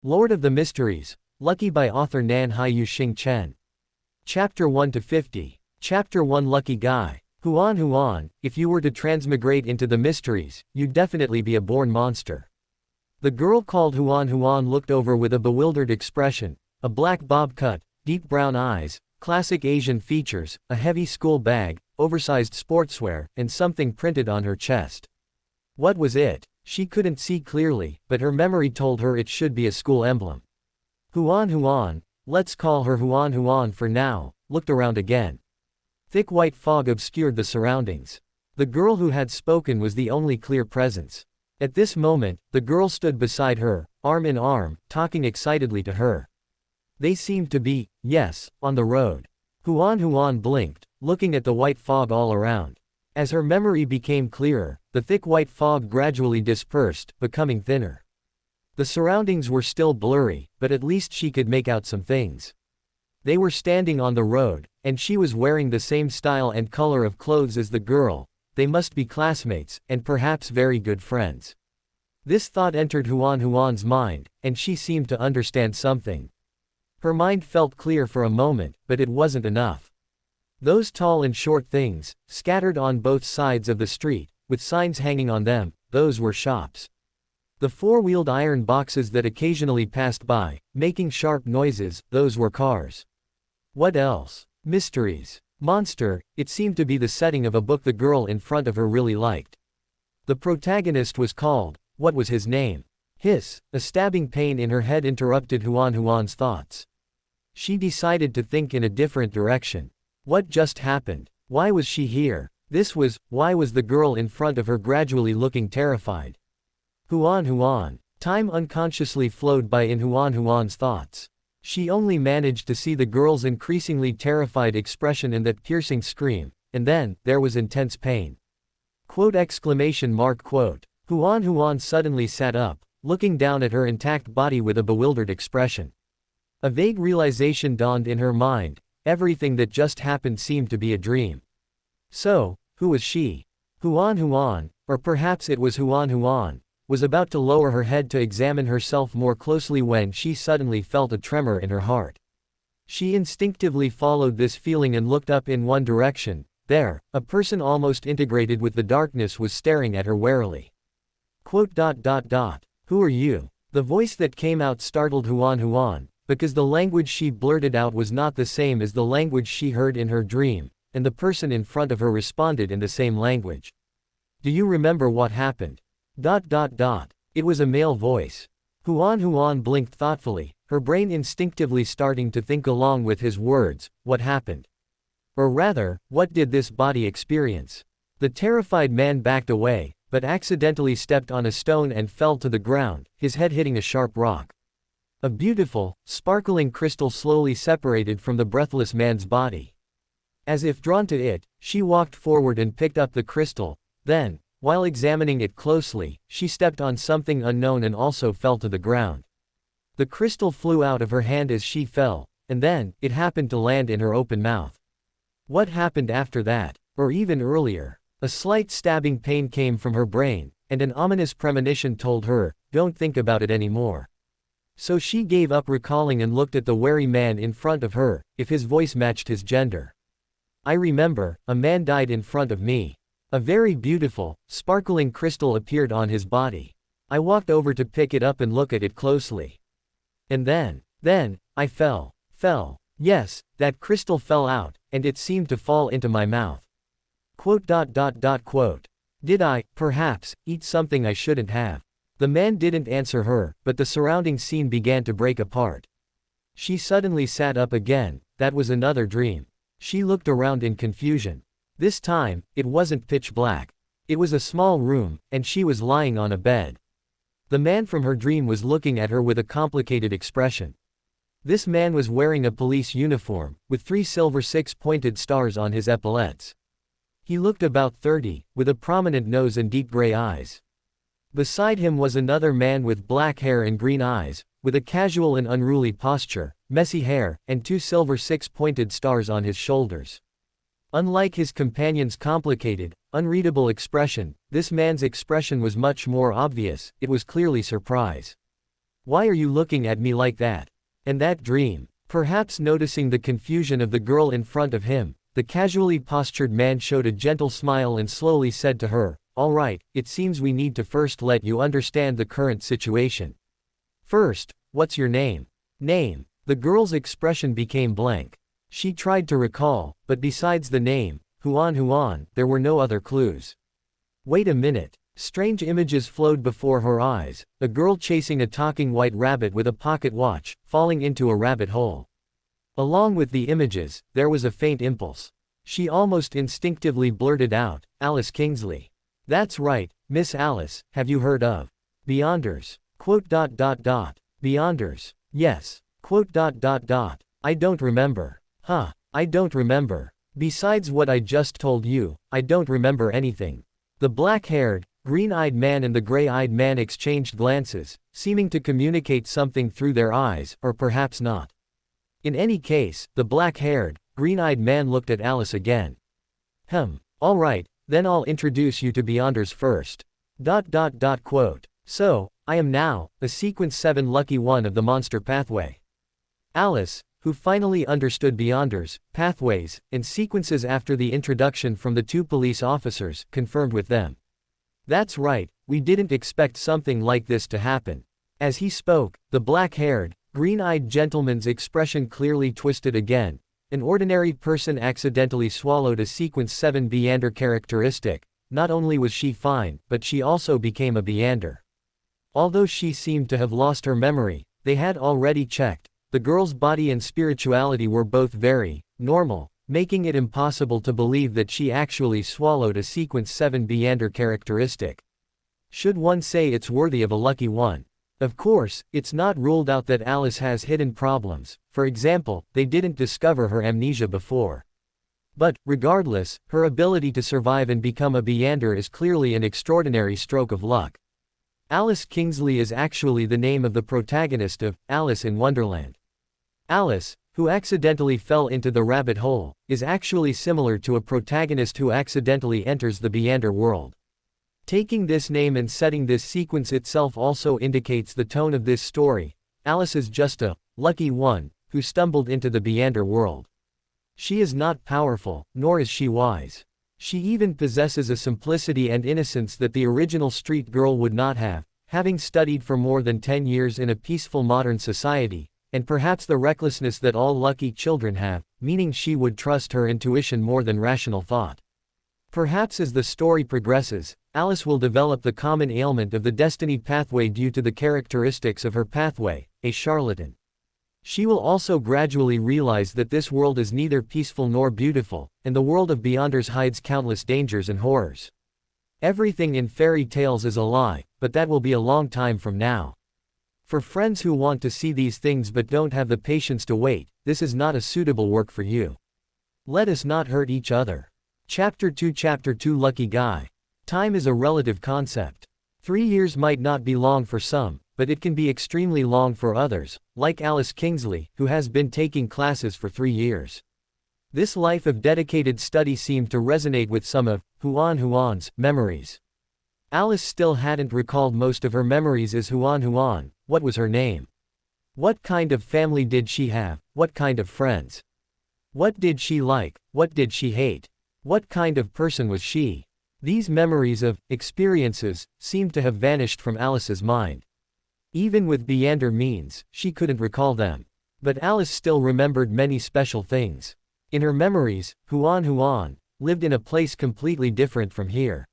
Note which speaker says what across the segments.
Speaker 1: Lord of the Mysteries, Lucky by author Nan Haiyu Xing Chen. Chapter 1-50. Chapter 1 Lucky Guy. Huan, if you were to transmigrate into the mysteries, you'd definitely be a born monster. The girl called Huan looked over with a bewildered expression, a black bob cut, deep brown eyes, classic Asian features, a heavy school bag, oversized sportswear, and something printed on her chest. What was it? She couldn't see clearly, but her memory told her it should be a school emblem. Huan, let's call her Huan for now, looked around again. Thick white fog obscured the surroundings. The girl who had spoken was the only clear presence. At this moment, the girl stood beside her, arm in arm, talking excitedly to her. They seemed to be, yes, on the road. Huan blinked, looking at the white fog all around. As her memory became clearer, the thick white fog gradually dispersed, becoming thinner. The surroundings were still blurry, but at least she could make out some things. They were standing on the road, and she was wearing the same style and color of clothes as the girl. They must be classmates, and perhaps very good friends. This thought entered Huan's mind, and she seemed to understand something. Her mind felt clear for a moment, but it wasn't enough. Those tall and short things, scattered on both sides of the street, with signs hanging on them, those were shops. The four-wheeled iron boxes that occasionally passed by, making sharp noises, those were cars. What else? Mysteries. Monster, it seemed to be the setting of a book the girl in front of her really liked. The protagonist was called, what was his name? Hiss, a stabbing pain in her head interrupted Huan's thoughts. She decided to think in a different direction. What just happened? Why was she here? Why was the girl in front of her gradually looking terrified? Huan. Time unconsciously flowed by in Huan's thoughts. She only managed to see the girl's increasingly terrified expression and that piercing scream, and then, there was intense pain. Huan suddenly sat up, looking down at her intact body with a bewildered expression. A vague realization dawned in her mind, everything that just happened seemed to be a dream. So, who was she? Huan, or perhaps it was Huan, was about to lower her head to examine herself more closely when she suddenly felt a tremor in her heart. She instinctively followed this feeling and looked up in one direction. There, a person almost integrated with the darkness was staring at her warily. Who are you? The voice that came out startled Huan, because the language she blurted out was not the same as the language she heard in her dream, and the person in front of her responded in the same language. Do you remember what happened? It was a male voice. Huan blinked thoughtfully, her brain instinctively starting to think along with his words. What happened? Or rather, what did this body experience? The terrified man backed away, but accidentally stepped on a stone and fell to the ground, his head hitting a sharp rock. A beautiful, sparkling crystal slowly separated from the breathless man's body. As if drawn to it, she walked forward and picked up the crystal. Then, while examining it closely, she stepped on something unknown and also fell to the ground. The crystal flew out of her hand as she fell, and then, it happened to land in her open mouth. What happened after that? Or even earlier? A slight stabbing pain came from her brain, and an ominous premonition told her, don't think about it anymore. So she gave up recalling and looked at the wary man in front of her, if his voice matched his gender. I remember, a man died in front of me. A very beautiful, sparkling crystal appeared on his body. I walked over to pick it up and look at it closely. And then, I fell. Yes, that crystal fell out, and it seemed to fall into my mouth. Did I, perhaps, eat something I shouldn't have? The man didn't answer her, but the surrounding scene began to break apart. She suddenly sat up again. That was another dream. She looked around in confusion. This time, it wasn't pitch black. It was a small room, and she was lying on a bed. The man from her dream was looking at her with a complicated expression. This man was wearing a police uniform, with 3 silver 6-pointed stars on his epaulettes. He looked about 30, with a prominent nose and deep gray eyes. Beside him was another man with black hair and green eyes, with a casual and unruly posture, messy hair, and 2 silver 6-pointed stars on his shoulders. Unlike his companion's complicated, unreadable expression, this man's expression was much more obvious. It was clearly surprise. Why are you looking at me like that? And that dream. Perhaps noticing the confusion of the girl in front of him, the casually postured man showed a gentle smile and slowly said to her, "All right, it seems we need to first let you understand the current situation. First, what's your name?" Name. The girl's expression became blank. She tried to recall, but besides the name, Huan, there were no other clues. Wait a minute. Strange images flowed before her eyes, a girl chasing a talking white rabbit with a pocket watch, falling into a rabbit hole. Along with the images, there was a faint impulse. She almost instinctively blurted out, "Alice Kingsley." "That's right, Miss Alice, have you heard of Beyonders? Beyonders. Yes. I don't remember. Huh, I don't remember. Besides what I just told you, I don't remember anything." The black-haired, green-eyed man and the gray-eyed man exchanged glances, seeming to communicate something through their eyes, or perhaps not. In any case, the black-haired, green-eyed man looked at Alice again. All right, then I'll introduce you to Beyonders first. So, I am now, a Sequence 7 lucky one of the Monster Pathway. Alice, who finally understood Beyonders, pathways, and sequences after the introduction from the two police officers, confirmed with them. "That's right, we didn't expect something like this to happen." As he spoke, the black-haired, green-eyed gentleman's expression clearly twisted again. An ordinary person accidentally swallowed a Sequence 7 Beyonder characteristic. Not only was she fine, but she also became a Beyonder. Although she seemed to have lost her memory, they had already checked. The girl's body and spirituality were both very normal, making it impossible to believe that she actually swallowed a Sequence 7 Beyonder characteristic. Should one say it's worthy of a lucky one? Of course, it's not ruled out that Alice has hidden problems. For example, they didn't discover her amnesia before. But, regardless, her ability to survive and become a Beyonder is clearly an extraordinary stroke of luck. Alice Kingsley is actually the name of the protagonist of Alice in Wonderland. Alice, who accidentally fell into the rabbit hole, is actually similar to a protagonist who accidentally enters the Beyonder world. Taking this name and setting this sequence itself also indicates the tone of this story. Alice is just a lucky one who stumbled into the Beyonder world. She is not powerful, nor is she wise. She even possesses a simplicity and innocence that the original street girl would not have, having studied for more than 10 years in a peaceful modern society, and perhaps the recklessness that all lucky children have, meaning she would trust her intuition more than rational thought. Perhaps as the story progresses, Alice will develop the common ailment of the destiny pathway due to the characteristics of her pathway, a charlatan. She will also gradually realize that this world is neither peaceful nor beautiful, and the world of Beyonders hides countless dangers and horrors. Everything in fairy tales is a lie, but that will be a long time from now. For friends who want to see these things but don't have the patience to wait, this is not a suitable work for you. Let us not hurt each other. Chapter 2 Lucky Guy. Time is a relative concept. 3 years might not be long for some, but it can be extremely long for others, like Alice Kingsley, who has been taking classes for 3 years. This life of dedicated study seemed to resonate with some of Huan's memories. Alice still hadn't recalled most of her memories as Huan. What was her name? What kind of family did she have? What kind of friends? What did she like? What did she hate? What kind of person was she? These memories of experiences seemed to have vanished from Alice's mind. Even with Beyonder means, she couldn't recall them. But Alice still remembered many special things. In her memories, Huan lived in a place completely different from here.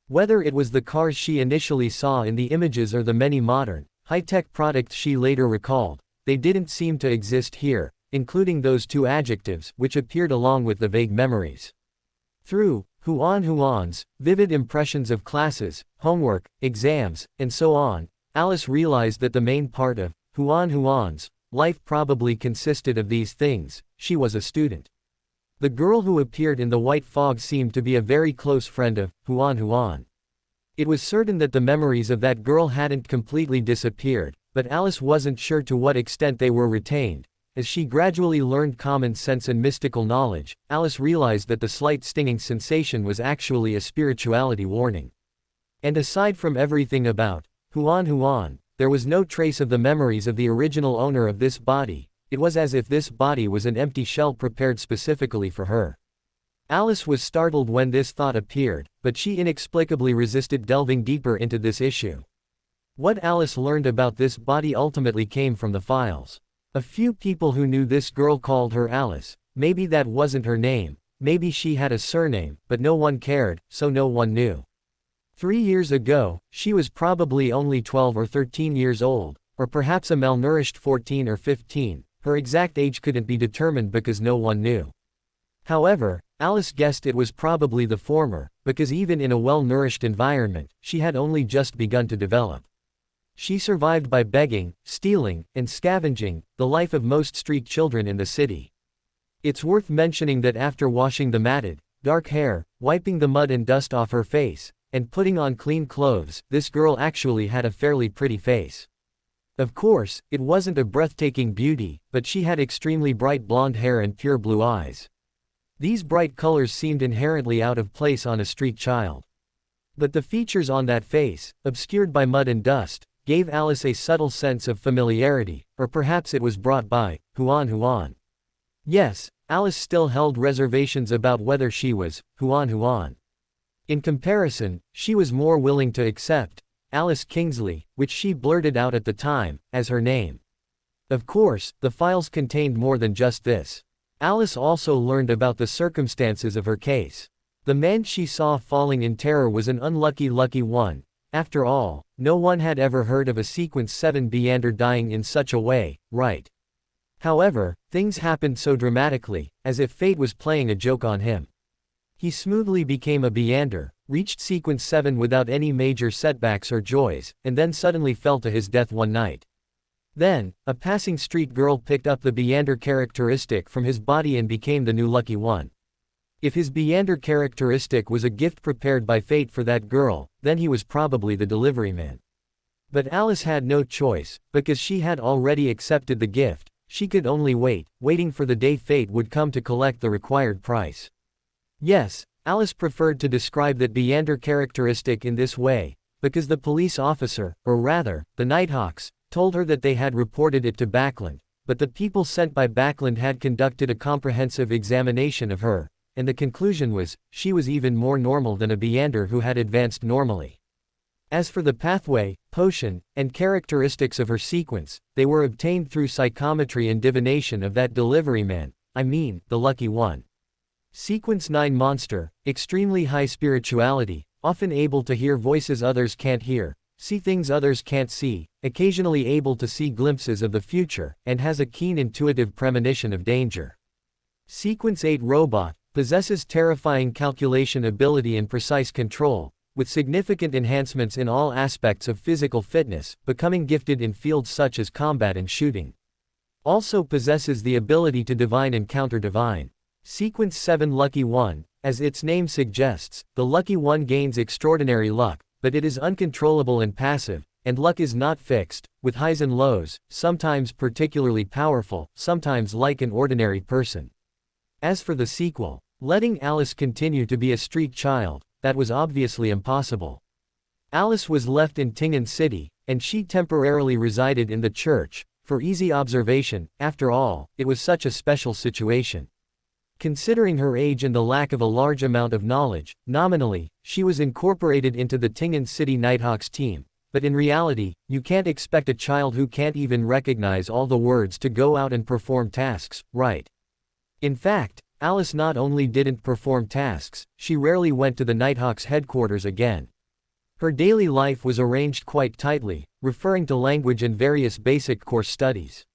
Speaker 1: Whether it was the cars she initially saw in the images or the many modern, high-tech products she later recalled, they didn't seem to exist here, including those two adjectives which appeared along with the vague memories. Through Huan's vivid impressions of classes, homework, exams, and so on, Alice realized that the main part of Huan's life probably consisted of these things. She was a student. The girl who appeared in the white fog seemed to be a very close friend of Huan. It was certain that the memories of that girl hadn't completely disappeared, but Alice wasn't sure to what extent they were retained. As she gradually learned common sense and mystical knowledge, Alice realized that the slight stinging sensation was actually a spirituality warning. And aside from everything about Huan, there was no trace of the memories of the original owner of this body. It was as if this body was an empty shell prepared specifically for her. Alice was startled when this thought appeared, but she inexplicably resisted delving deeper into this issue. What Alice learned about this body ultimately came from the files. A few people who knew this girl called her Alice. Maybe that wasn't her name, maybe she had a surname, but no one cared, so no one knew. 3 years ago, she was probably only 12 or 13 years old, or perhaps a malnourished 14 or 15. Her exact age couldn't be determined because no one knew. However, Alice guessed it was probably the former, because even in a well-nourished environment, she had only just begun to develop. She survived by begging, stealing, and scavenging, the life of most street children in the city. It's worth mentioning that after washing the matted, dark hair, wiping the mud and dust off her face, and putting on clean clothes, this girl actually had a fairly pretty face. Of course, it wasn't a breathtaking beauty, but she had extremely bright blonde hair and pure blue eyes. These bright colors seemed inherently out of place on a street child. But the features on that face, obscured by mud and dust, gave Alice a subtle sense of familiarity, or perhaps it was brought by Huan. Yes, Alice still held reservations about whether she was Huan. In comparison, she was more willing to accept Alice Kingsley, which she blurted out at the time, as her name. Of course, the files contained more than just this. Alice also learned about the circumstances of her case. The man she saw falling in terror was an unlucky one. After all, no one had ever heard of a Sequence 7 Beander dying in such a way, right? However, things happened so dramatically, as if fate was playing a joke on him. He smoothly became a Beander, reached Sequence 7 without any major setbacks or joys, and then suddenly fell to his death one night. Then, a passing street girl picked up the Beander characteristic from his body and became the new lucky one. If his Beander characteristic was a gift prepared by fate for that girl, then he was probably the delivery man. But Alice had no choice, because she had already accepted the gift. She could only waiting for the day fate would come to collect the required price. Yes, Alice preferred to describe that Beander characteristic in this way, because the police officer, or rather, the Nighthawks, told her that they had reported it to Backlund, but the people sent by Backlund had conducted a comprehensive examination of her, and the conclusion was, she was even more normal than a Beander who had advanced normally. As for the pathway, potion, and characteristics of her sequence, they were obtained through psychometry and divination of that delivery man, the lucky one. Sequence 9 monster, extremely high spirituality, often able to hear voices others can't hear, see things others can't see, occasionally able to see glimpses of the future, and has a keen intuitive premonition of danger. Sequence 8 robot, possesses terrifying calculation ability and precise control, with significant enhancements in all aspects of physical fitness, becoming gifted in fields such as combat and shooting. Also possesses the ability to divine and counter-divine. Sequence 7 lucky one, as its name suggests, the lucky one gains extraordinary luck, but it is uncontrollable and passive, and luck is not fixed, with highs and lows, sometimes particularly powerful, sometimes like an ordinary person. As for the sequel, letting Alice continue to be a street child, that was obviously impossible. Alice was left in Tingen City, and she temporarily resided in the church, for easy observation. After all, it was such a special situation. Considering her age and the lack of a large amount of knowledge, nominally, she was incorporated into the Tingen City Nighthawks team, but in reality, you can't expect a child who can't even recognize all the words to go out and perform tasks, right? In fact, Alice not only didn't perform tasks, she rarely went to the Nighthawks headquarters again. Her daily life was arranged quite tightly, referring to language and various basic course studies.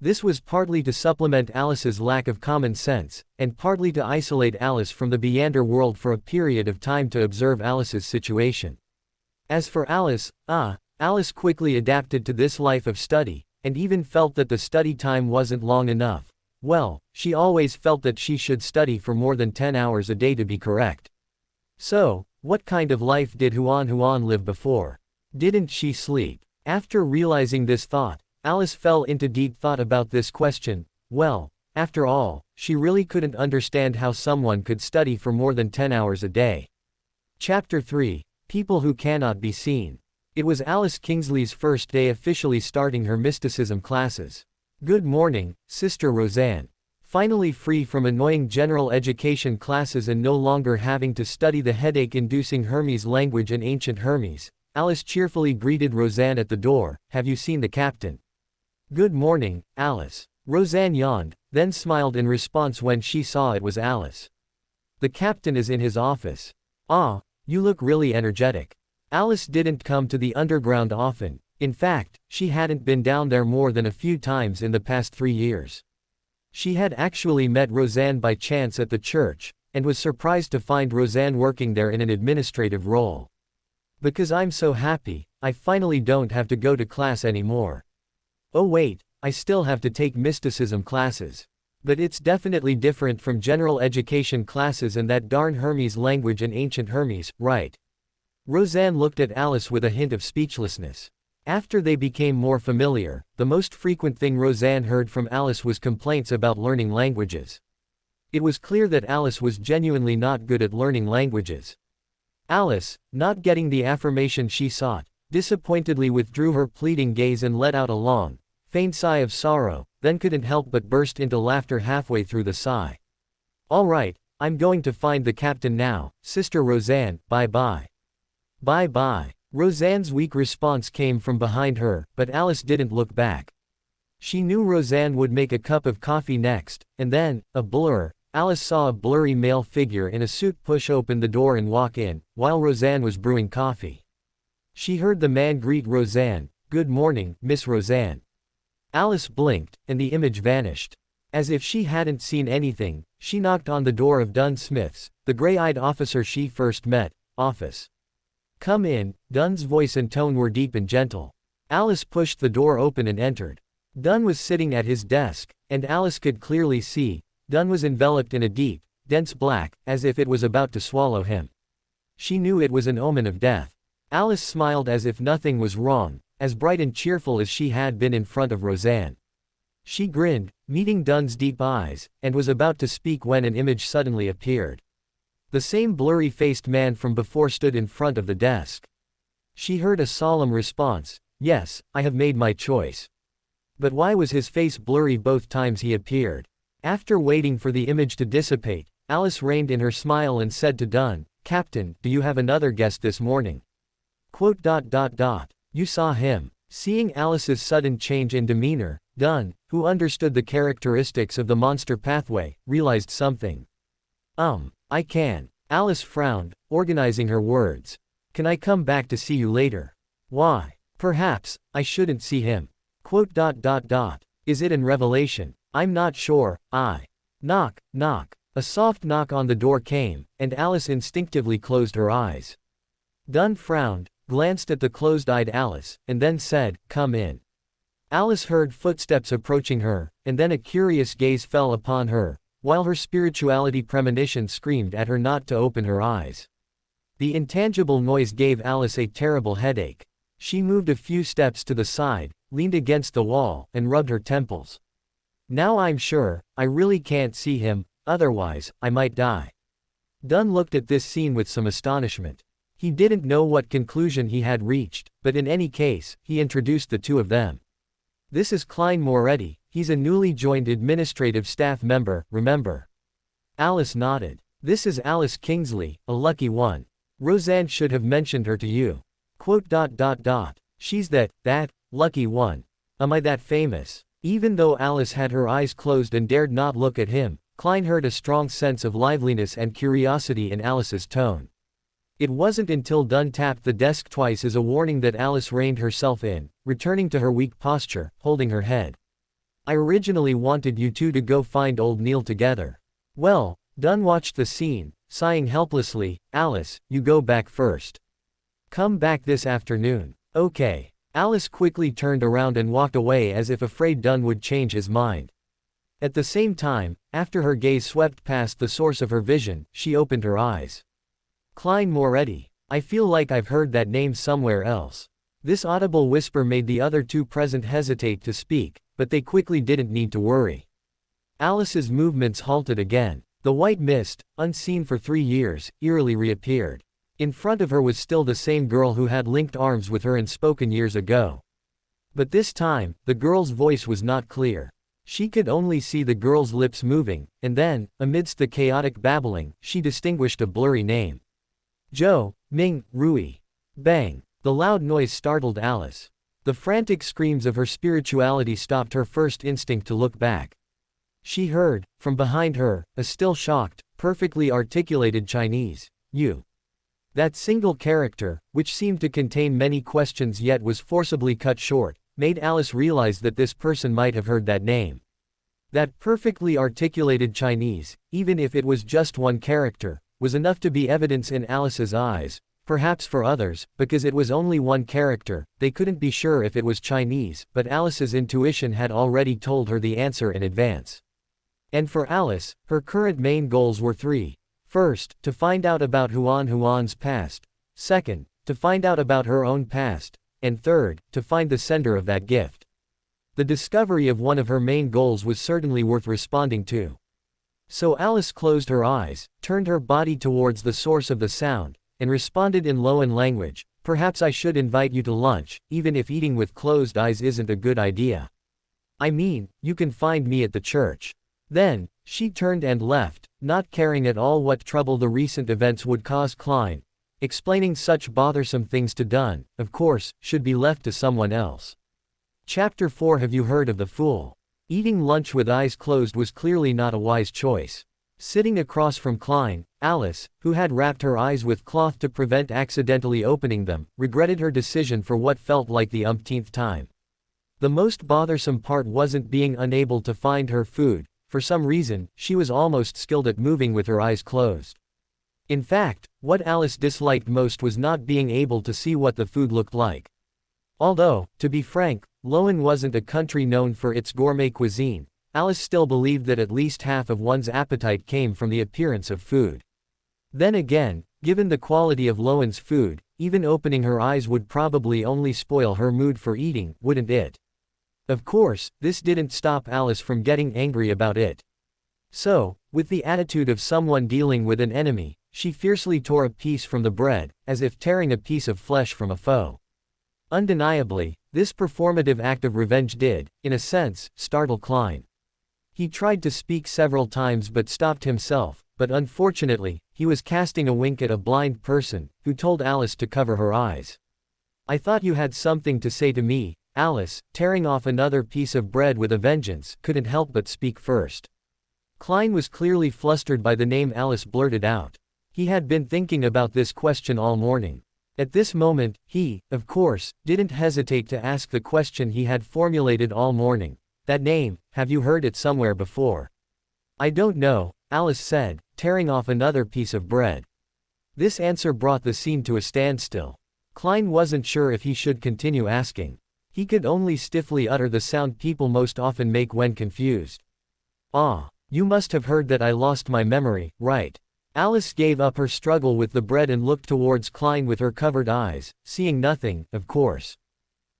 Speaker 1: This was partly to supplement Alice's lack of common sense, and partly to isolate Alice from the Beander world for a period of time to observe Alice's situation. As for Alice, Alice quickly adapted to this life of study, and even felt that the study time wasn't long enough. Well, she always felt that she should study for more than 10 hours a day to be correct. So, what kind of life did Huan live before? Didn't she sleep? After realizing this thought, Alice fell into deep thought about this question. Well, after all, she really couldn't understand how someone could study for more than 10 hours a day. Chapter 3. People who cannot be seen. It was Alice Kingsley's first day officially starting her mysticism classes. Good morning, Sister Roseanne. Finally free from annoying general education classes and no longer having to study the headache-inducing Hermes language and ancient Hermes, Alice cheerfully greeted Roseanne at the door. Have you seen the captain? Good morning, Alice. Roseanne yawned, then smiled in response when she saw it was Alice. The captain is in his office. Ah, you look really energetic. Alice didn't come to the underground often. In fact, she hadn't been down there more than a few times in the past 3 years. She had actually met Roseanne by chance at the church, and was surprised to find Roseanne working there in an administrative role. Because I'm so happy, I finally don't have to go to class anymore. Oh wait, I still have to take mysticism classes. But it's definitely different from general education classes and that darn Hermes language and ancient Hermes, right? Roseanne looked at Alice with a hint of speechlessness. After they became more familiar, the most frequent thing Roseanne heard from Alice was complaints about learning languages. It was clear that Alice was genuinely not good at learning languages. Alice, not getting the affirmation she sought, disappointedly withdrew her pleading gaze and let out a long, faint sigh of sorrow, then couldn't help but burst into laughter halfway through the sigh. All right, I'm going to find the captain now, Sister Roseanne, bye-bye. Bye-bye. Roseanne's weak response came from behind her, but Alice didn't look back. She knew Roseanne would make a cup of coffee next, and then, a blur, Alice saw a blurry male figure in a suit push open the door and walk in, while Roseanne was brewing coffee. She heard the man greet Roseanne, "Good morning, Miss Roseanne." Alice blinked, and the image vanished. As if she hadn't seen anything, she knocked on the door of Dunn Smith's, the gray-eyed officer she first met, office. "Come in." Dunn's voice and tone were deep and gentle. Alice pushed the door open and entered. Dunn was sitting at his desk, and Alice could clearly see, Dunn was enveloped in a deep, dense black, as if it was about to swallow him. She knew it was an omen of death. Alice smiled as if nothing was wrong, as bright and cheerful as she had been in front of Roseanne. She grinned, meeting Dunn's deep eyes, and was about to speak when an image suddenly appeared. The same blurry-faced man from before stood in front of the desk. She heard a solemn response, "Yes, I have made my choice." But why was his face blurry both times he appeared? After waiting for the image to dissipate, Alice reined in her smile and said to Dunn, "Captain, do you have another guest this morning?" You saw him. Seeing Alice's sudden change in demeanor, Dunn, who understood the characteristics of the monster pathway, realized something. I can. Alice frowned, organizing her words. "Can I come back to see you later?" "Why? Perhaps, I shouldn't see him." Is it in Revelation? I'm not sure. Knock, knock. A soft knock on the door came, and Alice instinctively closed her eyes. Dunn frowned, glanced at the closed-eyed Alice, and then said, "Come in." Alice heard footsteps approaching her, and then a curious gaze fell upon her, while her spirituality premonition screamed at her not to open her eyes. The intangible noise gave Alice a terrible headache. She moved a few steps to the side, leaned against the wall, and rubbed her temples. "Now I'm sure, I really can't see him, otherwise, I might die." Dunn looked at this scene with some astonishment. He didn't know what conclusion he had reached, but in any case, he introduced the two of them. "This is Klein Moretti, he's a newly joined administrative staff member, remember?" Alice nodded. "This is Alice Kingsley, a lucky one. Roseanne should have mentioned her to you." She's that lucky one. Am I that famous?" Even though Alice had her eyes closed and dared not look at him, Klein heard a strong sense of liveliness and curiosity in Alice's tone. It wasn't until Dunn tapped the desk twice as a warning that Alice reined herself in, returning to her weak posture, holding her head. "I originally wanted you two to go find old Neil together." "Well," Dunn watched the scene, sighing helplessly, "Alice, you go back first. Come back this afternoon." "Okay." Alice quickly turned around and walked away as if afraid Dunn would change his mind. At the same time, after her gaze swept past the source of her vision, she opened her eyes. "Klein Moretti. I feel like I've heard that name somewhere else." This audible whisper made the other two present hesitate to speak, but they quickly didn't need to worry. Alice's movements halted again. The white mist, unseen for 3 years, eerily reappeared. In front of her was still the same girl who had linked arms with her and spoken years ago. But this time, the girl's voice was not clear. She could only see the girl's lips moving, and then, amidst the chaotic babbling, she distinguished a blurry name. Zhou, Ming, Rui. Bang! The loud noise startled Alice. The frantic screams of her spirituality stopped her first instinct to look back. She heard, from behind her, a still shocked, perfectly articulated Chinese, "You." That single character, which seemed to contain many questions yet was forcibly cut short, made Alice realize that this person might have heard that name. That perfectly articulated Chinese, even if it was just one character, was enough to be evidence in Alice's eyes. Perhaps for others, because it was only one character, they couldn't be sure if it was Chinese, but Alice's intuition had already told her the answer in advance. And for Alice, her current main goals were three. First, to find out about Huan's past. Second, to find out about her own past. And third, to find the sender of that gift. The discovery of one of her main goals was certainly worth responding to. So Alice closed her eyes, turned her body towards the source of the sound, and responded in Loan language, "Perhaps I should invite you to lunch, even if eating with closed eyes isn't a good idea. I mean, you can find me at the church." Then, she turned and left, not caring at all what trouble the recent events would cause Klein, explaining such bothersome things to Dunn, of course, should be left to someone else. Chapter 4. Have you heard of the fool? Eating lunch with eyes closed was clearly not a wise choice. Sitting across from Klein, Alice, who had wrapped her eyes with cloth to prevent accidentally opening them, regretted her decision for what felt like the umpteenth time. The most bothersome part wasn't being unable to find her food. For some reason, she was almost skilled at moving with her eyes closed. In fact, what Alice disliked most was not being able to see what the food looked like. Although, to be frank, Loan wasn't a country known for its gourmet cuisine, Alice still believed that at least half of one's appetite came from the appearance of food. Then again, given the quality of Loan's food, even opening her eyes would probably only spoil her mood for eating, wouldn't it? Of course, this didn't stop Alice from getting angry about it. So, with the attitude of someone dealing with an enemy, she fiercely tore a piece from the bread, as if tearing a piece of flesh from a foe. Undeniably, this performative act of revenge did, in a sense, startle Klein. He tried to speak several times but stopped himself, but unfortunately, he was casting a wink at a blind person, who told Alice to cover her eyes. "I thought you had something to say to me." Alice, tearing off another piece of bread with a vengeance, couldn't help but speak first. Klein was clearly flustered by the name Alice blurted out. He had been thinking about this question all morning. At this moment, he, of course, didn't hesitate to ask the question he had formulated all morning. "That name, have you heard it somewhere before?" "I don't know," Alice said, tearing off another piece of bread. This answer brought the scene to a standstill. Klein wasn't sure if he should continue asking. He could only stiffly utter the sound people most often make when confused. "Ah, you must have heard that I lost my memory, right?" Alice gave up her struggle with the bread and looked towards Klein with her covered eyes, seeing nothing, of course.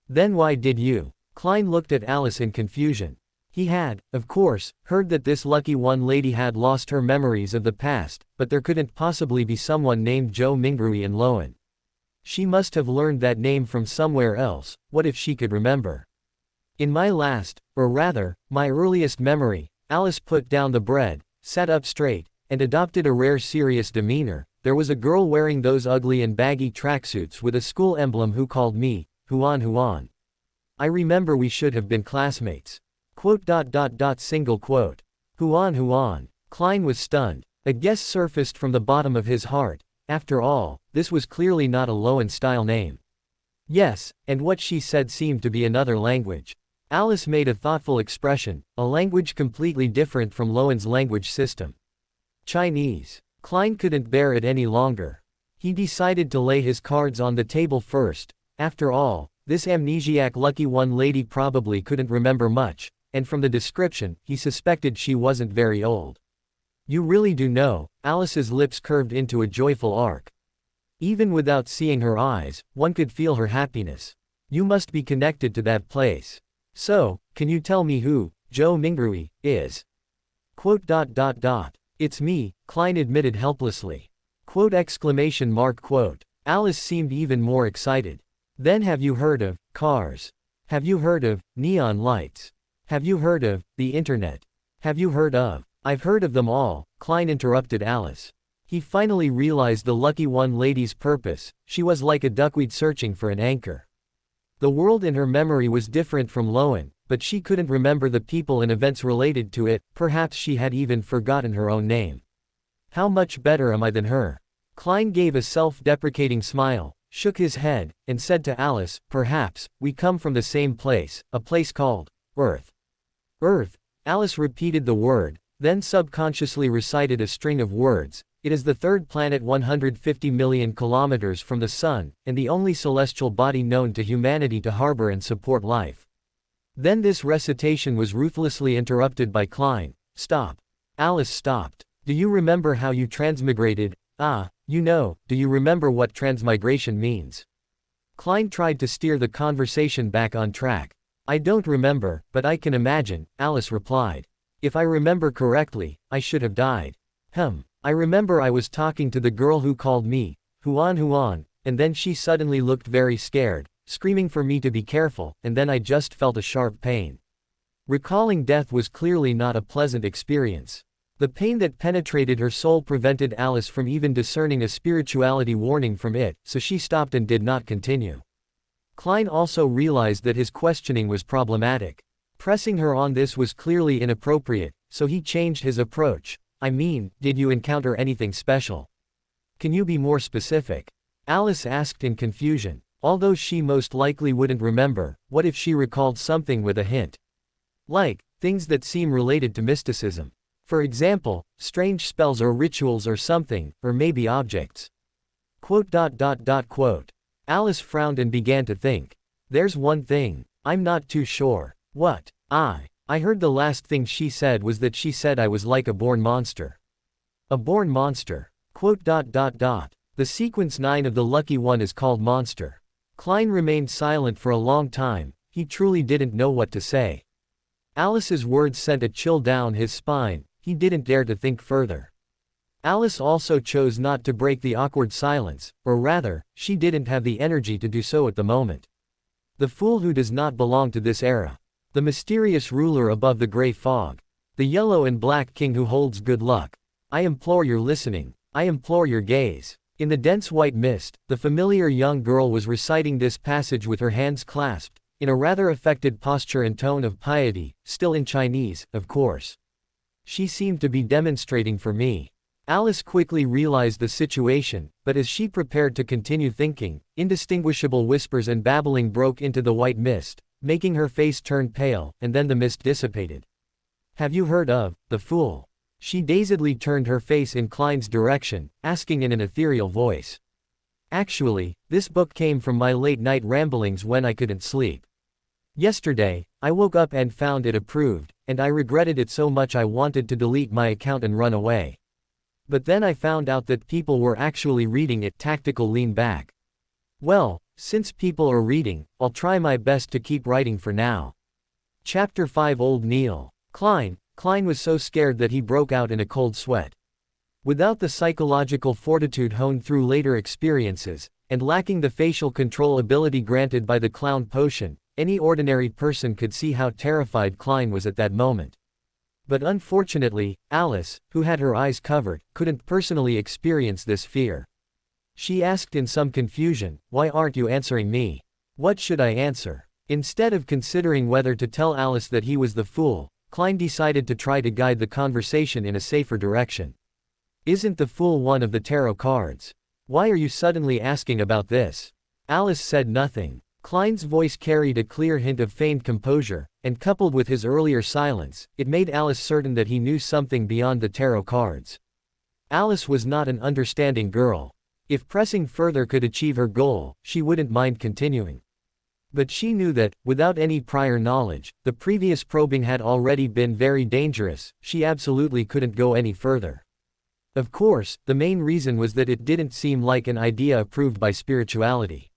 Speaker 1: "Then why did you?" Klein looked at Alice in confusion. He had, of course, heard that this lucky one lady had lost her memories of the past, but there couldn't possibly be someone named Zhou Mingrui in Loan. She must have learned that name from somewhere else. What if she could remember? "In my last, or rather, my earliest memory," Alice put down the bread, sat up straight, and adopted a rare serious demeanor. "There was a girl wearing those ugly and baggy tracksuits with a school emblem who called me, Huan. I remember we should have been classmates." Single quote. Huan. Klein was stunned. A guess surfaced from the bottom of his heart. After all, this was clearly not a Loan-style name. Yes, and what she said seemed to be another language. Alice made a thoughtful expression, a language completely different from Loan's language system. Chinese. Klein couldn't bear it any longer. He decided to lay his cards on the table first. After all, this amnesiac lucky one lady probably couldn't remember much, and from the description, he suspected she wasn't very old. "You really do know," Alice's lips curved into a joyful arc. Even without seeing her eyes, one could feel her happiness. "You must be connected to that place. So, can you tell me who Zhou Mingrui is?" "It's me," Klein admitted helplessly. Quote exclamation mark quote. Alice seemed even more excited. Then have you heard of cars? Have you heard of neon lights? Have you heard of the internet? Have you heard of? I've heard of them all, Klein interrupted Alice. He finally realized the lucky one lady's purpose. She was like a duckweed searching for an anchor. The world in her memory was different from Loan, but she couldn't remember the people and events related to it. Perhaps she had even forgotten her own name. How much better am I than her? Klein gave a self-deprecating smile, shook his head, and said to Alice, perhaps, we come from the same place, a place called Earth. Earth. Alice repeated the word, then subconsciously recited a string of words. It is the third planet 150 million kilometers from the Sun, and the only celestial body known to humanity to harbor and support life. Then this recitation was ruthlessly interrupted by Klein. Stop. Alice stopped. Do you remember how you transmigrated? Do you remember what transmigration means? Klein tried to steer the conversation back on track. I don't remember, but I can imagine, Alice replied. If I remember correctly, I should have died. I remember I was talking to the girl who called me, Huan, and then she suddenly looked very scared, screaming for me to be careful, and then I just felt a sharp pain. Recalling death was clearly not a pleasant experience. The pain that penetrated her soul prevented Alice from even discerning a spirituality warning from it, so she stopped and did not continue. Klein also realized that his questioning was problematic. Pressing her on this was clearly inappropriate, so he changed his approach. I mean, did you encounter anything special? Can you be more specific? Alice asked in confusion. Although she most likely wouldn't remember, what if she recalled something with a hint? Like, things that seem related to mysticism. For example, strange spells or rituals or something, or maybe objects. Quote. Alice frowned and began to think. There's one thing. I'm not too sure. What? I heard the last thing she said was that she said I was like a born monster. A born monster. Quote. The sequence 9 of the lucky one is called Monster. Klein remained silent for a long time. He truly didn't know what to say. Alice's words sent a chill down his spine. He didn't dare to think further. Alice also chose not to break the awkward silence, or rather, she didn't have the energy to do so at the moment. The fool who does not belong to this era. The mysterious ruler above the gray fog. The yellow and black king who holds good luck. I implore your listening. I implore your gaze. In the dense white mist, the familiar young girl was reciting this passage with her hands clasped, in a rather affected posture and tone of piety, still in Chinese, of course. She seemed to be demonstrating for me. Alice quickly realized the situation, but as she prepared to continue thinking, indistinguishable whispers and babbling broke into the white mist, making her face turn pale, and then the mist dissipated. Have you heard of the fool? She dazedly turned her face in Klein's direction, asking in an ethereal voice. Actually, this book came from my late-night ramblings when I couldn't sleep. Yesterday, I woke up and found it approved, and I regretted it so much I wanted to delete my account and run away. But then I found out that people were actually reading it. Tactical lean back. Well, since people are reading, I'll try my best to keep writing for now. Chapter 5 Old Neil. Klein was so scared that he broke out in a cold sweat. Without the psychological fortitude honed through later experiences, and lacking the facial control ability granted by the clown potion, any ordinary person could see how terrified Klein was at that moment. But unfortunately, Alice, who had her eyes covered, couldn't personally experience this fear. She asked in some confusion, "Why aren't you answering me? What should I answer?" Instead of considering whether to tell Alice that he was the fool, Klein decided to try to guide the conversation in a safer direction. Isn't the fool one of the tarot cards? Why are you suddenly asking about this? Alice said nothing. Klein's voice carried a clear hint of feigned composure, and coupled with his earlier silence, it made Alice certain that he knew something beyond the tarot cards. Alice was not an understanding girl. If pressing further could achieve her goal, she wouldn't mind continuing. But she knew that, without any prior knowledge, the previous probing had already been very dangerous. She absolutely couldn't go any further. Of course, the main reason was that it didn't seem like an idea approved by spirituality.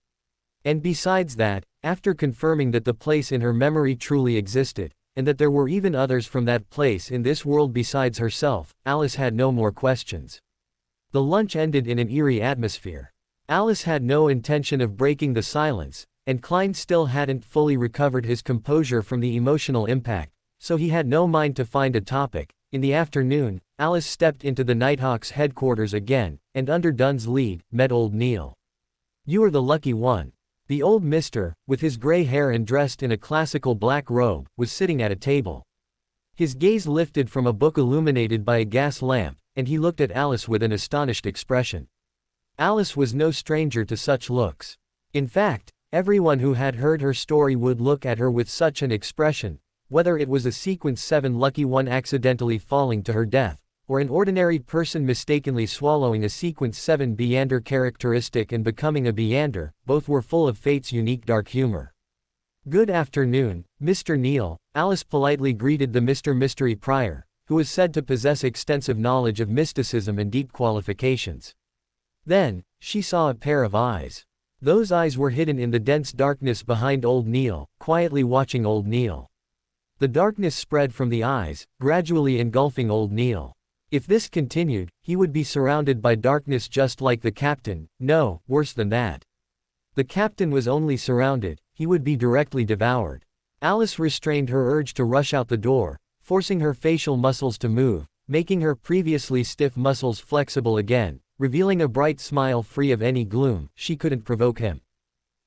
Speaker 1: And besides that, after confirming that the place in her memory truly existed, and that there were even others from that place in this world besides herself, Alice had no more questions. The lunch ended in an eerie atmosphere. Alice had no intention of breaking the silence, and Klein still hadn't fully recovered his composure from the emotional impact, so he had no mind to find a topic. In the afternoon, Alice stepped into the Nighthawks headquarters again, and under Dunn's lead, met old Neil. "You are the lucky one." The old mister, with his gray hair and dressed in a classical black robe, was sitting at a table. His gaze lifted from a book illuminated by a gas lamp, and he looked at Alice with an astonished expression. Alice was no stranger to such looks. In fact, everyone who had heard her story would look at her with such an expression, whether it was a Sequence 7 lucky one accidentally falling to her death, or an ordinary person mistakenly swallowing a Sequence 7 Beander characteristic and becoming a Beander, both were full of fate's unique dark humor. "Good afternoon, Mr. Neil," Alice politely greeted the Mr. Mystery Prior, who was said to possess extensive knowledge of mysticism and deep qualifications. Then, she saw a pair of eyes. Those eyes were hidden in the dense darkness behind old Neil, quietly watching old Neil. The darkness spread from the eyes, gradually engulfing old Neil. If this continued, he would be surrounded by darkness just like the captain, no, worse than that. The captain was only surrounded, he would be directly devoured. Alice restrained her urge to rush out the door, forcing her facial muscles to move, making her previously stiff muscles flexible again, revealing a bright smile free of any gloom. She couldn't provoke him.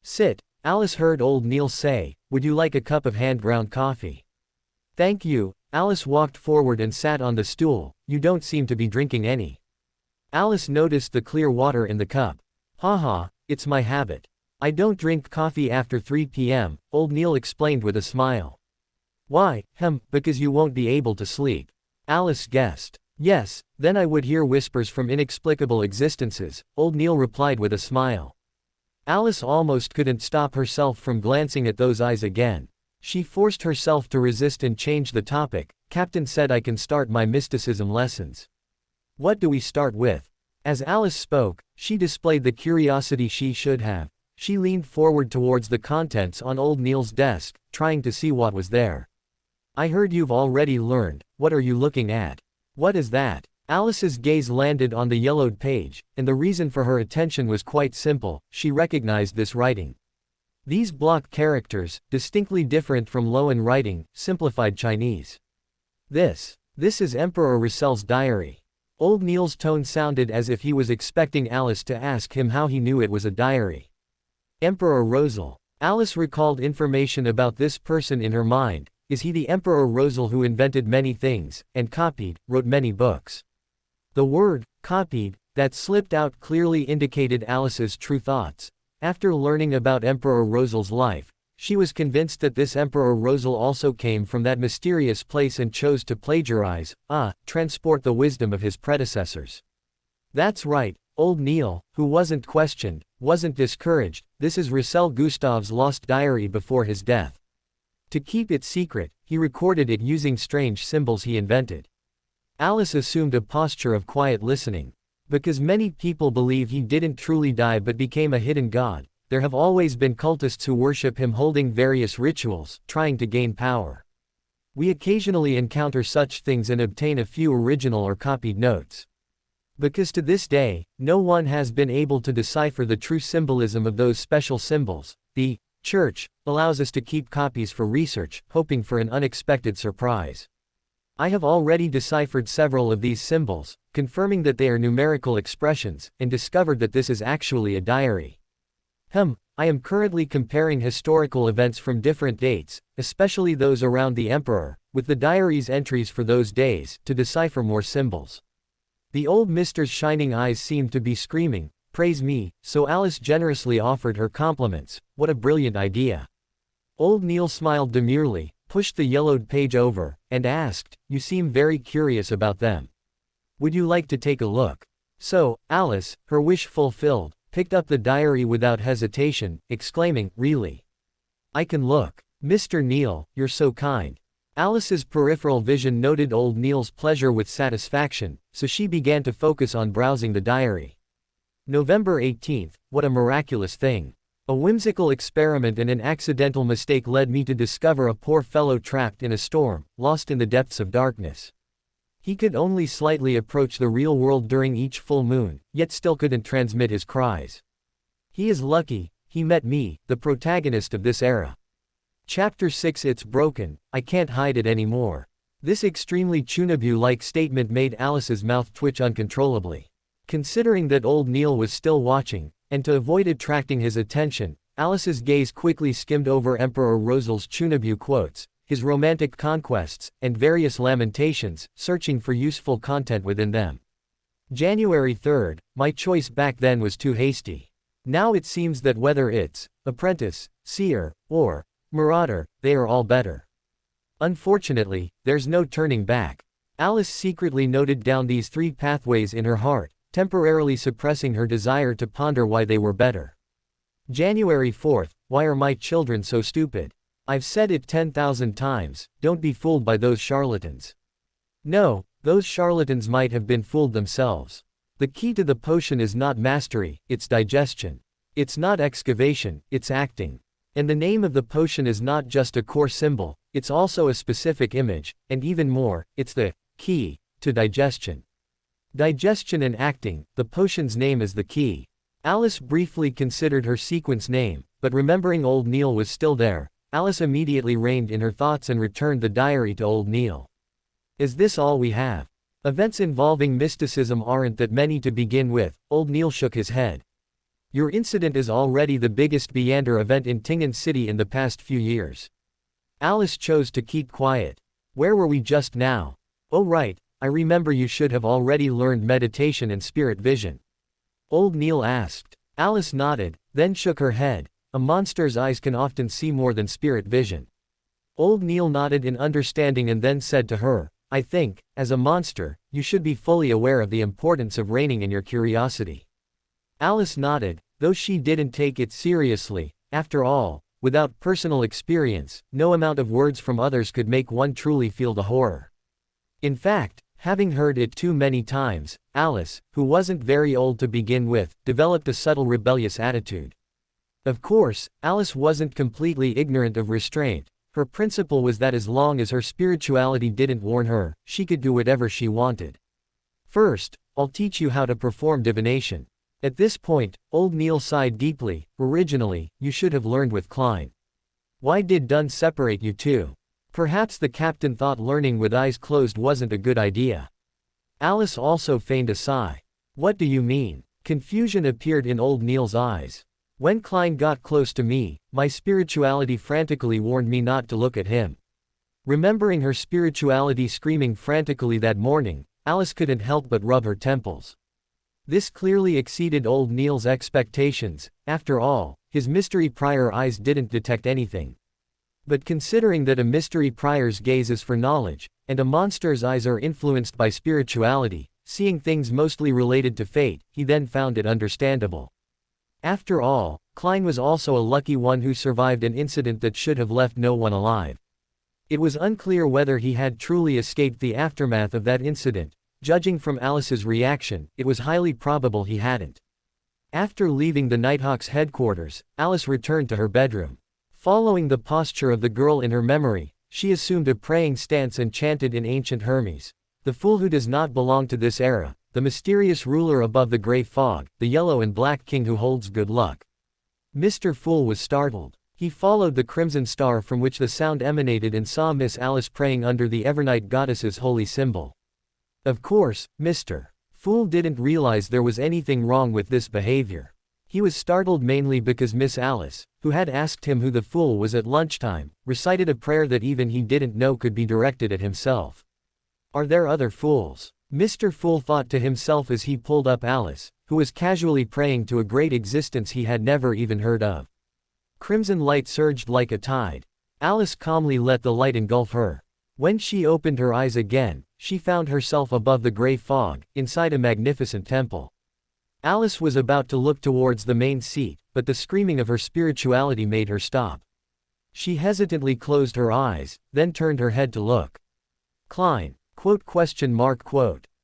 Speaker 1: "Sit," Alice heard old Neil say, "would you like a cup of hand-ground coffee?" "Thank you." Alice walked forward and sat on the stool. "You don't seem to be drinking any." Alice noticed the clear water in the cup. "Haha, it's my habit. I don't drink coffee after 3 p.m., old Neil explained with a smile. "Why, because you won't be able to sleep." Alice guessed. "Yes, then I would hear whispers from inexplicable existences," old Neil replied with a smile. Alice almost couldn't stop herself from glancing at those eyes again. She forced herself to resist and change the topic. "Captain said I can start my mysticism lessons. What do we start with?" As Alice spoke, she displayed the curiosity she should have. She leaned forward towards the contents on old Neil's desk, trying to see what was there. "I heard you've already learned. What are you looking at?" "What is that?" Alice's gaze landed on the yellowed page, and the reason for her attention was quite simple. She recognized this writing. These block characters, distinctly different from Loan writing, simplified Chinese. This is Emperor Russell's diary." Old Neil's tone sounded as if he was expecting Alice to ask him how he knew it was a diary. Emperor Rosal. Alice recalled information about this person in her mind. Is he the Emperor Rosal who invented many things, and wrote many books? The word, copied, that slipped out clearly indicated Alice's true thoughts. After learning about Emperor Rosal's life, she was convinced that this Emperor Rosal also came from that mysterious place and chose to plagiarize, transport the wisdom of his predecessors. That's right, old Neil, who wasn't questioned, wasn't discouraged. This is Russell Gustav's lost diary before his death. To keep it secret, he recorded it using strange symbols he invented. Alice assumed a posture of quiet listening. Because many people believe he didn't truly die but became a hidden god, there have always been cultists who worship him holding various rituals, trying to gain power. We occasionally encounter such things and obtain a few original or copied notes. Because to this day, no one has been able to decipher the true symbolism of those special symbols. The Church allows us to keep copies for research, hoping for an unexpected surprise. I have already deciphered several of these symbols, confirming that they are numerical expressions, and discovered that this is actually a diary. I am currently comparing historical events from different dates, especially those around the emperor, with the diary's entries for those days, to decipher more symbols. The old mister's shining eyes seemed to be screaming, "Praise me," so Alice generously offered her compliments. What a brilliant idea. Old Neil smiled demurely, pushed the yellowed page over, and asked, "You seem very curious about them. Would you like to take a look?" So, Alice, her wish fulfilled, picked up the diary without hesitation, exclaiming, "Really? I can look. Mr. Neil, you're so kind." Alice's peripheral vision noted old Neil's pleasure with satisfaction, so she began to focus on browsing the diary. November 18th, what a miraculous thing. A whimsical experiment and an accidental mistake led me to discover a poor fellow trapped in a storm, lost in the depths of darkness. He could only slightly approach the real world during each full moon, yet still couldn't transmit his cries. He is lucky, he met me, the protagonist of this era. Chapter 6 It's broken, I can't hide it anymore. This extremely Chunabu-like statement made Alice's mouth twitch uncontrollably. Considering that old Neil was still watching, and to avoid attracting his attention, Alice's gaze quickly skimmed over Emperor Rosal's Chunabu quotes, his romantic conquests, and various lamentations, searching for useful content within them. January 3rd, my choice back then was too hasty. Now it seems that whether it's apprentice, seer, or marauder, they are all better. Unfortunately, there's no turning back. Alice secretly noted down these 3 pathways in her heart, temporarily suppressing her desire to ponder why they were better. January 4th, why are my children so stupid? I've said it 10,000 times, don't be fooled by those charlatans. No, those charlatans might have been fooled themselves. The key to the potion is not mastery, it's digestion. It's not excavation, it's acting. And the name of the potion is not just a core symbol, it's also a specific image, and even more, it's the key to digestion. Digestion and acting, the potion's name is the key. Alice briefly considered her sequence name, but remembering old Neil was still there, Alice immediately reined in her thoughts and returned the diary to old Neil. Is this all we have? Events involving mysticism aren't that many to begin with, old Neil shook his head. Your incident is already the biggest Beander event in Tingen City in the past few years. Alice chose to keep quiet. Where were we just now? Oh right, I remember you should have already learned meditation and spirit vision. Old Neil asked. Alice nodded, then shook her head. A monster's eyes can often see more than spirit vision. Old Neil nodded in understanding and then said to her, I think, as a monster, you should be fully aware of the importance of reining in your curiosity. Alice nodded, though she didn't take it seriously. After all, without personal experience, no amount of words from others could make one truly feel the horror. In fact, having heard it too many times, Alice, who wasn't very old to begin with, developed a subtle rebellious attitude. Of course, Alice wasn't completely ignorant of restraint. Her principle was that as long as her spirituality didn't warn her, she could do whatever she wanted. First, I'll teach you how to perform divination. At this point, old Neil sighed deeply. Originally, you should have learned with Klein. Why did Dunn separate you two? Perhaps the captain thought learning with eyes closed wasn't a good idea. Alice also feigned a sigh. What do you mean? Confusion appeared in old Neil's eyes. When Klein got close to me, my spirituality frantically warned me not to look at him. Remembering her spirituality screaming frantically that morning, Alice couldn't help but rub her temples. This clearly exceeded old Neil's expectations. After all, his mystery prior eyes didn't detect anything. But considering that a mystery prior's gaze is for knowledge, and a monster's eyes are influenced by spirituality, seeing things mostly related to fate, he then found it understandable. After all, Klein was also a lucky one who survived an incident that should have left no one alive. It was unclear whether he had truly escaped the aftermath of that incident. Judging from Alice's reaction, it was highly probable he hadn't. After leaving the Nighthawk's headquarters, Alice returned to her bedroom. Following the posture of the girl in her memory, she assumed a praying stance and chanted in ancient Hermes. The fool who does not belong to this era, the mysterious ruler above the gray fog, the yellow and black king who holds good luck. Mr. Fool was startled. He followed the crimson star from which the sound emanated and saw Miss Alice praying under the Evernight goddess's holy symbol. Of course, Mr. Fool didn't realize there was anything wrong with this behavior. He was startled mainly because Miss Alice, who had asked him who the fool was at lunchtime, recited a prayer that even he didn't know could be directed at himself. Are there other fools? Mr. Fool thought to himself as he pulled up Alice, who was casually praying to a great existence he had never even heard of. Crimson light surged like a tide. Alice calmly let the light engulf her. When she opened her eyes again, she found herself above the gray fog, inside a magnificent temple. Alice was about to look towards the main seat, but the screaming of her spirituality made her stop. She hesitantly closed her eyes, then turned her head to look. Klein.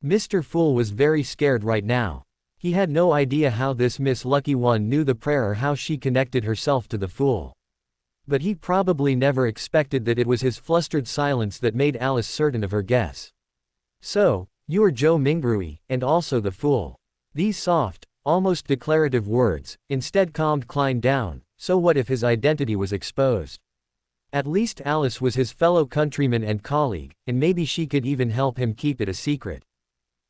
Speaker 1: Mr. Fool was very scared right now. He had no idea how this Miss Lucky One knew the prayer or how she connected herself to the fool. But he probably never expected that it was his flustered silence that made Alice certain of her guess. So, you are Joe Mingrui, and also the fool. These soft, almost declarative words, instead calmed Klein down. So what if his identity was exposed? At least Alice was his fellow countryman and colleague, and maybe she could even help him keep it a secret.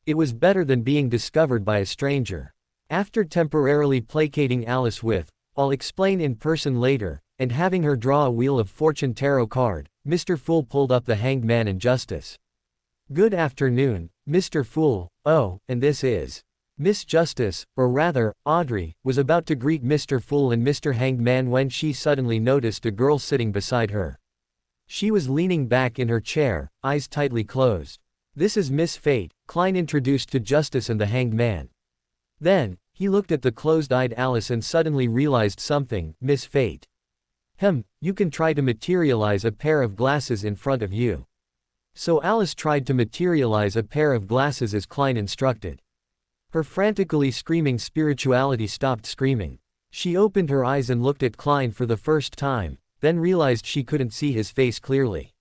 Speaker 1: It was better than being discovered by a stranger. After temporarily placating Alice with, "I'll explain in person later," and having her draw a Wheel of Fortune tarot card, Mr. Fool pulled up the Hanged Man in Justice. "Good afternoon, Mr. Fool. Oh, and this is Miss Justice," or rather, Audrey, was about to greet Mr. Fool and Mr. Hanged Man when she suddenly noticed a girl sitting beside her. She was leaning back in her chair, eyes tightly closed. "This is Miss Fate," Klein introduced to Justice and the Hanged Man. Then, he looked at the closed-eyed Alice and suddenly realized something. "Miss Fate. You can try to materialize a pair of glasses in front of you." So Alice tried to materialize a pair of glasses as Klein instructed. Her frantically screaming spirituality stopped screaming. She opened her eyes and looked at Klein for the first time, then realized she couldn't see his face clearly.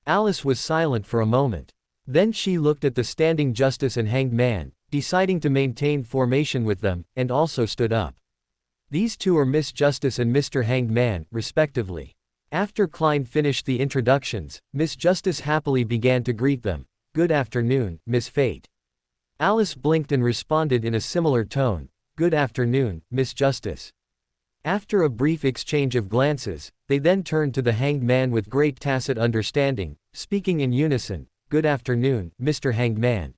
Speaker 1: Alice was silent for a moment. Then she looked at the standing Justice and Hanged Man, deciding to maintain formation with them, and also stood up. These two are Miss Justice and Mr. Hanged Man, respectively. After Klein finished the introductions, Miss Justice happily began to greet them. "Good afternoon, Miss Fate." Alice blinked and responded in a similar tone. "Good afternoon, Miss Justice." After a brief exchange of glances, they then turned to the Hanged Man with great tacit understanding, speaking in unison. "Good afternoon, Mr. Hanged Man."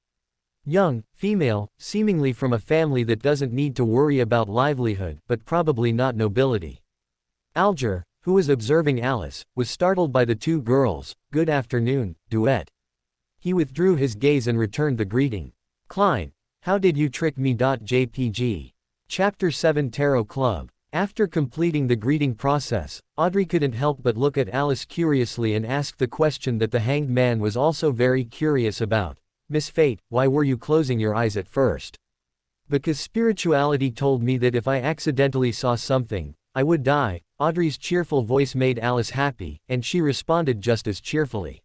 Speaker 1: Young, female, seemingly from a family that doesn't need to worry about livelihood, but probably not nobility. Alger, who was observing Alice, was startled by the two girls. "Good afternoon, Duet." He withdrew his gaze and returned the greeting. "Klein, how did you trick me? JPG. Chapter 7 Tarot Club. After completing the greeting process, Audrey couldn't help but look at Alice curiously and ask the question that the Hanged Man was also very curious about. "Miss Fate, why were you closing your eyes at first?" "Because spirituality told me that if I accidentally saw something, I would die." Audrey's cheerful voice made Alice happy, and she responded just as cheerfully.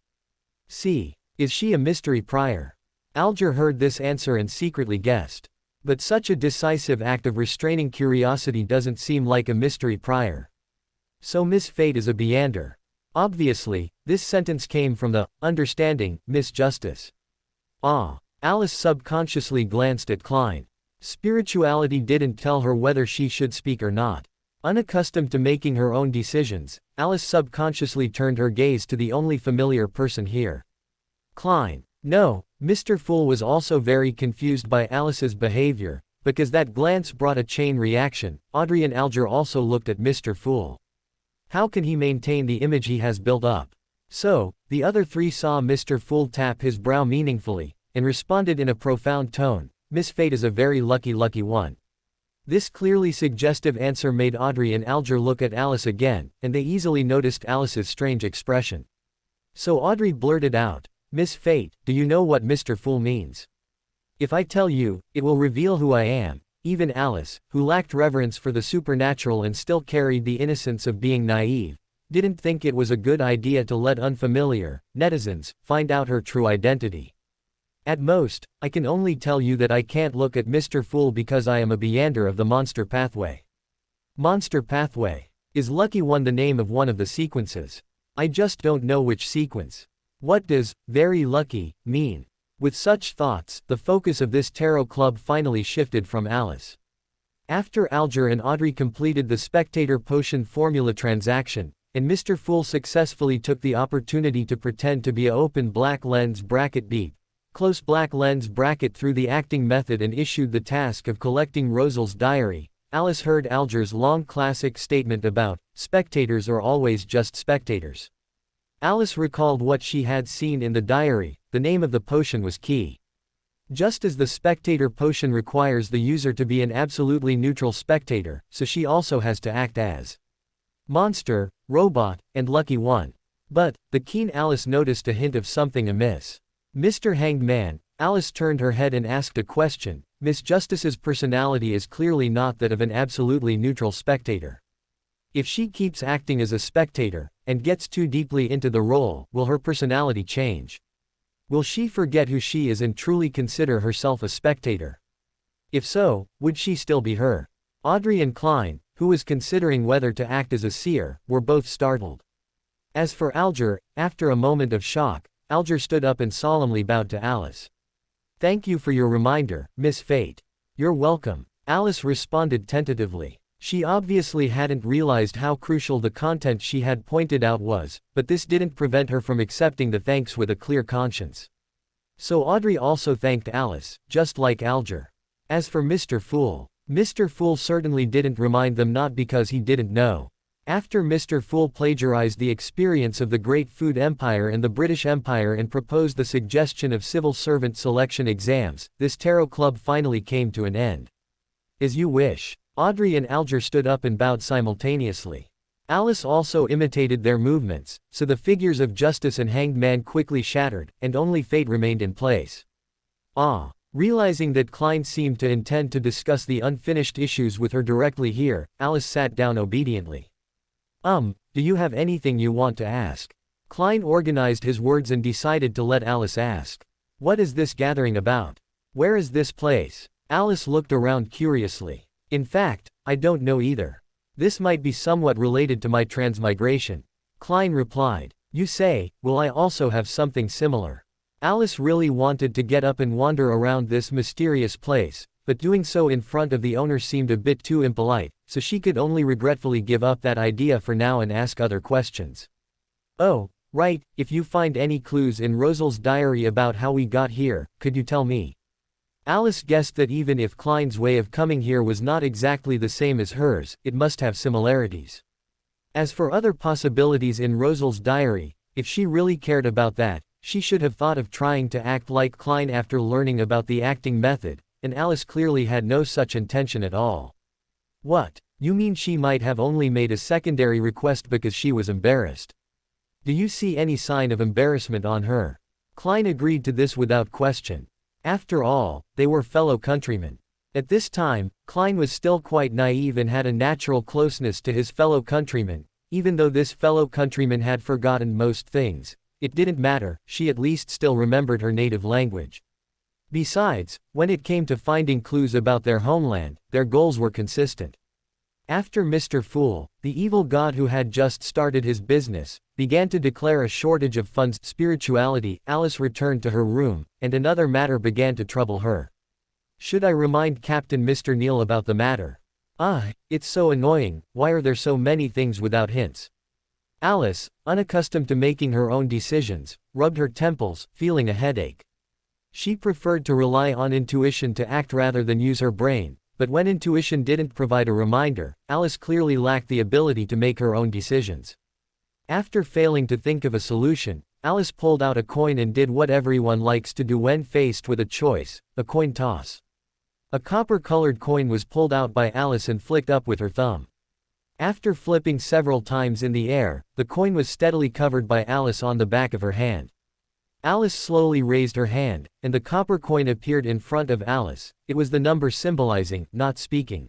Speaker 1: "See, is she a mystery prior?" Alger heard this answer and secretly guessed. But such a decisive act of restraining curiosity doesn't seem like a mystery prior. So Miss Fate is a Beander. Obviously, this sentence came from the understanding Miss Justice. Alice subconsciously glanced at Klein. Spirituality didn't tell her whether she should speak or not. Unaccustomed to making her own decisions, Alice subconsciously turned her gaze to the only familiar person here. Klein. No, Mr. Fool was also very confused by Alice's behavior, because that glance brought a chain reaction. Audrey and Alger also looked at Mr. Fool. How can he maintain the image he has built up? So, the other three saw Mr. Fool tap his brow meaningfully, and responded in a profound tone. "Miss Fate is a very lucky one." This clearly suggestive answer made Audrey and Alger look at Alice again, and they easily noticed Alice's strange expression. So Audrey blurted out, "Miss Fate, do you know what Mr. Fool means? If I tell you, it will reveal who I am." Even Alice, who lacked reverence for the supernatural and still carried the innocence of being naive, didn't think it was a good idea to let unfamiliar netizens find out her true identity. "At most, I can only tell you that I can't look at Mr. Fool because I am a Beander of the Monster Pathway." Monster Pathway. Is Lucky One the name of one of the sequences? I just don't know which sequence. What does very lucky mean? With such thoughts, the focus of this tarot club finally shifted from Alice. After Alger and Audrey completed the spectator potion formula transaction, and Mr. Fool successfully took the opportunity to pretend to be a open black lens bracket beep, close black lens bracket through the acting method and issued the task of collecting Rosal's diary, Alice heard Alger's long classic statement about, "Spectators are always just spectators." Alice recalled what she had seen in the diary. The name of the potion was key. Just as the spectator potion requires the user to be an absolutely neutral spectator, so she also has to act as monster, robot, and lucky one. But, the keen Alice noticed a hint of something amiss. "Mr. Hanged Man," Alice turned her head and asked a question. "Miss Justice's personality is clearly not that of an absolutely neutral spectator." If she keeps acting as a spectator, and gets too deeply into the role, will her personality change? Will she forget who she is and truly consider herself a spectator? If so, would she still be her? Audrey and Klein, who was considering whether to act as a seer, were both startled. As for Alger, after a moment of shock, Alger stood up and solemnly bowed to Alice. "Thank you for your reminder, Miss Fate." "You're welcome," Alice responded tentatively. She obviously hadn't realized how crucial the content she had pointed out was, but this didn't prevent her from accepting the thanks with a clear conscience. So Audrey also thanked Alice, just like Alger. As for Mr. Fool certainly didn't remind them, not because he didn't know. After Mr. Fool plagiarized the experience of the Great Food Empire and the British Empire and proposed the suggestion of civil servant selection exams, this tarot club finally came to an end. "As you wish." Audrey and Alger stood up and bowed simultaneously. Alice also imitated their movements, so the figures of Justice and Hanged Man quickly shattered, and only Fate remained in place. Realizing that Klein seemed to intend to discuss the unfinished issues with her directly here, Alice sat down obediently. Do you have anything you want to ask?" Klein organized his words and decided to let Alice ask. "What is this gathering about? Where is this place?" Alice looked around curiously. "In fact, I don't know either. This might be somewhat related to my transmigration." Klein replied. "You say, will I also have something similar?" Alice really wanted to get up and wander around this mysterious place, but doing so in front of the owner seemed a bit too impolite, so she could only regretfully give up that idea for now and ask other questions. "Oh, right, if you find any clues in Rosal's diary about how we got here, could you tell me?" Alice guessed that even if Klein's way of coming here was not exactly the same as hers, it must have similarities. As for other possibilities in Rosal's diary, if she really cared about that, she should have thought of trying to act like Klein after learning about the acting method, and Alice clearly had no such intention at all. "What? You mean she might have only made a secondary request because she was embarrassed? Do you see any sign of embarrassment on her?" Klein agreed to this without question. After all, they were fellow countrymen. At this time, Klein was still quite naive and had a natural closeness to his fellow countrymen. Even though this fellow countryman had forgotten most things, it didn't matter, she at least still remembered her native language. Besides, when it came to finding clues about their homeland, their goals were consistent. After Mr. Fool, the evil god who had just started his business, began to declare a shortage of funds, spirituality, Alice returned to her room, and another matter began to trouble her. Should I remind Captain Mr. Neal about the matter? It's so annoying, why are there so many things without hints? Alice, unaccustomed to making her own decisions, rubbed her temples, feeling a headache. She preferred to rely on intuition to act rather than use her brain. But when intuition didn't provide a reminder, Alice clearly lacked the ability to make her own decisions. After failing to think of a solution, Alice pulled out a coin and did what everyone likes to do when faced with a choice, a coin toss. A copper-colored coin was pulled out by Alice and flicked up with her thumb. After flipping several times in the air, the coin was steadily covered by Alice on the back of her hand. Alice slowly raised her hand, and the copper coin appeared in front of Alice. It was the number symbolizing, not speaking.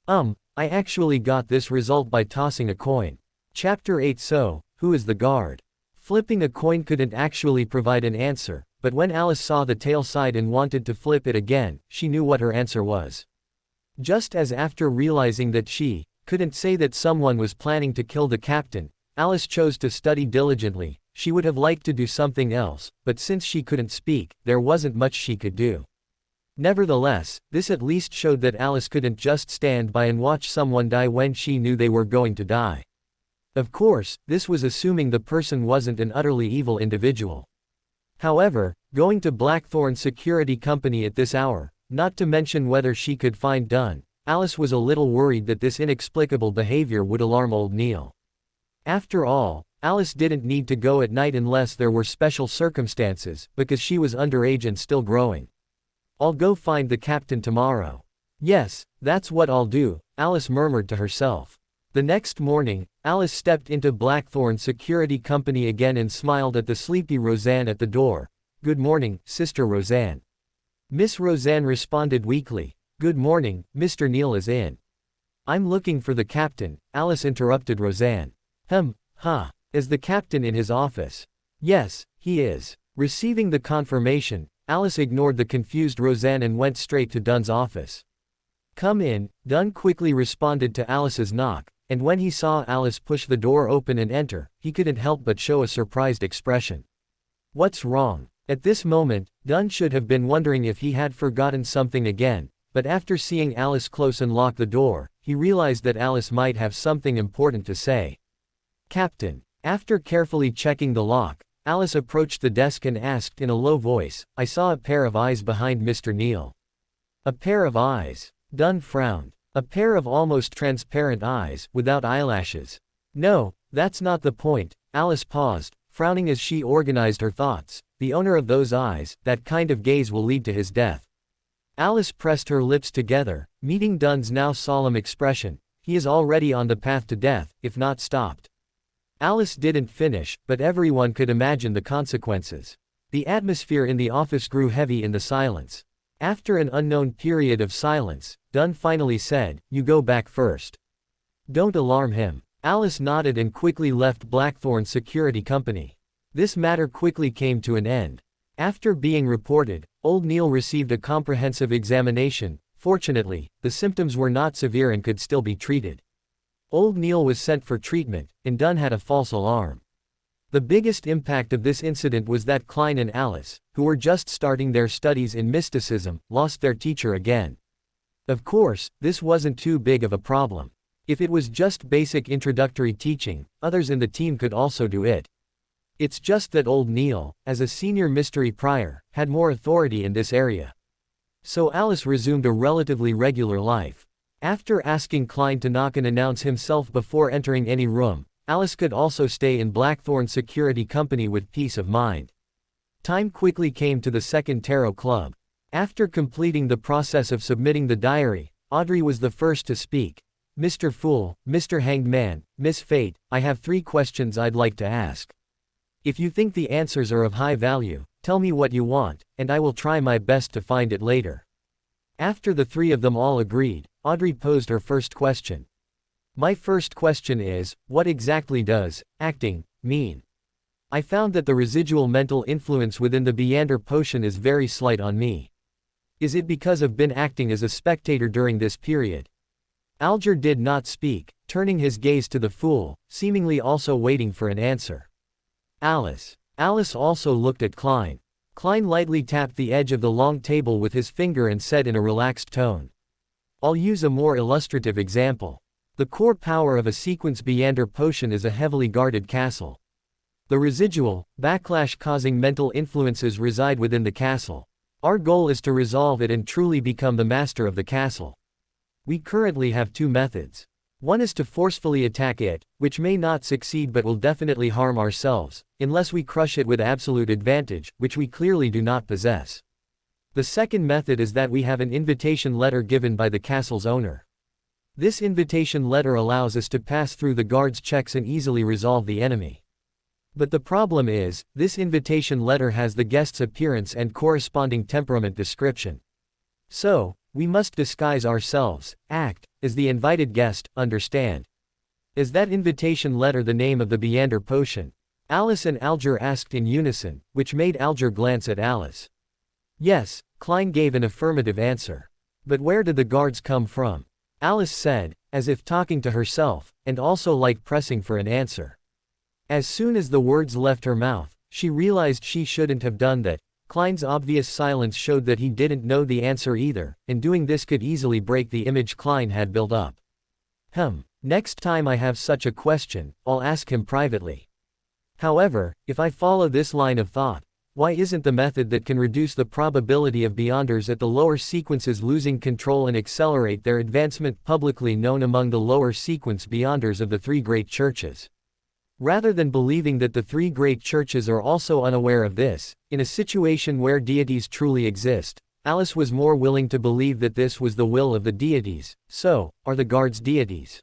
Speaker 1: I actually got this result by tossing a coin. Chapter 8. So, who is the guard? Flipping a coin couldn't actually provide an answer, but when Alice saw the tail side and wanted to flip it again, she knew what her answer was. Just as after realizing that she couldn't say that someone was planning to kill the captain, Alice chose to study diligently. She would have liked to do something else, but since she couldn't speak, there wasn't much she could do. Nevertheless, this at least showed that Alice couldn't just stand by and watch someone die when she knew they were going to die. Of course, this was assuming the person wasn't an utterly evil individual. However, going to Blackthorn Security Company at this hour, not to mention whether she could find Dunn, Alice was a little worried that this inexplicable behavior would alarm old Neil. After all, Alice didn't need to go at night unless there were special circumstances, because she was underage and still growing. "I'll go find the captain tomorrow." "Yes, that's what I'll do," Alice murmured to herself. The next morning, Alice stepped into Blackthorn Security Company again and smiled at the sleepy Roseanne at the door. "Good morning, Sister Roseanne." Miss Roseanne responded weakly. "Good morning, Mr. Neal is in." I'm looking for the captain, Alice interrupted Roseanne. Is the captain in his office? Yes, he is. Receiving the confirmation, Alice ignored the confused Roseanne and went straight to Dunn's office. Come in, Dunn quickly responded to Alice's knock, and when he saw Alice push the door open and enter, he couldn't help but show a surprised expression. What's wrong? At this moment, Dunn should have been wondering if he had forgotten something again, but after seeing Alice close and lock the door, he realized that Alice might have something important to say. Captain. After carefully checking the lock, Alice approached the desk and asked in a low voice, I saw a pair of eyes behind Mr. Neal. A pair of eyes. Dunn frowned. A pair of almost transparent eyes, without eyelashes. No, that's not the point. Alice paused, frowning as she organized her thoughts. The owner of those eyes, that kind of gaze will lead to his death. Alice pressed her lips together, meeting Dunn's now solemn expression. He is already on the path to death, if not stopped. Alice didn't finish, but everyone could imagine the consequences. The atmosphere in the office grew heavy in the silence. After an unknown period of silence, Dunn finally said, You go back first. Don't alarm him. Alice nodded and quickly left Blackthorn Security Company. This matter quickly came to an end. After being reported, Old Neal received a comprehensive examination. Fortunately, the symptoms were not severe and could still be treated. Old Neal was sent for treatment, and Dunn had a false alarm. The biggest impact of this incident was that Klein and Alice, who were just starting their studies in mysticism, lost their teacher again. Of course, this wasn't too big of a problem. If it was just basic introductory teaching, others in the team could also do it. It's just that Old Neal, as a senior mystery prior, had more authority in this area. So Alice resumed a relatively regular life. After asking Klein to knock and announce himself before entering any room, Alice could also stay in Blackthorn Security Company with peace of mind. Time quickly came to the second tarot club. After completing the process of submitting the diary, Audrey was the first to speak. Mr. Fool, Mr. Hanged Man, Miss Fate, I have 3 questions I'd like to ask. If you think the answers are of high value, tell me what you want, and I will try my best to find it later. After the 3 of them all agreed, Audrey posed her first question. My first question is, what exactly does acting mean? I found that the residual mental influence within the Beander potion is very slight on me. Is it because I've been acting as a spectator during this period? Alger did not speak, turning his gaze to the Fool, seemingly also waiting for an answer. Alice. Alice also looked at Klein. Klein lightly tapped the edge of the long table with his finger and said in a relaxed tone. I'll use a more illustrative example. The core power of a sequence Beander potion is a heavily guarded castle. The residual, backlash-causing mental influences reside within the castle. Our goal is to resolve it and truly become the master of the castle. We currently have 2 methods. One is to forcefully attack it, which may not succeed but will definitely harm ourselves, unless we crush it with absolute advantage, which we clearly do not possess. The second method is that we have an invitation letter given by the castle's owner. This invitation letter allows us to pass through the guard's checks and easily resolve the enemy. But the problem is, this invitation letter has the guest's appearance and corresponding temperament description. So, we must disguise ourselves, act as the invited guest, understand. Is that invitation letter the name of the Beander potion? Alice and Alger asked in unison, which made Alger glance at Alice. Yes, Klein gave an affirmative answer. But where did the guards come from? Alice said, as if talking to herself, and also like pressing for an answer. As soon as the words left her mouth, she realized she shouldn't have done that. Klein's obvious silence showed that he didn't know the answer either, and doing this could easily break the image Klein had built up. Next time I have such a question, I'll ask him privately. However, if I follow this line of thought, why isn't the method that can reduce the probability of Beyonders at the lower sequences losing control and accelerate their advancement publicly known among the lower sequence Beyonders of the 3 great churches? Rather than believing that the 3 great churches are also unaware of this, in a situation where deities truly exist, Alice was more willing to believe that this was the will of the deities. So, are the guards deities?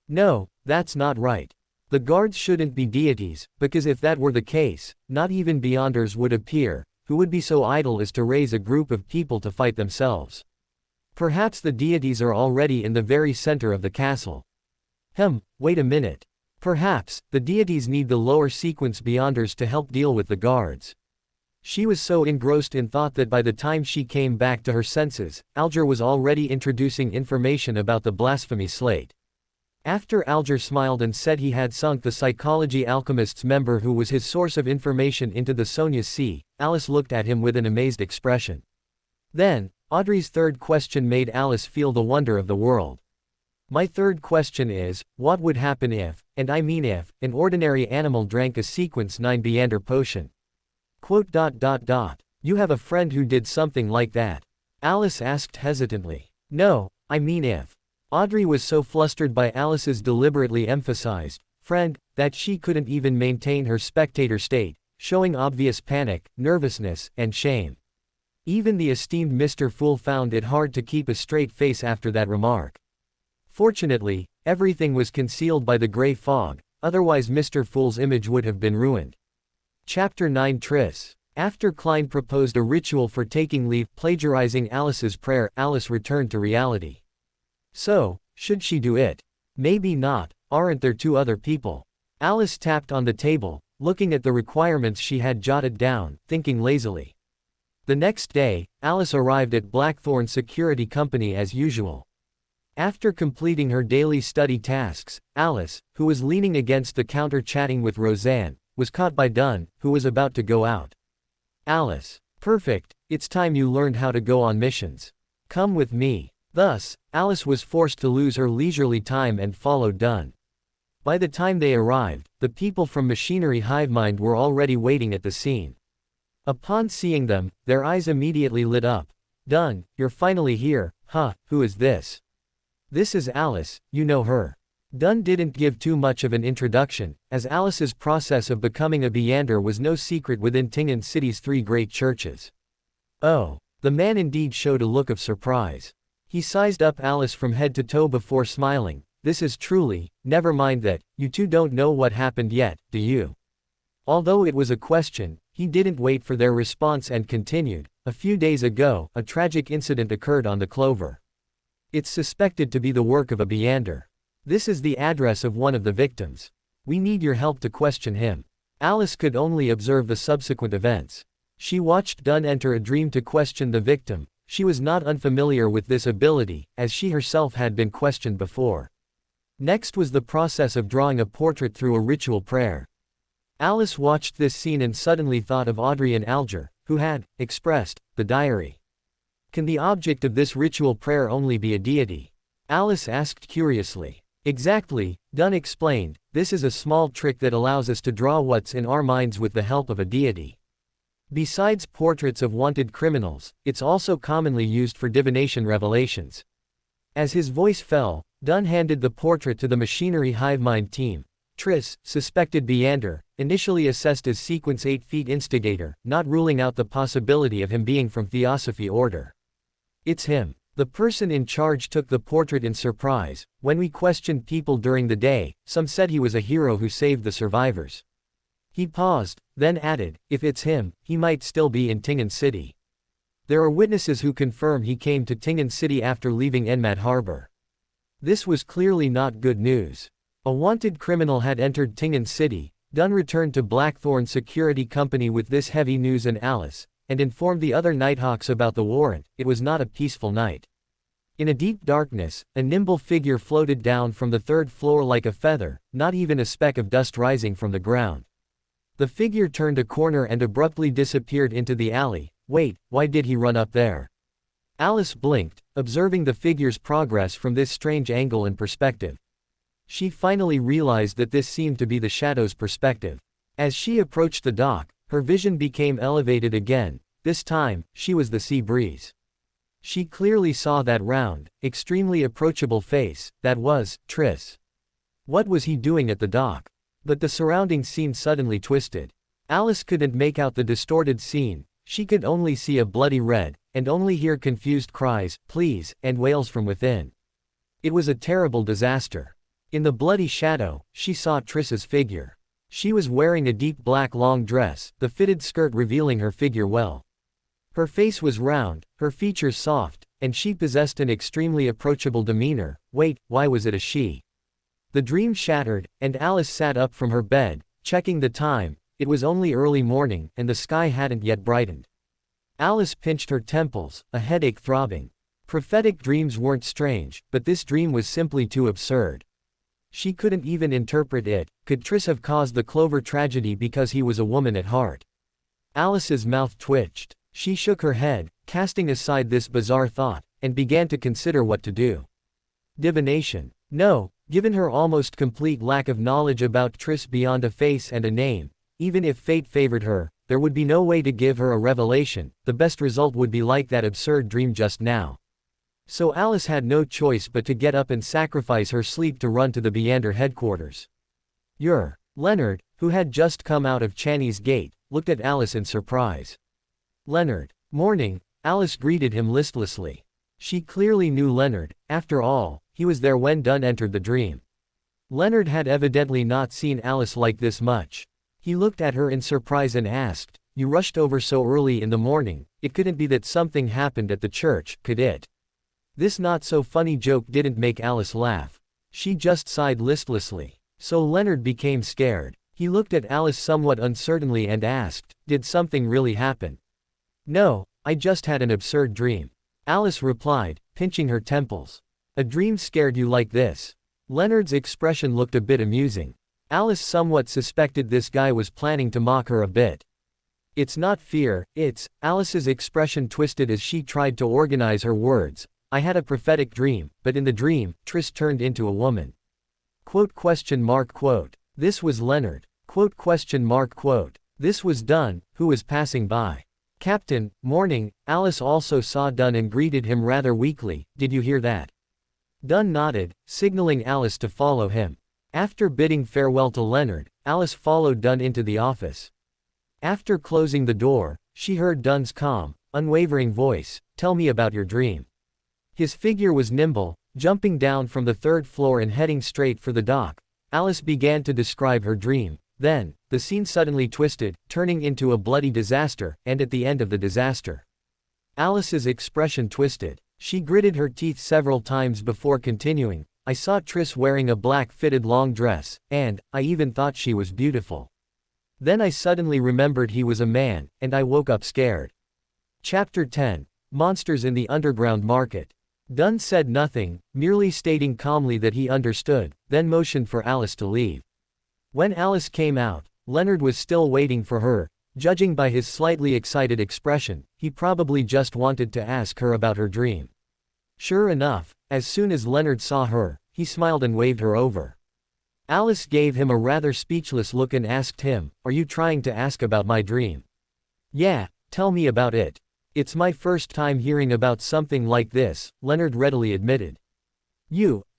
Speaker 1: No, that's not right. The guards shouldn't be deities, because if that were the case, not even Beyonders would appear, who would be so idle as to raise a group of people to fight themselves. Perhaps the deities are already in the very center of the castle. Wait a minute. Perhaps, the deities need the lower sequence beyonders to help deal with the guards. She was so engrossed in thought that by the time she came back to her senses, Alger was already introducing information about the blasphemy slate. After Alger smiled and said he had sunk the psychology alchemist's member who was his source of information into the Sonia's sea, Alice looked at him with an amazed expression. Then, Audrey's third question made Alice feel the wonder of the world. My third question is, what would happen if, and I mean if, an ordinary animal drank a sequence 9 Beander potion? You have a friend who did something like that? Alice asked hesitantly. No, I mean if. Audrey was so flustered by Alice's deliberately emphasized friend that she couldn't even maintain her spectator state, showing obvious panic, nervousness, and shame. Even the esteemed Mr. Fool found it hard to keep a straight face after that remark. Fortunately, everything was concealed by the gray fog, otherwise Mr. Fool's image would have been ruined. Chapter 9 Tris. After Klein proposed a ritual for taking leave, plagiarizing Alice's prayer, Alice returned to reality. So, should she do it? Maybe not, aren't there 2 other people? Alice tapped on the table, looking at the requirements she had jotted down, thinking lazily. The next day, Alice arrived at Blackthorn Security Company as usual. After completing her daily study tasks, Alice, who was leaning against the counter chatting with Roseanne, was caught by Dunn, who was about to go out. Alice. Perfect, it's time you learned how to go on missions. Come with me. Thus, Alice was forced to lose her leisurely time and follow Dunn. By the time they arrived, the people from Machinery Hivemind were already waiting at the scene. Upon seeing them, their eyes immediately lit up. Dunn, you're finally here, huh? Who is this? This is Alice, you know her. Dunn didn't give too much of an introduction, as Alice's process of becoming a Beander was no secret within Tingen City's 3 great churches. Oh, the man indeed showed a look of surprise. He sized up Alice from head to toe before smiling. This is truly, never mind that, you 2 don't know what happened yet, do you? Although it was a question, he didn't wait for their response and continued. A few days ago, a tragic incident occurred on the Clover. It's suspected to be the work of a Beander. This is the address of one of the victims. We need your help to question him. Alice could only observe the subsequent events. She watched Dunn enter a dream to question the victim. She was not unfamiliar with this ability, as she herself had been questioned before. Next was the process of drawing a portrait through a ritual prayer. Alice watched this scene and suddenly thought of Audrey and Alger, who had expressed the diary. Can the object of this ritual prayer only be a deity? Alice asked curiously. Exactly, Dunn explained, this is a small trick that allows us to draw what's in our minds with the help of a deity. Besides portraits of wanted criminals, it's also commonly used for divination revelations. As his voice fell, Dunn handed the portrait to the Machinery Hivemind team. Tris, suspected Beander, initially assessed as Sequence 8 Feet instigator, not ruling out the possibility of him being from Theosophy Order. It's him. The person in charge took the portrait in surprise. When we questioned people during the day, some said he was a hero who saved the survivors. He paused, then added, if it's him, he might still be in Tingen City. There are witnesses who confirm he came to Tingen City after leaving Enmat Harbor. This was clearly not good news. A wanted criminal had entered Tingen City. Dunn returned to Blackthorn Security Company with this heavy news and Alice, and informed the other Nighthawks about the warrant. It was not a peaceful night. In a deep darkness, a nimble figure floated down from the 3rd floor like a feather, not even a speck of dust rising from the ground. The figure turned a corner and abruptly disappeared into the alley. Wait, why did he run up there? Alice blinked, observing the figure's progress from this strange angle and perspective. She finally realized that this seemed to be the shadow's perspective. As she approached the dock, her vision became elevated again. This time, she was the sea breeze. She clearly saw that round, extremely approachable face. That was Tris. What was he doing at the dock? But the surrounding scene suddenly twisted. Alice couldn't make out the distorted scene. She could only see a bloody red, and only hear confused cries, please, and wails from within. It was a terrible disaster. In the bloody shadow, she saw Tris's figure. She was wearing a deep black long dress, the fitted skirt revealing her figure well. Her face was round, her features soft, and she possessed an extremely approachable demeanor. Wait, why was it a she? The dream shattered, and Alice sat up from her bed, checking the time. It was only early morning, and the sky hadn't yet brightened. Alice pinched her temples, a headache throbbing. Prophetic dreams weren't strange, but this dream was simply too absurd. She couldn't even interpret it. Could Triss have caused the Clover tragedy because he was a woman at heart? Alice's mouth twitched. She shook her head, casting aside this bizarre thought, and began to consider what to do. Divination? No, given her almost complete lack of knowledge about Triss beyond a face and a name. Even if fate favored her, there would be no way to give her a revelation. The best result would be like that absurd dream just now. So Alice had no choice but to get up and sacrifice her sleep to run to the Beander headquarters. Leonard, who had just come out of Channy's gate, looked at Alice in surprise. Leonard. Morning, Alice greeted him listlessly. She clearly knew Leonard. After all, he was there when Dunn entered the dream. Leonard had evidently not seen Alice like this much. He looked at her in surprise and asked, "You rushed over so early in the morning. It couldn't be that something happened at the church, could it?" This not-so-funny joke didn't make Alice laugh. She just sighed listlessly. So Leonard became scared. He looked at Alice somewhat uncertainly and asked, "Did something really happen?" "No, I just had an absurd dream," Alice replied, pinching her temples. "A dream scared you like this?" Leonard's expression looked a bit amusing. Alice somewhat suspected this guy was planning to mock her a bit. "It's not fear, it's..." Alice's expression twisted as she tried to organize her words. "I had a prophetic dream, but in the dream, Triss turned into a woman." This was Leonard. This was Dunn, who was passing by. "Captain, morning." Alice also saw Dunn and greeted him rather weakly. "Did you hear that?" Dunn nodded, signaling Alice to follow him. After bidding farewell to Leonard, Alice followed Dunn into the office. After closing the door, she heard Dunn's calm, unwavering voice, "Tell me about your dream." His figure was nimble, jumping down from the third floor and heading straight for the dock. Alice began to describe her dream. Then, the scene suddenly twisted, turning into a bloody disaster, and at the end of the disaster, Alice's expression twisted. She gritted her teeth several times before continuing, "I saw Triss wearing a black fitted long dress, and I even thought she was beautiful. Then I suddenly remembered he was a man, and I woke up scared." Chapter 10. Monsters in the Underground Market. Dunn said nothing, merely stating calmly that he understood, then motioned for Alice to leave. When Alice came out, Leonard was still waiting for her. Judging by his slightly excited expression, he probably just wanted to ask her about her dream. Sure enough, as soon as Leonard saw her, he smiled and waved her over. Alice gave him a rather speechless look and asked him, "Are you trying to ask about my dream?" "Yeah, tell me about it. It's my first time hearing about something like this," Leonard readily admitted.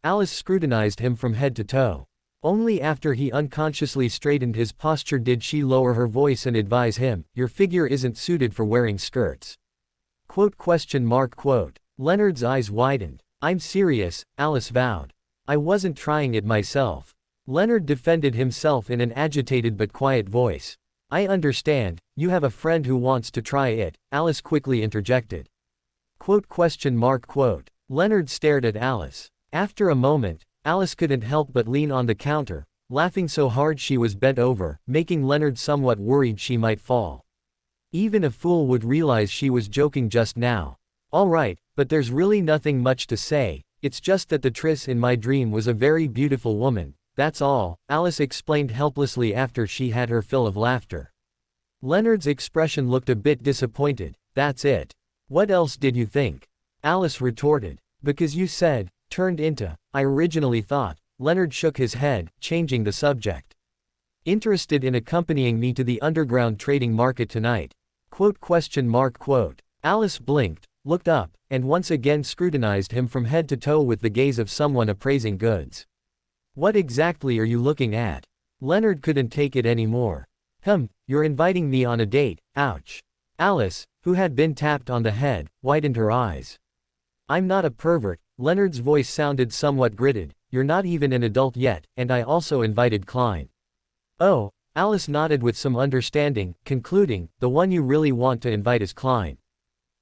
Speaker 1: Alice scrutinized him from head to toe. Only after he unconsciously straightened his posture did she lower her voice and advise him, "Your figure isn't suited for wearing skirts." Leonard's eyes widened. "I'm serious," Alice vowed. "I wasn't trying it myself." Leonard defended himself in an agitated but quiet voice. "I understand, you have a friend who wants to try it," Alice quickly interjected. Leonard stared at Alice. After a moment, Alice couldn't help but lean on the counter, laughing so hard she was bent over, making Leonard somewhat worried she might fall. Even a fool would realize she was joking just now. "All right, but there's really nothing much to say. It's just that the Triss in my dream was a very beautiful woman, that's all," Alice explained helplessly after she had her fill of laughter. Leonard's expression looked a bit disappointed. "That's it? What else did you think?" Alice retorted. "Because you said, turned into, I originally thought." Leonard shook his head, changing the subject. "Interested in accompanying me to the underground trading market tonight?" Alice blinked, looked up, and once again scrutinized him from head to toe with the gaze of someone appraising goods. "What exactly are you looking at?" Leonard couldn't take it anymore. You're inviting me on a date, ouch." Alice, who had been tapped on the head, widened her eyes. "I'm not a pervert," Leonard's voice sounded somewhat gritted. "You're not even an adult yet, and I also invited Klein." "Oh," Alice nodded with some understanding, concluding, "the one you really want to invite is Klein."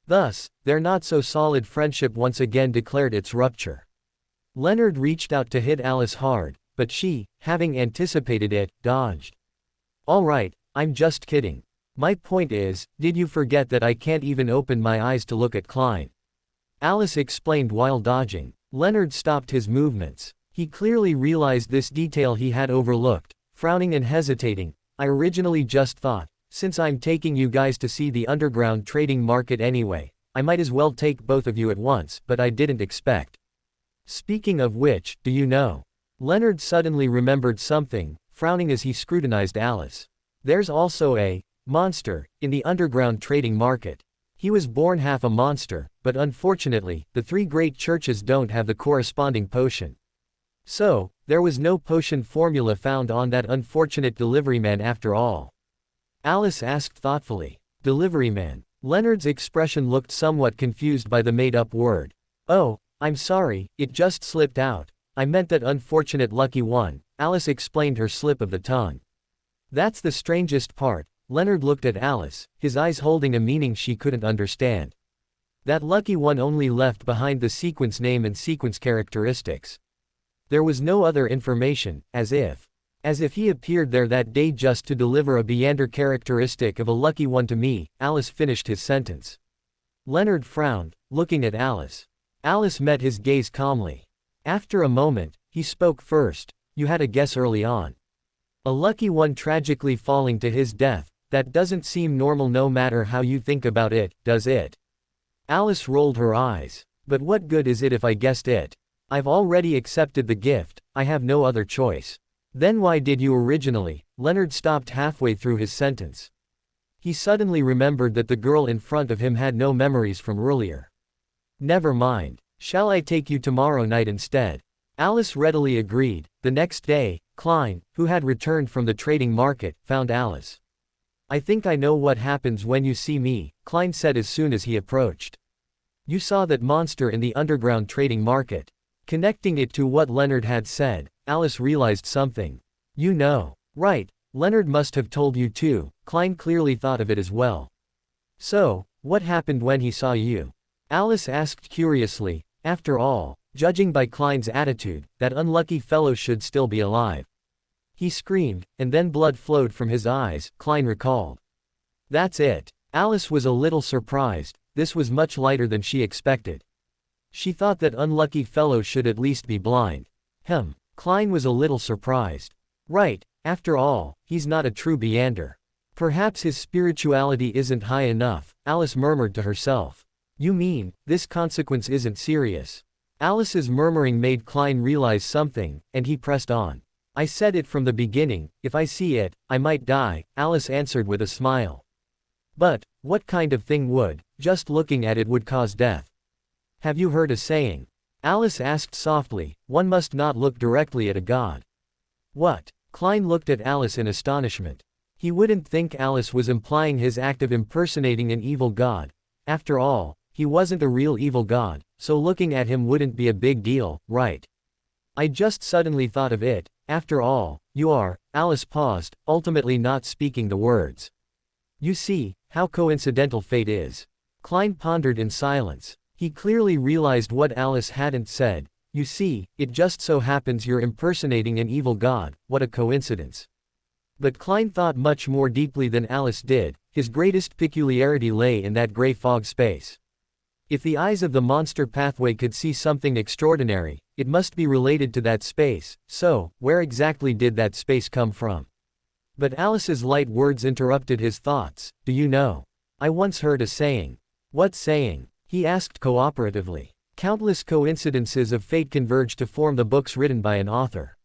Speaker 1: Thus, their not-so-solid friendship once again declared its rupture. Leonard reached out to hit Alice hard, but she, having anticipated it, dodged. "All right, I'm just kidding. My point is, did you forget that I can't even open my eyes to look at Klein?" Alice explained while dodging. Leonard stopped his movements. He clearly realized this detail he had overlooked, frowning and hesitating. "I originally just thought, since I'm taking you guys to see the underground trading market anyway, I might as well take both of you at once, but I didn't expect. Speaking of which, do you know?" Leonard suddenly remembered something, frowning as he scrutinized Alice. "There's also a monster in the underground trading market. He was born half a monster, but unfortunately, the three great churches don't have the corresponding potion. So, there was no potion formula found on that unfortunate deliveryman after all." Alice asked thoughtfully. "Deliveryman?" Leonard's expression looked somewhat confused by the made-up word. "Oh, I'm sorry, it just slipped out. I meant that unfortunate lucky one," Alice explained, her slip of the tongue. "That's the strangest part." Leonard looked at Alice, his eyes holding a meaning she couldn't understand. That lucky one only left behind the sequence name and sequence characteristics. There was no other information, as if he appeared there that day just to deliver a Beander characteristic of a lucky one to me. Alice finished his sentence. Leonard frowned, looking at Alice. Alice met his gaze calmly. After a moment, he spoke first. "You had a guess early on. A lucky one tragically falling to his death. That doesn't seem normal no matter how you think about it, does it?" Alice rolled her eyes. "But what good is it if I guessed it? I've already accepted the gift, I have no other choice." "Then why did you originally?" Leonard stopped halfway through his sentence. He suddenly remembered that the girl in front of him had no memories from earlier. "Never mind. Shall I take you tomorrow night instead?" Alice readily agreed. The next day, Klein, who had returned from the trading market, found Alice. "I think I know what happens when you see me," Klein said as soon as he approached. "You saw that monster in the underground trading market." Connecting it to what Leonard had said, Alice realized something. "You know. Right, Leonard must have told you too." Klein clearly thought of it as well. "So, what happened when he saw you?" Alice asked curiously. After all, judging by Klein's attitude, that unlucky fellow should still be alive. "He screamed, and then blood flowed from his eyes," Klein recalled. "That's it." Alice was a little surprised. This was much lighter than she expected. She thought that unlucky fellow should at least be blind. Klein was a little surprised. "Right, after all, he's not a true Beander. Perhaps his spirituality isn't high enough," Alice murmured to herself. "You mean, this consequence isn't serious?" Alice's murmuring made Klein realize something, and he pressed on. "I said it from the beginning, if I see it, I might die," Alice answered with a smile. "But, what kind of thing would, just looking at it would cause death?" "Have you heard a saying?" Alice asked softly, "One must not look directly at a god." "What?" Klein looked at Alice in astonishment. He wouldn't think Alice was implying his act of impersonating an evil god. After all, he wasn't a real evil god, so looking at him wouldn't be a big deal, right? "I just suddenly thought of it. After all, you are." Alice paused, ultimately not speaking the words. "You see, how coincidental fate is." Klein pondered in silence. He clearly realized what Alice hadn't said. "You see, it just so happens you're impersonating an evil god, what a coincidence." But Klein thought much more deeply than Alice did. His greatest peculiarity lay in that gray fog space. If the eyes of the monster pathway could see something extraordinary, it must be related to that space. So, where exactly did that space come from? But Alice's light words interrupted his thoughts. "Do you know? I once heard a saying." "What saying?" he asked cooperatively. "Countless coincidences of fate converge to form the books written by an author."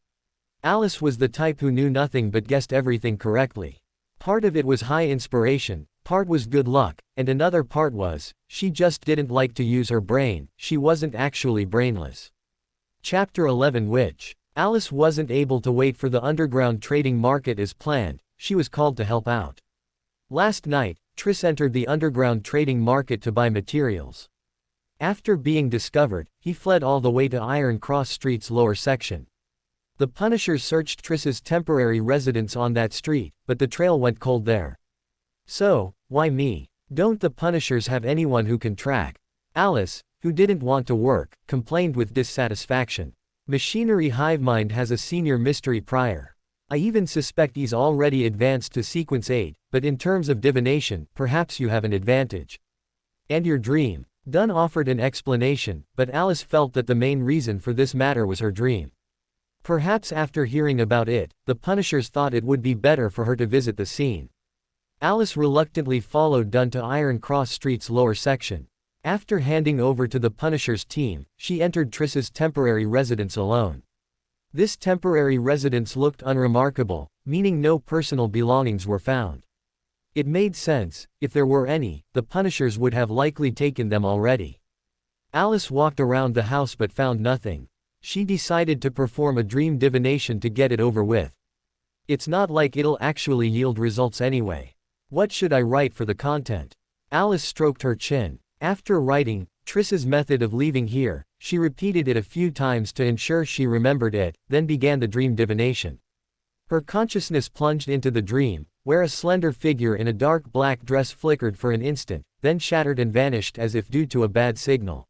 Speaker 1: Alice was the type who knew nothing but guessed everything correctly. Part of it was high inspiration, part was good luck, and another part was, she just didn't like to use her brain. She wasn't actually brainless. Chapter 11, which Alice wasn't able to wait for the underground trading market as planned. She was called to help out. Last night, Triss entered the underground trading market to buy materials. After being discovered, he fled all the way to Iron Cross Street's lower section. The Punishers searched Triss's temporary residence on that street, but the trail went cold there. "So, why me?" Don't the Punishers have anyone who can track? Alice, who didn't want to work, complained with dissatisfaction. Machinery Hivemind has a senior mystery prior. I even suspect he's already advanced to Sequence 8, but in terms of divination, perhaps you have an advantage. And your dream? Dunn offered an explanation, but Alice felt that the main reason for this matter was her dream. Perhaps after hearing about it, the Punishers thought it would be better for her to visit the scene. Alice reluctantly followed Dunn to Iron Cross Street's lower section. After handing over to the Punishers team, she entered Triss's temporary residence alone. This temporary residence looked unremarkable, meaning no personal belongings were found. It made sense, if there were any, the Punishers would have likely taken them already. Alice walked around the house but found nothing. She decided to perform a dream divination to get it over with. It's not like it'll actually yield results anyway. What should I write for the content? Alice stroked her chin. After writing Triss's method of leaving here, she repeated it a few times to ensure she remembered it, then began the dream divination. Her consciousness plunged into the dream, where a slender figure in a dark black dress flickered for an instant, then shattered and vanished as if due to a bad signal.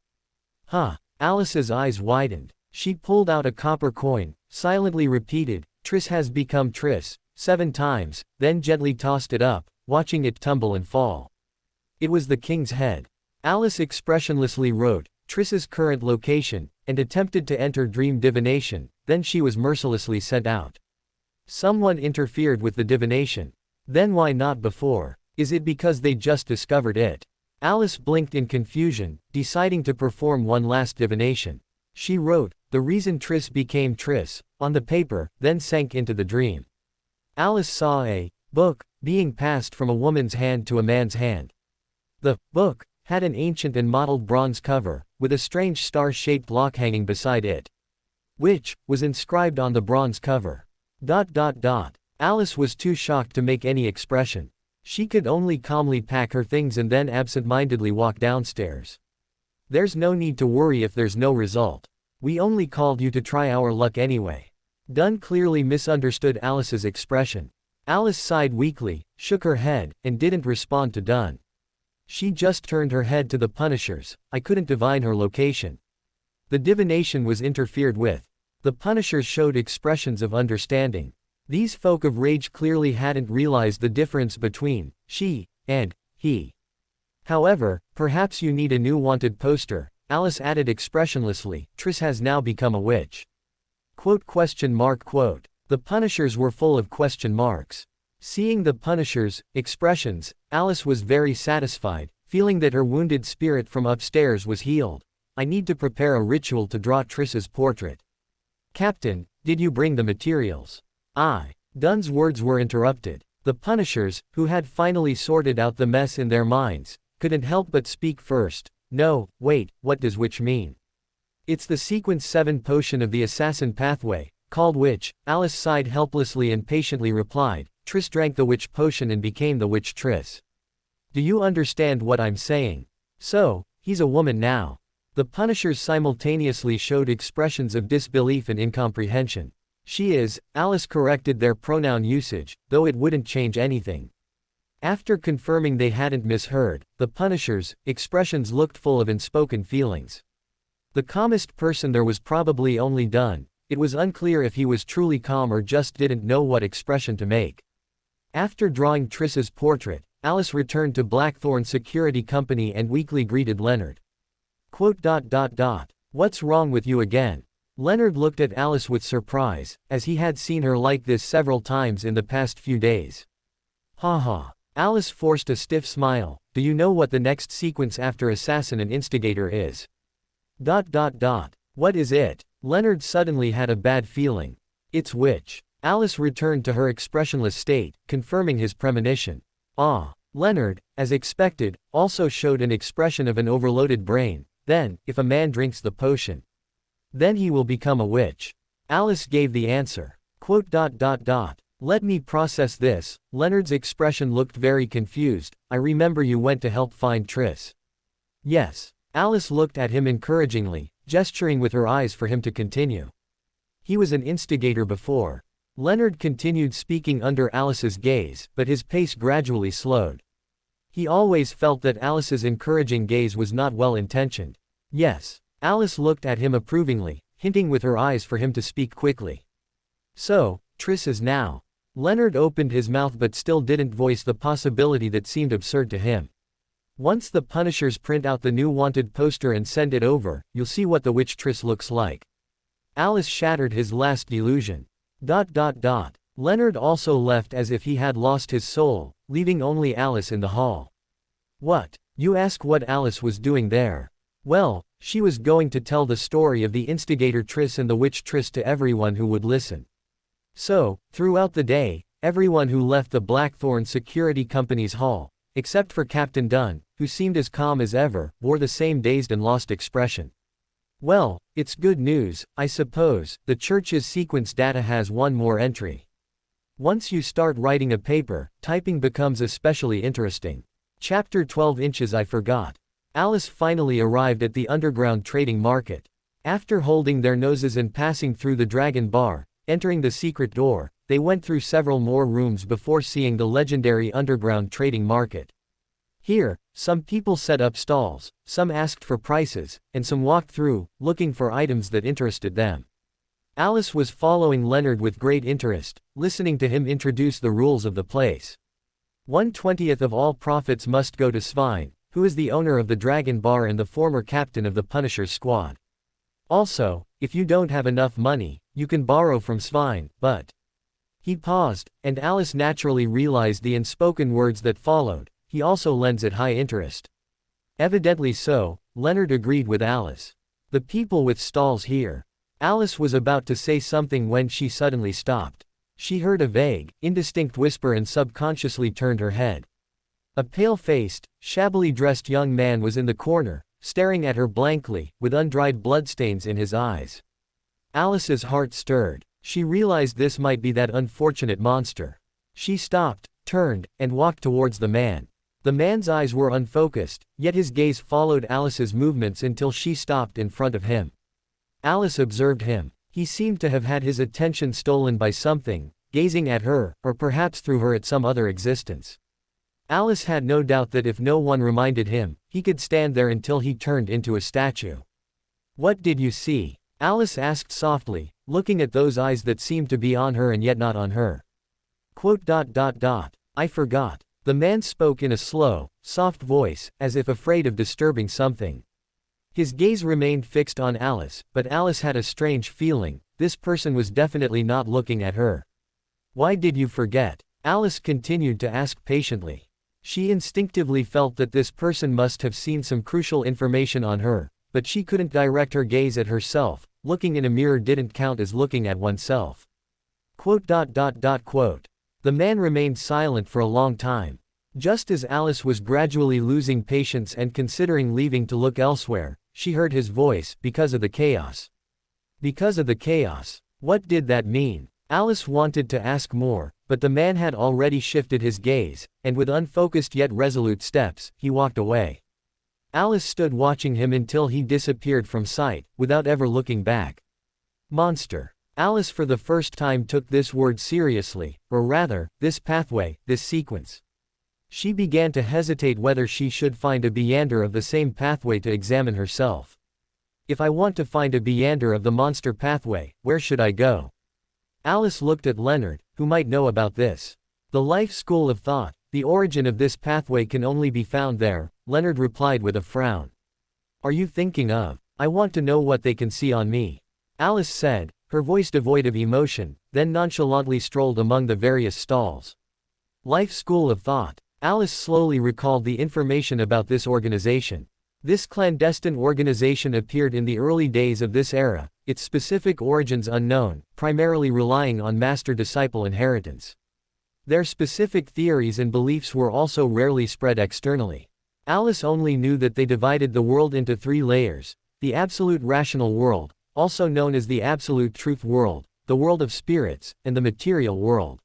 Speaker 1: Huh. Alice's eyes widened. She pulled out a copper coin, silently repeated, "Triss has become Triss," 7 times, then gently tossed it up, watching it tumble and fall. It was the king's head. Alice expressionlessly wrote Triss's current location, and attempted to enter dream divination, then she was mercilessly sent out. Someone interfered with the divination. Then why not before? Is it because they just discovered it? Alice blinked in confusion, deciding to perform one last divination. She wrote, "The reason Triss became Triss," on the paper, then sank into the dream. Alice saw a book being passed from a woman's hand to a man's hand. The book had an ancient and mottled bronze cover, with a strange star-shaped lock hanging beside it, which was inscribed on the bronze cover. Alice was too shocked to make any expression. She could only calmly pack her things and then absent-mindedly walk downstairs. "There's no need to worry if there's no result. We only called you to try our luck anyway." Dunn clearly misunderstood Alice's expression. Alice sighed weakly, shook her head, and didn't respond to Dunn. She just turned her head to the Punishers. "I couldn't divine her location. The divination was interfered with." The Punishers showed expressions of understanding. These folk of rage clearly hadn't realized the difference between she and he. "However, perhaps you need a new wanted poster," Alice added expressionlessly. "Triss has now become a witch." Quote. The Punishers were full of question marks. Seeing the Punishers' expressions, Alice was very satisfied, feeling that her wounded spirit from upstairs was healed. "I need to prepare a ritual to draw Triss's portrait." "Captain, did you bring the materials?" Dunn's words were interrupted. The Punishers, who had finally sorted out the mess in their minds, couldn't help but speak first. "No, wait, what does witch mean?" "It's the Sequence 7 potion of the Assassin Pathway, called Witch." Alice sighed helplessly and patiently replied, "Triss drank the witch potion and became the witch Triss. Do you understand what I'm saying? So, he's a woman now." The Punishers simultaneously showed expressions of disbelief and incomprehension. "She is," Alice corrected their pronoun usage, though it wouldn't change anything. After confirming they hadn't misheard, the Punishers' expressions looked full of unspoken feelings. The calmest person there was probably only Dunn. It was unclear if he was truly calm or just didn't know what expression to make. After drawing Triss's portrait, Alice returned to Blackthorn Security Company and weakly greeted Leonard. Quote. "What's wrong with you again?" Leonard looked at Alice with surprise, as he had seen her like this several times in the past few days. "Ha ha." Alice forced a stiff smile. "Do you know what the next sequence after assassin and instigator is?" What is it? Leonard suddenly had a bad feeling. "It's witch." Alice returned to her expressionless state, confirming his premonition. Leonard, as expected, also showed an expression of an overloaded brain. "Then, if a man drinks the potion, then he will become a witch." Alice gave the answer. Quote. "Let me process this." Leonard's expression looked very confused. "I remember you went to help find Triss." "Yes." Alice looked at him encouragingly, gesturing with her eyes for him to continue. "He was an instigator before." Leonard continued speaking under Alice's gaze, but his pace gradually slowed. He always felt that Alice's encouraging gaze was not well-intentioned. Yes. Alice looked at him approvingly, hinting with her eyes for him to speak quickly. So, Triss is now. Leonard opened his mouth but still didn't voice the possibility that seemed absurd to him. Once the Punishers print out the new wanted poster and send it over, you'll see what the witch Triss looks like. Alice shattered his last delusion. Leonard also left as if he had lost his soul, leaving only Alice in the hall. What? You ask what Alice was doing there? Well, she was going to tell the story of the instigator Triss and the witch Triss to everyone who would listen. So, throughout the day, everyone who left the Blackthorn Security Company's hall, except for Captain Dunn, who seemed as calm as ever, wore the same dazed and lost expression. Well, it's good news, I suppose. The church's sequence data has one more entry. Once you start writing a paper, typing becomes especially interesting. Chapter 12 Inches I Forgot. Alice finally arrived at the underground trading market. After holding their noses and passing through the Dragon Bar, entering the secret door, they went through several more rooms before seeing the legendary underground trading market. Here, some people set up stalls, some asked for prices, and some walked through, looking for items that interested them. Alice was following Leonard with great interest, listening to him introduce the rules of the place. 1/20th of all profits must go to Svein, who is the owner of the Dragon Bar and the former captain of the Punisher's squad. Also, if you don't have enough money, you can borrow from Svein, but... He paused, and Alice naturally realized the unspoken words that followed. He also lends it high interest. Evidently so, Leonard agreed with Alice. The people with stalls here. Alice was about to say something when she suddenly stopped. She heard a vague, indistinct whisper and subconsciously turned her head. A pale-faced, shabbily dressed young man was in the corner, staring at her blankly, with undried bloodstains in his eyes. Alice's heart stirred. She realized this might be that unfortunate monster. She stopped, turned, and walked towards the man. The man's eyes were unfocused, yet his gaze followed Alice's movements until she stopped in front of him. Alice observed him. He seemed to have had his attention stolen by something, gazing at her, or perhaps through her at some other existence. Alice had no doubt that if no one reminded him, he could stand there until he turned into a statue. What did you see? Alice asked softly, looking at those eyes that seemed to be on her and yet not on her. I forgot. The man spoke in a slow, soft voice, as if afraid of disturbing something. His gaze remained fixed on Alice, but Alice had a strange feeling. This person was definitely not looking at her. Why did you forget? Alice continued to ask patiently. She instinctively felt that this person must have seen some crucial information on her, but she couldn't direct her gaze at herself. Looking in a mirror didn't count as looking at oneself. The man remained silent for a long time. Just as Alice was gradually losing patience and considering leaving to look elsewhere, she heard his voice, because of the chaos. Because of the chaos. What did that mean? Alice wanted to ask more, but the man had already shifted his gaze, and with unfocused yet resolute steps, he walked away. Alice stood watching him until he disappeared from sight, without ever looking back. Monster. Alice for the first time took this word seriously, or rather, this pathway, this sequence. She began to hesitate whether she should find a Beander of the same pathway to examine herself. If I want to find a Beander of the monster pathway, where should I go? Alice looked at Leonard, who might know about this. The life school of thought, the origin of this pathway can only be found there, Leonard replied with a frown. Are you thinking of? I want to know what they can see on me. Alice said, her voice devoid of emotion, then nonchalantly strolled among the various stalls. Life School of Thought. Alice slowly recalled the information about this organization. This clandestine organization appeared in the early days of this era, its specific origins unknown, primarily relying on master-disciple inheritance. Their specific theories and beliefs were also rarely spread externally. Alice only knew that they divided the world into 3 layers: the absolute rational world, also known as the absolute truth world, the world of spirits, and the material world.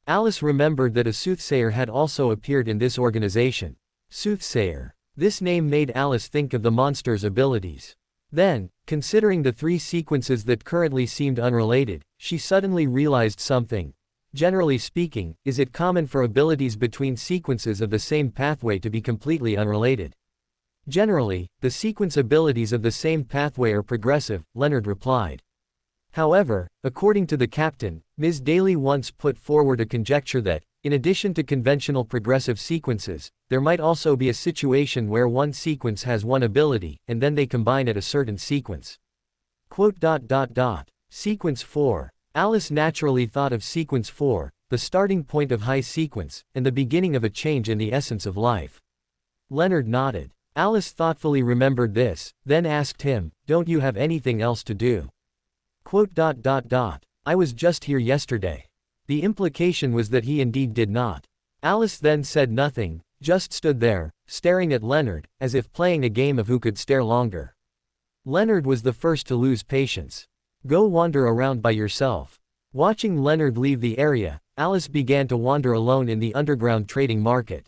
Speaker 1: Alice remembered that a soothsayer had also appeared in this organization. Soothsayer. This name made Alice think of the monster's abilities. Then, considering the 3 sequences that currently seemed unrelated, she suddenly realized something. Generally speaking, is it common for abilities between sequences of the same pathway to be completely unrelated? Generally, the sequence abilities of the same pathway are progressive, Leonard replied. However, according to the captain, Ms. Daly once put forward a conjecture that, in addition to conventional progressive sequences, there might also be a situation where one sequence has one ability, and then they combine at a certain sequence. Sequence 4. Alice naturally thought of sequence 4, the starting point of high sequence, and the beginning of a change in the essence of life. Leonard nodded. Alice thoughtfully remembered this, then asked him, "Don't you have anything else to do?" I was just here yesterday. The implication was that he indeed did not. Alice then said nothing, just stood there, staring at Leonard, as if playing a game of who could stare longer. Leonard was the first to lose patience. "Go wander around by yourself." Watching Leonard leave the area, Alice began to wander alone in the underground trading market.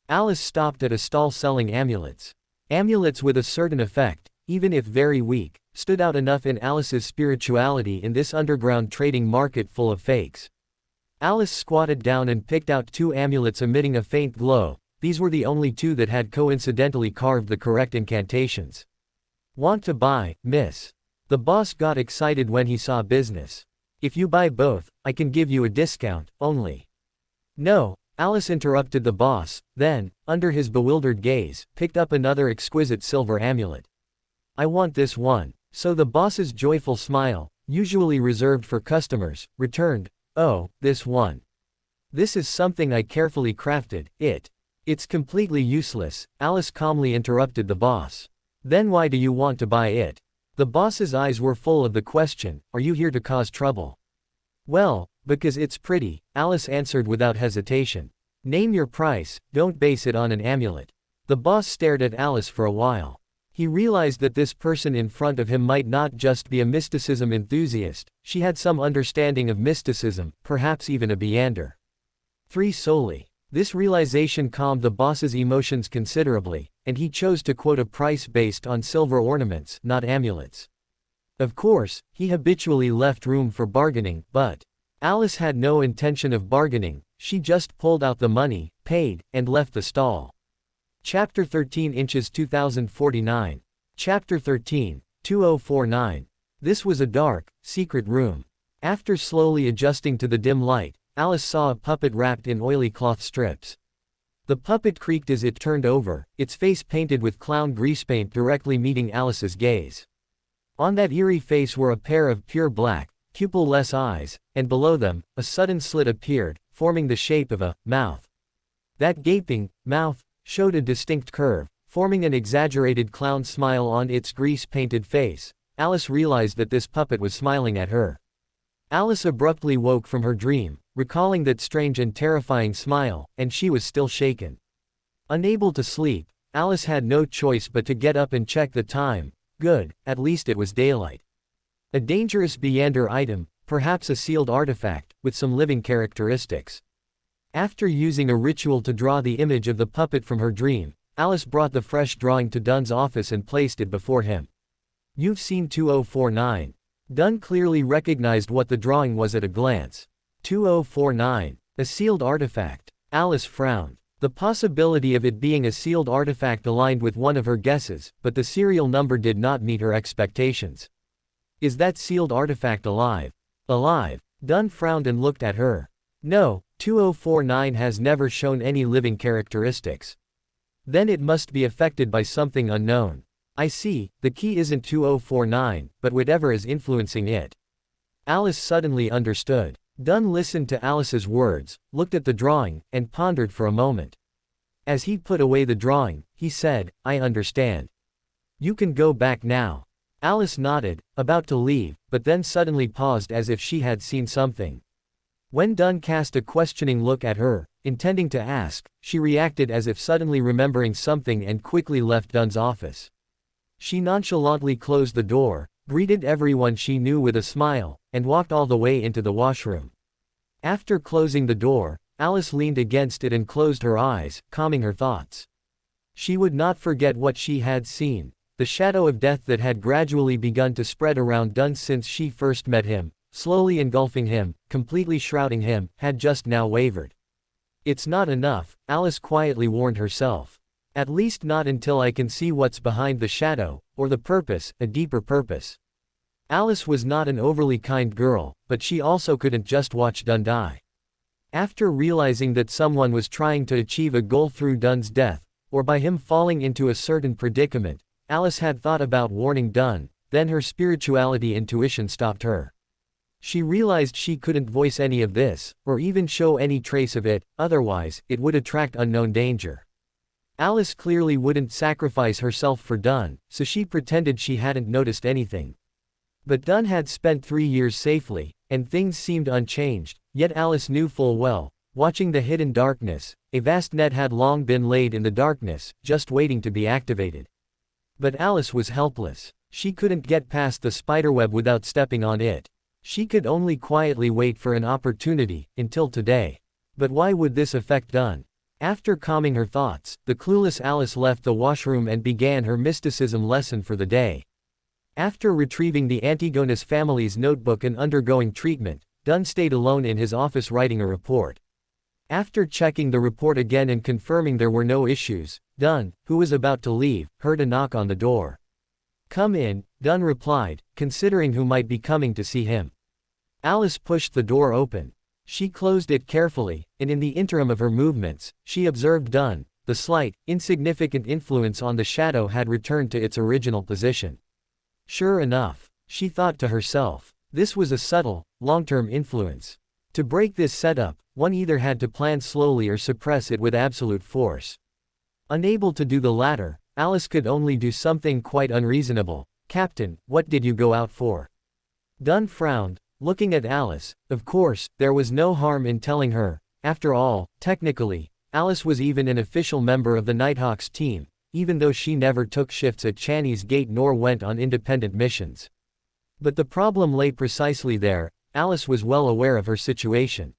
Speaker 1: Alice stopped at a stall selling amulets. Amulets with a certain effect, even if very weak, stood out enough in Alice's spirituality in this underground trading market full of fakes. Alice squatted down and picked out 2 amulets emitting a faint glow. These were the only 2 that had coincidentally carved the correct incantations. "Want to buy, miss?" The boss got excited when he saw business. "If you buy both, I can give you a discount, only." "No," Alice interrupted the boss, then, under his bewildered gaze, picked up another exquisite silver amulet. "I want this one." So the boss's joyful smile, usually reserved for customers, returned. "Oh, this one. This is something I carefully crafted, It's completely useless," Alice calmly interrupted the boss. "Then why do you want to buy it?" The boss's eyes were full of the question, "Are you here to cause trouble?" "Well, because it's pretty," Alice answered without hesitation. "Name your price, don't base it on an amulet." The boss stared at Alice for a while. He realized that this person in front of him might not just be a mysticism enthusiast, she had some understanding of mysticism, perhaps even a Beander. 3 solely. This realization calmed the boss's emotions considerably, and he chose to quote a price based on silver ornaments, not amulets. Of course, he habitually left room for bargaining, but Alice had no intention of bargaining. She just pulled out the money, paid, and left the stall. Chapter 13 inches 2049. Chapter 13, 2049. This was a dark, secret room. After slowly adjusting to the dim light, Alice saw a puppet wrapped in oily cloth strips. The puppet creaked as it turned over, its face painted with clown grease paint directly meeting Alice's gaze. On that eerie face were a pair of pure black, pupil-less eyes, and below them, a sudden slit appeared, forming the shape of a mouth. That gaping mouth showed a distinct curve, forming an exaggerated clown smile on its grease-painted face. Alice realized that this puppet was smiling at her. Alice abruptly woke from her dream, recalling that strange and terrifying smile, and she was still shaken. Unable to sleep, Alice had no choice but to get up and check the time. Good, at least it was daylight. A dangerous Beander item, perhaps a sealed artifact, with some living characteristics. After using a ritual to draw the image of the puppet from her dream, Alice brought the fresh drawing to Dunn's office and placed it before him. "You've seen 2049. Dunn clearly recognized what the drawing was at a glance. 2049. A sealed artifact. Alice frowned. The possibility of it being a sealed artifact aligned with one of her guesses, but the serial number did not meet her expectations. "Is that sealed artifact alive?" "Alive?" Dunn frowned and looked at her. "No, 2049 has never shown any living characteristics." "Then it must be affected by something unknown." "I see, the key isn't 2049, but whatever is influencing it." Alice suddenly understood. Dunn listened to Alice's words, looked at the drawing, and pondered for a moment. As he put away the drawing, he said, "I understand. You can go back now." Alice nodded, about to leave, but then suddenly paused as if she had seen something. When Dunn cast a questioning look at her, intending to ask, she reacted as if suddenly remembering something and quickly left Dunn's office. She nonchalantly closed the door, greeted everyone she knew with a smile, and walked all the way into the washroom. After closing the door, Alice leaned against it and closed her eyes, calming her thoughts. She would not forget what she had seen, the shadow of death that had gradually begun to spread around Dunn since she first met him. slowly engulfing him, completely shrouding him, had just now wavered. It's not enough, Alice quietly warned herself. At least not until I can see what's behind the shadow, or the purpose, a deeper purpose. Alice was not an overly kind girl, but she also couldn't just watch Dun die. After realizing that someone was trying to achieve a goal through Dun's death, or by him falling into a certain predicament, Alice had thought about warning Dun, then her spirituality intuition stopped her. She realized she couldn't voice any of this, or even show any trace of it, otherwise, it would attract unknown danger. Alice clearly wouldn't sacrifice herself for Dun, so she pretended she hadn't noticed anything. But Dun had spent 3 years safely, and things seemed unchanged, yet Alice knew full well, watching the hidden darkness, a vast net had long been laid in the darkness, just waiting to be activated. But Alice was helpless. She couldn't get past the spiderweb without stepping on it. She could only quietly wait for an opportunity, until today. But why would this affect Dun? After calming her thoughts, the clueless Alice left the washroom and began her mysticism lesson for the day. After retrieving the Antigonus family's notebook and undergoing treatment, Dun stayed alone in his office writing a report. After checking the report again and confirming there were no issues, Dun, who was about to leave, heard a knock on the door. "Come in," Dun replied, considering who might be coming to see him. Alice pushed the door open. She closed it carefully, and in the interim of her movements, she observed Dun. The slight, insignificant influence on the shadow had returned to its original position. Sure enough, she thought to herself, this was a subtle, long-term influence. To break this setup, one either had to plan slowly or suppress it with absolute force. Unable to do the latter, Alice could only do something quite unreasonable. "Captain, what did you go out for?" Dun frowned, looking at Alice. Of course, there was no harm in telling her. After all, technically, Alice was even an official member of the Nighthawks team, even though she never took shifts at Channy's gate nor went on independent missions. But the problem lay precisely there. Alice was well aware of her situation.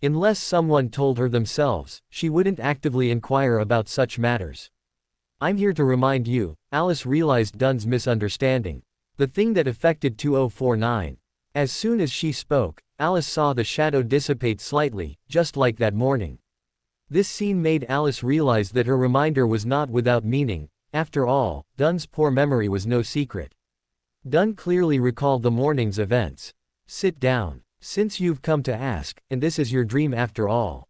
Speaker 1: Unless someone told her themselves, she wouldn't actively inquire about such matters. "I'm here to remind you," Alice realized Dun's misunderstanding. "The thing that affected 2049. As soon as she spoke, Alice saw the shadow dissipate slightly, just like that morning. This scene made Alice realize that her reminder was not without meaning. After all, Dun's poor memory was no secret. Dun clearly recalled the morning's events. "Sit down. Since you've come to ask, and this is your dream after all."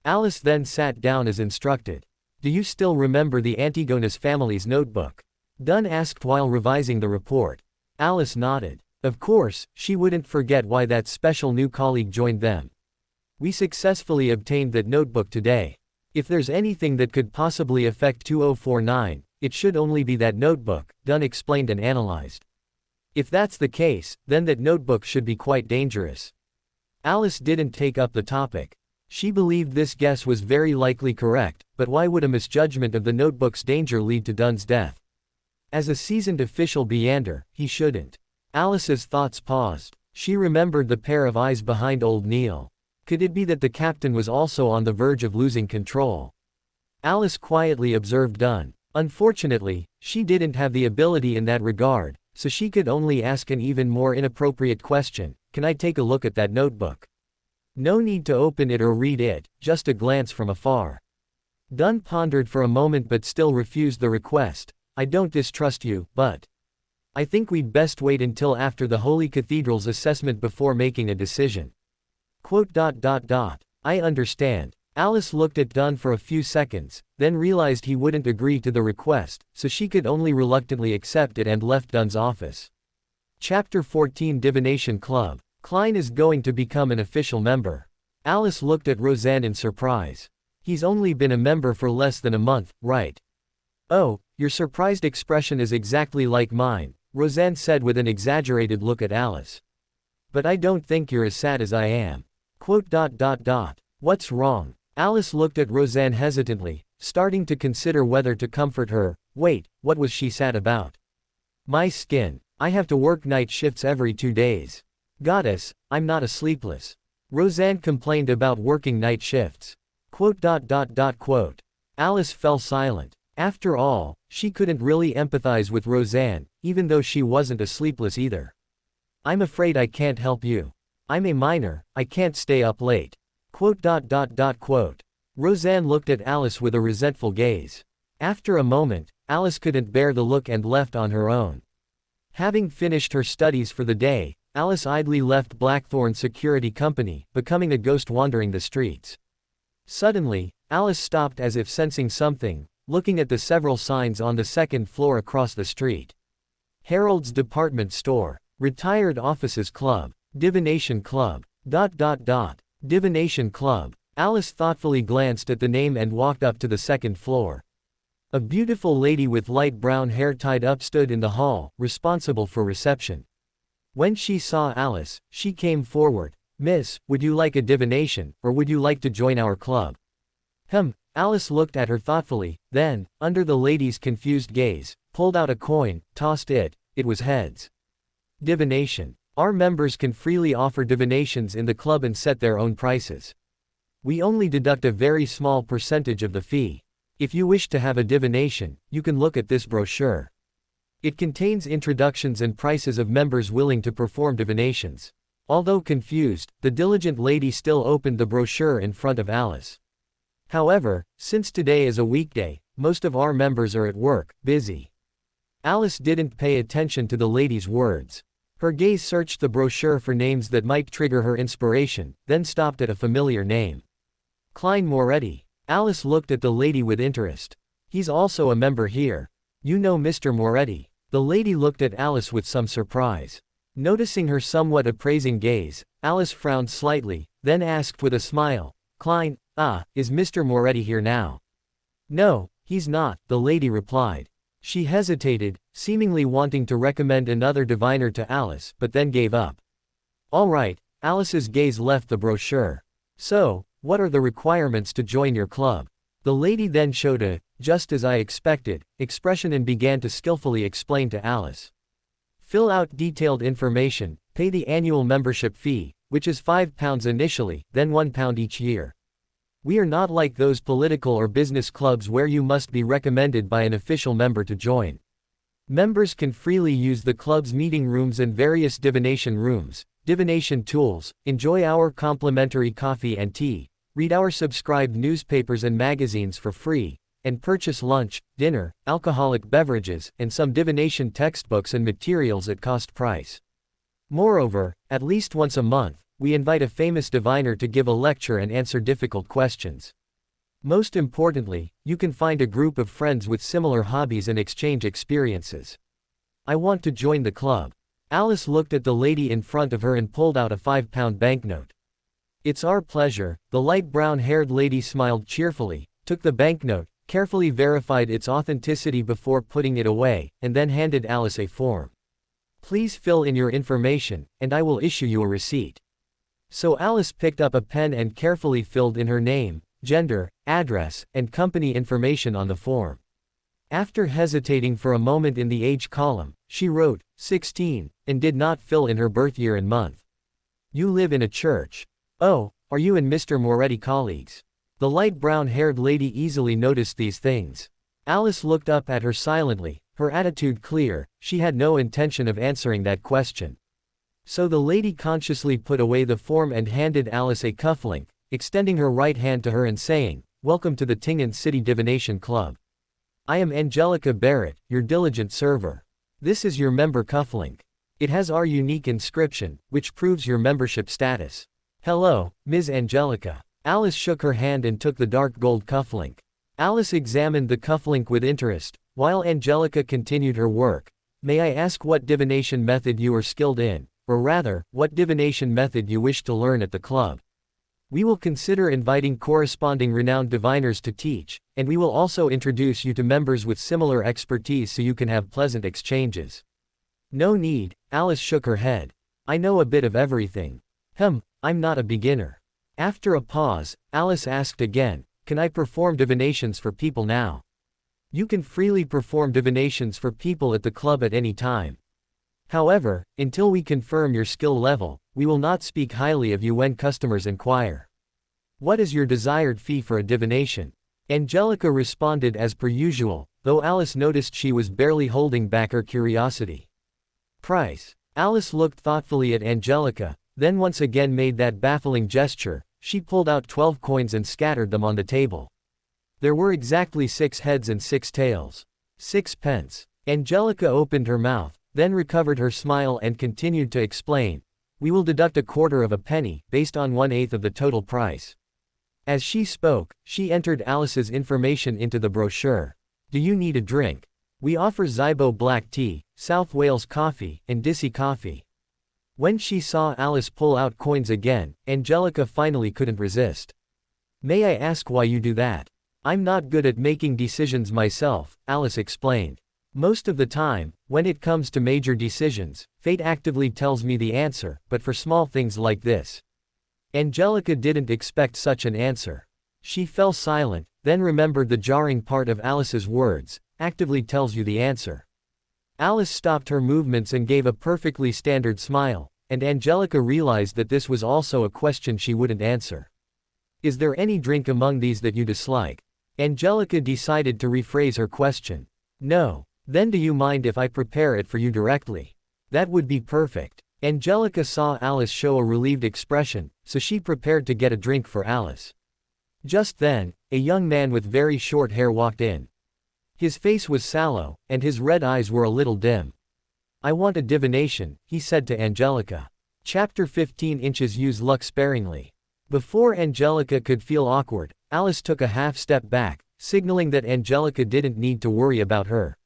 Speaker 1: Alice then sat down as instructed. "Do you still remember the Antigonus family's notebook?" Dun asked while revising the report. Alice nodded. Of course, she wouldn't forget why that special new colleague joined them. "We successfully obtained that notebook today. If there's anything that could possibly affect 2049, it should only be that notebook," Dun explained and analyzed. "If that's the case, then that notebook should be quite dangerous." Alice didn't take up the topic. She believed this guess was very likely correct, but why would a misjudgment of the notebook's danger lead to Dun's death? As a seasoned official Beander, he shouldn't. Alice's thoughts paused. She remembered the pair of eyes behind old Neil. Could it be that the captain was also on the verge of losing control? Alice quietly observed Dun. Unfortunately, she didn't have the ability in that regard, so she could only ask an even more inappropriate question. "Can I take a look at that notebook?" No need to open it or read it, just a glance from afar. Dun pondered for a moment but still refused the request. "I don't distrust you, but I think we'd best wait until after the Holy Cathedral's assessment before making a decision." "I understand." Alice looked at Dun for a few seconds, then realized he wouldn't agree to the request, so she could only reluctantly accept it and left Dun's office. Chapter 14 Divination Club. Klein is going to become an official member. Alice looked at Roseanne in surprise. "He's only been a member for less than a month, right?" "Oh, your surprised expression is exactly like mine," Roseanne said with an exaggerated look at Alice. "But I don't think you're as sad as I am." What's wrong? Alice looked at Roseanne hesitantly, starting to consider whether to comfort her. Wait, what was she sad about? "My skin. I have to work night shifts every 2 days. Goddess, I'm not a sleepless." Roseanne complained about working night shifts. Alice fell silent. After all, she couldn't really empathize with Roseanne, even though she wasn't a sleepless either. I'm afraid I can't help you. I'm a minor, I can't stay up late. Quote. Roseanne looked at Alice with a resentful gaze. After a moment, Alice couldn't bear the look and left on her own. Having finished her studies for the day, Alice idly left Blackthorn Security Company, becoming a ghost wandering the streets. Suddenly, Alice stopped as if sensing something, looking at the several signs on the second floor across the street. Harold's Department Store, Retired Officers Club, Divination Club, ... Divination Club. Alice thoughtfully glanced at the name and walked up to the second floor. A beautiful lady with light brown hair tied up stood in the hall, responsible for reception. When she saw Alice, she came forward. Miss, would you like a divination, or would you like to join our club? Alice looked at her thoughtfully, then, under the lady's confused gaze, pulled out a coin, tossed it. It was heads. Divination. Our members can freely offer divinations in the club and set their own prices. We only deduct a very small percentage of the fee. If you wish to have a divination, you can look at this brochure. It contains introductions and prices of members willing to perform divinations. Although confused, the diligent lady still opened the brochure in front of Alice. However, since today is a weekday, most of our members are at work, busy. Alice didn't pay attention to the lady's words. Her gaze searched the brochure for names that might trigger her inspiration, then stopped at a familiar name. Klein Moretti. Alice looked at the lady with interest. He's also a member here. You know Mr. Moretti. The lady looked at Alice with some surprise. Noticing her somewhat appraising gaze, Alice frowned slightly, then asked with a smile, Klein, is Mr. Moretti here now? No, he's not, the lady replied. She hesitated, seemingly wanting to recommend another diviner to Alice, but then gave up. All right, Alice's gaze left the brochure. So, what are the requirements to join your club? The lady then showed a, just as I expected, expression and began to skillfully explain to Alice. Fill out detailed information, pay the annual membership fee, which is £5 initially, then £1 each year. We are not like those political or business clubs where you must be recommended by an official member to join. Members can freely use the club's meeting rooms and various divination rooms, divination tools, enjoy our complimentary coffee and tea, read our subscribed newspapers and magazines for free, and purchase lunch, dinner, alcoholic beverages, and some divination textbooks and materials at cost price. Moreover, at least once a month, we invite a famous diviner to give a lecture and answer difficult questions. Most importantly, you can find a group of friends with similar hobbies and exchange experiences. I want to join the club. Alice looked at the lady in front of her and pulled out a £5 banknote. It's our pleasure, the light brown-haired lady smiled cheerfully, took the banknote, carefully verified its authenticity before putting it away, and then handed Alice a form. Please fill in your information, and I will issue you a receipt. So Alice picked up a pen and carefully filled in her name, gender, address, and company information on the form. After hesitating for a moment in the age column, she wrote, 16, and did not fill in her birth year and month. You live in a church. Oh, are you and Mr. Moretti colleagues? The light brown-haired lady easily noticed these things. Alice looked up at her silently, her attitude clear. She had no intention of answering that question. So the lady consciously put away the form and handed Alice a cufflink, extending her right hand to her and saying, Welcome to the Tingen City Divination Club. I am Angelica Barrett, your diligent server. This is your member cufflink. It has our unique inscription, which proves your membership status. Hello, Ms. Angelica. Alice shook her hand and took the dark gold cufflink. Alice examined the cufflink with interest, while Angelica continued her work. May I ask what divination method you are skilled in, or rather, what divination method you wish to learn at the club? We will consider inviting corresponding renowned diviners to teach, and we will also introduce you to members with similar expertise so you can have pleasant exchanges. No need, Alice shook her head. I know a bit of everything. I'm not a beginner. After a pause, Alice asked again, Can I perform divinations for people now? You can freely perform divinations for people at the club at any time. However, until we confirm your skill level, we will not speak highly of you when customers inquire. What is your desired fee for a divination? Angelica responded as per usual, though Alice noticed she was barely holding back her curiosity. Price. Alice looked thoughtfully at Angelica, then once again made that baffling gesture. She pulled out 12 coins and scattered them on the table. There were exactly 6 heads and 6 tails. 6 pence. Angelica opened her mouth, then recovered her smile and continued to explain. We will deduct a quarter of a penny, based on 1/8 of the total price. As she spoke, she entered Alice's information into the brochure. Do you need a drink? We offer Zybo black tea, South Wales coffee, and Dissy coffee. When she saw Alice pull out coins again, Angelica finally couldn't resist. May I ask why you do that? I'm not good at making decisions myself, Alice explained. Most of the time, when it comes to major decisions, fate actively tells me the answer, but for small things like this. Angelica didn't expect such an answer. She fell silent, then remembered the jarring part of Alice's words, actively tells you the answer. Alice stopped her movements and gave a perfectly standard smile, and Angelica realized that this was also a question she wouldn't answer. Is there any drink among these that you dislike? Angelica decided to rephrase her question. No. Then do you mind if I prepare it for you directly? That would be perfect. Angelica saw Alice show a relieved expression, so she prepared to get a drink for Alice. Just then, a young man with very short hair walked in. His face was sallow, and his red eyes were a little dim. I want a divination, he said to Angelica. Chapter 15 Inches Use luck sparingly. Before Angelica could feel awkward, Alice took a half step back, signaling that Angelica didn't need to worry about her.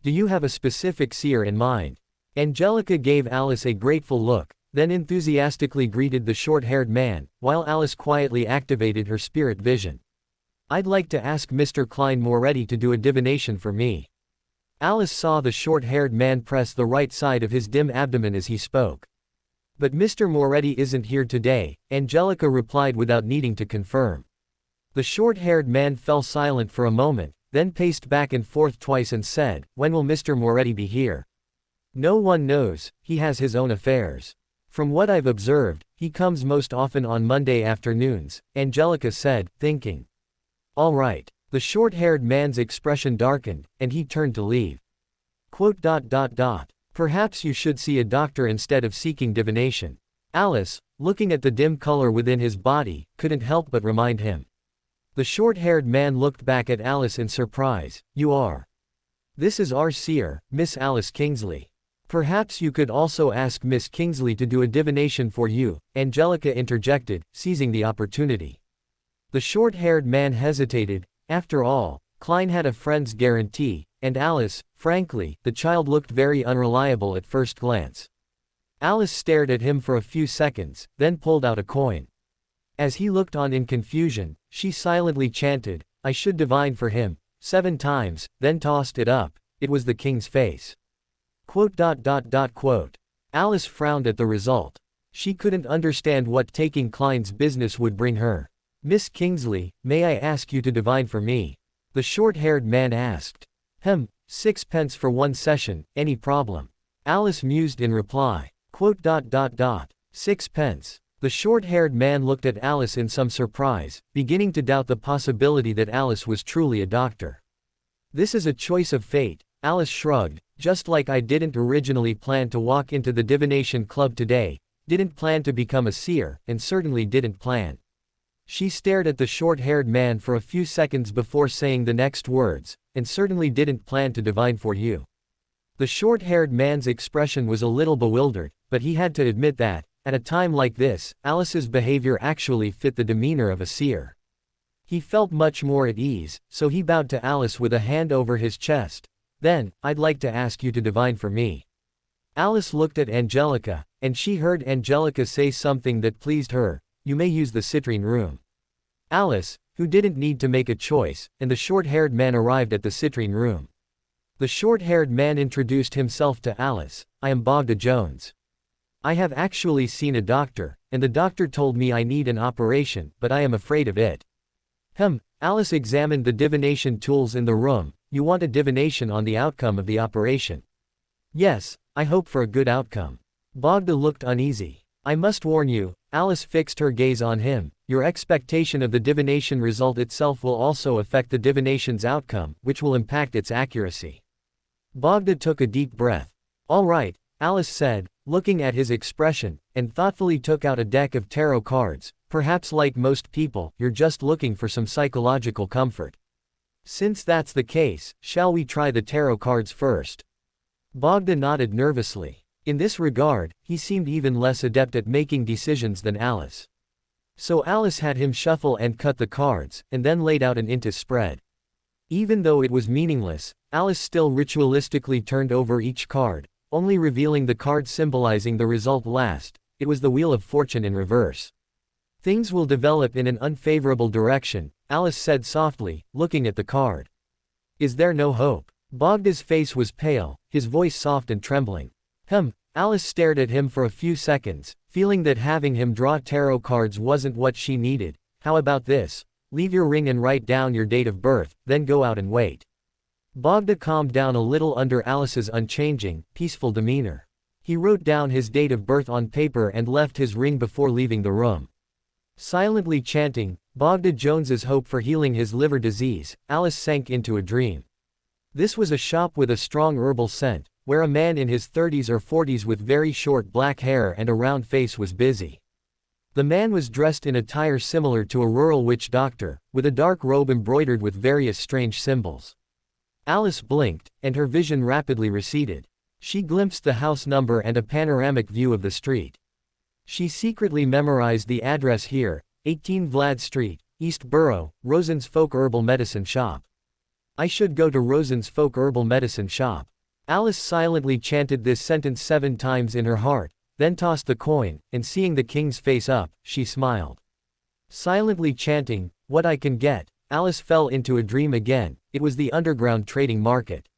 Speaker 1: Do you have a specific seer in mind? Angelica gave Alice a grateful look, then enthusiastically greeted the short-haired man, while Alice quietly activated her spirit vision. I'd like to ask Mr. Klein Moretti to do a divination for me. Alice saw the short-haired man press the right side of his dim abdomen as he spoke. But Mr. Moretti isn't here today, Angelica replied without needing to confirm. The short-haired man fell silent for a moment, then paced back and forth twice and said, When will Mr. Moretti be here? No one knows, he has his own affairs. From what I've observed, he comes most often on Monday afternoons, Angelica said, thinking. All right. The short-haired man's expression darkened, and he turned to leave. Perhaps you should see a doctor instead of seeking divination. Alice, looking at the dim color within his body, couldn't help but remind him. The short-haired man looked back at Alice in surprise. You are. This is our seer, Miss Alice Kingsley. Perhaps you could also ask Miss Kingsley to do a divination for you, Angelica interjected, seizing the opportunity. The short-haired man hesitated. After all, Klein had a friend's guarantee, and Alice, frankly, the child looked very unreliable at first glance. Alice stared at him for a few seconds, then pulled out a coin. As he looked on in confusion, she silently chanted, I should divine for him, 7 times, then tossed it up. It was the king's face. Alice frowned at the result. She couldn't understand what taking Klein's business would bring her. Miss Kingsley, may I ask you to divine for me? The short-haired man asked. 6 pence for 1 session, any problem? Alice mused in reply. 6 pence. The short-haired man looked at Alice in some surprise, beginning to doubt the possibility that Alice was truly a doctor. This is a choice of fate, Alice shrugged, just like I didn't originally plan to walk into the divination club today, didn't plan to become a seer, and certainly didn't plan. She stared at the short-haired man for a few seconds before saying the next words, and certainly didn't plan to divine for you. The short-haired man's expression was a little bewildered, but he had to admit that, at a time like this, Alice's behavior actually fit the demeanor of a seer. He felt much more at ease, so he bowed to Alice with a hand over his chest. Then, I'd like to ask you to divine for me. Alice looked at Angelica, and she heard Angelica say something that pleased her. You may use the citrine room. Alice, who didn't need to make a choice, and the short-haired man arrived at the citrine room. The short-haired man introduced himself to Alice. I am Bogda Jones. I have actually seen a doctor, and the doctor told me I need an operation, but I am afraid of it. Alice examined the divination tools in the room. You want a divination on the outcome of the operation? Yes, I hope for a good outcome. Bogda looked uneasy. I must warn you, Alice fixed her gaze on him, your expectation of the divination result itself will also affect the divination's outcome, which will impact its accuracy. Bogda took a deep breath. All right, Alice said, looking at his expression, and thoughtfully took out a deck of tarot cards. Perhaps like most people, you're just looking for some psychological comfort. Since that's the case, shall we try the tarot cards first? Bogda nodded nervously. In this regard, he seemed even less adept at making decisions than Alice. So Alice had him shuffle and cut the cards, and then laid out an intus spread. Even though it was meaningless, Alice still ritualistically turned over each card, only revealing the card symbolizing the result last. It was the Wheel of Fortune in reverse. Things will develop in an unfavorable direction, Alice said softly, looking at the card. Is there no hope? Bogda's face was pale, his voice soft and trembling. Alice stared at him for a few seconds, feeling that having him draw tarot cards wasn't what she needed. How about this? Leave your ring and write down your date of birth, then go out and wait. Bogda calmed down a little under Alice's unchanging, peaceful demeanor. He wrote down his date of birth on paper and left his ring before leaving the room. Silently chanting, Bogda Jones's hope for healing his liver disease, Alice sank into a dream. This was a shop with a strong herbal scent, where a man in his 30s or 40s with very short black hair and a round face was busy. The man was dressed in attire similar to a rural witch doctor, with a dark robe embroidered with various strange symbols. Alice blinked, and her vision rapidly receded. She glimpsed the house number and a panoramic view of the street. She secretly memorized the address here, 18 Vlad Street, East Borough, Rosen's Folk Herbal Medicine Shop. I should go to Rosen's Folk Herbal Medicine Shop. Alice silently chanted this sentence 7 times in her heart, then tossed the coin, and seeing the king's face up, she smiled. Silently chanting, what I can get, Alice fell into a dream again. It was the underground trading market.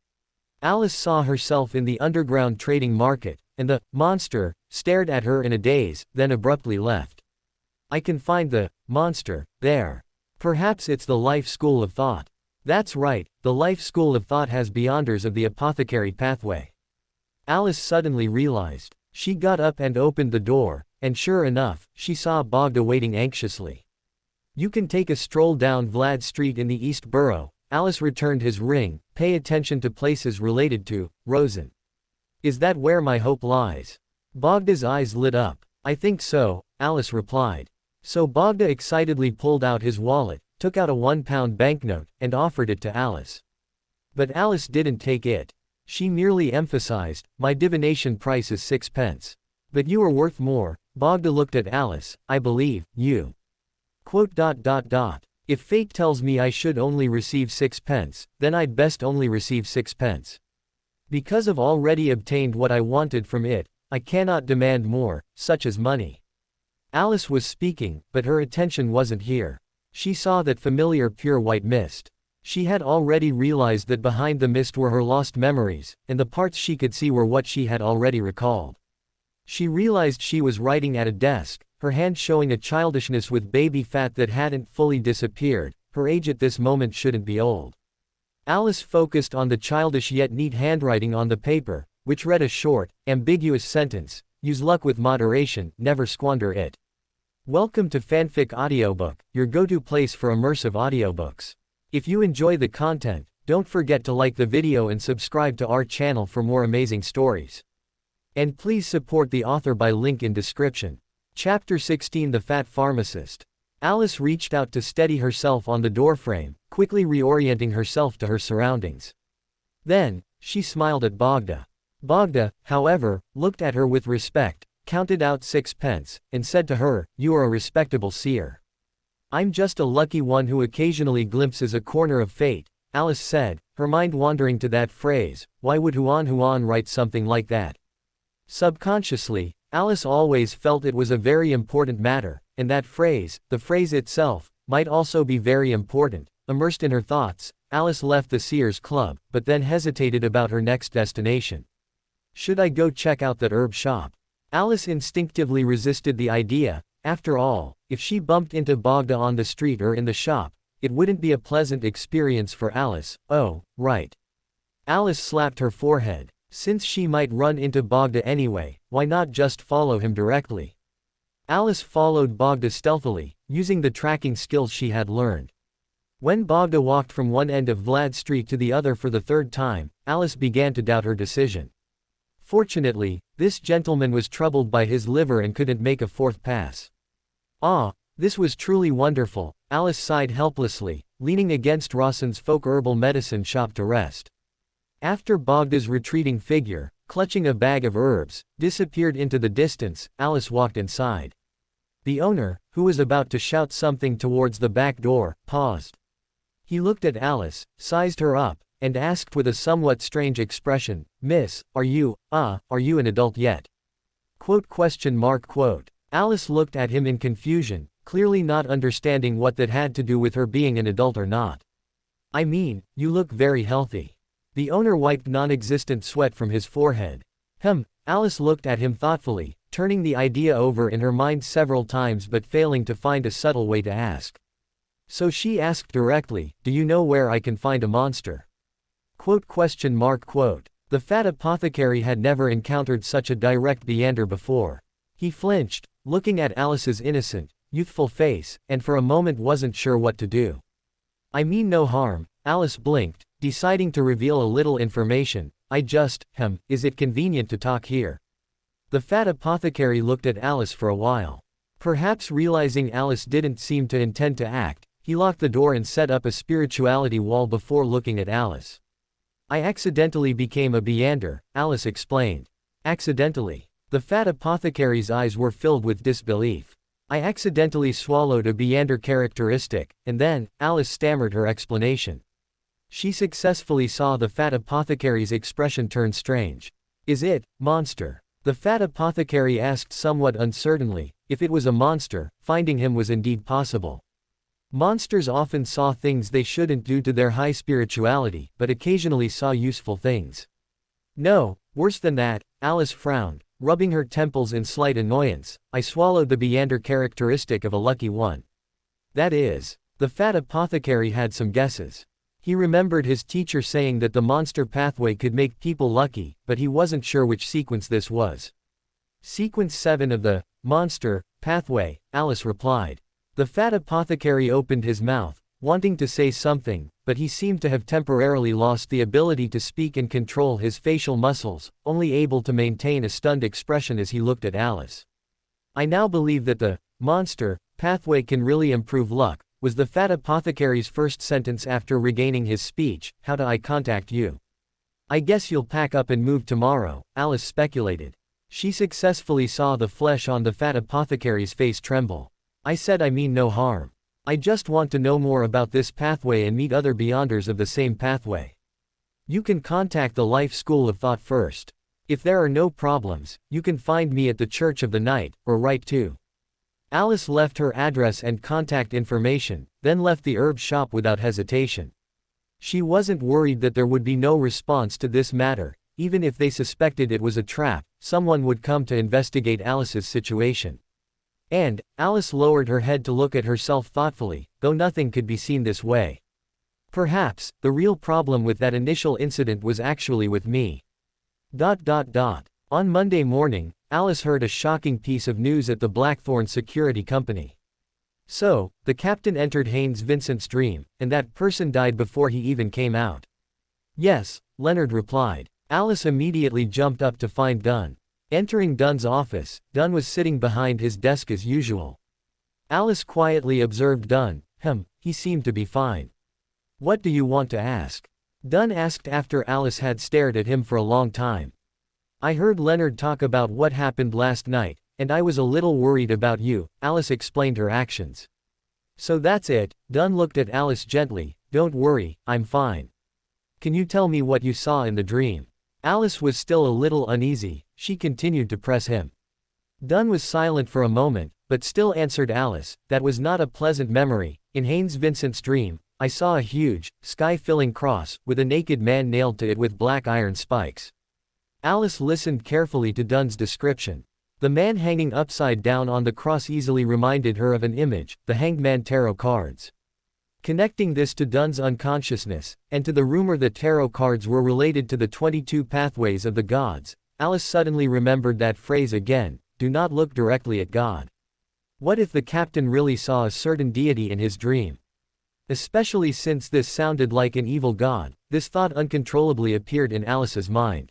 Speaker 1: Alice saw herself in the underground trading market, and the monster stared at her in a daze, then abruptly left. I can find the monster there. Perhaps it's the life school of thought. That's right, the life school of thought has beyonders of the apothecary pathway. Alice suddenly realized. She got up and opened the door, and sure enough, she saw Bogda waiting anxiously. You can take a stroll down Vlad Street in the East Borough. Alice returned his ring. Pay attention to places related to Rosen. Is that where my hope lies? Bogda's eyes lit up. I think so, Alice replied. So Bogda excitedly pulled out his wallet, took out a £1 banknote, and offered it to Alice. But Alice didn't take it. She merely emphasized, my divination price is 6 pence. But you are worth more. Bogda looked at Alice, I believe, you. If fate tells me I should only receive 6 pence, then I'd best only receive 6 pence. Because I've already obtained what I wanted from it, I cannot demand more, such as money. Alice was speaking, but her attention wasn't here. She saw that familiar pure white mist. She had already realized that behind the mist were her lost memories, and the parts she could see were what she had already recalled. She realized she was writing at a desk, her hand showing a childishness with baby fat that hadn't fully disappeared. Her age at this moment shouldn't be old. Alice focused on the childish yet neat handwriting on the paper, which read a short, ambiguous sentence, use luck with moderation, never squander it. Welcome to Fanfic Audiobook, your go-to place for immersive audiobooks. If you enjoy the content, don't forget to like the video and subscribe to our channel for more amazing stories. And please support the author by link in description. Chapter 16 The Fat Pharmacist. Alice reached out to steady herself on the doorframe, quickly reorienting herself to her surroundings. Then, she smiled at Bogda. Bogda, however, looked at her with respect, counted out 6 pence, and said to her, you are a respectable seer. I'm just a lucky one who occasionally glimpses a corner of fate, Alice said, her mind wandering to that phrase. Why would Huan write something like that? Subconsciously, Alice always felt it was a very important matter, and that phrase, the phrase itself, might also be very important. Immersed in her thoughts, Alice left the Seers Club, but then hesitated about her next destination. Should I go check out that herb shop? Alice instinctively resisted the idea. After all, if she bumped into Bogda on the street or in the shop, it wouldn't be a pleasant experience for Alice. Oh, right. Alice slapped her forehead. Since she might run into Bogda anyway, why not just follow him directly? Alice followed Bogda stealthily, using the tracking skills she had learned. When Bogda walked from one end of Vlad Street to the other for the 3rd time, Alice began to doubt her decision. Fortunately, This gentleman was troubled by his liver and couldn't make a fourth pass. Ah, this was truly wonderful, Alice sighed helplessly, leaning against Rawson's folk herbal medicine shop to rest. After Bogda's retreating figure, clutching a bag of herbs, disappeared into the distance, Alice walked inside. The owner, who was about to shout something towards the back door, paused. He looked at Alice, sized her up, and asked with a somewhat strange expression, "Miss, are you an adult yet?" Alice looked at him in confusion, clearly not understanding what that had to do with her being an adult or not. "I mean, you look very healthy." The owner wiped non-existent sweat from his forehead. Alice looked at him thoughtfully, turning the idea over in her mind several times but failing to find a subtle way to ask. So she asked directly, "Do you know where I can find a monster?" The fat apothecary had never encountered such a direct meander before. He flinched, looking at Alice's innocent, youthful face, and for a moment wasn't sure what to do. "I mean no harm," Alice blinked, deciding to reveal a little information. Is it convenient to talk here?" The fat apothecary looked at Alice for a while. Perhaps realizing Alice didn't seem to intend to act, he locked the door and set up a spirituality wall before looking at Alice. "I accidentally became a Beander," Alice explained. "Accidentally?" The fat apothecary's eyes were filled with disbelief. "I accidentally swallowed a Beander characteristic, and then," Alice stammered her explanation. She successfully saw the fat apothecary's expression turn strange. "Is it, monster?" The fat apothecary asked somewhat uncertainly. If it was a monster, finding him was indeed possible. Monsters often saw things they shouldn't due to their high spirituality, but occasionally saw useful things. "No, worse than that," Alice frowned, rubbing her temples in slight annoyance. "I swallowed the Beander characteristic of a lucky one." "That is?" The fat apothecary had some guesses. He remembered his teacher saying that the monster pathway could make people lucky, but he wasn't sure which sequence this was. "Sequence 7 of the monster pathway," Alice replied. The fat apothecary opened his mouth, wanting to say something, but he seemed to have temporarily lost the ability to speak and control his facial muscles, only able to maintain a stunned expression as he looked at Alice. "I now believe that the monster pathway can really improve luck," was the fat apothecary's first sentence after regaining his speech. "How do I contact you?" "I guess you'll pack up and move tomorrow," Alice speculated. She successfully saw the flesh on the fat apothecary's face tremble. "I said I mean no harm. I just want to know more about this pathway and meet other Beyonders of the same pathway. You can contact the Life School of Thought first. If there are no problems, you can find me at the Church of the Night, or write to." Alice left her address and contact information, then left the herb shop without hesitation. She wasn't worried that there would be no response to this matter. Even if they suspected it was a trap, someone would come to investigate Alice's situation. And, Alice lowered her head to look at herself thoughtfully, though nothing could be seen this way. Perhaps, the real problem with that initial incident was actually with me. On Monday morning, Alice heard a shocking piece of news at the Blackthorn Security Company. So, the captain entered Haynes Vincent's dream, and that person died before he even came out. "Yes," Leonard replied. Alice immediately jumped up to find Dunn. Entering Dunn's office, Dunn was sitting behind his desk as usual. Alice quietly observed Dunn. He seemed to be fine." "What do you want to ask?" Dunn asked after Alice had stared at him for a long time. "I heard Leonard talk about what happened last night, and I was a little worried about you," Alice explained her actions. "So that's it," Dunn looked at Alice gently. "Don't worry, I'm fine. Can you tell me what you saw in the dream?" Alice was still a little uneasy. She continued to press him. Dunn was silent for a moment, but still answered Alice. "That was not a pleasant memory. In Haynes Vincent's dream, I saw a huge, sky-filling cross, with a naked man nailed to it with black iron spikes." Alice listened carefully to Dunn's description. The man hanging upside down on the cross easily reminded her of an image, the Hanged Man tarot cards. Connecting this to Dunn's unconsciousness, and to the rumor that tarot cards were related to the 22 pathways of the gods, Alice suddenly remembered that phrase again: "Do not look directly at God." What if the captain really saw a certain deity in his dream? Especially since this sounded like an evil god, this thought uncontrollably appeared in Alice's mind.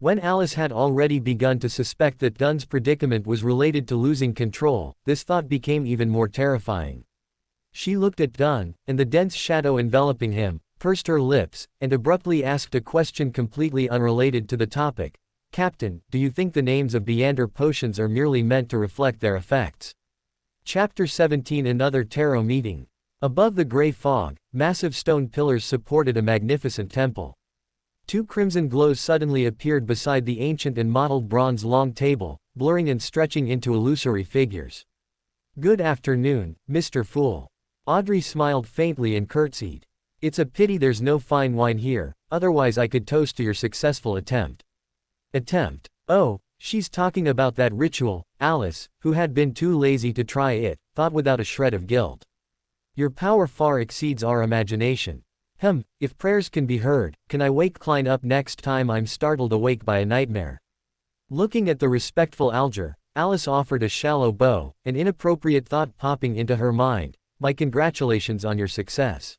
Speaker 1: When Alice had already begun to suspect that Dunn's predicament was related to losing control, this thought became even more terrifying. She looked at Dunn, and the dense shadow enveloping him, pursed her lips, and abruptly asked a question completely unrelated to the topic. Captain, do you think the names of Beander potions are merely meant to reflect their effects? Chapter 17 Another Tarot Meeting. Above the gray fog, massive stone pillars supported a magnificent temple. Two crimson glows suddenly appeared beside the ancient and mottled bronze long table, blurring and stretching into illusory figures. Good afternoon, Mr. Fool. Audrey smiled faintly and curtsied. It's a pity there's no fine wine here, otherwise I could toast to your successful attempt. Attempt? Oh, she's talking about that ritual, Alice, who had been too lazy to try it, thought without a shred of guilt. Your power far exceeds our imagination. If prayers can be heard, can I wake Klein up next time I'm startled awake by a nightmare? Looking at the respectful Alger, Alice offered a shallow bow, an inappropriate thought popping into her mind. My congratulations on your success.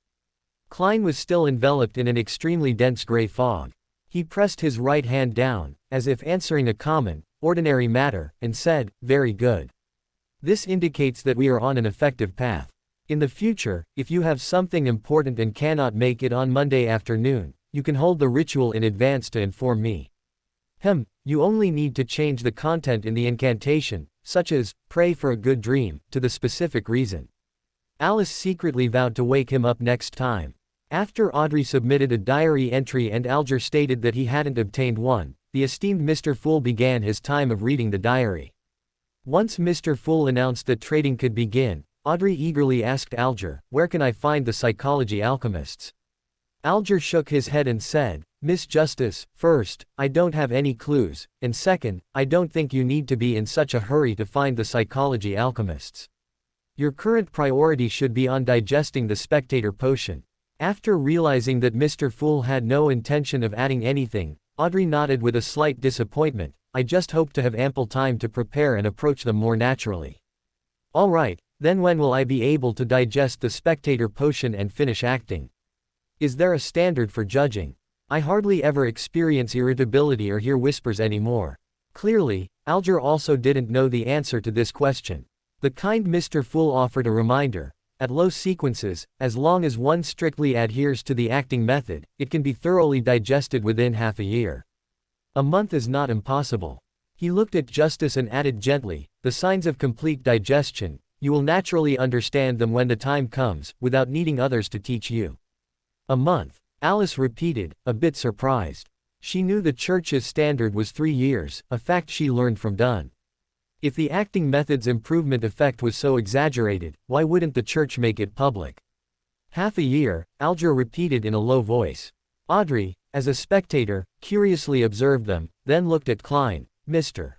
Speaker 1: Klein was still enveloped in an extremely dense gray fog. He pressed his right hand down, as if answering a common, ordinary matter, and said, very good. This indicates that we are on an effective path. In the future, if you have something important and cannot make it on Monday afternoon, you can hold the ritual in advance to inform me. You only need to change the content in the incantation, such as, pray for a good dream, to the specific reason. Alice secretly vowed to wake him up next time. After Audrey submitted a diary entry and Alger stated that he hadn't obtained one, the esteemed Mr. Fool began his time of reading the diary. Once Mr. Fool announced that trading could begin, Audrey eagerly asked Alger, where can I find the psychology alchemists? Alger shook his head and said, Miss Justice, first, I don't have any clues, and second, I don't think you need to be in such a hurry to find the psychology alchemists. Your current priority should be on digesting the spectator potion. After realizing that Mr. Fool had no intention of adding anything, Audrey nodded with a slight disappointment. I just hope to have ample time to prepare and approach them more naturally. All right. Then when will I be able to digest the spectator potion and finish acting? Is there a standard for judging? I hardly ever experience irritability or hear whispers anymore. Clearly, Alger also didn't know the answer to this question. The kind Mr. Fool offered a reminder. At low sequences, as long as one strictly adheres to the acting method, it can be thoroughly digested within half a year. A month is not impossible. He looked at Justice and added gently, the signs of complete digestion. You will naturally understand them when the time comes, without needing others to teach you. A month, Alice repeated, a bit surprised. She knew the church's standard was 3 years, a fact she learned from Dunn. If the acting method's improvement effect was so exaggerated, why wouldn't the church make it public? Half a year, Alger repeated in a low voice. Audrey, as a spectator, curiously observed them, then looked at Klein. Mr.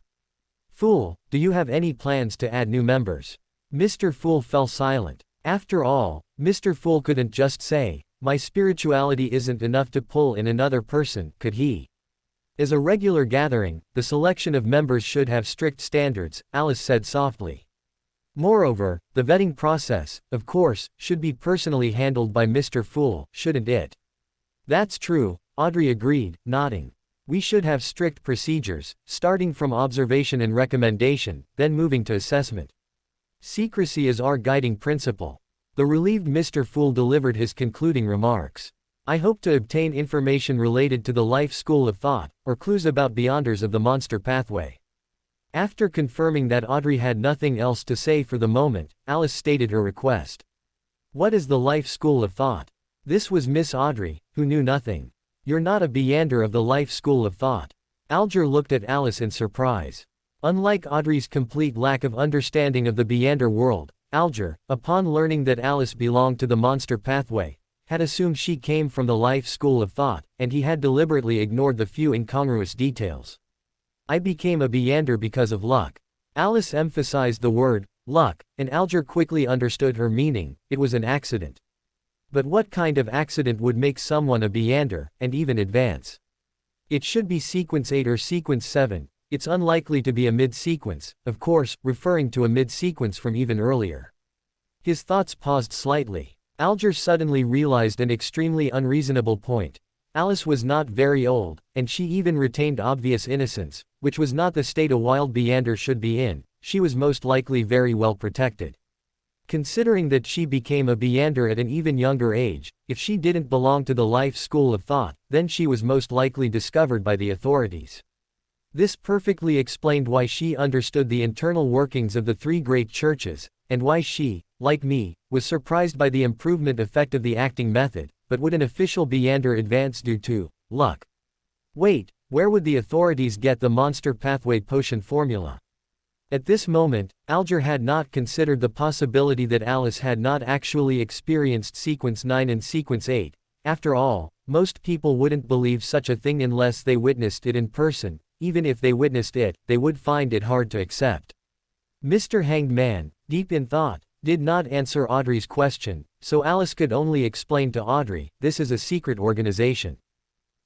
Speaker 1: Fool, do you have any plans to add new members? Mr. Fool fell silent. After all, Mr. Fool couldn't just say, my spirituality isn't enough to pull in another person, could he? As a regular gathering, the selection of members should have strict standards, Alice said softly. Moreover, the vetting process, of course, should be personally handled by Mr. Fool, shouldn't it? That's true, Audrey agreed, nodding. We should have strict procedures, starting from observation and recommendation, then moving to assessment. Secrecy is our guiding principle. The relieved Mr. Fool delivered his concluding remarks. I hope to obtain information related to the life school of thought, or clues about beyonders of the monster pathway. After confirming that Audrey had nothing else to say for the moment, Alice stated her request. What is the life school of thought? This was Miss Audrey, who knew nothing. You're not a Beander of the life school of thought. Alger looked at Alice in surprise. Unlike Audrey's complete lack of understanding of the Beander world, Alger, upon learning that Alice belonged to the monster pathway, had assumed she came from the life school of thought, and he had deliberately ignored the few incongruous details. I became a Beander because of luck. Alice emphasized the word, luck, and Alger quickly understood her meaning. It was an accident. But what kind of accident would make someone a Beander, and even advance? It should be sequence 8 or sequence 7. It's unlikely to be a mid-sequence, of course, referring to a mid-sequence from even earlier. His thoughts paused slightly. Alger suddenly realized an extremely unreasonable point. Alice was not very old, and she even retained obvious innocence, which was not the state a wild Beander should be in. She was most likely very well protected. Considering that she became a Beander at an even younger age, if she didn't belong to the life school of thought, then she was most likely discovered by the authorities. This perfectly explained why she understood the internal workings of the three great churches, and why she, like me, was surprised by the improvement effect of the acting method. But would an official Beander advance due to luck? Wait, where would the authorities get the monster pathway potion formula? At this moment, Alger had not considered the possibility that Alice had not actually experienced Sequence 9 and Sequence 8. After all, most people wouldn't believe such a thing unless they witnessed it in person. Even if they witnessed it, they would find it hard to accept. Mr. Hanged Man, deep in thought, did not answer Audrey's question, so Alice could only explain to Audrey, this is a secret organization.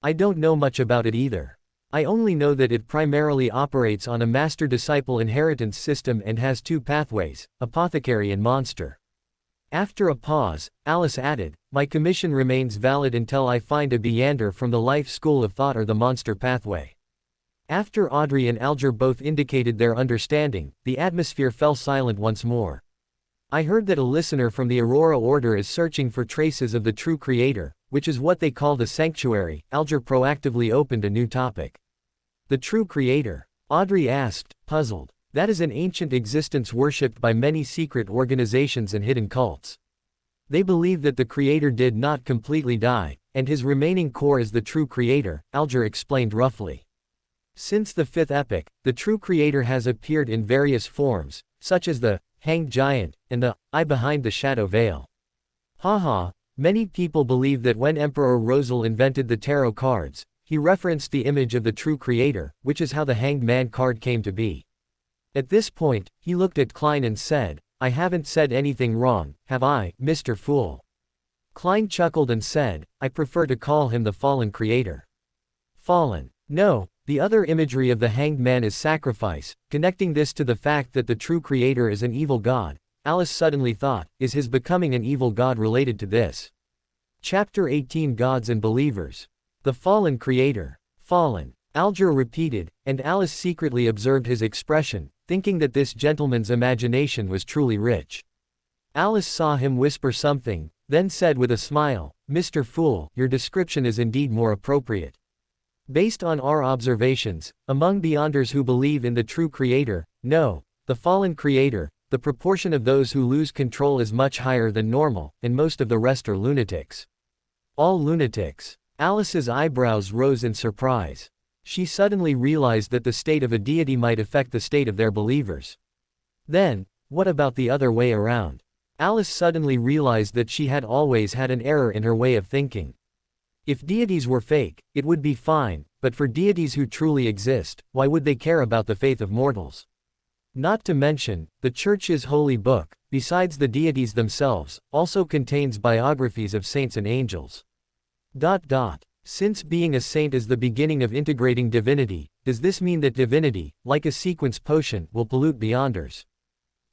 Speaker 1: I don't know much about it either. I only know that it primarily operates on a master-disciple inheritance system and has two pathways, apothecary and monster. After a pause, Alice added, my commission remains valid until I find a Beander from the life school of thought or the monster pathway. After Audrey and Alger both indicated their understanding, the atmosphere fell silent once more. I heard that a listener from the Aurora Order is searching for traces of the true creator, which is what they call the sanctuary. Alger proactively opened a new topic. The true creator? Audrey asked, puzzled. That is an ancient existence worshipped by many secret organizations and hidden cults. They believe that the creator did not completely die, and his remaining core is the true creator, Alger explained roughly. Since the fifth epoch, the true creator has appeared in various forms, such as the Hanged Giant, and the Eye behind the shadow veil. Haha, many people believe that when Emperor Rosal invented the tarot cards, he referenced the image of the true creator, which is how the Hanged Man card came to be. At this point, he looked at Klein and said, I haven't said anything wrong, have I, Mr. Fool? Klein chuckled and said, I prefer to call him the fallen creator. Fallen. No. The other imagery of the Hanged Man is sacrifice, connecting this to the fact that the true creator is an evil god. Alice suddenly thought, is his becoming an evil god related to this? Chapter 18 Gods and Believers. The Fallen Creator. Fallen. Alger repeated, and Alice secretly observed his expression, thinking that this gentleman's imagination was truly rich. Alice saw him whisper something, then said with a smile, Mr. Fool, your description is indeed more appropriate. Based on our observations, among Beyonders who believe in the true creator, no, the fallen creator, the proportion of those who lose control is much higher than normal, and most of the rest are lunatics. All lunatics. Alice's eyebrows rose in surprise. She suddenly realized that the state of a deity might affect the state of their believers. Then, what about the other way around? Alice suddenly realized that she had always had an error in her way of thinking. If deities were fake, it would be fine, but for deities who truly exist, why would they care about the faith of mortals? Not to mention, the Church's holy book, besides the deities themselves, also contains biographies of saints and angels. Since being a saint is the beginning of integrating divinity, does this mean that divinity, like a sequence potion, will pollute Beyonders?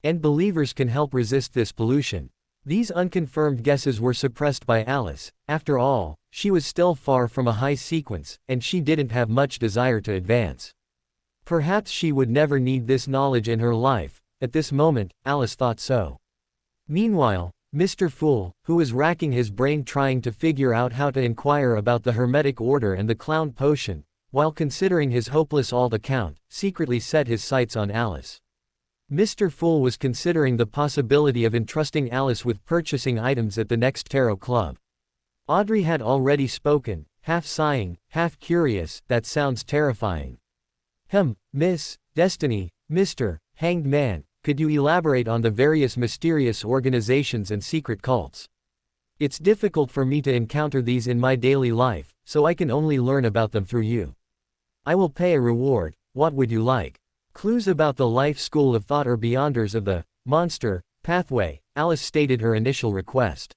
Speaker 1: And believers can help resist this pollution. These unconfirmed guesses were suppressed by Alice. After all, she was still far from a high sequence, and she didn't have much desire to advance. Perhaps she would never need this knowledge in her life. At this moment, Alice thought so. Meanwhile, Mr. Fool, who was racking his brain trying to figure out how to inquire about the Hermetic Order and the Clown Potion, while considering his hopeless alt account, secretly set his sights on Alice. Mr. Fool was considering the possibility of entrusting Alice with purchasing items at the next tarot club. Audrey had already spoken, half sighing, half curious, that sounds terrifying. Miss Destiny, Mr. Hanged Man, could you elaborate on the various mysterious organizations and secret cults? It's difficult for me to encounter these in my daily life, so I can only learn about them through you. I will pay a reward. What would you like? Clues about the life school of thought or Beyonders of the monster pathway, Alice stated her initial request.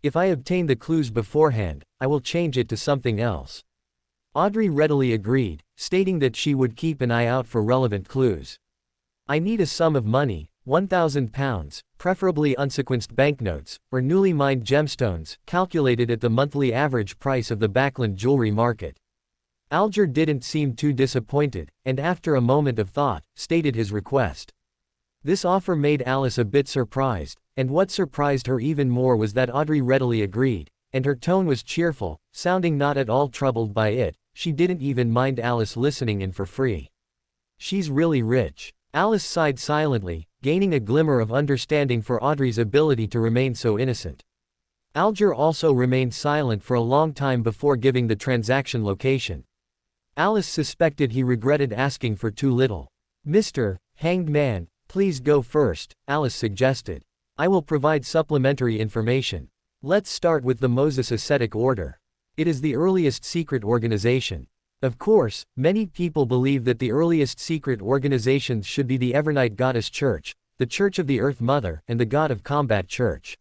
Speaker 1: If I obtain the clues beforehand, I will change it to something else. Audrey readily agreed, stating that she would keep an eye out for relevant clues. I need a sum of money, £1,000, preferably unsequenced banknotes, or newly mined gemstones, calculated at the monthly average price of the Backland jewelry market. Alger didn't seem too disappointed, and after a moment of thought, stated his request. This offer made Alice a bit surprised, and what surprised her even more was that Audrey readily agreed, and her tone was cheerful, sounding not at all troubled by it. She didn't even mind Alice listening in for free. She's really rich. Alice sighed silently, gaining a glimmer of understanding for Audrey's ability to remain so innocent. Alger also remained silent for a long time before giving the transaction location. Alice suspected he regretted asking for too little. "Mr. Hanged Man, please go first," Alice suggested. "I will provide supplementary information. Let's start with the Moses Ascetic Order. It is the earliest secret organization. Of course, many people believe that the earliest secret organizations should be the Evernight Goddess Church, the Church of the Earth Mother, and the God of Combat Church.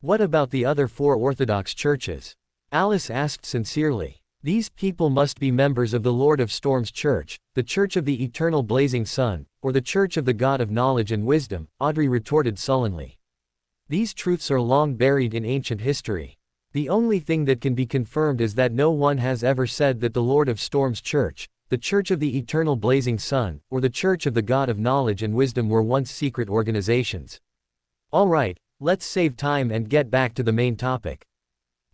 Speaker 1: What about the other 4 Orthodox churches?" Alice asked sincerely. "These people must be members of the Lord of Storms Church, the Church of the Eternal Blazing Sun, or the Church of the God of Knowledge and Wisdom," Audrey retorted sullenly. "These truths are long buried in ancient history. The only thing that can be confirmed is that no one has ever said that the Lord of Storms Church, the Church of the Eternal Blazing Sun, or the Church of the God of Knowledge and Wisdom were once secret organizations. All right, let's save time and get back to the main topic.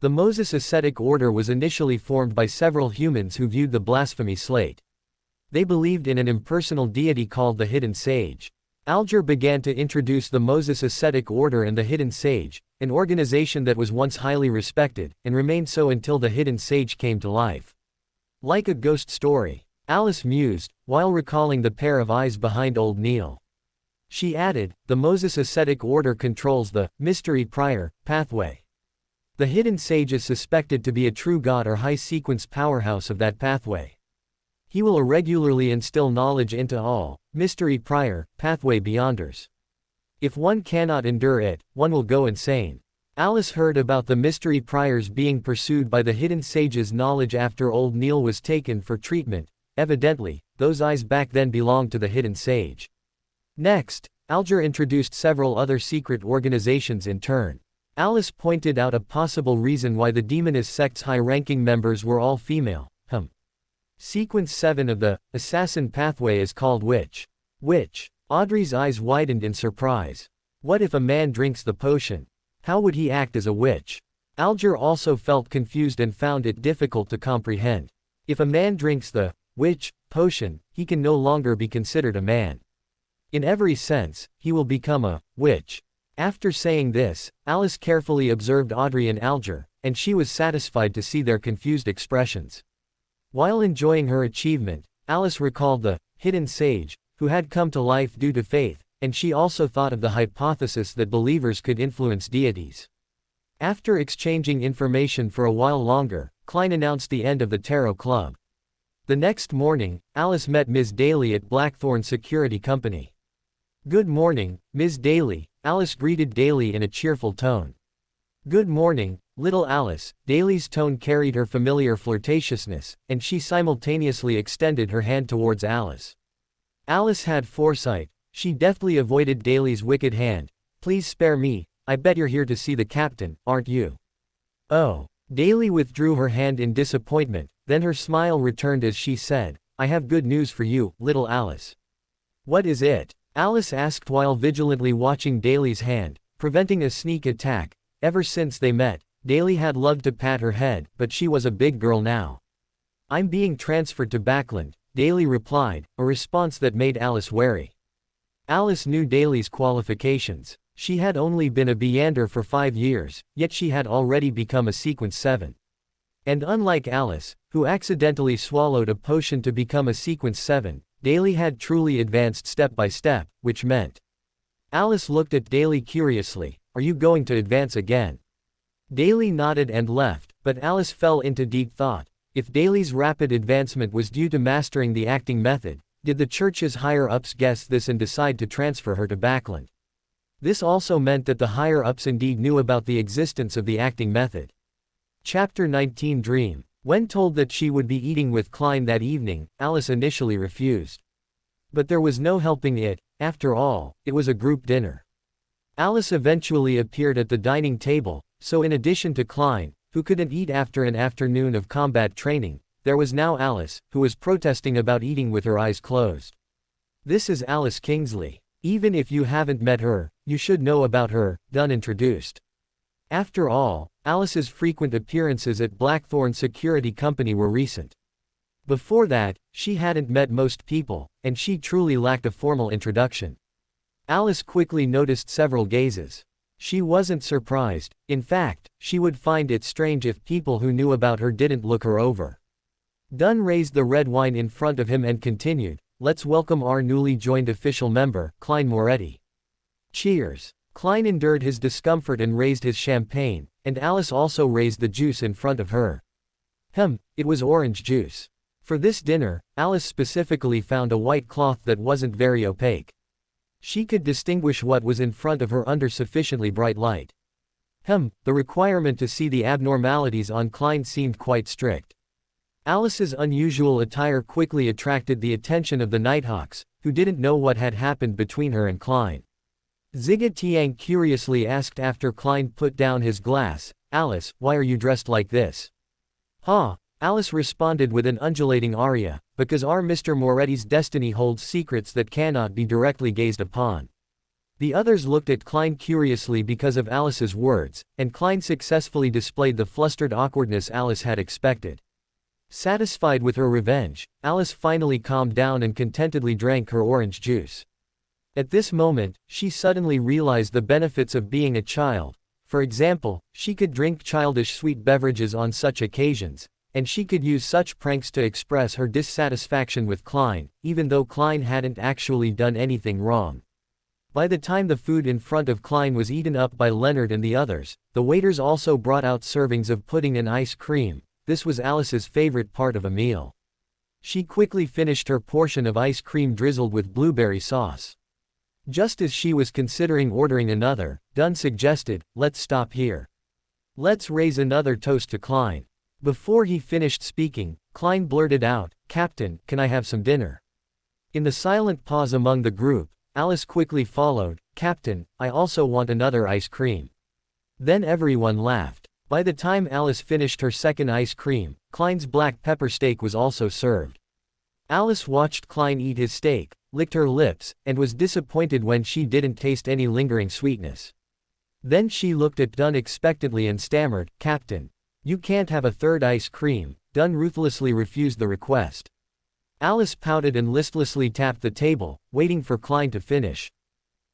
Speaker 1: The Moses Ascetic Order was initially formed by several humans who viewed the blasphemy slate. They believed in an impersonal deity called the Hidden Sage. Alger began to introduce the Moses Ascetic Order and the Hidden Sage, an organization that was once highly respected, and remained so until the Hidden Sage came to life. Like a ghost story, Alice mused, while recalling the pair of eyes behind old Neil. She added, the Moses Ascetic Order controls the mystery prior pathway. The Hidden Sage is suspected to be a true god or high-sequence powerhouse of that pathway. He will irregularly instill knowledge into all mystery prior pathway beyonders. If one cannot endure it, one will go insane. Alice heard about the mystery priors being pursued by the Hidden Sage's knowledge after old Neil was taken for treatment. Evidently, those eyes back then belonged to the Hidden Sage. Next, Alger introduced several other secret organizations in turn. Alice pointed out a possible reason why the demonist sect's high-ranking members were all female. Sequence 7 of the assassin pathway is called Witch. Witch. Audrey's eyes widened in surprise. What if a man drinks the potion? How would he act as a witch? Alger also felt confused and found it difficult to comprehend. If a man drinks the witch potion, he can no longer be considered a man. In every sense, he will become a witch. After saying this, Alice carefully observed Audrey and Alger, and she was satisfied to see their confused expressions. While enjoying her achievement, Alice recalled the Hidden Sage, who had come to life due to faith, and she also thought of the hypothesis that believers could influence deities. After exchanging information for a while longer, Klein announced the end of the Tarot Club. The next morning, Alice met Ms. Daly at Blackthorn Security Company. "Good morning, Ms. Daly," Alice greeted Daly in a cheerful tone. "Good morning, little Alice." Daly's tone carried her familiar flirtatiousness, and she simultaneously extended her hand towards Alice. Alice had foresight. She deftly avoided Daly's wicked hand. "Please spare me, I bet you're here to see the captain, aren't you?" "Oh." Daly withdrew her hand in disappointment, then her smile returned as she said, "I have good news for you, little Alice." "What is it?" Alice asked while vigilantly watching Daly's hand, preventing a sneak attack. Ever since they met, Daly had loved to pat her head, but she was a big girl now. "I'm being transferred to Backland," Daly replied, a response that made Alice wary. Alice knew Daly's qualifications. She had only been a Beander for 5 years, yet she had already become a Sequence 7. And unlike Alice, who accidentally swallowed a potion to become a Sequence 7, Daly had truly advanced step by step, which meant. Alice looked at Daly curiously, "Are you going to advance again?" Daly nodded and left, but Alice fell into deep thought. If Daly's rapid advancement was due to mastering the acting method, did the church's higher-ups guess this and decide to transfer her to Backland? This also meant that the higher-ups indeed knew about the existence of the acting method. Chapter 19 Dream. When told that she would be eating with Klein that evening, Alice initially refused. But there was no helping it. After all, it was a group dinner. Alice eventually appeared at the dining table, so in addition to Klein, who couldn't eat after an afternoon of combat training, there was now Alice, who was protesting about eating with her eyes closed. "This is Alice Kingsley. Even if you haven't met her, you should know about her," Dunn introduced. After all, Alice's frequent appearances at Blackthorn Security Company were recent. Before that, she hadn't met most people, and she truly lacked a formal introduction. Alice quickly noticed several gazes. She wasn't surprised. In fact, she would find it strange if people who knew about her didn't look her over. Dunn raised the red wine in front of him and continued, "Let's welcome our newly joined official member, Klein Moretti." Cheers. Klein endured his discomfort and raised his champagne, and Alice also raised the juice in front of her. It was orange juice. For this dinner, Alice specifically found a white cloth that wasn't very opaque. She could distinguish what was in front of her under sufficiently bright light. The requirement to see the abnormalities on Klein seemed quite strict. Alice's unusual attire quickly attracted the attention of the Nighthawks, who didn't know what had happened between her and Klein. Ziggy Tiang curiously asked after Klein put down his glass, "Alice, why are you dressed like this?" Alice responded with an undulating aria, "Because our Mr. Moretti's destiny holds secrets that cannot be directly gazed upon." The others looked at Klein curiously because of Alice's words, and Klein successfully displayed the flustered awkwardness Alice had expected. Satisfied with her revenge, Alice finally calmed down and contentedly drank her orange juice. At this moment, she suddenly realized the benefits of being a child. For example, she could drink childish sweet beverages on such occasions, and she could use such pranks to express her dissatisfaction with Klein, even though Klein hadn't actually done anything wrong. By the time the food in front of Klein was eaten up by Leonard and the others, the waiters also brought out servings of pudding and ice cream. This was Alice's favorite part of a meal. She quickly finished her portion of ice cream drizzled with blueberry sauce. Just as she was considering ordering another, Dunn suggested, "Let's stop here. Let's raise another toast to Klein." Before he finished speaking, Klein blurted out, "Captain, can I have some dinner?" In the silent pause among the group, Alice quickly followed, "Captain, I also want another ice cream." Then everyone laughed. By the time Alice finished her second ice cream, Klein's black pepper steak was also served. Alice watched Klein eat his steak, licked her lips, and was disappointed when she didn't taste any lingering sweetness. Then she looked at Dunn expectantly and stammered, "Captain, you can't have a third ice cream." Dunn ruthlessly refused the request. Alice pouted and listlessly tapped the table, waiting for Klein to finish.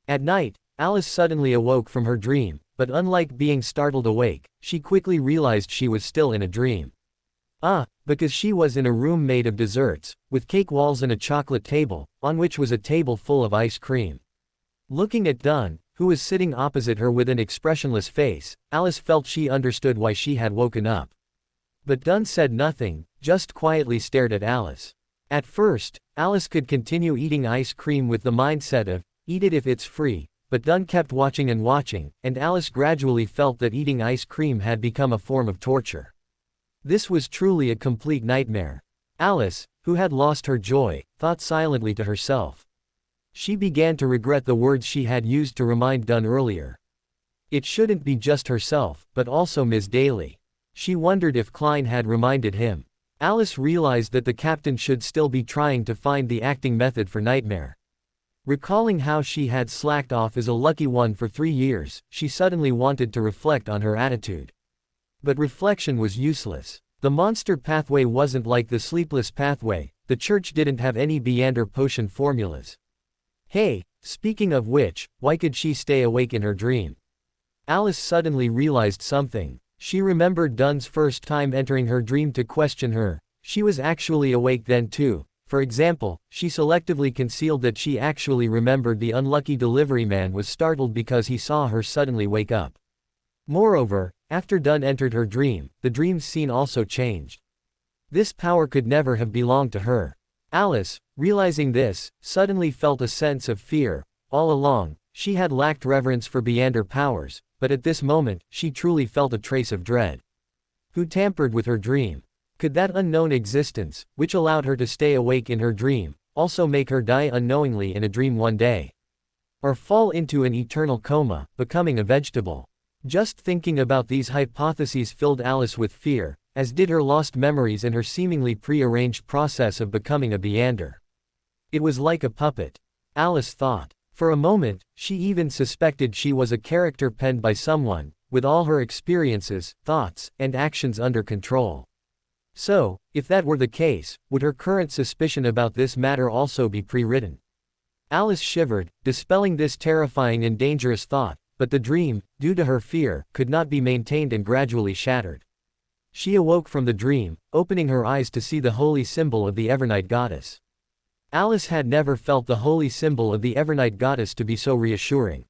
Speaker 1: At night, Alice suddenly awoke from her dream, but unlike being startled awake, she quickly realized she was still in a dream. Because she was in a room made of desserts, with cake walls and a chocolate table, on which was a table full of ice cream. Looking at Dunn, who was sitting opposite her with an expressionless face, Alice felt she understood why she had woken up. But Dunn said nothing, just quietly stared at Alice. At first, Alice could continue eating ice cream with the mindset of, "Eat it if it's free," but Dunn kept watching, and Alice gradually felt that eating ice cream had become a form of torture. This was truly a complete nightmare. Alice, who had lost her joy, thought silently to herself. She began to regret the words she had used to remind Dunn earlier. It shouldn't be just herself, but also Ms. Daly. She wondered if Klein had reminded him. Alice realized that the captain should still be trying to find the acting method for nightmare. Recalling how she had slacked off as a lucky one for 3 years, she suddenly wanted to reflect on her attitude. But reflection was useless. The monster pathway wasn't like the sleepless pathway, the church didn't have any Beander potion formulas. Hey, speaking of which, why could she stay awake in her dream? Alice suddenly realized something. She remembered Dunn's first time entering her dream to question her. She was actually awake then too. For example, she selectively concealed that she actually remembered the unlucky delivery man was startled because he saw her suddenly wake up. Moreover, after Dunn entered her dream, the dream's scene also changed. This power could never have belonged to her. Alice, realizing this, suddenly felt a sense of fear. All along, she had lacked reverence for Beander powers, but at this moment, she truly felt a trace of dread. Who tampered with her dream? Could that unknown existence, which allowed her to stay awake in her dream, also make her die unknowingly in a dream one day? or fall into an eternal coma, becoming a vegetable. Just thinking about these hypotheses filled Alice with fear, as did her lost memories and her seemingly pre-arranged process of becoming a Beander. It was like a puppet. Alice thought. For a moment, she even suspected she was a character penned by someone, with all her experiences, thoughts, and actions under control. So, if that were the case, would her current suspicion about this matter also be pre-written? Alice shivered, dispelling this terrifying and dangerous thought, but the dream, due to her fear, could not be maintained and gradually shattered. She awoke from the dream, opening her eyes to see the holy symbol of the Evernight goddess. Alice had never felt the holy symbol of the Evernight goddess to be so reassuring.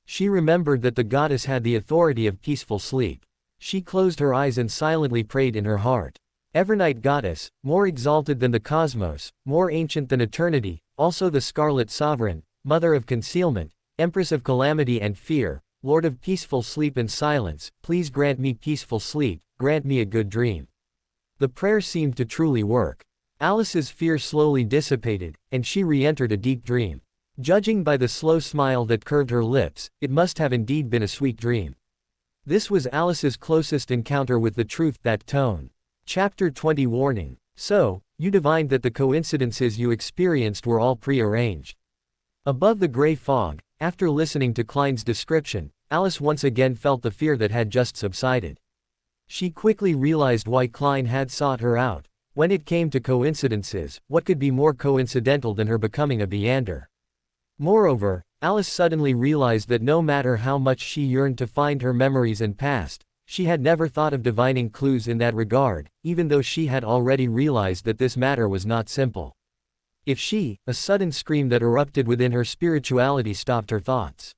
Speaker 1: She remembered that the goddess had the authority of peaceful sleep. She closed her eyes and silently prayed in her heart. Evernight goddess, more exalted than the cosmos, more ancient than eternity, also the Scarlet Sovereign, Mother of Concealment, Empress of Calamity and Fear, Lord of Peaceful Sleep and Silence, please grant me peaceful sleep, grant me a good dream. The prayer seemed to truly work. Alice's fear slowly dissipated, and she re-entered a deep dream. Judging by the slow smile that curved her lips, it must have indeed been a sweet dream. This was Alice's closest encounter with the truth, that tone. Chapter 20 Warning. So, you divined that the coincidences you experienced were all pre-arranged. Above the gray fog, after listening to Klein's description, Alice once again felt the fear that had just subsided. She quickly realized why Klein had sought her out. When it came to coincidences, what could be more coincidental than her becoming a Beander? Moreover, Alice suddenly realized that no matter how much she yearned to find her memories and past, she had never thought of divining clues in that regard, even though she had already realized that this matter was not simple. A sudden scream that erupted within her spirituality stopped her thoughts.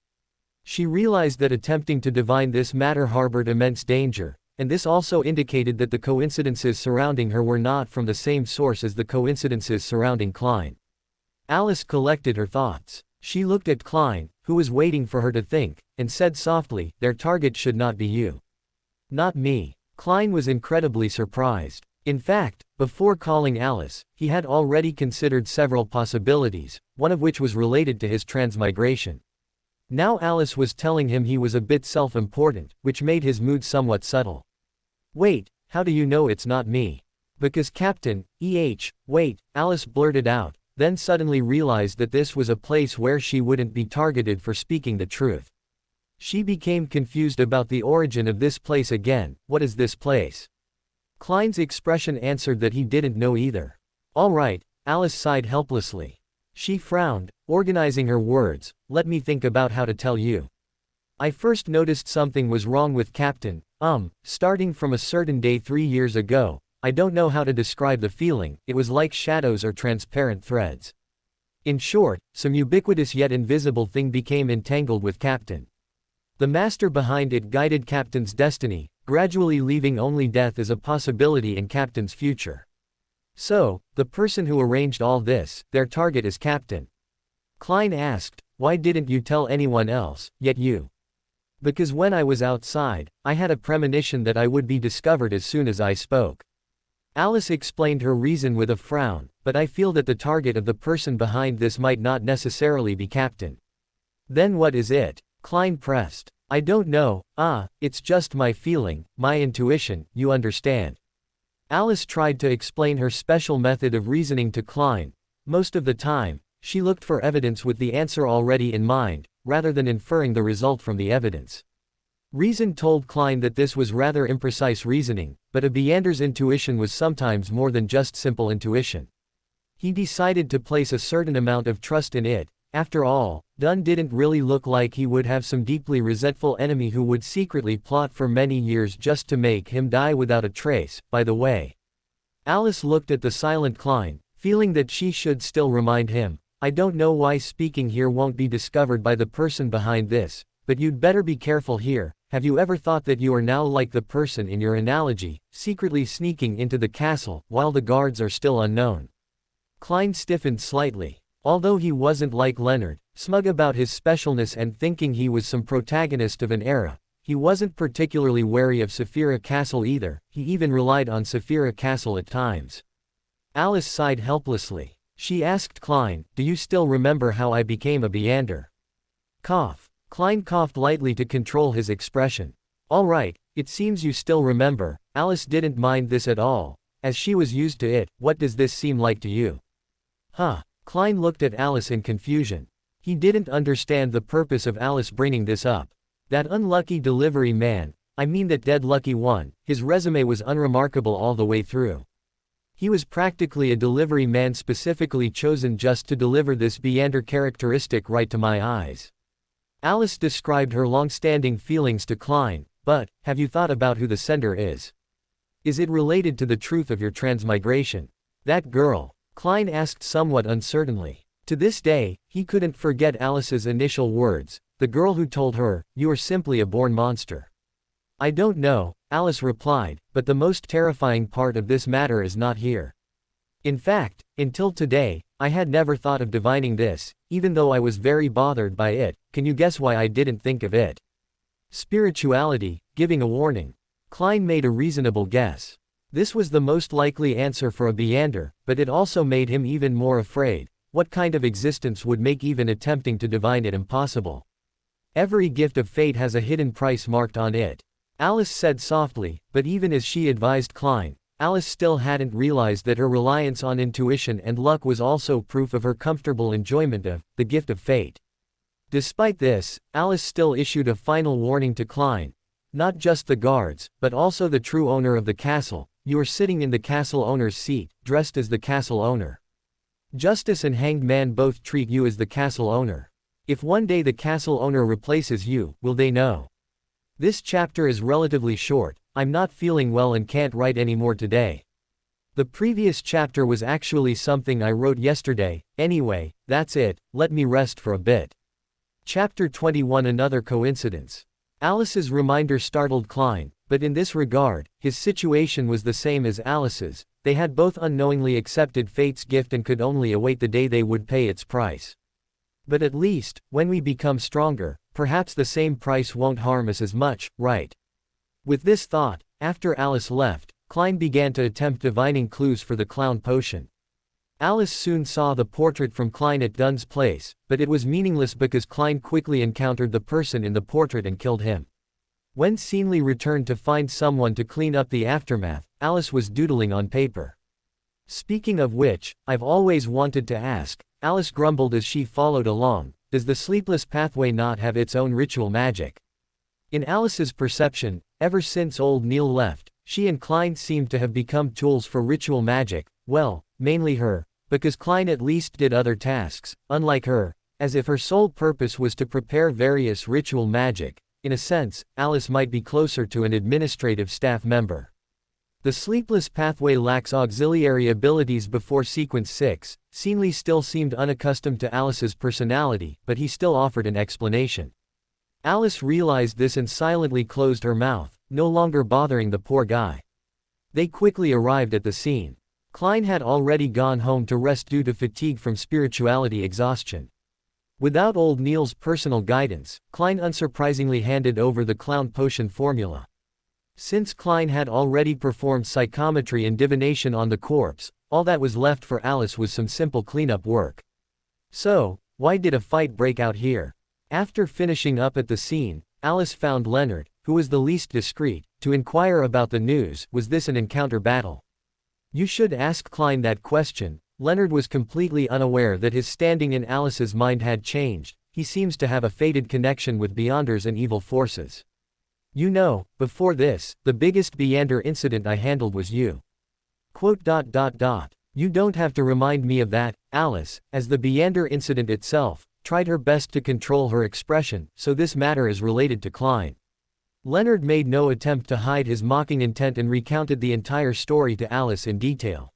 Speaker 1: She realized that attempting to divine this matter harbored immense danger, and this also indicated that the coincidences surrounding her were not from the same source as the coincidences surrounding Klein. Alice collected her thoughts. She looked at Klein, who was waiting for her to think, and said softly, "Their target should not be you. Not me." Klein was incredibly surprised. In fact, before calling Alice, he had already considered several possibilities, one of which was related to his transmigration. Now Alice was telling him he was a bit self-important, which made his mood somewhat subtle. "Wait, how do you know it's not me?" "Because Captain, wait," Alice blurted out, then suddenly realized that this was a place where she wouldn't be targeted for speaking the truth. She became confused about the origin of this place again. "What is this place?" Klein's expression answered that he didn't know either. "All right," Alice sighed helplessly. She frowned, organizing her words. "Let me think about how to tell you. I first noticed something was wrong with Captain, starting from a certain day 3 years ago. I don't know how to describe the feeling, it was like shadows or transparent threads. In short, some ubiquitous yet invisible thing became entangled with Captain. The master behind it guided Captain's destiny, gradually leaving only death as a possibility in Captain's future. So, the person who arranged all this, their target is Captain." Klein asked, "Why didn't you tell anyone else, yet you?" "Because when I was outside, I had a premonition that I would be discovered as soon as I spoke." Alice explained her reason with a frown, "But I feel that the target of the person behind this might not necessarily be Captain." "Then what is it?" Klein pressed. "I don't know, it's just my feeling, my intuition, you understand." Alice tried to explain her special method of reasoning to Klein. Most of the time, she looked for evidence with the answer already in mind, rather than inferring the result from the evidence. Reason told Klein that this was rather imprecise reasoning, but a Beander's intuition was sometimes more than just simple intuition. He decided to place a certain amount of trust in it. After all, Dunn didn't really look like he would have some deeply resentful enemy who would secretly plot for many years just to make him die without a trace. By the way, Alice looked at the silent Klein, feeling that she should still remind him, "I don't know why speaking here won't be discovered by the person behind this, but you'd better be careful here. Have you ever thought that you are now like the person in your analogy, secretly sneaking into the castle, while the guards are still unknown?" Klein stiffened slightly. Although he wasn't like Leonard, smug about his specialness and thinking he was some protagonist of an era, he wasn't particularly wary of Saphira Castle either. He even relied on Saphira Castle at times. Alice sighed helplessly. She asked Klein, "Do you still remember how I became a Beander?" Cough. Klein coughed lightly to control his expression. All right, it seems you still remember. Alice didn't mind this at all, as she was used to it. What does this seem like to you? Huh. Klein looked at Alice in confusion. He didn't understand the purpose of Alice bringing this up. That unlucky delivery man, I mean that dead lucky one, his resume was unremarkable all the way through. He was practically a delivery man specifically chosen just to deliver this Beander characteristic right to my eyes. Alice described her long-standing feelings to Klein, but, have you thought about who the sender is? Is it related to the truth of your transmigration? That girl, Klein asked somewhat uncertainly. To this day, he couldn't forget Alice's initial words, the girl who told her, "You are simply a born monster." I don't know, Alice replied, but the most terrifying part of this matter is not here. In fact, until today, I had never thought of divining this, even though I was very bothered by it. Can you guess why I didn't think of it? Spirituality, giving a warning. Klein made a reasonable guess. This was the most likely answer for a Beander, but it also made him even more afraid. What kind of existence would make even attempting to divine it impossible? Every gift of fate has a hidden price marked on it. Alice said softly, but even as she advised Klein, Alice still hadn't realized that her reliance on intuition and luck was also proof of her comfortable enjoyment of the gift of fate. Despite this, Alice still issued a final warning to Klein. Not just the guards, but also the true owner of the castle. You are sitting in the castle owner's seat, dressed as the castle owner. Justice and Hanged Man both treat you as the castle owner. If one day the castle owner replaces you, will they know? This chapter is relatively short. I'm not feeling well and can't write anymore today. The previous chapter was actually something I wrote yesterday. Anyway, that's it, let me rest for a bit. Chapter 21 Another coincidence. Alice's reminder startled Klein, but in this regard, his situation was the same as Alice's. They had both unknowingly accepted fate's gift and could only await the day they would pay its price. But at least, when we become stronger, perhaps the same price won't harm us as much, right? With this thought, after Alice left, Klein began to attempt divining clues for the clown potion. Alice soon saw the portrait from Klein at Dunn's place, but it was meaningless because Klein quickly encountered the person in the portrait and killed him. When Seenley returned to find someone to clean up the aftermath, Alice was doodling on paper. Speaking of which, I've always wanted to ask, Alice grumbled as she followed along, does the sleepless pathway not have its own ritual magic? In Alice's perception, ever since old Neil left, she and Klein seemed to have become tools for ritual magic, well, mainly her, because Klein at least did other tasks, unlike her, as if her sole purpose was to prepare various ritual magic. In a sense, Alice might be closer to an administrative staff member. The sleepless pathway lacks auxiliary abilities before sequence 6. Seenley still seemed unaccustomed to Alice's personality, but he still offered an explanation. Alice realized this and silently closed her mouth, no longer bothering the poor guy. They quickly arrived at the scene. Klein had already gone home to rest due to fatigue from spirituality exhaustion. Without old Neil's personal guidance, Klein unsurprisingly handed over the clown potion formula. Since Klein had already performed psychometry and divination on the corpse, all that was left for Alice was some simple cleanup work. So, why did a fight break out here? After finishing up at the scene, Alice found Leonard, who was the least discreet, to inquire about the news. Was this an encounter battle? You should ask Klein that question. Leonard was completely unaware that his standing in Alice's mind had changed. He seems to have a fated connection with Beyonders and evil forces. You know, before this, the biggest Beander incident I handled was you. You don't have to remind me of that, Alice, as the Beander incident itself, tried her best to control her expression, so this matter is related to Klein. Leonard made no attempt to hide his mocking intent and recounted the entire story to Alice in detail.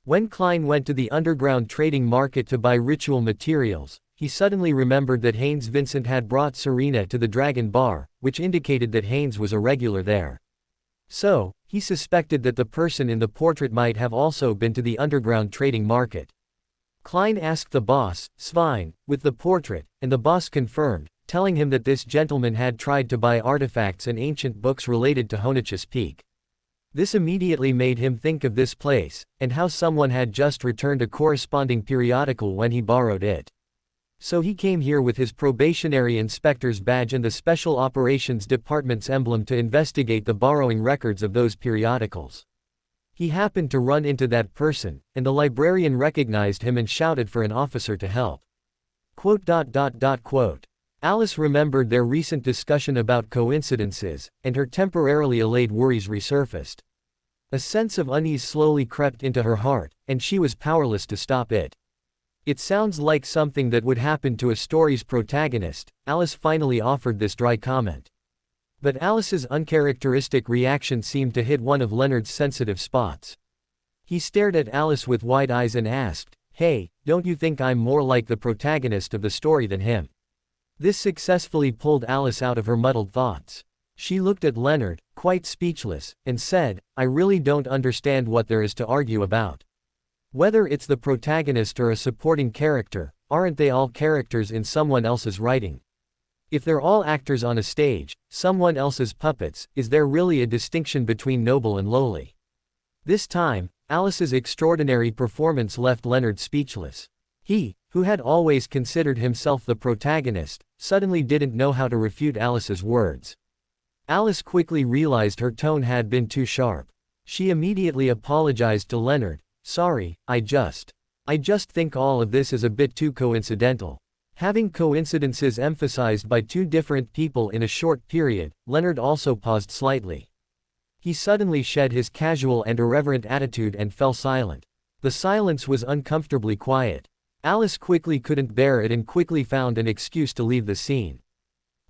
Speaker 1: When Klein went to the underground trading market to buy ritual materials, he suddenly remembered that Haynes Vincent had brought Serena to the Dragon Bar, which indicated that Haynes was a regular there. So, he suspected that the person in the portrait might have also been to the underground trading market. Klein asked the boss, Svein, with the portrait, and the boss confirmed, telling him that this gentleman had tried to buy artifacts and ancient books related to Honach's Peak. This immediately made him think of this place, and how someone had just returned a corresponding periodical when he borrowed it. So he came here with his probationary inspector's badge and the Special Operations Department's emblem to investigate the borrowing records of those periodicals. He happened to run into that person, and the librarian recognized him and shouted for an officer to help. Quote. Alice remembered their recent discussion about coincidences, and her temporarily allayed worries resurfaced. A sense of unease slowly crept into her heart, and she was powerless to stop it. It sounds like something that would happen to a story's protagonist, Alice finally offered this dry comment. But Alice's uncharacteristic reaction seemed to hit one of Leonard's sensitive spots. He stared at Alice with wide eyes and asked, "Hey, don't you think I'm more like the protagonist of the story than him?" This successfully pulled Alice out of her muddled thoughts. She looked at Leonard, quite speechless, and said, "I really don't understand what there is to argue about. Whether it's the protagonist or a supporting character, aren't they all characters in someone else's writing? If they're all actors on a stage, someone else's puppets, is there really a distinction between noble and lowly?" This time, Alice's extraordinary performance left Leonard speechless. He, who had always considered himself the protagonist, suddenly didn't know how to refute Alice's words. Alice quickly realized her tone had been too sharp. She immediately apologized to Leonard. "Sorry, I just think all of this is a bit too coincidental." Having coincidences emphasized by two different people in a short period, Leonard also paused slightly. He suddenly shed his casual and irreverent attitude and fell silent. The silence was uncomfortably quiet. Alice quickly couldn't bear it and quickly found an excuse to leave the scene.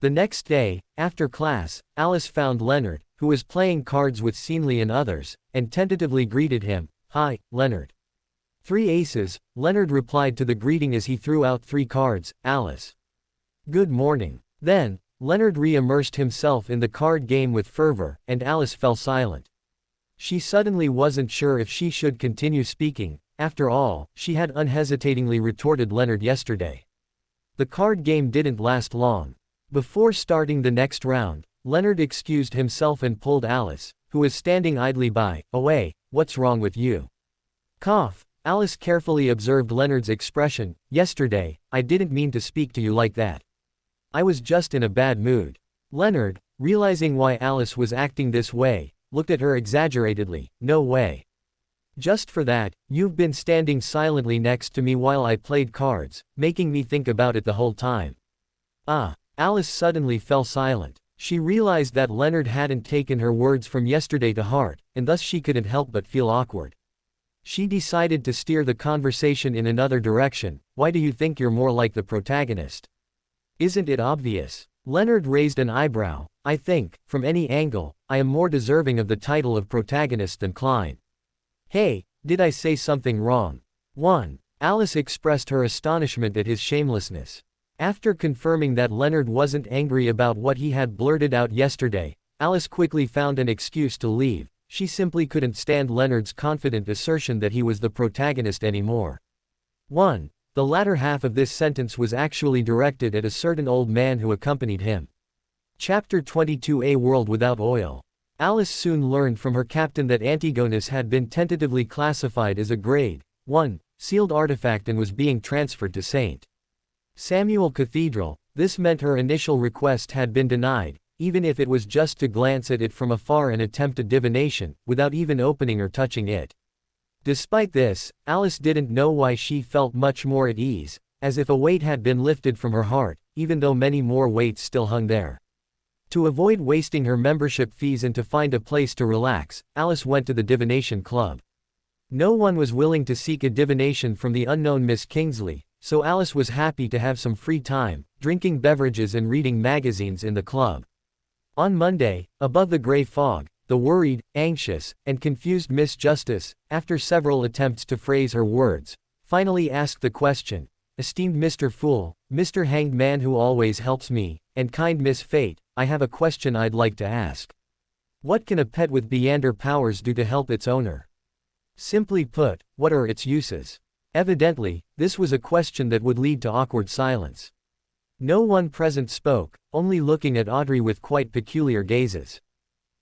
Speaker 1: The next day, after class, Alice found Leonard, who was playing cards with Xing and others, and tentatively greeted him. "Hi, Leonard." "Three aces," Leonard replied to the greeting as he threw out 3 cards. "Alice." "Good morning." Then, Leonard re-immersed himself in the card game with fervor, and Alice fell silent. She suddenly wasn't sure if she should continue speaking. After all, she had unhesitatingly retorted Leonard yesterday. The card game didn't last long. Before starting the next round, Leonard excused himself and pulled Alice, who was standing idly by, away. "What's wrong with you?" Cough. Alice carefully observed Leonard's expression. "Yesterday, I didn't mean to speak to you like that. I was just in a bad mood." Leonard, realizing why Alice was acting this way, looked at her exaggeratedly. "No way. Just for that, you've been standing silently next to me while I played cards, making me think about it the whole time." Alice suddenly fell silent. She realized that Leonard hadn't taken her words from yesterday to heart, and thus she couldn't help but feel awkward. She decided to steer the conversation in another direction. "Why do you think you're more like the protagonist? Isn't it obvious?" Leonard raised an eyebrow. "I think, from any angle, I am more deserving of the title of protagonist than Klein." "Hey, did I say something wrong?" 1. Alice expressed her astonishment at his shamelessness. After confirming that Leonard wasn't angry about what he had blurted out yesterday, Alice quickly found an excuse to leave. She simply couldn't stand Leonard's confident assertion that he was the protagonist anymore. 1. The latter half of this sentence was actually directed at a certain old man who accompanied him. Chapter 22: A World Without Oil. Alice soon learned from her captain that Antigonus had been tentatively classified as a Grade 1 sealed artifact and was being transferred to St. Samuel Cathedral. This meant her initial request had been denied, even if it was just to glance at it from afar and attempt a divination, without even opening or touching it. Despite this, Alice didn't know why she felt much more at ease, as if a weight had been lifted from her heart, even though many more weights still hung there. To avoid wasting her membership fees and to find a place to relax, Alice went to the divination club. No one was willing to seek a divination from the unknown Miss Kingsley, so Alice was happy to have some free time, drinking beverages and reading magazines in the club. On Monday, above the gray fog, the worried, anxious, and confused Miss Justice, after several attempts to phrase her words, finally asked the question, "Esteemed Mr. Fool, Mr. Hanged Man who always helps me, and kind Miss Fate, I have a question I'd like to ask. What can a pet with Beyonder powers do to help its owner? Simply put, what are its uses?" Evidently, this was a question that would lead to awkward silence. No one present spoke, only looking at Audrey with quite peculiar gazes.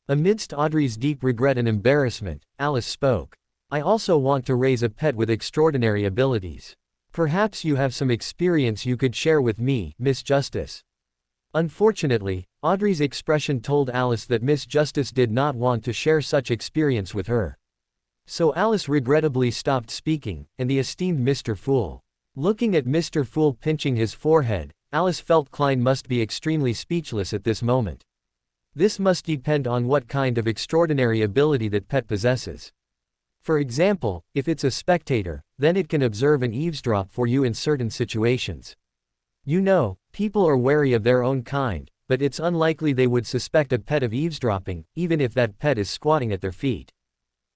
Speaker 1: Amidst Audrey's deep regret and embarrassment, Alice spoke. "I also want to raise a pet with extraordinary abilities. Perhaps you have some experience you could share with me, Miss Justice. Unfortunately, Audrey's expression told Alice that Miss Justice did not want to share such experience with her. So Alice regrettably stopped speaking, and the esteemed Mr. Fool. Looking at Mr. Fool pinching his forehead, Alice felt Klein must be extremely speechless at this moment. This must depend on what kind of extraordinary ability that pet possesses. For example, if it's a spectator, then it can observe and eavesdrop for you in certain situations. You know, people are wary of their own kind, but it's unlikely they would suspect a pet of eavesdropping, even if that pet is squatting at their feet.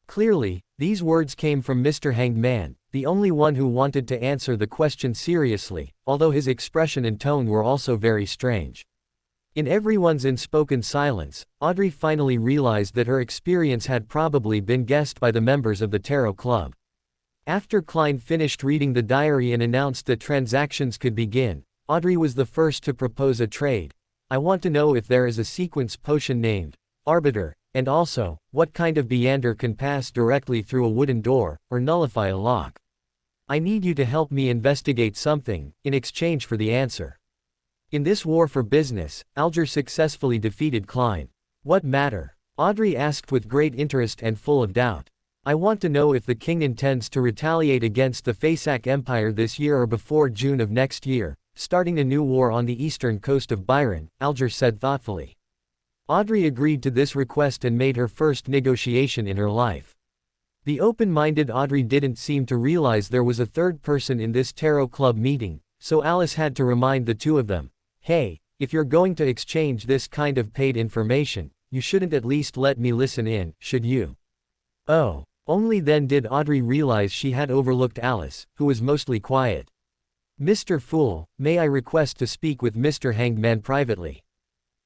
Speaker 1: Clearly, these words came from Mr. Hanged Man, the only one who wanted to answer the question seriously, although his expression and tone were also very strange. In everyone's unspoken silence, Audrey finally realized that her experience had probably been guessed by the members of the Tarot Club. After Klein finished reading the diary and announced that transactions could begin, Audrey was the first to propose a trade. I want to know if there is a sequence potion named Arbiter, and also, what kind of Beander can pass directly through a wooden door, or nullify a lock. I need you to help me investigate something, in exchange for the answer. In this war for business, Alger successfully defeated Klein. What matter? Audrey asked with great interest and full of doubt. I want to know if the king intends to retaliate against the Fasak Empire this year or before June of next year, starting a new war on the eastern coast of Byron, Alger said thoughtfully. Audrey agreed to this request and made her first negotiation in her life. The open-minded Audrey didn't seem to realize there was a third person in this Tarot Club meeting, so Alice had to remind the two of them. Hey, if you're going to exchange this kind of paid information, you shouldn't at least let me listen in, should you? Oh, only then did Audrey realize she had overlooked Alice, who was mostly quiet. Mr. Fool, may I request to speak with Mr. Hanged Man privately?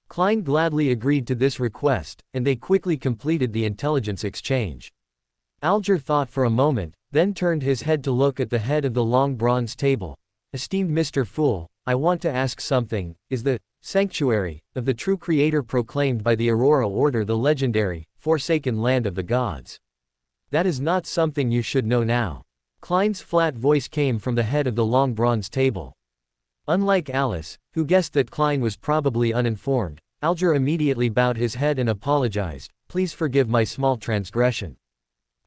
Speaker 1: Klein gladly agreed to this request, and they quickly completed the intelligence exchange. Alger thought for a moment, then turned his head to look at the head of the long bronze table. Esteemed Mr. Fool, I want to ask something. Is the sanctuary of the true creator proclaimed by the Aurora Order the legendary, forsaken land of the gods? That is not something you should know now. Klein's flat voice came from the head of the long bronze table. Unlike Alice, who guessed that Klein was probably uninformed, Alger immediately bowed his head and apologized. Please forgive my small transgression.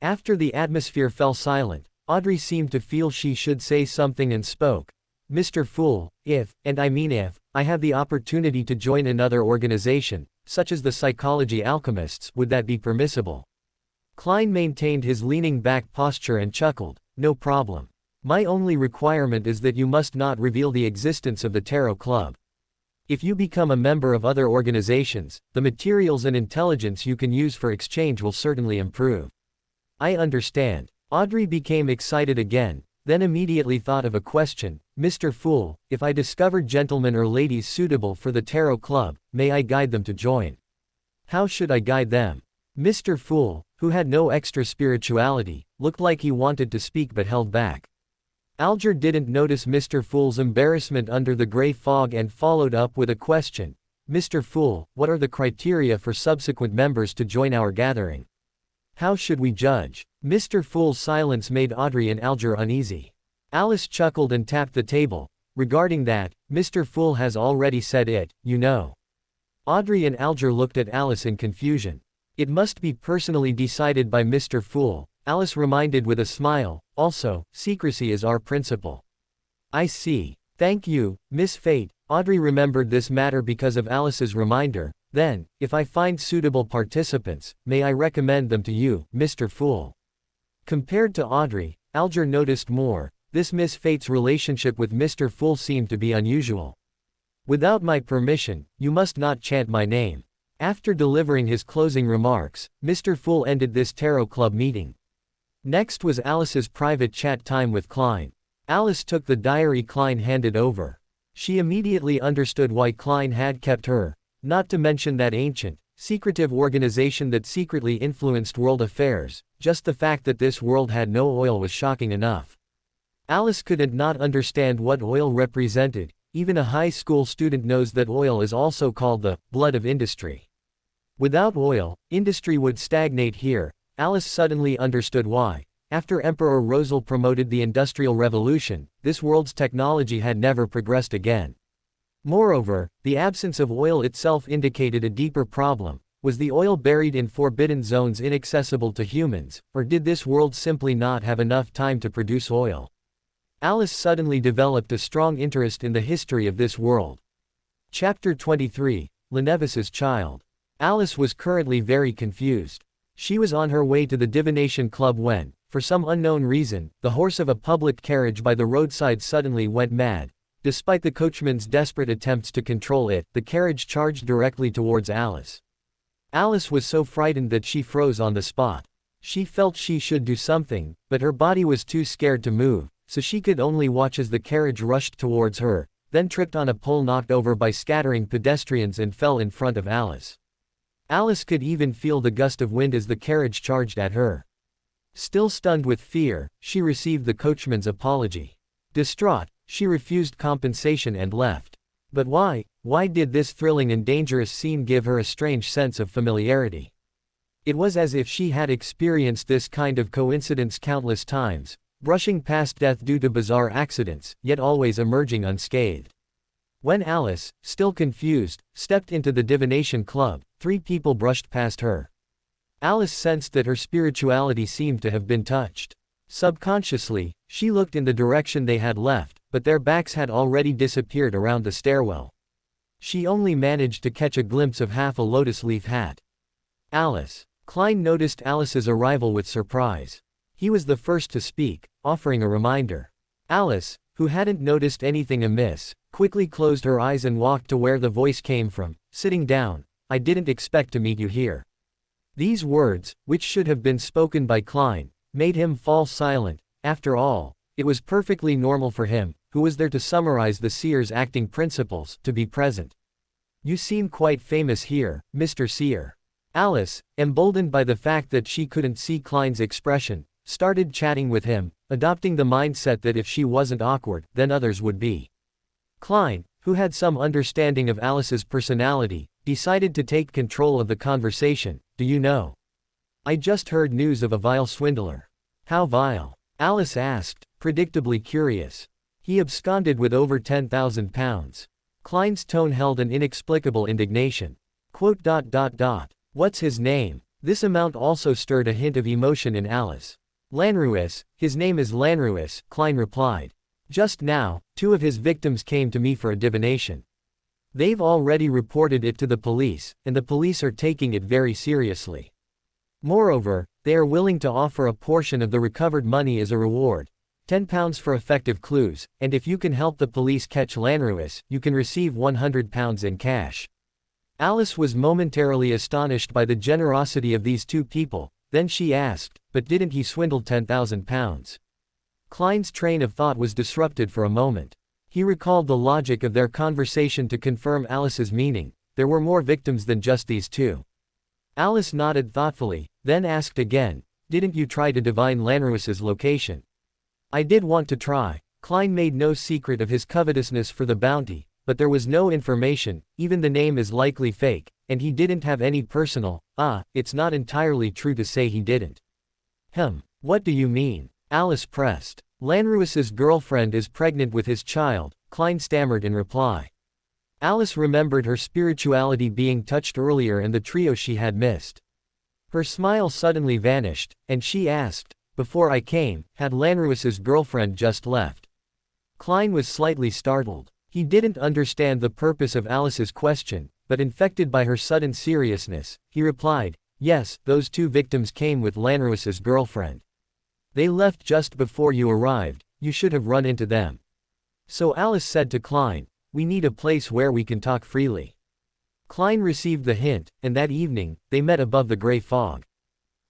Speaker 1: After the atmosphere fell silent, Audrey seemed to feel she should say something and spoke. Mr. Fool, if, and I mean if, I have the opportunity to join another organization, such as the Psychology Alchemists, would that be permissible? Klein maintained his leaning back posture and chuckled. No problem. My only requirement is that you must not reveal the existence of the Tarot Club. If you become a member of other organizations, the materials and intelligence you can use for exchange will certainly improve. I understand. Audrey became excited again, then immediately thought of a question. Mr. Fool, if I discover gentlemen or ladies suitable for the Tarot Club, may I guide them to join? How should I guide them? Mr. Fool, who had no extra spirituality, looked like he wanted to speak but held back. Alger didn't notice Mr. Fool's embarrassment under the gray fog and followed up with a question. Mr. Fool, what are the criteria for subsequent members to join our gathering? How should we judge? Mr. Fool's silence made Audrey and Alger uneasy. Alice chuckled and tapped the table. Regarding that, Mr. Fool has already said it, you know. Audrey and Alger looked at Alice in confusion. It must be personally decided by Mr. Fool, Alice reminded with a smile. Also, secrecy is our principle. I see. Thank you, Miss Fate. Audrey remembered this matter because of Alice's reminder. Then, if I find suitable participants, may I recommend them to you, Mr. Fool? Compared to Audrey, Alger noticed more. This Miss Fate's relationship with Mr. Fool seemed to be unusual. Without my permission, you must not chant my name. After delivering his closing remarks, Mr. Fool ended this Tarot Club meeting. Next was Alice's private chat time with Klein. Alice took the diary Klein handed over. She immediately understood why Klein had kept her, not to mention that ancient, secretive organization that secretly influenced world affairs. Just the fact that this world had no oil was shocking enough. Alice couldn't not understand what oil represented. Even a high school student knows that oil is also called the blood of industry. Without oil, industry would stagnate here. Alice suddenly understood why. After Emperor Rosal promoted the Industrial Revolution, this world's technology had never progressed again. Moreover, the absence of oil itself indicated a deeper problem. Was the oil buried in forbidden zones inaccessible to humans, or did this world simply not have enough time to produce oil? Alice suddenly developed a strong interest in the history of this world. Chapter 23, Lenevis's Child. Alice was currently very confused. She was on her way to the divination club when, for some unknown reason, the horse of a public carriage by the roadside suddenly went mad. Despite the coachman's desperate attempts to control it, the carriage charged directly towards Alice. Alice was so frightened that she froze on the spot. She felt she should do something, but her body was too scared to move, so she could only watch as the carriage rushed towards her, then tripped on a pole knocked over by scattering pedestrians and fell in front of Alice. Alice could even feel the gust of wind as the carriage charged at her. Still stunned with fear, she received the coachman's apology. Distraught, she refused compensation and left. But why? Why did this thrilling and dangerous scene give her a strange sense of familiarity? It was as if she had experienced this kind of coincidence countless times, brushing past death due to bizarre accidents, yet always emerging unscathed. When Alice, still confused, stepped into the divination club, 3 people brushed past her. Alice sensed that her spirituality seemed to have been touched. Subconsciously, she looked in the direction they had left, but their backs had already disappeared around the stairwell. She only managed to catch a glimpse of half a lotus leaf hat. Alice. Klein noticed Alice's arrival with surprise. He was the first to speak, offering a reminder. Alice, who hadn't noticed anything amiss, quickly closed her eyes and walked to where the voice came from. Sitting down. I didn't expect to meet you here. These words, which should have been spoken by Klein, made him fall silent. After all, it was perfectly normal for him, who was there to summarize the seer's acting principles, to be present. You seem quite famous here, Mr. Seer. Alice, emboldened by the fact that she couldn't see Klein's expression, started chatting with him, adopting the mindset that if she wasn't awkward, then others would be. Klein, who had some understanding of Alice's personality, decided to take control of the conversation. Do you know? I just heard news of a vile swindler. How vile? Alice asked, predictably curious. He absconded with over £10,000. Klein's tone held an inexplicable indignation. What's his name? This amount also stirred a hint of emotion in Alice. Lanruis, his name is Lanruis, Klein replied. Just now, 2 of his victims came to me for a divination. They've already reported it to the police, and the police are taking it very seriously. Moreover, they are willing to offer a portion of the recovered money as a reward. £10 for effective clues, and if you can help the police catch Lanruis, you can receive £100 in cash. Alice was momentarily astonished by the generosity of these 2 people, then she asked, but didn't he swindle £10,000? Klein's train of thought was disrupted for a moment. He recalled the logic of their conversation to confirm Alice's meaning. There were more victims than just these 2. Alice nodded thoughtfully, then asked again, didn't you try to divine Lanruis's location? I did want to try. Klein made no secret of his covetousness for the bounty, but there was no information, even the name is likely fake, and he didn't have any personal. It's not entirely true to say he didn't. What do you mean? Alice pressed. Lanruis's girlfriend is pregnant with his child, Klein stammered in reply. Alice remembered her spirituality being touched earlier and the trio she had missed. Her smile suddenly vanished, and she asked, before I came, had Lanruis's girlfriend just left? Klein was slightly startled. He didn't understand the purpose of Alice's question, but infected by her sudden seriousness, he replied, yes, those 2 victims came with Lanruis's girlfriend. They left just before you arrived, you should have run into them. So Alice said to Klein, we need a place where we can talk freely. Klein received the hint, and that evening, they met above the gray fog.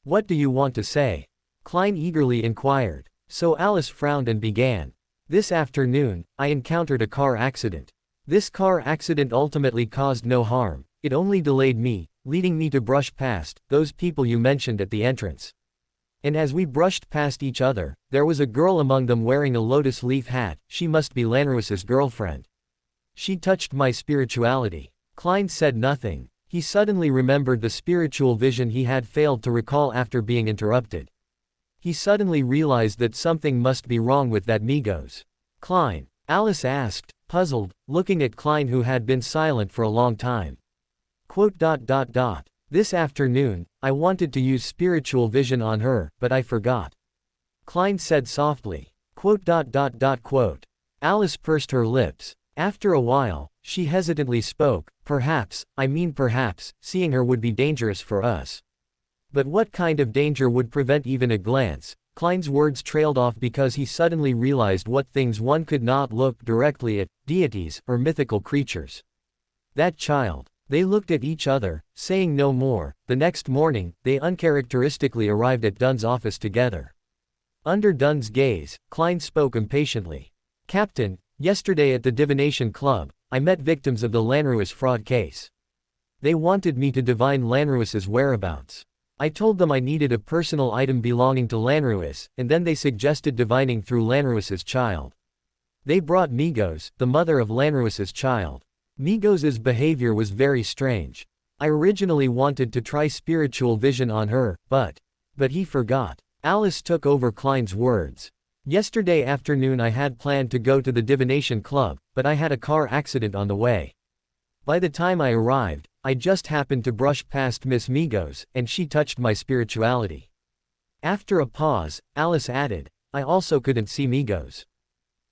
Speaker 1: What do you want to say? Klein eagerly inquired. So Alice frowned and began. This afternoon, I encountered a car accident. This car accident ultimately caused no harm, it only delayed me, leading me to brush past those people you mentioned at the entrance. And as we brushed past each other, there was a girl among them wearing a lotus leaf hat. She must be Lanruis's girlfriend. She touched my spirituality. Klein said nothing. He suddenly remembered the spiritual vision he had failed to recall after being interrupted. He suddenly realized that something must be wrong with that Migos. Klein? Alice asked, puzzled, looking at Klein who had been silent for a long time. This afternoon, I wanted to use spiritual vision on her, but I forgot. Klein said softly. Alice pursed her lips. After a while, she hesitantly spoke, perhaps, seeing her would be dangerous for us. But what kind of danger would prevent even a glance? Klein's words trailed off because he suddenly realized what things one could not look directly at, deities, or mythical creatures. That child. They looked at each other, saying no more. The next morning, they uncharacteristically arrived at Dunn's office together. Under Dunn's gaze, Klein spoke impatiently. Captain, yesterday at the Divination Club, I met victims of the Lanruis fraud case. They wanted me to divine Lanruis's whereabouts. I told them I needed a personal item belonging to Lanruis, and then they suggested divining through Lanruis's child. They brought Migos, the mother of Lanruis's child. Migos's behavior was very strange. I originally wanted to try spiritual vision on her, but he forgot. Alice took over Klein's words. Yesterday afternoon I had planned to go to the Divination Club, but I had a car accident on the way. By the time I arrived, I just happened to brush past Miss Migos, and she touched my spirituality. After a pause, Alice added, I also couldn't see Migos.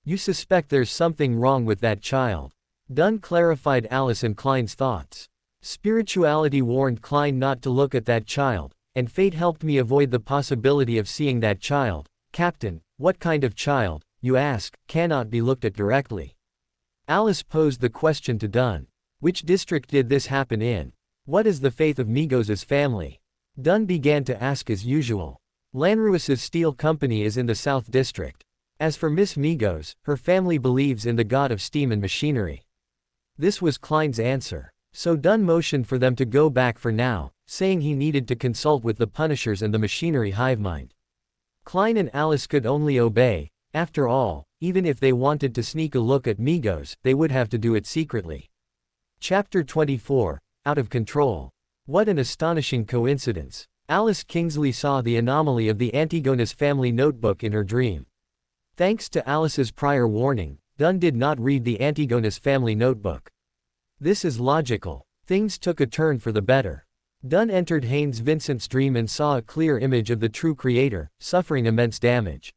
Speaker 1: You suspect there's something wrong with that child. Dunn clarified Alice and Klein's thoughts. Spirituality warned Klein not to look at that child, and fate helped me avoid the possibility of seeing that child. Captain, what kind of child, you ask, cannot be looked at directly? Alice posed the question to Dunn. Which district did this happen in? What is the faith of Migos's family? Dunn began to ask as usual. Lanruis's steel company is in the South District. As for Miss Migos, her family believes in the god of steam and machinery. This was Klein's answer. So Dunn motioned for them to go back for now, saying he needed to consult with the Punishers and the machinery hivemind. Klein and Alice could only obey. After all, even if they wanted to sneak a look at Migos, they would have to do it secretly. Chapter 24, Out of Control. What an astonishing coincidence. Alice Kingsley saw the anomaly of the Antigonus family notebook in her dream. Thanks to Alice's prior warning, Dunn did not read the Antigonus family notebook. This is logical. Things took a turn for the better. Dunn entered Haynes Vincent's dream and saw a clear image of the true creator, suffering immense damage.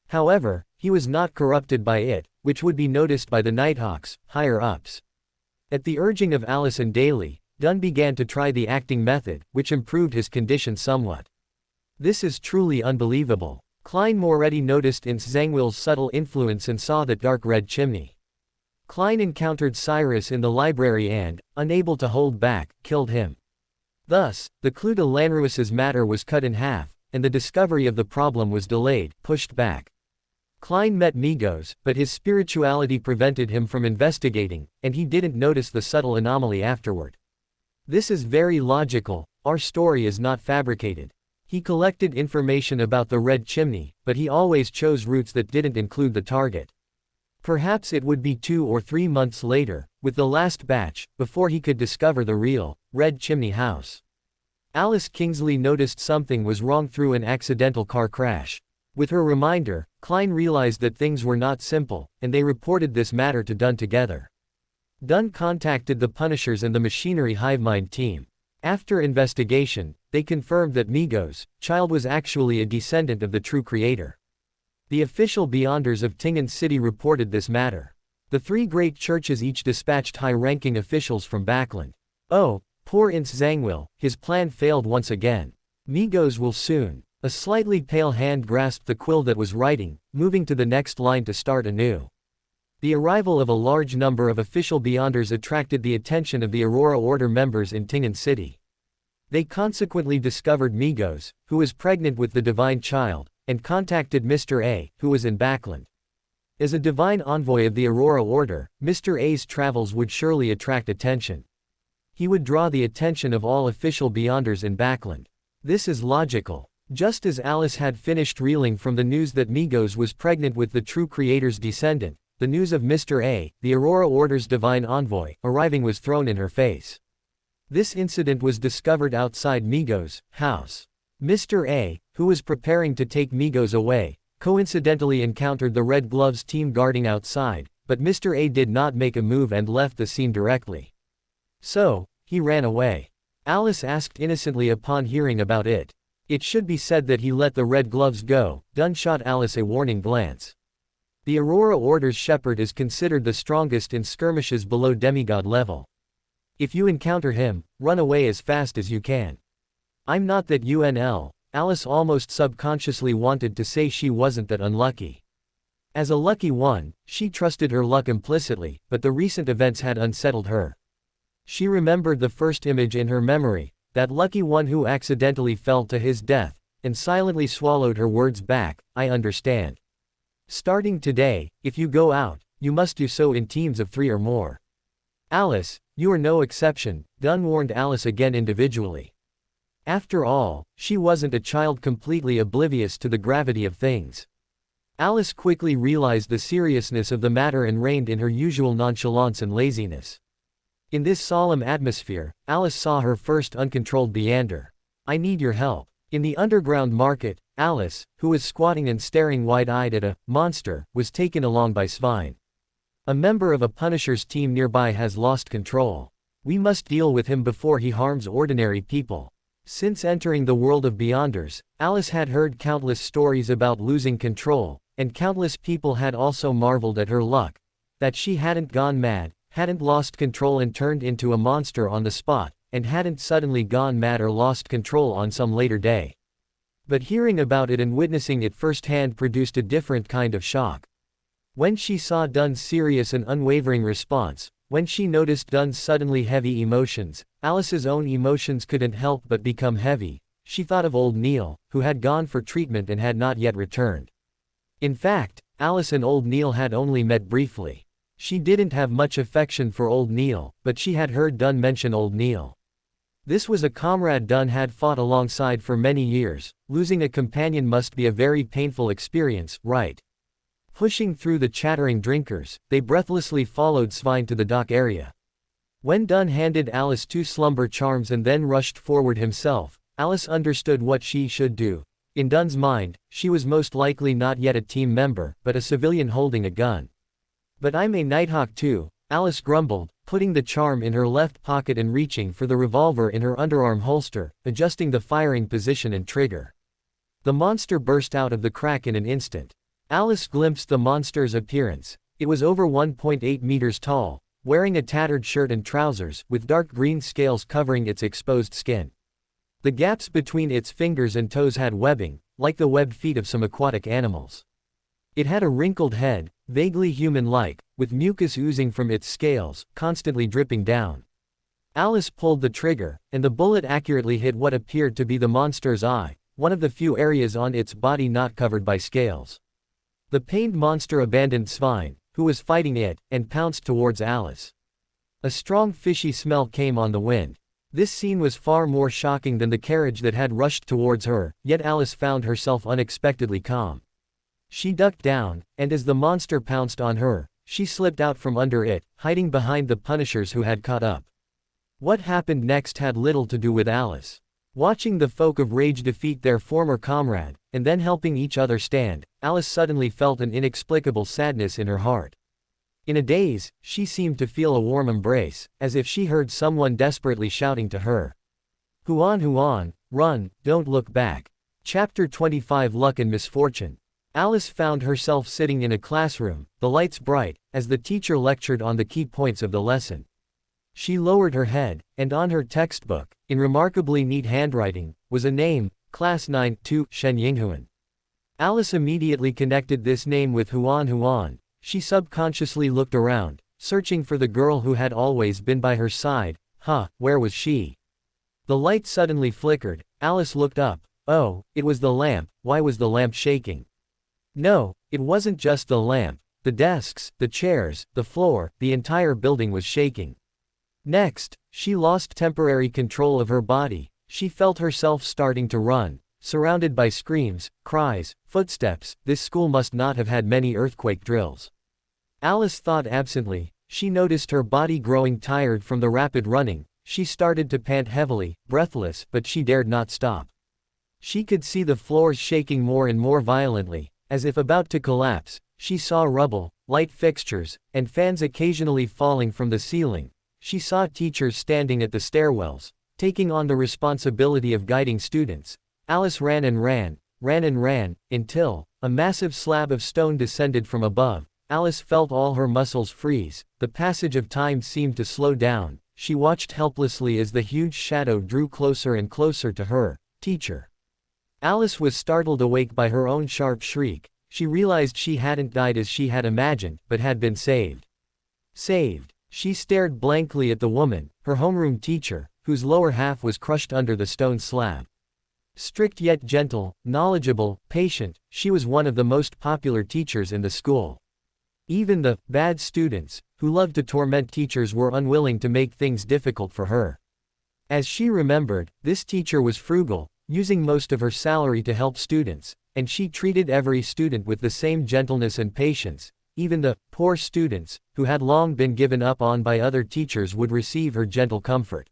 Speaker 1: However, he was not corrupted by it, which would be noticed by the Nighthawks, higher-ups. At the urging of Alice and Daly, Dunn began to try the acting method, which improved his condition somewhat. This is truly unbelievable. Klein already noticed in Zangwill's subtle influence and saw that dark red chimney. Klein encountered Cyrus in the library and, unable to hold back, killed him. Thus, the clue to Lanruis's matter was cut in half, and the discovery of the problem was delayed, pushed back. Klein met Migos, but his spirituality prevented him from investigating, and he didn't notice the subtle anomaly afterward. This is very logical, our story is not fabricated. He collected information about the red chimney, but he always chose routes that didn't include the target. Perhaps it would be 2 or 3 months later, with the last batch, before he could discover the real, red chimney house. Alice Kingsley noticed something was wrong through an accidental car crash. With her reminder, Klein realized that things were not simple, and they reported this matter to Dunn together. Dunn contacted the Punishers and the Machinery Hivemind team. After investigation, they confirmed that Migos' child was actually a descendant of the true creator. The official Beyonders of Tingen City reported this matter. The 3 great churches each dispatched high-ranking officials from Backland. Oh, poor Ince Zangwill, his plan failed once again. Migos will soon. A slightly pale hand grasped the quill that was writing, moving to the next line to start anew. The arrival of a large number of official Beyonders attracted the attention of the Aurora Order members in Tingen City. They consequently discovered Migos, who was pregnant with the divine child, and contacted Mr. A, who was in Backland. As a divine envoy of the Aurora Order, Mr. A's travels would surely attract attention. He would draw the attention of all official Beyonders in Backland. This is logical. Just as Alice had finished reeling from the news that Migos was pregnant with the true creator's descendant, the news of Mr. A, the Aurora Order's divine envoy, arriving was thrown in her face. This incident was discovered outside Migos' house. Mr. A, who was preparing to take Migos away, coincidentally encountered the Red Gloves team guarding outside, but Mr. A did not make a move and left the scene directly. So, he ran away. Alice asked innocently upon hearing about it. It should be said that he let the Red Gloves go. Dunn shot Alice a warning glance. The Aurora Order's shepherd is considered the strongest in skirmishes below demigod level. If you encounter him, run away as fast as you can. I'm not that UNL. Alice almost subconsciously wanted to say she wasn't that unlucky. As a lucky one, she trusted her luck implicitly, but the recent events had unsettled her. She remembered the first image in her memory, that lucky one who accidentally fell to his death, and silently swallowed her words back. I understand. Starting today, if you go out, you must do so in teams of 3 or more. Alice, you are no exception, Dunn warned Alice again individually. After all, she wasn't a child completely oblivious to the gravity of things. Alice quickly realized the seriousness of the matter and reined in her usual nonchalance and laziness. In this solemn atmosphere, Alice saw her first uncontrolled meander. I need your help. In the underground market, Alice, who was squatting and staring wide-eyed at a monster, was taken along by Svein. A member of a Punisher's team nearby has lost control. We must deal with him before he harms ordinary people. Since entering the world of Beyonders, Alice had heard countless stories about losing control, and countless people had also marveled at her luck. That she hadn't gone mad, hadn't lost control and turned into a monster on the spot, and hadn't suddenly gone mad or lost control on some later day. But hearing about it and witnessing it firsthand produced a different kind of shock. When she saw Dunn's serious and unwavering response, when she noticed Dunn's suddenly heavy emotions, Alice's own emotions couldn't help but become heavy. She thought of old Neil, who had gone for treatment and had not yet returned. In fact, Alice and old Neil had only met briefly. She didn't have much affection for old Neil, but she had heard Dunn mention old Neil. This was a comrade Dunn had fought alongside for many years. Losing a companion must be a very painful experience, right? Pushing through the chattering drinkers, they breathlessly followed Svein to the dock area. When Dunn handed Alice 2 slumber charms and then rushed forward himself, Alice understood what she should do. In Dunn's mind, she was most likely not yet a team member, but a civilian holding a gun. But I'm a Nighthawk too, Alice grumbled, putting the charm in her left pocket and reaching for the revolver in her underarm holster, adjusting the firing position and trigger. The monster burst out of the crack in an instant. Alice glimpsed the monster's appearance. It was over 1.8 meters tall, wearing a tattered shirt and trousers, with dark green scales covering its exposed skin. The gaps between its fingers and toes had webbing, like the webbed feet of some aquatic animals. It had a wrinkled head, vaguely human-like, with mucus oozing from its scales, constantly dripping down. Alice pulled the trigger, and the bullet accurately hit what appeared to be the monster's eye, one of the few areas on its body not covered by scales. The pained monster abandoned Svein, who was fighting it, and pounced towards Alice. A strong fishy smell came on the wind. This scene was far more shocking than the carriage that had rushed towards her, yet Alice found herself unexpectedly calm. She ducked down, and as the monster pounced on her, she slipped out from under it, hiding behind the Punishers who had caught up. What happened next had little to do with Alice. Watching the folk of rage defeat their former comrade, and then helping each other stand, Alice suddenly felt an inexplicable sadness in her heart. In a daze, she seemed to feel a warm embrace, as if she heard someone desperately shouting to her. Huan, run, don't look back. Chapter 25 Luck and Misfortune. Alice found herself sitting in a classroom, the lights bright, as the teacher lectured on the key points of the lesson. She lowered her head, and on her textbook, in remarkably neat handwriting, was a name, Class 9-2, Shen Yinghuan. Alice immediately connected this name with Huan. She subconsciously looked around, searching for the girl who had always been by her side. Where was she? The light suddenly flickered. Alice looked up. Oh, it was the lamp. Why was the lamp shaking? No, it wasn't just the lamp. The desks, the chairs, the floor, the entire building was shaking. Next, she lost temporary control of her body. She felt herself starting to run, surrounded by screams, cries, footsteps. This school must not have had many earthquake drills. Alice thought absently. She noticed her body growing tired from the rapid running. She started to pant heavily, breathless, but she dared not stop. She could see the floors shaking more and more violently, as if about to collapse. She saw rubble, light fixtures, and fans occasionally falling from the ceiling. She saw teachers standing at the stairwells, taking on the responsibility of guiding students. Alice ran and ran, until a massive slab of stone descended from above. Alice felt all her muscles freeze. The passage of time seemed to slow down. She watched helplessly as the huge shadow drew closer and closer to her. Teacher. Alice was startled awake by her own sharp shriek. She realized she hadn't died as she had imagined, but had been saved. Saved. She stared blankly at the woman, her homeroom teacher, whose lower half was crushed under the stone slab. Strict yet gentle, knowledgeable, patient, she was one of the most popular teachers in the school. Even the bad students, who loved to torment teachers, were unwilling to make things difficult for her. As she remembered, this teacher was frugal, using most of her salary to help students, and she treated every student with the same gentleness and patience. Even the poor students, who had long been given up on by other teachers, would receive her gentle comfort.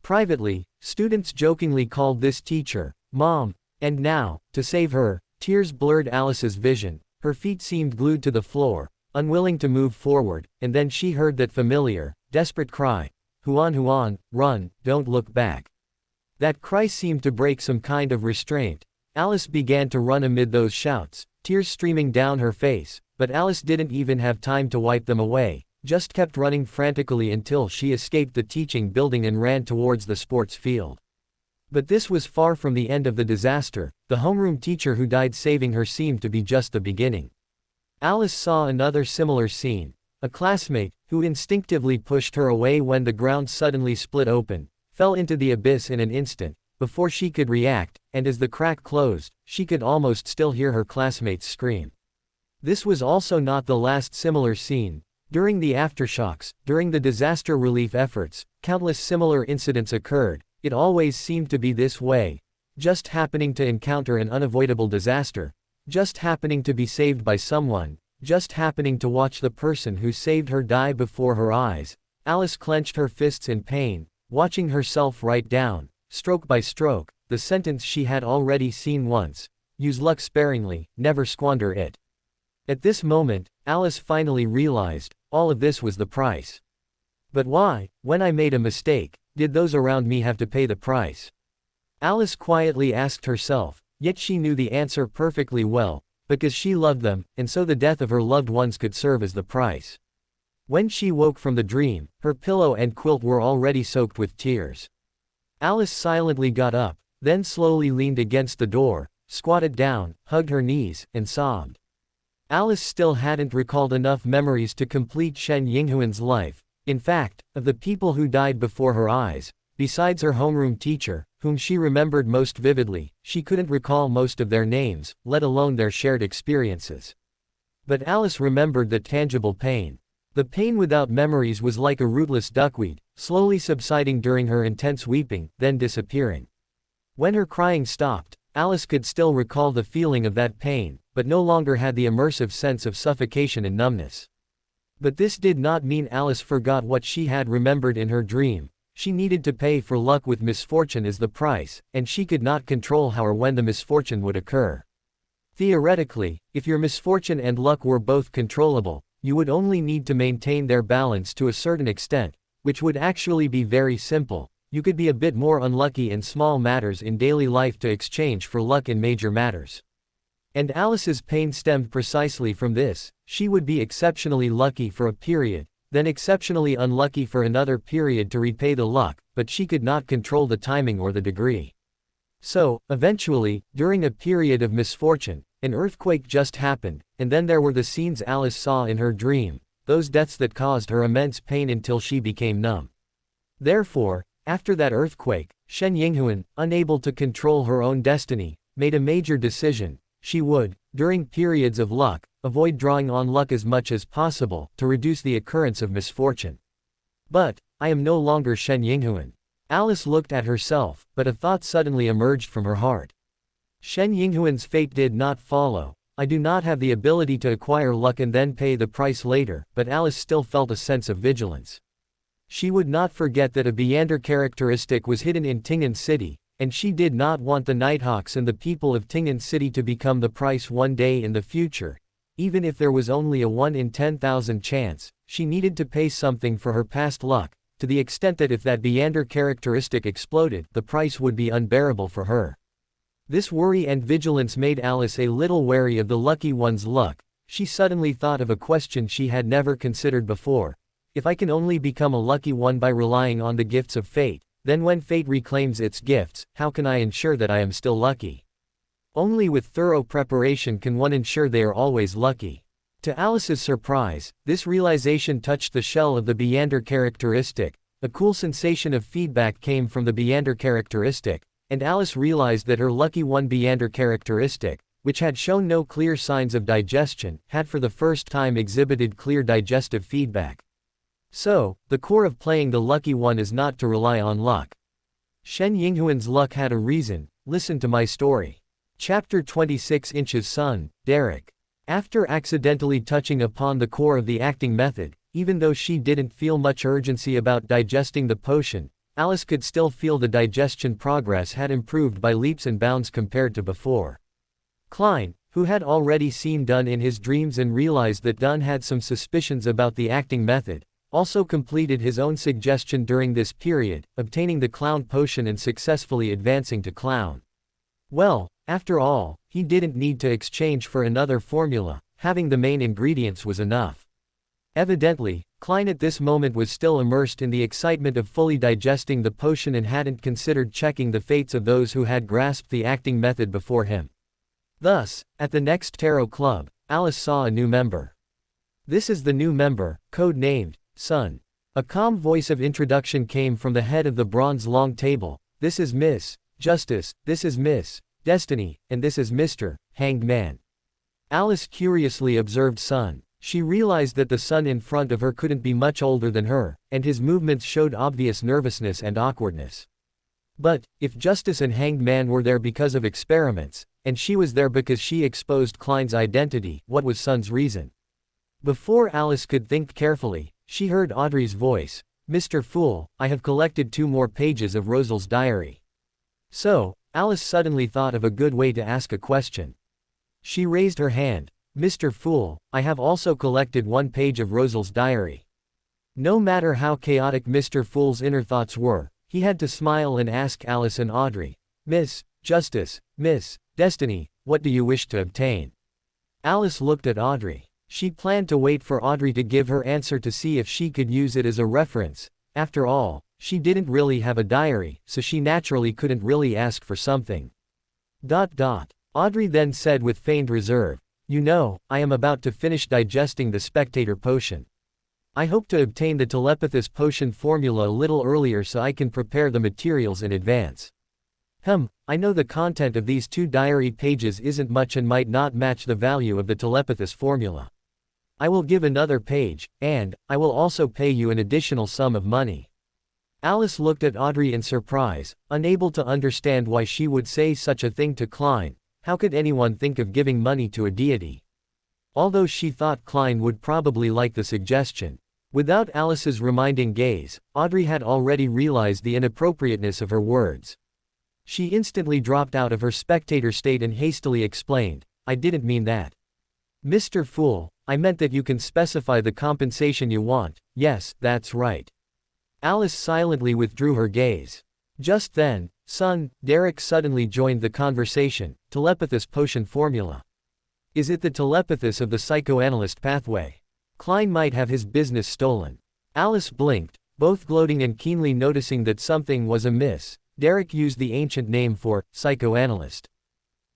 Speaker 1: Privately, students jokingly called this teacher Mom, and now, to save her, tears blurred Alice's vision. Her feet seemed glued to the floor, unwilling to move forward, and then she heard that familiar, desperate cry, Huan, run, don't look back. That cry seemed to break some kind of restraint. Alice began to run amid those shouts, tears streaming down her face, but Alice didn't even have time to wipe them away, just kept running frantically until she escaped the teaching building and ran towards the sports field. But this was far from the end of the disaster. The homeroom teacher who died saving her seemed to be just the beginning. Alice saw another similar scene. A classmate, who instinctively pushed her away when the ground suddenly split open, fell into the abyss in an instant, before she could react, and as the crack closed, she could almost still hear her classmates scream. This was also not the last similar scene. During the aftershocks, during the disaster relief efforts, countless similar incidents occurred. It always seemed to be this way. Just happening to encounter an unavoidable disaster. Just happening to be saved by someone. Just happening to watch the person who saved her die before her eyes. Alice clenched her fists in pain, watching herself write down, stroke by stroke, the sentence she had already seen once. Use luck sparingly, never squander it. At this moment, Alice finally realized, all of this was the price. But why, when I made a mistake, did those around me have to pay the price? Alice quietly asked herself, yet she knew the answer perfectly well, because she loved them, and so the death of her loved ones could serve as the price. When she woke from the dream, her pillow and quilt were already soaked with tears. Alice silently got up, then slowly leaned against the door, squatted down, hugged her knees, and sobbed. Alice still hadn't recalled enough memories to complete Shen Yinghuan's life. In fact, of the people who died before her eyes, besides her homeroom teacher, whom she remembered most vividly, she couldn't recall most of their names, let alone their shared experiences. But Alice remembered the tangible pain. The pain without memories was like a rootless duckweed, slowly subsiding during her intense weeping, then disappearing. When her crying stopped, Alice could still recall the feeling of that pain, but no longer had the immersive sense of suffocation and numbness. But this did not mean Alice forgot what she had remembered in her dream. She needed to pay for luck with misfortune as the price, and she could not control how or when the misfortune would occur. Theoretically, if your misfortune and luck were both controllable, you would only need to maintain their balance to a certain extent, which would actually be very simple. You could be a bit more unlucky in small matters in daily life to exchange for luck in major matters. And Alice's pain stemmed precisely from this. She would be exceptionally lucky for a period, then exceptionally unlucky for another period to repay the luck, but she could not control the timing or the degree. So, eventually, during a period of misfortune, an earthquake just happened, and then there were the scenes Alice saw in her dream, those deaths that caused her immense pain until she became numb. Therefore, after that earthquake, Shen Yinghuan, unable to control her own destiny, made a major decision. She would, during periods of luck, avoid drawing on luck as much as possible, to reduce the occurrence of misfortune. But, I am no longer Shen Yinghuan. Alice looked at herself, but a thought suddenly emerged from her heart. Shen Yinghuan's fate did not follow. I do not have the ability to acquire luck and then pay the price later, but Alice still felt a sense of vigilance. She would not forget that a Beander characteristic was hidden in Ting'an City, and she did not want the Nighthawks and the people of Tingen City to become the price one day in the future. Even if there was only a 1 in 10,000 chance, she needed to pay something for her past luck, to the extent that if that Beander characteristic exploded, the price would be unbearable for her. This worry and vigilance made Alice a little wary of the lucky one's luck. She suddenly thought of a question she had never considered before. If I can only become a lucky one by relying on the gifts of fate, then when fate reclaims its gifts, how can I ensure that I am still lucky? Only with thorough preparation can one ensure they are always lucky. To Alice's surprise, this realization touched the shell of the Beander characteristic. A cool sensation of feedback came from the Beander characteristic, and Alice realized that her lucky one Beander characteristic, which had shown no clear signs of digestion, had for the first time exhibited clear digestive feedback. So, the core of playing the lucky one is not to rely on luck. Shen Yinghuan's luck had a reason. Listen to my story. Chapter 26 Inches Son, Derek. After accidentally touching upon the core of the acting method, even though she didn't feel much urgency about digesting the potion, Alice could still feel the digestion progress had improved by leaps and bounds compared to before. Klein, who had already seen Dunn in his dreams and realized that Dunn had some suspicions about the acting method, also completed his own suggestion during this period, obtaining the clown potion and successfully advancing to clown. Well, after all, he didn't need to exchange for another formula, having the main ingredients was enough. Evidently, Klein at this moment was still immersed in the excitement of fully digesting the potion and hadn't considered checking the fates of those who had grasped the acting method before him. Thus, at the next tarot club, Alice saw a new member. This is the new member, code-named Sun. A calm voice of introduction came from the head of the bronze long table. This is Miss Justice, this is Miss Destiny, and this is Mr. Hanged Man. Alice curiously observed Sun. She realized that the Sun in front of her couldn't be much older than her, and his movements showed obvious nervousness and awkwardness. But, if Justice and Hanged Man were there because of experiments, and she was there because she exposed Klein's identity, what was Sun's reason? Before Alice could think carefully, she heard Audrey's voice. Mr. Fool, I have collected 2 more pages of Rosal's diary. So, Alice suddenly thought of a good way to ask a question. She raised her hand. Mr. Fool, I have also collected 1 page of Rosal's diary. No matter how chaotic Mr. Fool's inner thoughts were, he had to smile and ask Alice and Audrey. Miss Justice, Miss Destiny, what do you wish to obtain? Alice looked at Audrey. She planned to wait for Audrey to give her answer to see if she could use it as a reference. After all, she didn't really have a diary, so she naturally couldn't really ask for something. Audrey then said with feigned reserve, you know, I am about to finish digesting the spectator potion. I hope to obtain the telepathous potion formula a little earlier so I can prepare the materials in advance. I know the content of these 2 diary pages isn't much and might not match the value of the telepathous formula. I will give another page, and I will also pay you an additional sum of money. Alice looked at Audrey in surprise, unable to understand why she would say such a thing to Klein. How could anyone think of giving money to a deity? Although she thought Klein would probably like the suggestion. Without Alice's reminding gaze, Audrey had already realized the inappropriateness of her words. She instantly dropped out of her spectator state and hastily explained, I didn't mean that. Mr. Fool, I meant that you can specify the compensation you want. Yes, that's right. Alice silently withdrew her gaze. Just then, Son, Derek suddenly joined the conversation. Telepathous potion formula. Is it the telepathous of the psychoanalyst pathway? Klein might have his business stolen. Alice blinked, both gloating and keenly noticing that something was amiss. Derek used the ancient name for psychoanalyst.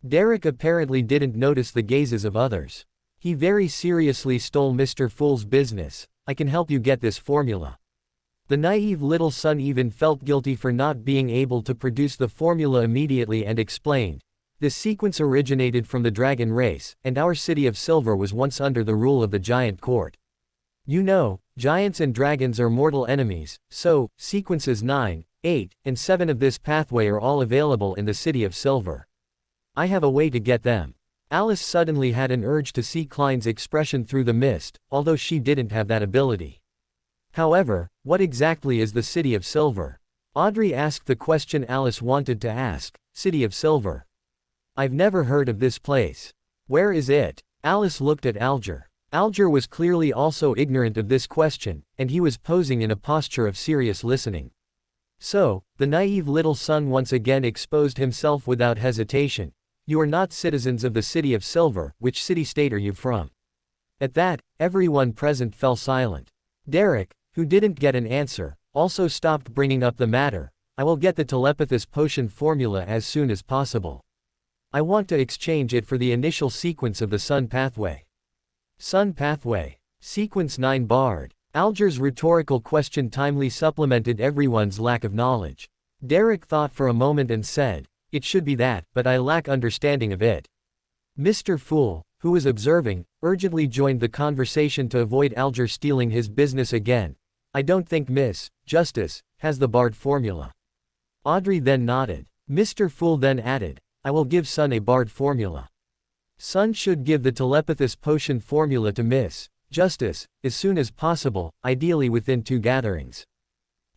Speaker 1: Derek apparently didn't notice the gazes of others. He very seriously stole Mr. Fool's business. I can help you get this formula. The naive little Son even felt guilty for not being able to produce the formula immediately and explained. This sequence originated from the dragon race, and our city of Silver was once under the rule of the giant court. You know, giants and dragons are mortal enemies, so, sequences 9, 8, and 7 of this pathway are all available in the city of Silver. I have a way to get them. Alice suddenly had an urge to see Klein's expression through the mist, although she didn't have that ability. However, what exactly is the City of Silver? Audrey asked the question Alice wanted to ask. City of Silver. I've never heard of this place. Where is it? Alice looked at Alger. Alger was clearly also ignorant of this question, and he was posing in a posture of serious listening. So, the naive little son once again exposed himself without hesitation. You are not citizens of the City of Silver. Which city-state are you from? At that, everyone present fell silent. Derek, who didn't get an answer, also stopped bringing up the matter. I will get the telepathist potion formula as soon as possible. I want to exchange it for the initial sequence of the Sun Pathway. Sun Pathway. Sequence 9 barred. Alger's rhetorical question timely supplemented everyone's lack of knowledge. Derek thought for a moment and said, it should be that, but I lack understanding of it. Mr. Fool, who was observing, urgently joined the conversation to avoid Alger stealing his business again. I don't think Miss Justice has the barred formula. Audrey then nodded. Mr. Fool then added, I will give Sun a barred formula. Sun should give the telepathist potion formula to Miss Justice as soon as possible, ideally within 2 gatherings.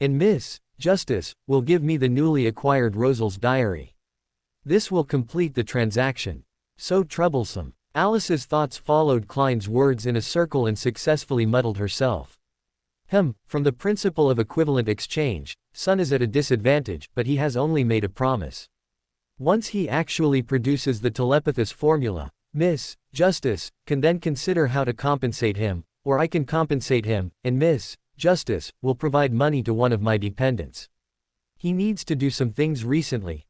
Speaker 1: And Miss Justice will give me the newly acquired Rosal's diary. This will complete the transaction. So troublesome. Alice's thoughts followed Klein's words in a circle and successfully muddled herself. From the principle of equivalent exchange, Sun is at a disadvantage, but he has only made a promise. Once he actually produces the telepathist formula, Miss Justice can then consider how to compensate him, or I can compensate him, and Miss Justice will provide money to one of my dependents. He needs to do some things recently.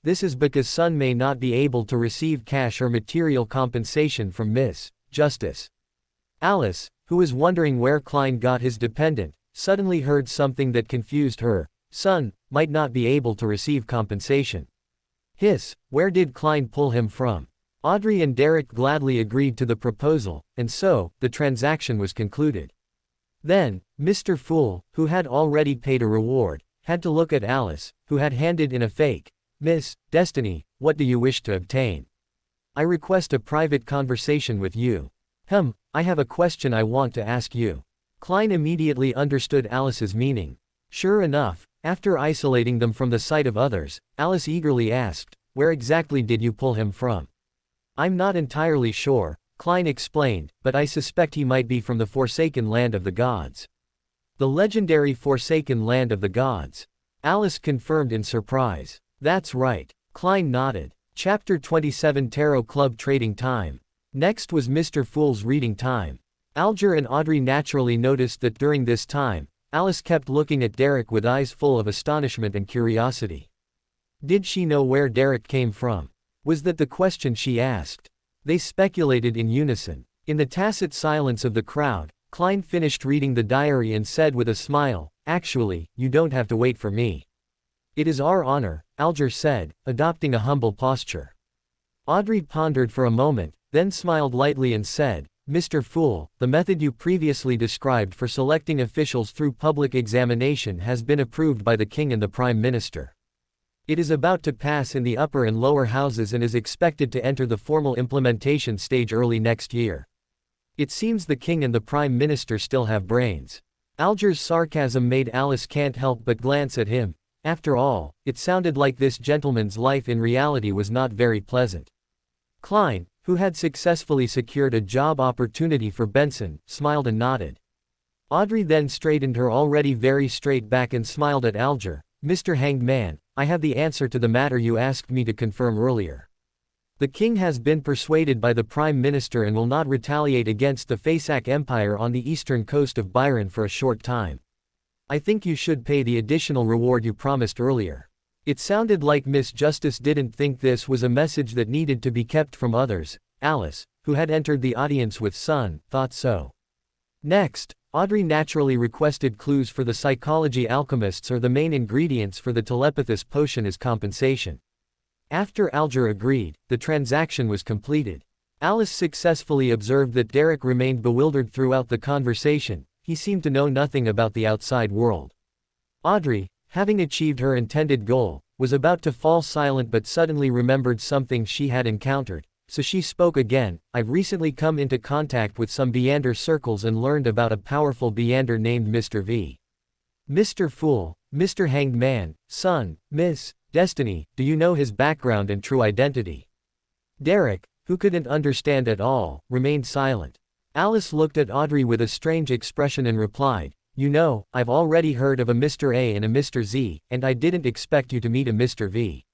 Speaker 1: This is because Sun may not be able to receive cash or material compensation from Miss Justice. Alice, who was wondering where Klein got his dependent, suddenly heard something that confused her. Sun might not be able to receive compensation. Where did Klein pull him from? Audrey and Derek gladly agreed to the proposal, and so, the transaction was concluded. Then, Mr. Fool, who had already paid a reward, had to look at Alice, who had handed in a fake. Miss Destiny, what do you wish to obtain? I request a private conversation with you. I have a question I want to ask you. Klein immediately understood Alice's meaning. Sure enough, after isolating them from the sight of others, Alice eagerly asked, where exactly did you pull him from? I'm not entirely sure, Klein explained, but I suspect he might be from the Forsaken Land of the Gods. The legendary Forsaken Land of the Gods. Alice confirmed in surprise. That's right. Klein nodded. Chapter 27 Tarot Club Trading Time. Next was Mr. Fool's reading time. Alger and Audrey naturally noticed that during this time, Alice kept looking at Derek with eyes full of astonishment and curiosity. Did she know where Derek came from? Was that the question she asked? They speculated in unison. In the tacit silence of the crowd, Klein finished reading the diary and said with a smile, actually, you don't have to wait for me. It is our honor, Alger said, adopting a humble posture. Audrey pondered for a moment, then smiled lightly and said, Mr. Fool, the method you previously described for selecting officials through public examination has been approved by the King and the Prime Minister. It is about to pass in the upper and lower houses and is expected to enter the formal implementation stage early next year. It seems the King and the Prime Minister still have brains. Alger's sarcasm made Alice can't help but glance at him. After all, it sounded like this gentleman's life in reality was not very pleasant. Klein, who had successfully secured a job opportunity for Benson, smiled and nodded. Audrey then straightened her already very straight back and smiled at Alger. Mr. Hanged Man, I have the answer to the matter you asked me to confirm earlier. The king has been persuaded by the Prime Minister and will not retaliate against the Fasak Empire on the eastern coast of Byron for a short time. I think you should pay the additional reward you promised earlier. It sounded like Miss Justice didn't think this was a message that needed to be kept from others. Alice, who had entered the audience with Sun, thought so. Next, Audrey naturally requested clues for the psychology alchemists or the main ingredients for the telepathist potion as compensation. After Alger agreed, the transaction was completed. Alice successfully observed that Derek remained bewildered throughout the conversation. He seemed to know nothing about the outside world. Audrey, having achieved her intended goal, was about to fall silent but suddenly remembered something she had encountered, so she spoke again. I've recently come into contact with some Beander circles and learned about a powerful Beander named Mr. V. Mr. Fool, Mr. Hanged Man, son, Miss Destiny, do you know his background and true identity? Derek, who couldn't understand at all, remained silent. Alice looked at Audrey with a strange expression and replied, you know, I've already heard of a Mr. A and a Mr. Z, and I didn't expect you to meet a Mr. V.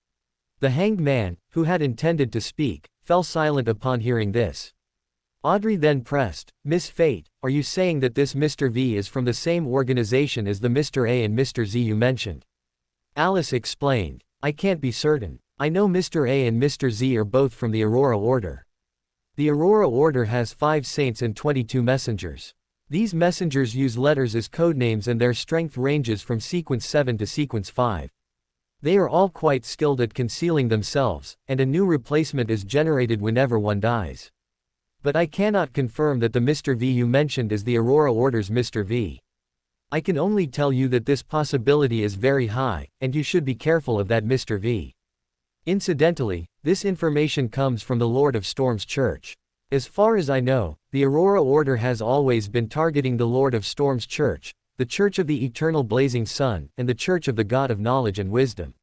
Speaker 1: The Hanged Man, who had intended to speak, fell silent upon hearing this. Audrey then pressed, Miss Fate, are you saying that this Mr. V is from the same organization as the Mr. A and Mr. Z you mentioned? Alice explained, I can't be certain. I know Mr. A and Mr. Z are both from the Aurora Order. The Aurora Order has 5 saints and 22 messengers. These messengers use letters as codenames and their strength ranges from sequence 7 to sequence 5. They are all quite skilled at concealing themselves, and a new replacement is generated whenever one dies. But I cannot confirm that the Mr. V you mentioned is the Aurora Order's Mr. V. I can only tell you that this possibility is very high, and you should be careful of that Mr. V. Incidentally, this information comes from the Lord of Storm's church. As far as I know, the Aurora Order has always been targeting the Lord of Storm's church, the Church of the Eternal Blazing Sun, and the Church of the God of Knowledge and Wisdom.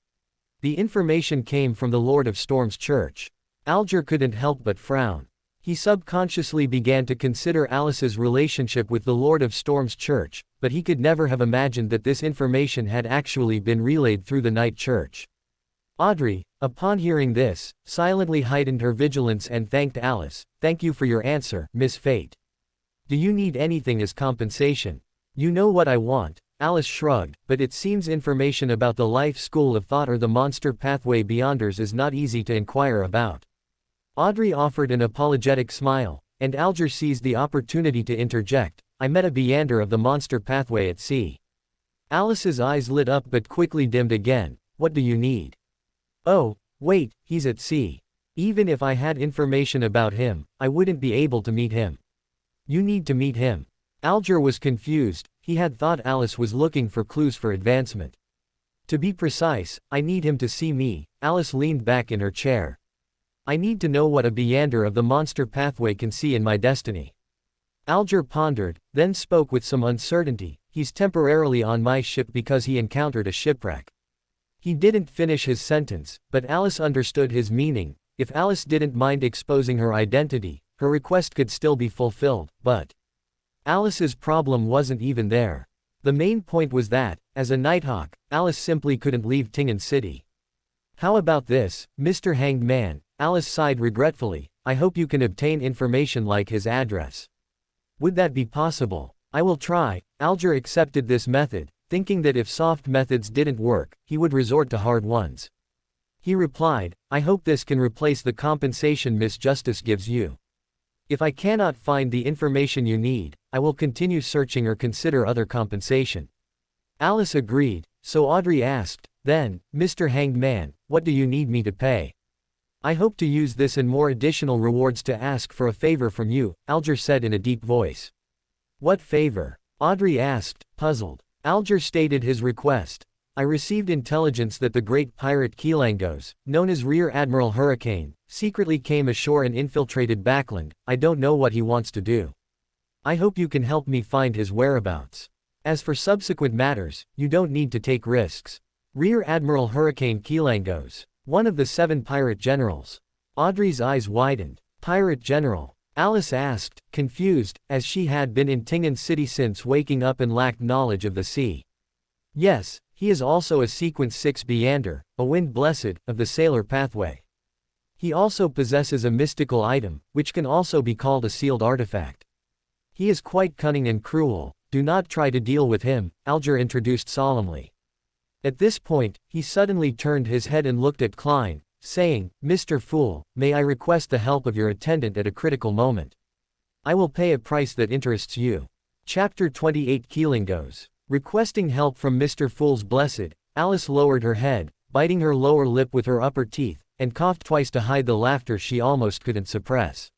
Speaker 1: The information came from the Lord of Storm's church. Alger couldn't help but frown. He subconsciously began to consider Alice's relationship with the Lord of Storm's church, but he could never have imagined that this information had actually been relayed through the Night Church. Audrey, upon hearing this, silently heightened her vigilance and thanked Alice. Thank you for your answer, Miss Fate. Do you need anything as compensation? You know what I want. Alice shrugged, but it seems information about the life school of thought or the monster pathway beyonders is not easy to inquire about. Audrey offered an apologetic smile, and Alger seized the opportunity to interject. I met a Beander of the monster pathway at sea. Alice's eyes lit up but quickly dimmed again. What do you need? Oh, wait, he's at sea. Even if I had information about him, I wouldn't be able to meet him. You need to meet him. Alger was confused. He had thought Alice was looking for clues for advancement. To be precise, I need him to see me. Alice leaned back in her chair. I need to know what a Beander of the monster pathway can see in my destiny. Alger pondered, then spoke with some uncertainty. He's temporarily on my ship because he encountered a shipwreck. He didn't finish his sentence, but Alice understood his meaning. If Alice didn't mind exposing her identity, her request could still be fulfilled, but Alice's problem wasn't even there. The main point was that, as a Nighthawk, Alice simply couldn't leave Tingen City. How about this, Mr. Hanged Man? Alice sighed regretfully. I hope you can obtain information like his address. Would that be possible? I will try. Alger accepted this method, thinking that if soft methods didn't work, he would resort to hard ones. He replied, I hope this can replace the compensation Miss Justice gives you. If I cannot find the information you need, I will continue searching or consider other compensation. Alice agreed, so Audrey asked, then, Mr. Hanged Man, what do you need me to pay? I hope to use this and more additional rewards to ask for a favor from you, Alger said in a deep voice. What favor? Audrey asked, puzzled. Alger stated his request. I received intelligence that the great pirate Keelangos, known as Rear Admiral Hurricane, secretly came ashore and infiltrated Backland. I don't know what he wants to do. I hope you can help me find his whereabouts. As for subsequent matters, you don't need to take risks. Rear Admiral Hurricane Keelangos, one of the 7 pirate generals. Audrey's eyes widened. Pirate general? Alice asked, confused, as she had been in Tingen City since waking up and lacked knowledge of the sea. Yes, he is also a Sequence 6 Beander, a Wind Blessed, of the Sailor Pathway. He also possesses a mystical item, which can also be called a sealed artifact. He is quite cunning and cruel. Do not try to deal with him, Alger introduced solemnly. At this point, he suddenly turned his head and looked at Klein, saying, Mr. Fool, may I request the help of your attendant at a critical moment? I will pay a price that interests you. Chapter 28 Keelangos. Requesting help from Mr. Fool's Blessed, Alice lowered her head, biting her lower lip with her upper teeth, and coughed twice to hide the laughter she almost couldn't suppress.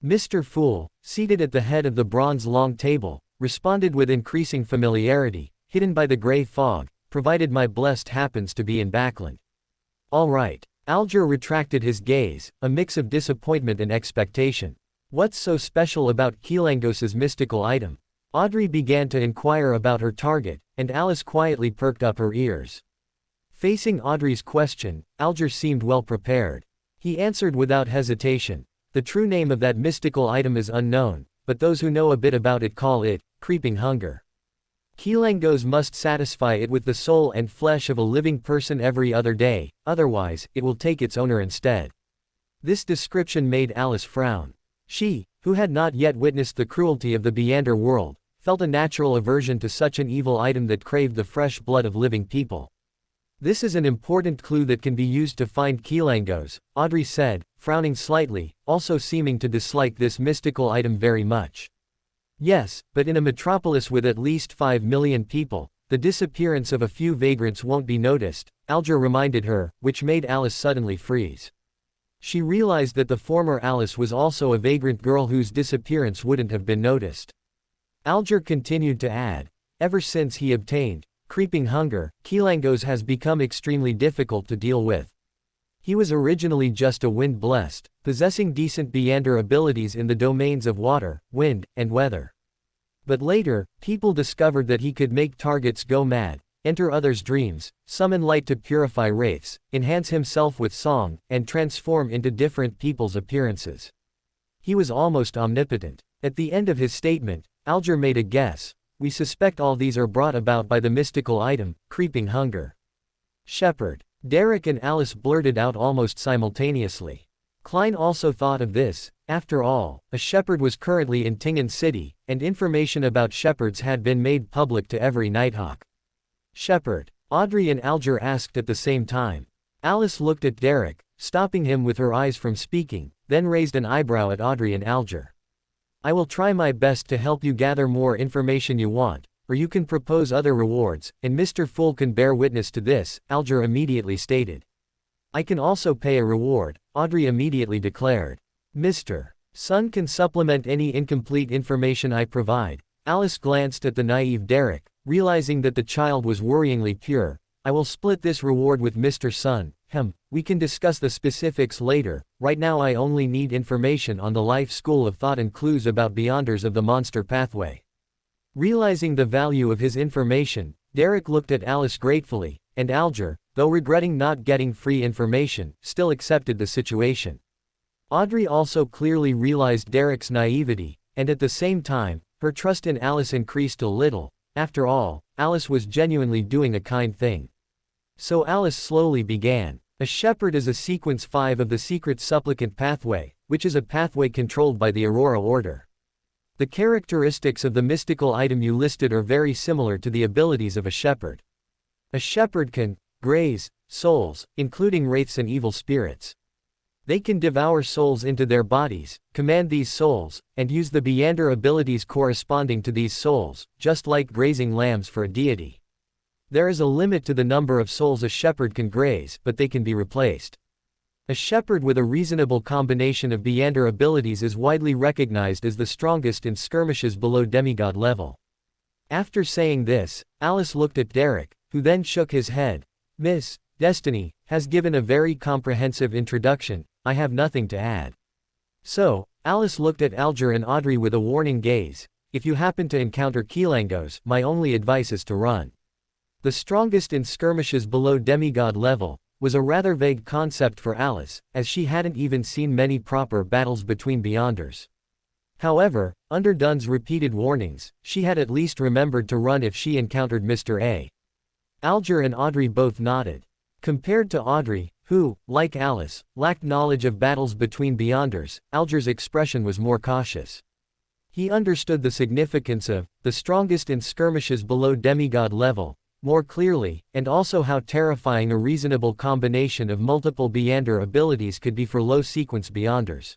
Speaker 1: Mr. Fool, seated at the head of the bronze long table, responded with increasing familiarity, hidden by the gray fog, provided my blessed happens to be in Backland. All right. Alger retracted his gaze, a mix of disappointment and expectation. What's so special about Keelangos's mystical item? Audrey began to inquire about her target, and Alice quietly perked up her ears. Facing Audrey's question, Alger seemed well prepared. He answered without hesitation. The true name of that mystical item is unknown, but those who know a bit about it call it creeping hunger. Kilangos must satisfy it with the soul and flesh of a living person every other day, otherwise, it will take its owner instead. This description made Alice frown. She, who had not yet witnessed the cruelty of the Beyonder world, felt a natural aversion to such an evil item that craved the fresh blood of living people. This is an important clue that can be used to find Kilangos, Audrey said, frowning slightly, also seeming to dislike this mystical item very much. Yes, but in a metropolis with at least 5 million people, the disappearance of a few vagrants won't be noticed, Alger reminded her, which made Alice suddenly freeze. She realized that the former Alice was also a vagrant girl whose disappearance wouldn't have been noticed. Alger continued to add, ever since he obtained creeping hunger, Kilangos has become extremely difficult to deal with. He was originally just a wind-blessed, possessing decent Beyonder abilities in the domains of water, wind, and weather. But later, people discovered that he could make targets go mad, enter others' dreams, summon light to purify wraiths, enhance himself with song, and transform into different people's appearances. He was almost omnipotent. At the end of his statement, Alger made a guess. We suspect all these are brought about by the mystical item, creeping hunger. Shepherd. Derek and Alice blurted out almost simultaneously. Klein also thought of this. After all, a shepherd was currently in Tingen City, and information about shepherds had been made public to every Nighthawk. Shepherd. Audrey and Alger asked at the same time. Alice looked at Derek, stopping him with her eyes from speaking, then raised an eyebrow at Audrey and Alger. I will try my best to help you gather more information you want, or you can propose other rewards, and Mr. Fool can bear witness to this, Alger immediately stated. I can also pay a reward, Audrey immediately declared. Mr. Sun can supplement any incomplete information I provide. Alice glanced at the naive Derek, realizing that the child was worryingly pure. I will split this reward with Mr. Sun. We can discuss the specifics later. Right now I only need information on the life school of thought and clues about Beyonders of the monster pathway. Realizing the value of his information, Derek looked at Alice gratefully, and Alger, though regretting not getting free information, still accepted the situation. Audrey also clearly realized Derek's naivety, and at the same time, her trust in Alice increased a little. After all, Alice was genuinely doing a kind thing. So Alice slowly began. A shepherd is a sequence 5 of the secret supplicant pathway, which is a pathway controlled by the Aurora Order. The characteristics of the mystical item you listed are very similar to the abilities of a shepherd. A shepherd can graze souls, including wraiths and evil spirits. They can devour souls into their bodies, command these souls, and use the Beyonder abilities corresponding to these souls, just like grazing lambs for a deity. There is a limit to the number of souls a shepherd can graze, but they can be replaced. A shepherd with a reasonable combination of Beyonder abilities is widely recognized as the strongest in skirmishes below demigod level. After saying this, Alice looked at Derek, who then shook his head. Miss Destiny has given a very comprehensive introduction. I have nothing to add. So, Alice looked at Alger and Audrey with a warning gaze. If you happen to encounter Kilangos, my only advice is to run. The strongest in skirmishes below demigod level was a rather vague concept for Alice, as she hadn't even seen many proper battles between Beyonders. However, under Dunn's repeated warnings, she had at least remembered to run if she encountered Mr. A. Alger and Audrey both nodded. Compared to Audrey, who, like Alice, lacked knowledge of battles between Beyonders, Alger's expression was more cautious. He understood the significance of the strongest in skirmishes below demigod level more clearly, and also how terrifying a reasonable combination of multiple Beyonder abilities could be for low-sequence Beyonders.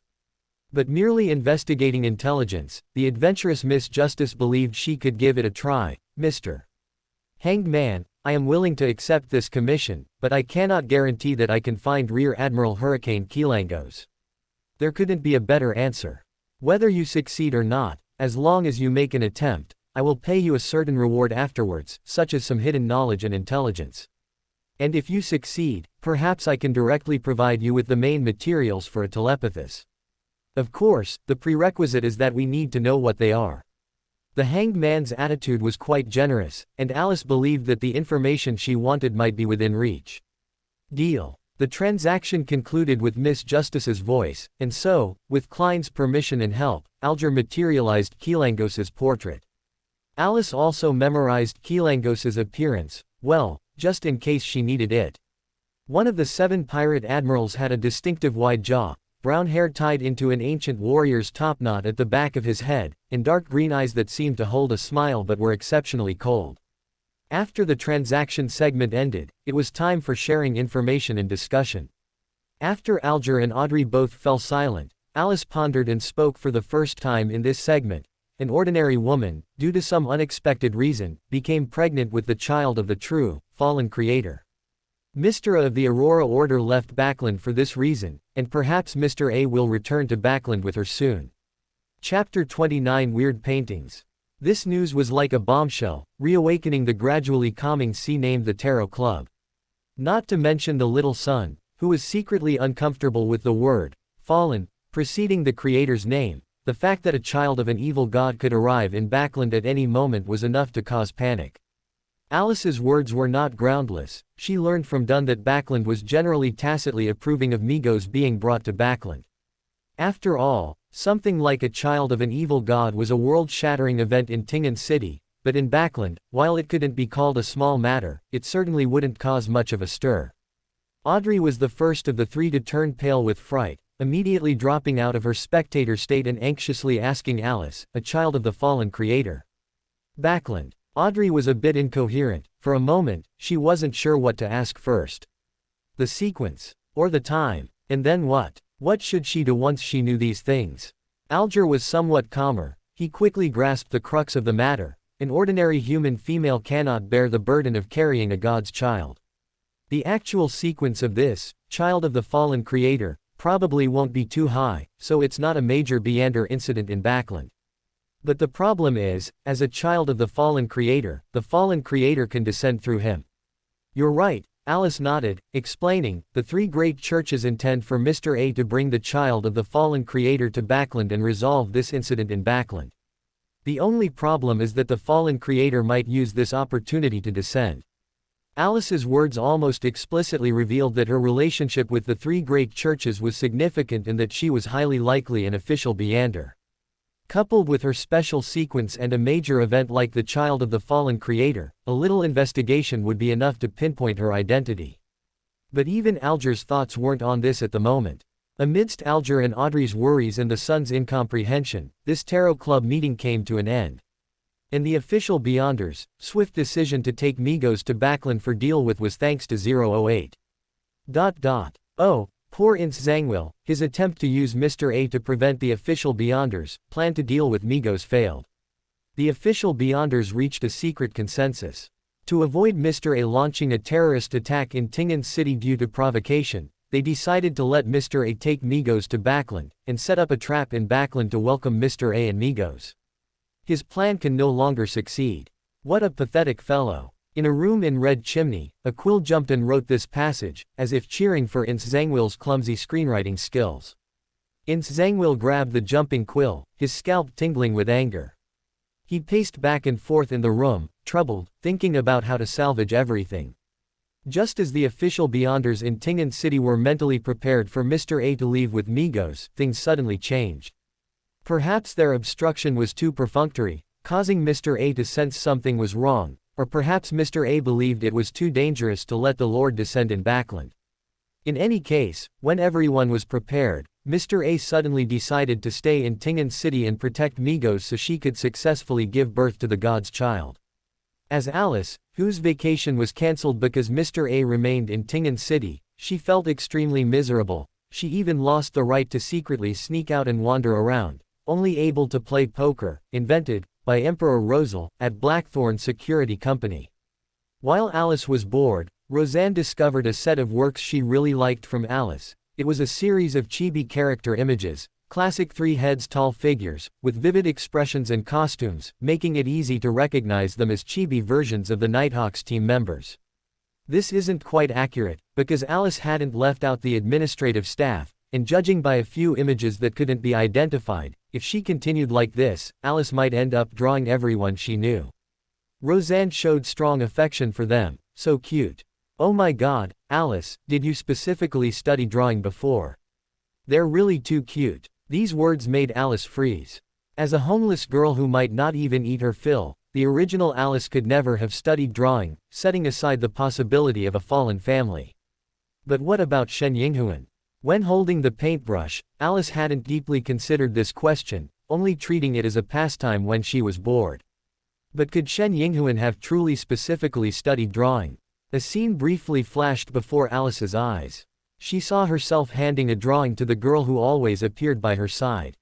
Speaker 1: But merely investigating intelligence, the adventurous Miss Justice believed she could give it a try. Mr. Hanged Man, I am willing to accept this commission, but I cannot guarantee that I can find Rear Admiral Hurricane Kilangos. There couldn't be a better answer. Whether you succeed or not, as long as you make an attempt, I will pay you a certain reward afterwards, such as some hidden knowledge and intelligence. And if you succeed, perhaps I can directly provide you with the main materials for a telepathist. Of course, the prerequisite is that we need to know what they are. The hanged man's attitude was quite generous, and Alice believed that the information she wanted might be within reach. Deal. The transaction concluded with Miss Justice's voice, and so, with Klein's permission and help, Alger materialized Keelangos's portrait. Alice also memorized Keelangos's appearance, well, just in case she needed it. One of the 7 pirate admirals had a distinctive wide jaw, brown hair tied into an ancient warrior's topknot at the back of his head, and dark green eyes that seemed to hold a smile but were exceptionally cold. After the transaction segment ended, it was time for sharing information and discussion. After Alger and Audrey both fell silent, Alice pondered and spoke for the first time in this segment. An ordinary woman, due to some unexpected reason, became pregnant with the child of the true, fallen creator. Mr. A of the Aurora Order left Backland for this reason, and perhaps Mr. A will return to Backland with her soon. Chapter 29 Weird Paintings. This news was like a bombshell, reawakening the gradually calming sea named the Tarot Club. Not to mention the little son, who was secretly uncomfortable with the word, fallen, preceding the creator's name. The fact that a child of an evil god could arrive in Backland at any moment was enough to cause panic. Alice's words were not groundless. She learned from Dunn that Backland was generally tacitly approving of Migos being brought to Backland. After all, something like a child of an evil god was a world-shattering event in Tingen City, but in Backland, while it couldn't be called a small matter, it certainly wouldn't cause much of a stir. Audrey was the first of the 3 to turn pale with fright, immediately dropping out of her spectator state and anxiously asking Alice, a child of the fallen creator. Backland. Audrey was a bit incoherent. For a moment, she wasn't sure what to ask first. The sequence. Or the time. And then what? What should she do once she knew these things? Alger was somewhat calmer. He quickly grasped the crux of the matter. An ordinary human female cannot bear the burden of carrying a god's child. The actual sequence of this, child of the fallen creator, probably won't be too high, so it's not a major Beander incident in Backland. But the problem is, as a child of the fallen creator can descend through him. You're right, Alice nodded, explaining, the 3 great churches intend for Mr. A to bring the child of the fallen creator to Backland and resolve this incident in Backland. The only problem is that the fallen creator might use this opportunity to descend. Alice's words almost explicitly revealed that her relationship with the 3 great churches was significant and that she was highly likely an official Beander. Coupled with her special sequence and a major event like the child of the fallen creator, a little investigation would be enough to pinpoint her identity. But even Alger's thoughts weren't on this at the moment. Amidst Alger and Audrey's worries and the son's incomprehension, this Tarot Club meeting came to an end. And the official Beyonders' swift decision to take Migos to Backland for deal with was thanks to 008. Oh, poor Ince Zangwill, his attempt to use Mr. A to prevent the official Beyonders' plan to deal with Migos failed. The official Beyonders reached a secret consensus. To avoid Mr. A launching a terrorist attack in Tingen City due to provocation, they decided to let Mr. A take Migos to Backland, and set up a trap in Backland to welcome Mr. A and Migos. His plan can no longer succeed. What a pathetic fellow. In a room in Red Chimney, a quill jumped and wrote this passage, as if cheering for Ince Zangwill's clumsy screenwriting skills. Ince Zangwill grabbed the jumping quill, his scalp tingling with anger. He paced back and forth in the room, troubled, thinking about how to salvage everything. Just as the official Beyonders in Tingen City were mentally prepared for Mr. A to leave with Migos, things suddenly changed. Perhaps their obstruction was too perfunctory, causing Mr. A to sense something was wrong. Or perhaps Mr. A believed it was too dangerous to let the Lord descend in Backland. In any case, when everyone was prepared, Mr. A suddenly decided to stay in Tingen City and protect Migos so she could successfully give birth to the god's child. As Alice, whose vacation was cancelled because Mr. A remained in Tingen City, she felt extremely miserable. She even lost the right to secretly sneak out and wander around, only able to play poker, invented by Emperor Rosal, at Blackthorn Security Company. While Alice was bored, Roseanne discovered a set of works she really liked from Alice. It was a series of chibi character images, classic 3 heads tall figures, with vivid expressions and costumes, making it easy to recognize them as chibi versions of the Nighthawks team members. This isn't quite accurate, because Alice hadn't left out the administrative staff, and judging by a few images that couldn't be identified, if she continued like this, Alice might end up drawing everyone she knew. Roseanne showed strong affection for them. So cute. Oh my god, Alice, did you specifically study drawing before? They're really too cute. These words made Alice freeze. As a homeless girl who might not even eat her fill, the original Alice could never have studied drawing, setting aside the possibility of a fallen family. But what about Shen Yinghuan? When holding the paintbrush, Alice hadn't deeply considered this question, only treating it as a pastime when she was bored. But could Shen Yinghuan have truly specifically studied drawing? A scene briefly flashed before Alice's eyes. She saw herself handing a drawing to the girl who always appeared by her side.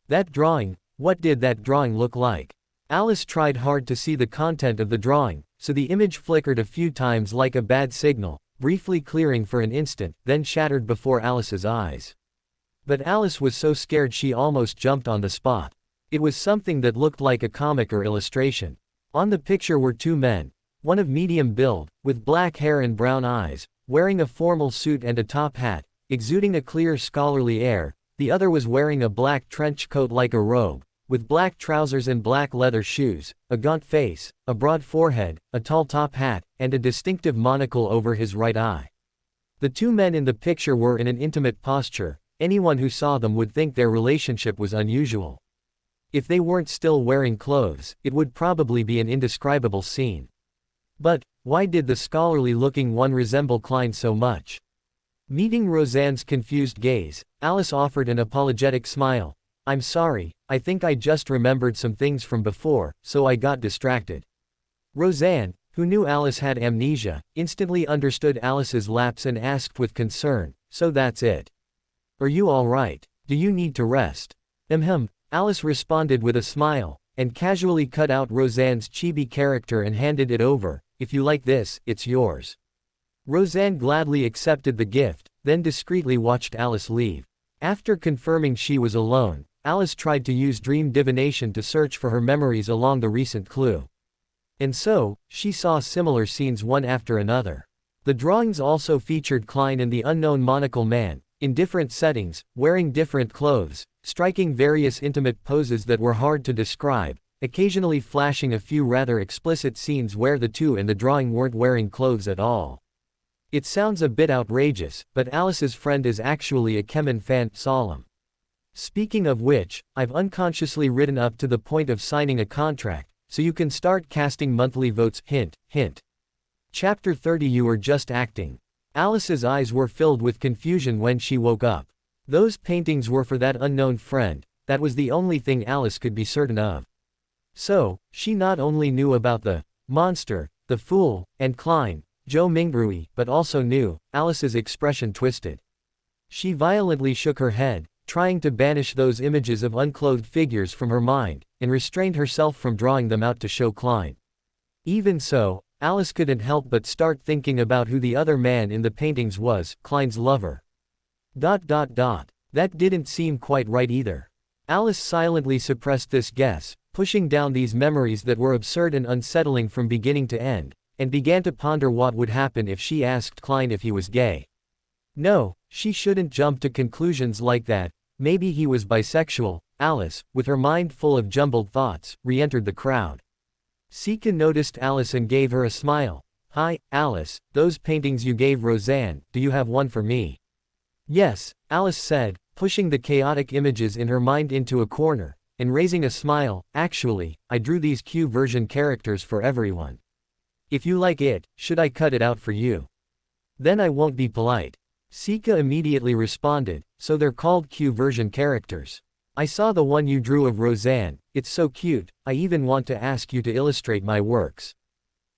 Speaker 1: That drawing, what did that drawing look like? Alice tried hard to see the content of the drawing, so the image flickered a few times like a bad signal, briefly clearing for an instant, then shattered before Alice's eyes. But Alice was so scared she almost jumped on the spot. It was something that looked like a comic or illustration. On the picture were two men, one of medium build, with black hair and brown eyes, wearing a formal suit and a top hat, exuding a clear scholarly air. The other was wearing a black trench coat like a robe, with black trousers and black leather shoes, a gaunt face, a broad forehead, a tall top hat, and a distinctive monocle over his right eye. The two men in the picture were in an intimate posture. Anyone who saw them would think their relationship was unusual. If they weren't still wearing clothes, it would probably be an indescribable scene. But, why did the scholarly-looking one resemble Klein so much? Meeting Roseanne's confused gaze, Alice offered an apologetic smile. I'm sorry, I think I just remembered some things from before, so I got distracted. Roseanne, who knew Alice had amnesia, instantly understood Alice's lapse and asked with concern, so that's it? Are you alright? Do you need to rest? Alice responded with a smile, and casually cut out Roseanne's chibi character and handed it over. If you like this, it's yours. Roseanne gladly accepted the gift, then discreetly watched Alice leave. After confirming she was alone, Alice tried to use dream divination to search for her memories along the recent clue. And so, she saw similar scenes one after another. The drawings also featured Klein and the unknown monocle man, in different settings, wearing different clothes, striking various intimate poses that were hard to describe, occasionally flashing a few rather explicit scenes where the two in the drawing weren't wearing clothes at all. It sounds a bit outrageous, but Alice's friend is actually a Kemen fan. Solemn. Speaking of which, I've unconsciously written up to the point of signing a contract, so you can start casting monthly votes. Hint, hint. Chapter 30. You were just acting. Alice's eyes were filled with confusion when she woke up. Those paintings were for that unknown friend. That was the only thing Alice could be certain of. So, she not only knew about the monster, the fool, and Klein, Zhou Mingbrui, but also knew. Alice's expression twisted. She violently shook her head, trying to banish those images of unclothed figures from her mind, and restrained herself from drawing them out to show Klein. Even so, Alice couldn't help but start thinking about who the other man in the paintings was, Klein's lover. That didn't seem quite right either. Alice silently suppressed this guess, pushing down these memories that were absurd and unsettling from beginning to end, and began to ponder what would happen if she asked Klein if he was gay. No, she shouldn't jump to conclusions like that. Maybe he was bisexual. Alice, with her mind full of jumbled thoughts, re-entered the crowd. Sika noticed Alice and gave her a smile. Hi, Alice, those paintings you gave Roseanne, do you have one for me? Yes, Alice said, pushing the chaotic images in her mind into a corner, and raising a smile. Actually, I drew these Q version characters for everyone. If you like it, should I cut it out for you? Then I won't be polite. Sika immediately responded, so they're called Q version characters. I saw the one you drew of Roseanne, it's so cute, I even want to ask you to illustrate my works.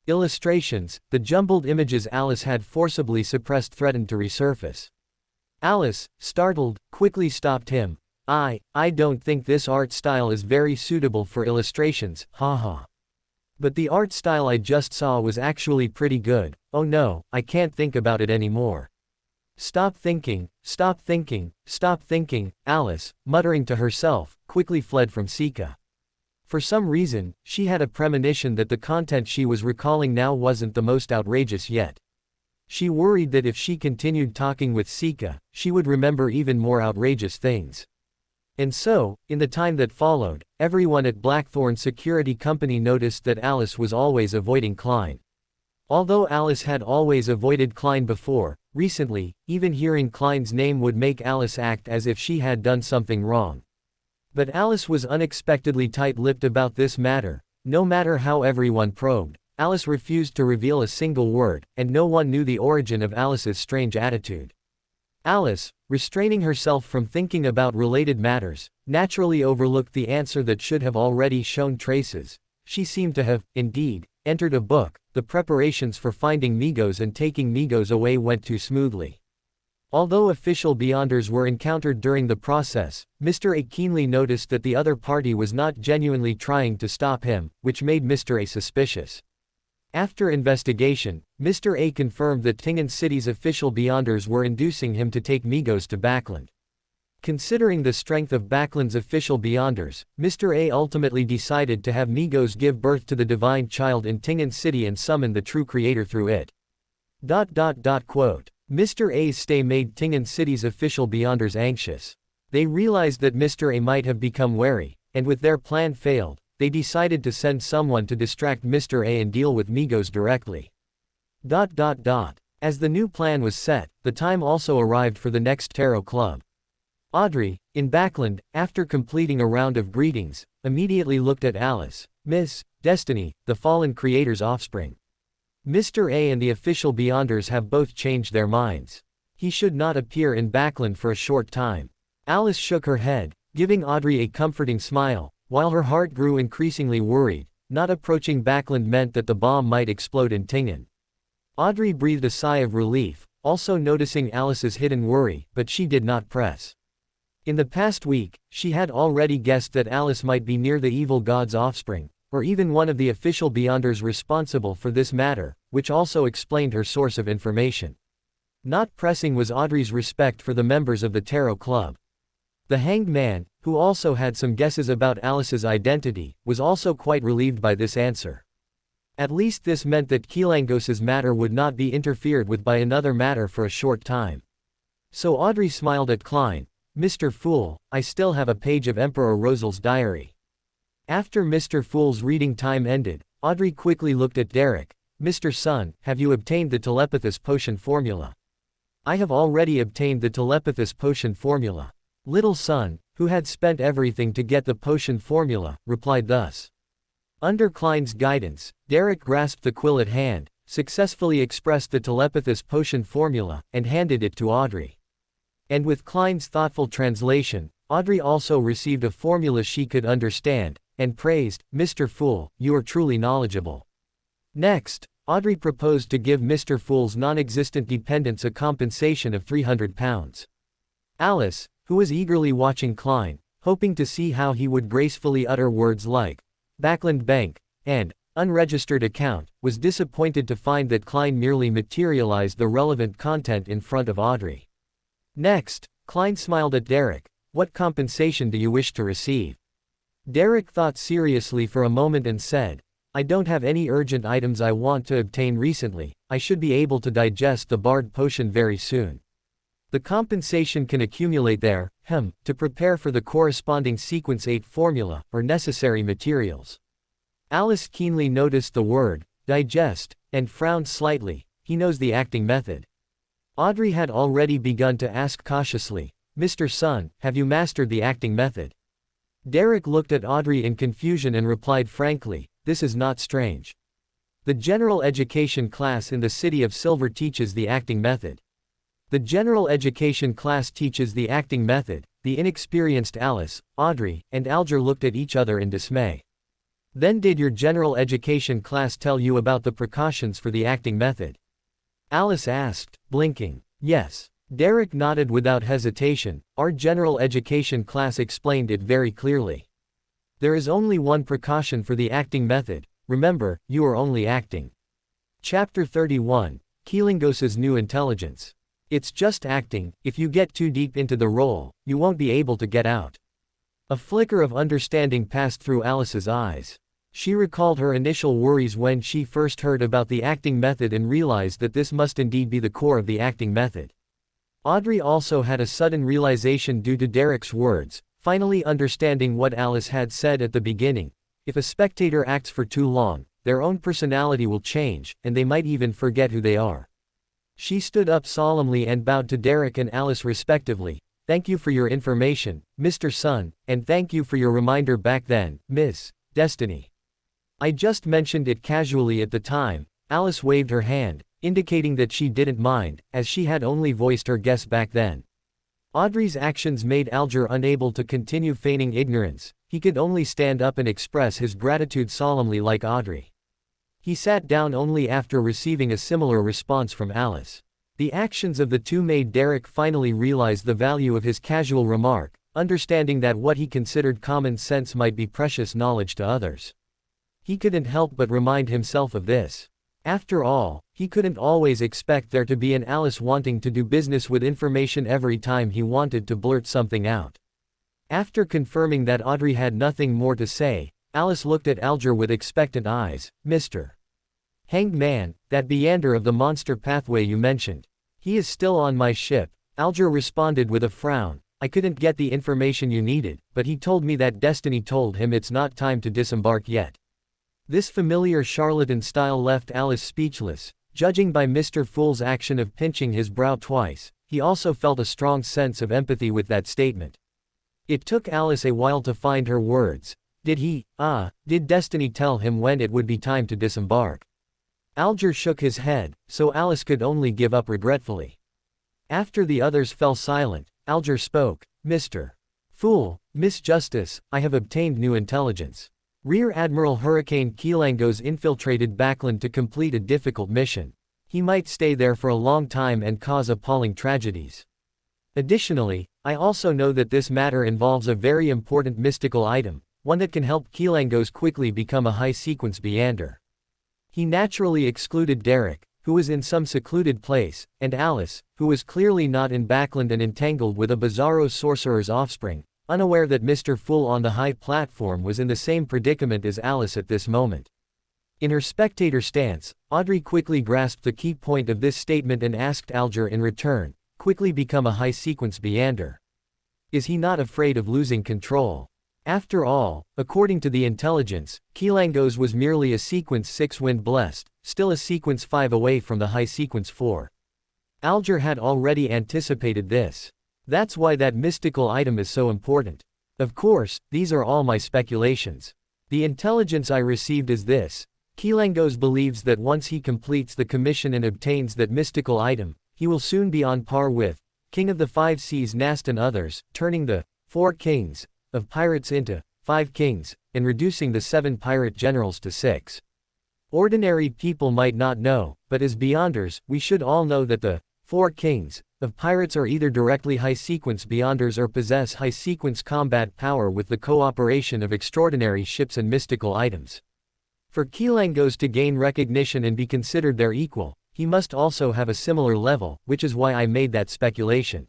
Speaker 1: Illustrations. The jumbled images Alice had forcibly suppressed threatened to resurface. Alice, startled, quickly stopped him. I don't think this art style is very suitable for illustrations, haha. But the art style I just saw was actually pretty good. Oh no, I can't think about it anymore. Stop thinking, stop thinking, stop thinking. Alice, muttering to herself, quickly fled from Sika. For some reason, she had a premonition that the content she was recalling now wasn't the most outrageous yet. She worried that if she continued talking with Sika, she would remember even more outrageous things. And so, in the time that followed, everyone at Blackthorn Security Company noticed that Alice was always avoiding Klein. Although Alice had always avoided Klein before, recently, even hearing Klein's name would make Alice act as if she had done something wrong. But Alice was unexpectedly tight-lipped about this matter. No matter how everyone probed, Alice refused to reveal a single word, and no one knew the origin of Alice's strange attitude. Alice, restraining herself from thinking about related matters, naturally overlooked the answer that should have already shown traces. She seemed to have, indeed, entered a book. The preparations for finding Migos and taking Migos away went too smoothly. Although official Beyonders were encountered during the process, Mr. A keenly noticed that the other party was not genuinely trying to stop him, which made Mr. A suspicious. After investigation, Mr. A confirmed that Tingen City's official Beyonders were inducing him to take Migos to Backland. Considering the strength of Backland's official Beyonders, Mr. A ultimately decided to have Migos give birth to the divine child in Tingen City and summon the true creator through it. Quote. Mr. A's stay made Tingen City's official Beyonders anxious. They realized that Mr. A might have become wary, and with their plan failed, they decided to send someone to distract Mr. A and deal with Migos directly. As the new plan was set, the time also arrived for the next tarot club. Audrey, in Backland, after completing a round of greetings, immediately looked at Alice, Miss Destiny, the fallen creator's offspring. Mr. A and the official Beyonders have both changed their minds. He should not appear in Backland for a short time. Alice shook her head, giving Audrey a comforting smile, while her heart grew increasingly worried. Not approaching Backland meant that the bomb might explode in Tingen. Audrey breathed a sigh of relief, also noticing Alice's hidden worry, but she did not press. In the past week, she had already guessed that Alice might be near the evil god's offspring, or even one of the official Beyonders responsible for this matter, which also explained her source of information. Not pressing was Audrey's respect for the members of the Tarot Club. The Hanged Man, who also had some guesses about Alice's identity, was also quite relieved by this answer. At least this meant that Kilangos's matter would not be interfered with by another matter for a short time. So Audrey smiled at Klein. Mr. Fool, I still have a page of Emperor Rosel's diary. After Mr. Fool's reading time ended, Audrey quickly looked at Derek. Mr. Sun, have you obtained the telepathous potion formula? I have already obtained the telepathous potion formula. Little Sun, who had spent everything to get the potion formula, replied thus. Under Klein's guidance, Derek grasped the quill at hand, successfully expressed the telepathous potion formula, and handed it to Audrey. And with Klein's thoughtful translation, Audrey also received a formula she could understand, and praised, Mr. Fool, you are truly knowledgeable. Next, Audrey proposed to give Mr. Fool's non-existent dependents a compensation of £300. Alice, who was eagerly watching Klein, hoping to see how he would gracefully utter words like, Backland Bank, and, unregistered account, was disappointed to find that Klein merely materialized the relevant content in front of Audrey. Next, Klein smiled at Derek. What compensation do you wish to receive? Derek thought seriously for a moment and said, I don't have any urgent items I want to obtain recently. I should be able to digest the barred potion very soon. The compensation can accumulate there, to prepare for the corresponding sequence 8 formula, or necessary materials. Alice keenly noticed the word, digest, and frowned slightly. He knows the acting method. Audrey had already begun to ask cautiously, Mr. Sun, have you mastered the acting method? Derek looked at Audrey in confusion and replied frankly, this is not strange. The general education class in the City of Silver teaches the acting method. The general education class teaches the acting method. The inexperienced Alice, Audrey, and Alger looked at each other in dismay. Then did your general education class tell you about the precautions for the acting method? Alice asked, blinking. Yes. Derek nodded without hesitation. Our general education class explained it very clearly. There is only one precaution for the acting method. Remember, you are only acting. Chapter 31, Kilangos's New Intelligence. It's just acting. If you get too deep into the role, you won't be able to get out. A flicker of understanding passed through Alice's eyes. She recalled her initial worries when she first heard about the acting method and realized that this must indeed be the core of the acting method. Audrey also had a sudden realization due to Derek's words, finally understanding what Alice had said at the beginning. If a spectator acts for too long, their own personality will change, and they might even forget who they are. She stood up solemnly and bowed to Derek and Alice respectively. "Thank you for your information, Mr. Sun, and thank you for your reminder back then, Miss Destiny. I just mentioned it casually at the time." Alice waved her hand, indicating that she didn't mind, as she had only voiced her guess back then. Audrey's actions made Alger unable to continue feigning ignorance. He could only stand up and express his gratitude solemnly like Audrey. He sat down only after receiving a similar response from Alice. The actions of the two made Derek finally realize the value of his casual remark, understanding that what he considered common sense might be precious knowledge to others. He couldn't help but remind himself of this. After all, he couldn't always expect there to be an Alice wanting to do business with information every time he wanted to blurt something out. After confirming that Audrey had nothing more to say, Alice looked at Alger with expectant eyes. "Mr. Hanged Man, that Beander of the monster pathway you mentioned. He is still on my ship." Alger responded with a frown. "I couldn't get the information you needed, but he told me that Destiny told him it's not time to disembark yet." This familiar charlatan style left Alice speechless. Judging by Mr. Fool's action of pinching his brow twice, he also felt a strong sense of empathy with that statement. It took Alice a while to find her words. Did Destiny tell him when it would be time to disembark? Alger shook his head, so Alice could only give up regretfully. After the others fell silent, Alger spoke. "Mr. Fool, Miss Justice, I have obtained new intelligence. Rear Admiral Hurricane Keelangos infiltrated Backland to complete a difficult mission. He might stay there for a long time and cause appalling tragedies. Additionally, I also know that this matter involves a very important mystical item, one that can help Keelangos quickly become a high-sequence Beander." He naturally excluded Derek, who was in some secluded place, and Alice, who was clearly not in Backland and entangled with a bizarro sorcerer's offspring, unaware that Mr. Fool on the high platform was in the same predicament as Alice at this moment. In her spectator stance, Audrey quickly grasped the key point of this statement and asked Alger in return, "Quickly become a high-sequence Beander? Is he not afraid of losing control? After all, according to the intelligence, Keelangos was merely a sequence 6 wind blessed, still a sequence 5 away from the high sequence 4. Alger had already anticipated this. That's why that mystical item is so important. Of course, these are all my speculations. The intelligence I received is this. Keelangos believes that once he completes the commission and obtains that mystical item, he will soon be on par with King of the Five Seas Nast and others, turning the 4 kings of pirates into 5 kings, and reducing the 7 pirate generals to 6. Ordinary people might not know, but as Beyonders, we should all know that the 4 kings of pirates are either directly high-sequence Beyonders or possess high-sequence combat power with the cooperation of extraordinary ships and mystical items. For Keelangos to gain recognition and be considered their equal, he must also have a similar level, which is why I made that speculation.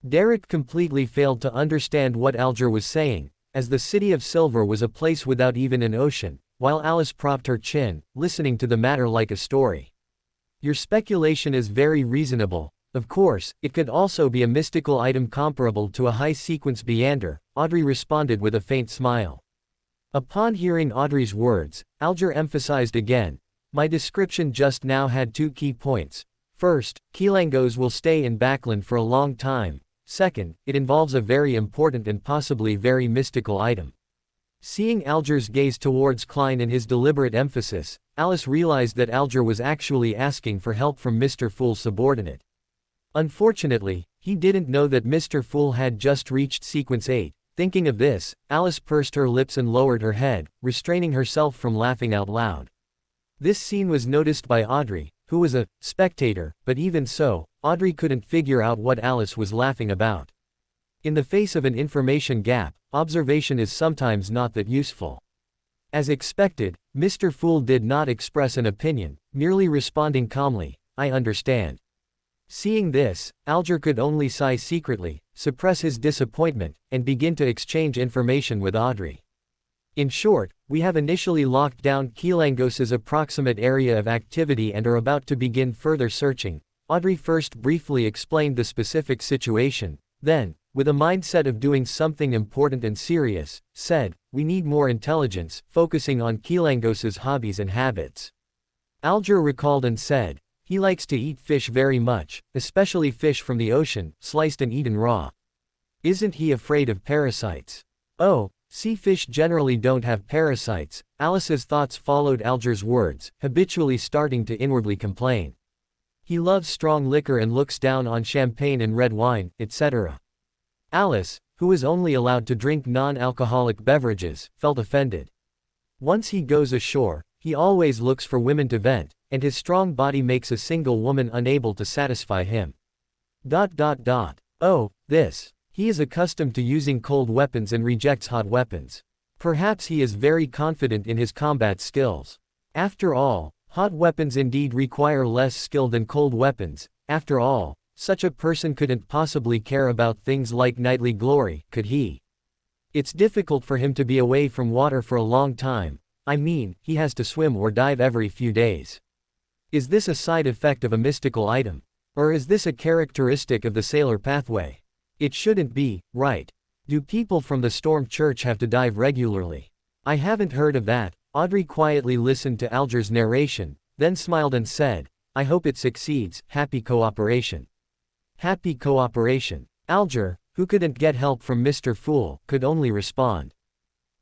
Speaker 1: Derek completely failed to understand what Alger was saying, as the City of Silver was a place without even an ocean, while Alice propped her chin, listening to the matter like a story. "Your speculation is very reasonable. Of course, it could also be a mystical item comparable to a high-sequence Beander," Audrey responded with a faint smile. Upon hearing Audrey's words, Alger emphasized again, "My description just now had 2 key points. First, Keelangos will stay in Backland for a long time. Second, it involves a very important and possibly very mystical item." Seeing Alger's gaze towards Klein and his deliberate emphasis, Alice realized that Alger was actually asking for help from Mr. Fool's subordinate. Unfortunately, he didn't know that Mr. Fool had just reached sequence 8. Thinking of this, Alice pursed her lips and lowered her head, restraining herself from laughing out loud. This scene was noticed by Audrey, who was a spectator, but even so, Audrey couldn't figure out what Alice was laughing about. In the face of an information gap, observation is sometimes not that useful. As expected, Mr. Fool did not express an opinion, merely responding calmly, "I understand." Seeing this, Alger could only sigh secretly, suppress his disappointment, and begin to exchange information with Audrey. In short, we have initially locked down Keelangos's approximate area of activity and are about to begin further searching. Audrey first briefly explained the specific situation, then, with a mindset of doing something important and serious, said, "We need more intelligence, focusing on Keelangos's hobbies and habits." Alger recalled and said, "He likes to eat fish very much, especially fish from the ocean, sliced and eaten raw. Isn't he afraid of parasites?" "Oh, sea fish generally don't have parasites." Alice's thoughts followed Alger's words, habitually starting to inwardly complain. "He loves strong liquor and looks down on champagne and red wine, etc." Alice, who was only allowed to drink non-alcoholic beverages, felt offended. Once he goes ashore, he always looks for women to vent, and his strong body makes a single woman unable to satisfy him. Oh, this. He is accustomed to using cold weapons and rejects hot weapons. Perhaps he is very confident in his combat skills. After all, hot weapons indeed require less skill than cold weapons. After all, such a person couldn't possibly care about things like knightly glory, could he? It's difficult for him to be away from water for a long time. I mean, he has to swim or dive every few days. Is this a side effect of a mystical item? Or is this a characteristic of the sailor pathway? It shouldn't be, right? Do people from the Storm Church have to dive regularly? I haven't heard of that. Audrey quietly listened to Alger's narration, then smiled and said, "I hope it succeeds. Happy cooperation." Happy cooperation. Alger, who couldn't get help from Mr. Fool, could only respond.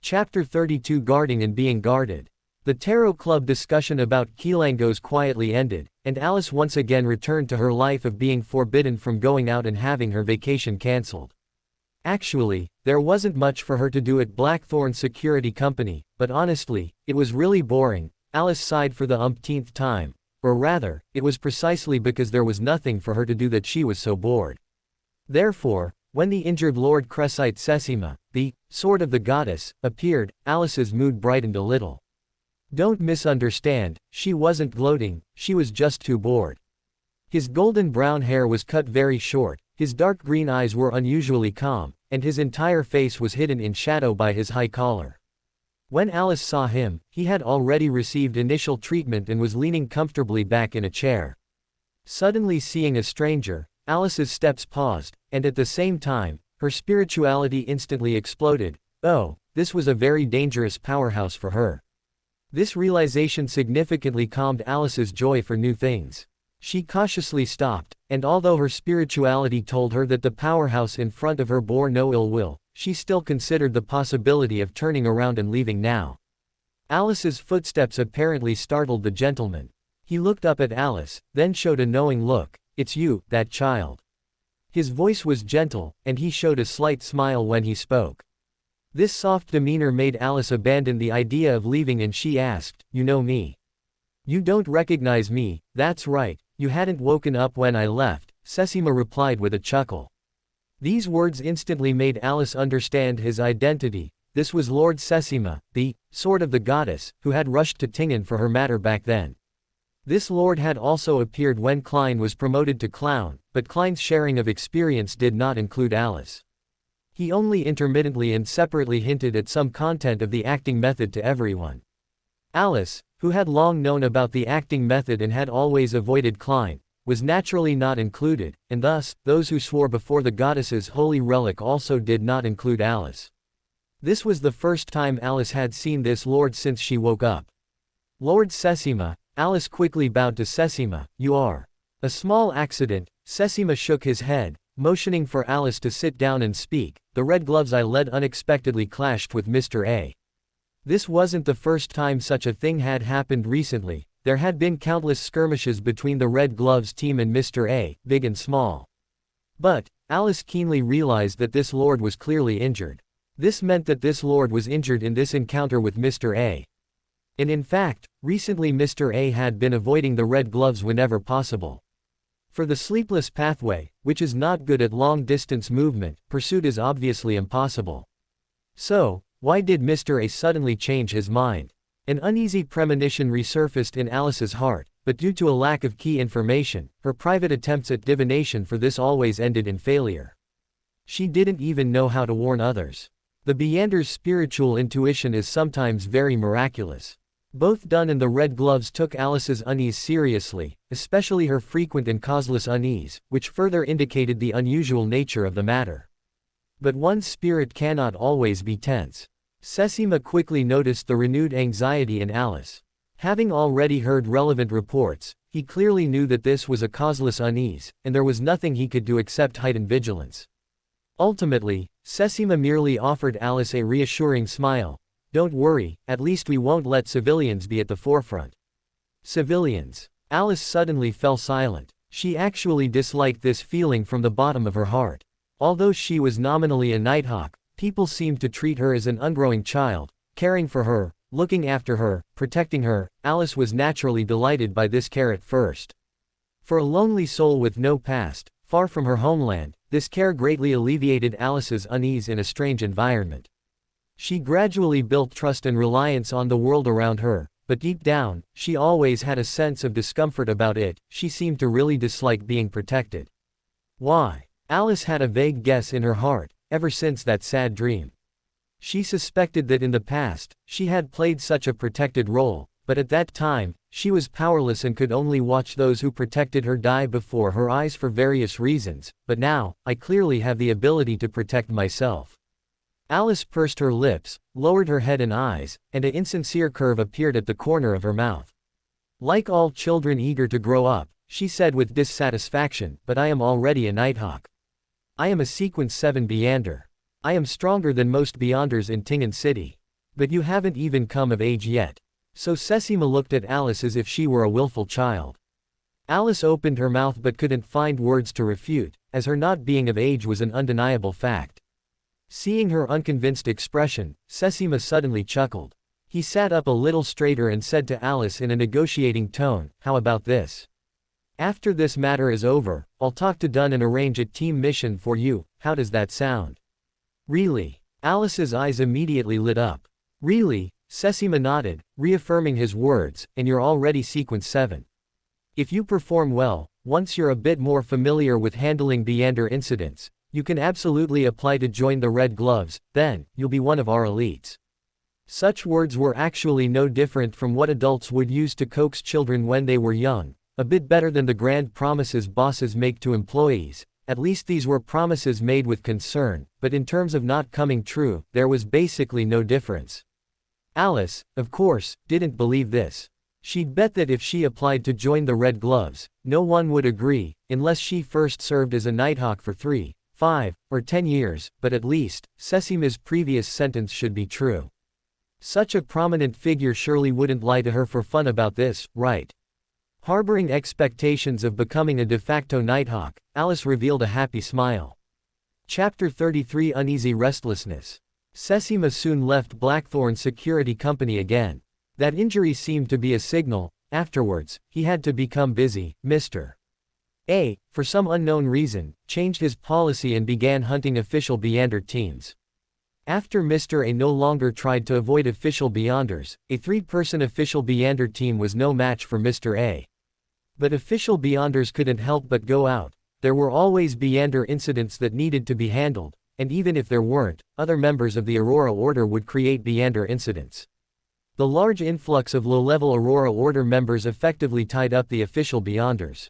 Speaker 1: Chapter 32 Guarding and Being Guarded. The Tarot Club discussion about Keelangos quietly ended, and Alice once again returned to her life of being forbidden from going out and having her vacation cancelled. Actually, there wasn't much for her to do at Blackthorn Security Company, but honestly, it was really boring. Alice sighed for the umpteenth time. Or rather, it was precisely because there was nothing for her to do that she was so bored. Therefore, when the injured Lord Cressite Sessima, the sword of the goddess, appeared, Alice's mood brightened a little. Don't misunderstand, she wasn't gloating, she was just too bored. His golden brown hair was cut very short, his dark green eyes were unusually calm, and his entire face was hidden in shadow by his high collar. When Alice saw him, he had already received initial treatment and was leaning comfortably back in a chair. Suddenly seeing a stranger, Alice's steps paused, and at the same time, her spirituality instantly exploded. Oh, this was a very dangerous powerhouse for her. This realization significantly calmed Alice's joy for new things. She cautiously stopped, and although her spirituality told her that the powerhouse in front of her bore no ill will, she still considered the possibility of turning around and leaving now. Alice's footsteps apparently startled the gentleman. He looked up at Alice, then showed a knowing look. "It's you, that child." His voice was gentle, and he showed a slight smile when he spoke. This soft demeanor made Alice abandon the idea of leaving, and she asked, "You know me? You don't recognize me?" "That's right, you hadn't woken up when I left," Sessima replied with a chuckle. These words instantly made Alice understand his identity. This was Lord Sessima, the sword of the goddess, who had rushed to Tingen for her matter back then. This lord had also appeared when Klein was promoted to clown, but Klein's sharing of experience did not include Alice. He only intermittently and separately hinted at some content of the acting method to everyone. Alice, who had long known about the acting method and had always avoided Klein, was naturally not included, and thus, those who swore before the goddess's holy relic also did not include Alice. This was the first time Alice had seen this lord since she woke up. "Lord Sessima," Alice quickly bowed to Sessima, "You are." "A small accident," Sessima shook his head, motioning for Alice to sit down and speak. "The red gloves I led unexpectedly clashed with Mr. A. This wasn't the first time such a thing had happened recently. There had been countless skirmishes between the Red Gloves team and Mr. A, big and small. But, Alice keenly realized that this lord was clearly injured. This meant that this lord was injured in this encounter with Mr. A. And in fact, recently Mr. A had been avoiding the Red Gloves whenever possible. For the sleepless pathway, which is not good at long-distance movement, pursuit is obviously impossible. So, why did Mr. A suddenly change his mind? An uneasy premonition resurfaced in Alice's heart, but due to a lack of key information, her private attempts at divination for this always ended in failure. She didn't even know how to warn others. The Beander's spiritual intuition is sometimes very miraculous. Both Dunn and the Red Gloves took Alice's unease seriously, especially her frequent and causeless unease, which further indicated the unusual nature of the matter. But one's spirit cannot always be tense. Sesima quickly noticed the renewed anxiety in Alice. Having already heard relevant reports, he clearly knew that this was a causeless unease, and there was nothing he could do except heighten vigilance. Ultimately, Sesima merely offered Alice a reassuring smile. "Don't worry, at least we won't let civilians be at the forefront." Civilians. Alice suddenly fell silent. She actually disliked this feeling from the bottom of her heart. Although she was nominally a Nighthawk, people seemed to treat her as an ungrowing child, caring for her, looking after her, protecting her. Alice was naturally delighted by this care at first. For a lonely soul with no past, far from her homeland, this care greatly alleviated Alice's unease in a strange environment. She gradually built trust and reliance on the world around her, but deep down, she always had a sense of discomfort about it. She seemed to really dislike being protected. Why? Alice had a vague guess in her heart, ever since that sad dream. She suspected that in the past, she had played such a protected role, but at that time, she was powerless and could only watch those who protected her die before her eyes for various reasons. But now, I clearly have the ability to protect myself. Alice pursed her lips, lowered her head and eyes, and an insincere curve appeared at the corner of her mouth. Like all children eager to grow up, she said with dissatisfaction, "But I am already a Nighthawk. I am a Sequence 7 Beander. I am stronger than most Beyonders in Tingan City. But you haven't even come of age yet." So Sesima looked at Alice as if she were a willful child. Alice opened her mouth but couldn't find words to refute, as her not being of age was an undeniable fact. Seeing her unconvinced expression, Sesima suddenly chuckled. He sat up a little straighter and said to Alice in a negotiating tone, "How about this? After this matter is over, I'll talk to Dunn and arrange a team mission for you. How does that sound?" "Really?" Alice's eyes immediately lit up. "Really?" Sesima nodded, reaffirming his words, "And you're already Sequence 7. If you perform well, once you're a bit more familiar with handling Beander incidents, you can absolutely apply to join the Red Gloves. Then, you'll be one of our elites." Such words were actually no different from what adults would use to coax children when they were young, a bit better than the grand promises bosses make to employees. At least these were promises made with concern, but in terms of not coming true, there was basically no difference. Alice, of course, didn't believe this. She'd bet that if she applied to join the Red Gloves, no one would agree, unless she first served as a Nighthawk for 3, 5, or 10 years, but at least, Sesima's previous sentence should be true. Such a prominent figure surely wouldn't lie to her for fun about this, right? Harboring expectations of becoming a de facto Nighthawk, Alice revealed a happy smile. Chapter 33 Uneasy Restlessness. Sesima soon left Blackthorn's security company again. That injury seemed to be a signal. Afterwards, he had to become busy. Mr. A, for some unknown reason, changed his policy and began hunting official Beander teams. After Mr. A no longer tried to avoid official Beyonders, a 3-person official Beander team was no match for Mr. A. But official Beyonders couldn't help but go out. There were always Beander incidents that needed to be handled, and even if there weren't, other members of the Aurora Order would create Beander incidents. The large influx of low-level Aurora Order members effectively tied up the official Beyonders.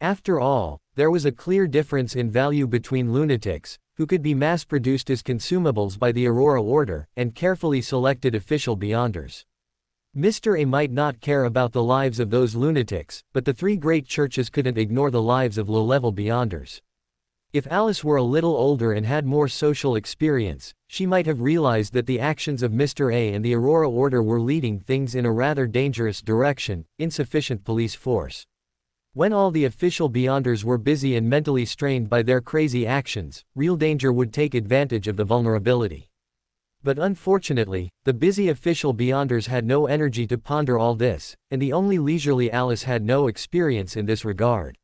Speaker 1: After all, there was a clear difference in value between lunatics, who could be mass-produced as consumables by the Aurora Order, and carefully selected official Beyonders. Mr. A might not care about the lives of those lunatics, but the 3 great churches couldn't ignore the lives of low-level Beyonders. If Alice were a little older and had more social experience, she might have realized that the actions of Mr. A and the Aurora Order were leading things in a rather dangerous direction: insufficient police force. When all the official Beyonders were busy and mentally strained by their crazy actions, real danger would take advantage of the vulnerability. But unfortunately, the busy official Beyonders had no energy to ponder all this, and the only leisurely Alice had no experience in this regard.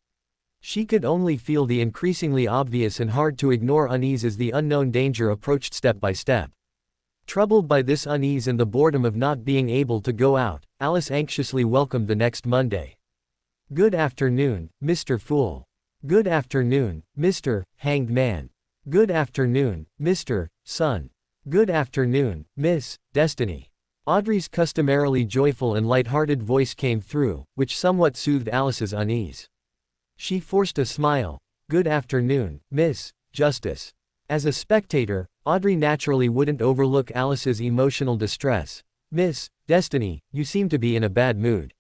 Speaker 1: She could only feel the increasingly obvious and hard to ignore unease as the unknown danger approached step by step. Troubled by this unease and the boredom of not being able to go out, Alice anxiously welcomed the next Monday. "Good afternoon, Mr. Fool. Good afternoon, Mr. Hanged Man. Good afternoon, Mr. Sun. Good afternoon, Miss Destiny. Audrey's customarily joyful and light-hearted voice came through, which somewhat soothed Alice's unease. She forced a smile. Good afternoon, Miss Justice. As a spectator, Audrey naturally wouldn't overlook Alice's emotional distress. Miss Destiny, you seem to be in a bad mood.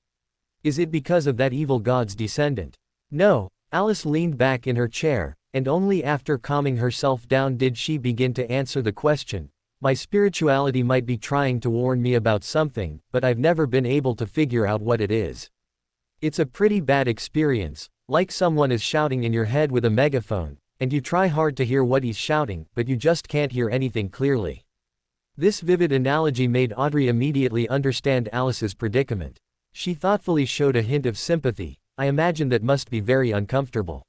Speaker 1: Is it because of that evil god's descendant? No. Alice leaned back in her chair, and only after calming herself down did she begin to answer the question. My spirituality might be trying to warn me about something, but I've never been able to figure out what it is. It's a pretty bad experience, like someone is shouting in your head with a megaphone, and you try hard to hear what he's shouting, but you just can't hear anything clearly. This vivid analogy made Audrey immediately understand Alice's predicament. She thoughtfully showed a hint of sympathy. I imagine that must be very uncomfortable.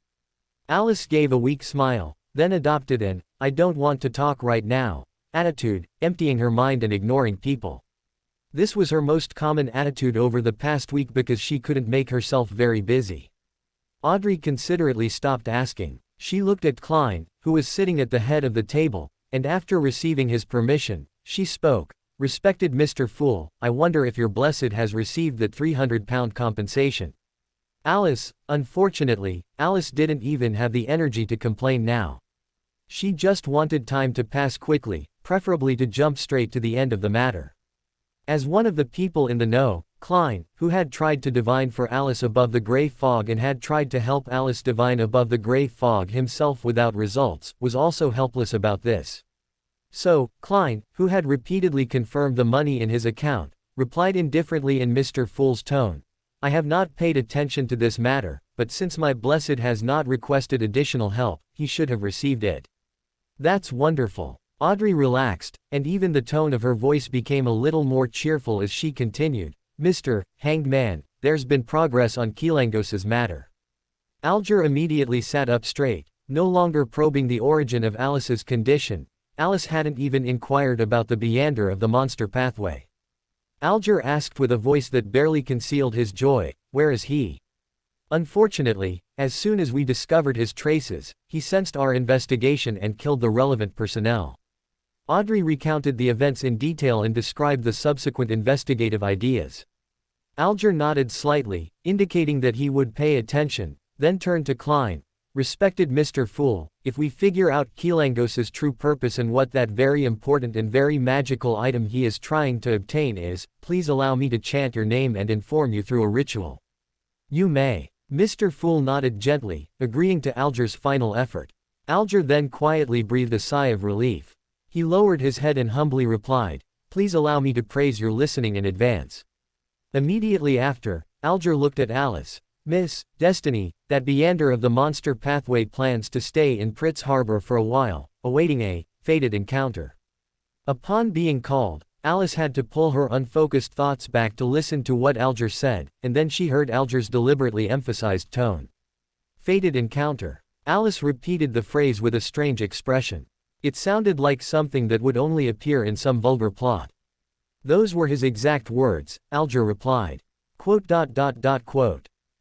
Speaker 1: Alice gave a weak smile, then adopted an, I don't want to talk right now, attitude, emptying her mind and ignoring people. This was her most common attitude over the past week because she couldn't make herself very busy. Audrey considerately stopped asking. She looked at Klein, who was sitting at the head of the table, and after receiving his permission, she spoke. Respected Mr. Fool, I wonder if your blessed has received that £300 compensation. Alice, unfortunately, Alice didn't even have the energy to complain now. She just wanted time to pass quickly, preferably to jump straight to the end of the matter. As one of the people in the know, Klein, who had tried to divine for Alice above the gray fog and had tried to help Alice divine above the gray fog himself without results, was also helpless about this. So, Klein, who had repeatedly confirmed the money in his account, replied indifferently in Mr. Fool's tone. I have not paid attention to this matter, but since my blessed has not requested additional help, he should have received it. That's wonderful. Audrey relaxed, and even the tone of her voice became a little more cheerful as she continued. Mr. Hanged Man, there's been progress on Kilangos's matter. Alger immediately sat up straight, no longer probing the origin of Alice's condition. Alice hadn't even inquired about the meander of the monster pathway. Alger asked with a voice that barely concealed his joy, where is he? Unfortunately, as soon as we discovered his traces, he sensed our investigation and killed the relevant personnel. Audrey recounted the events in detail and described the subsequent investigative ideas. Alger nodded slightly, indicating that he would pay attention, then turned to Klein. Respected Mr. Fool, if we figure out Kilangos's true purpose and what that very important and very magical item he is trying to obtain is, please allow me to chant your name and inform you through a ritual. You may. Mr. Fool nodded gently, agreeing to Alger's final effort. Alger then quietly breathed a sigh of relief. He lowered his head and humbly replied, please allow me to praise your listening in advance. Immediately after, Alger looked at Alice. Miss Destiny, that meander of the monster pathway plans to stay in Pritz Harbor for a while, awaiting a fated encounter. Upon being called, Alice had to pull her unfocused thoughts back to listen to what Alger said, and then she heard Alger's deliberately emphasized tone. Fated encounter. Alice repeated the phrase with a strange expression. It sounded like something that would only appear in some vulgar plot. Those were his exact words, Alger replied. Quote.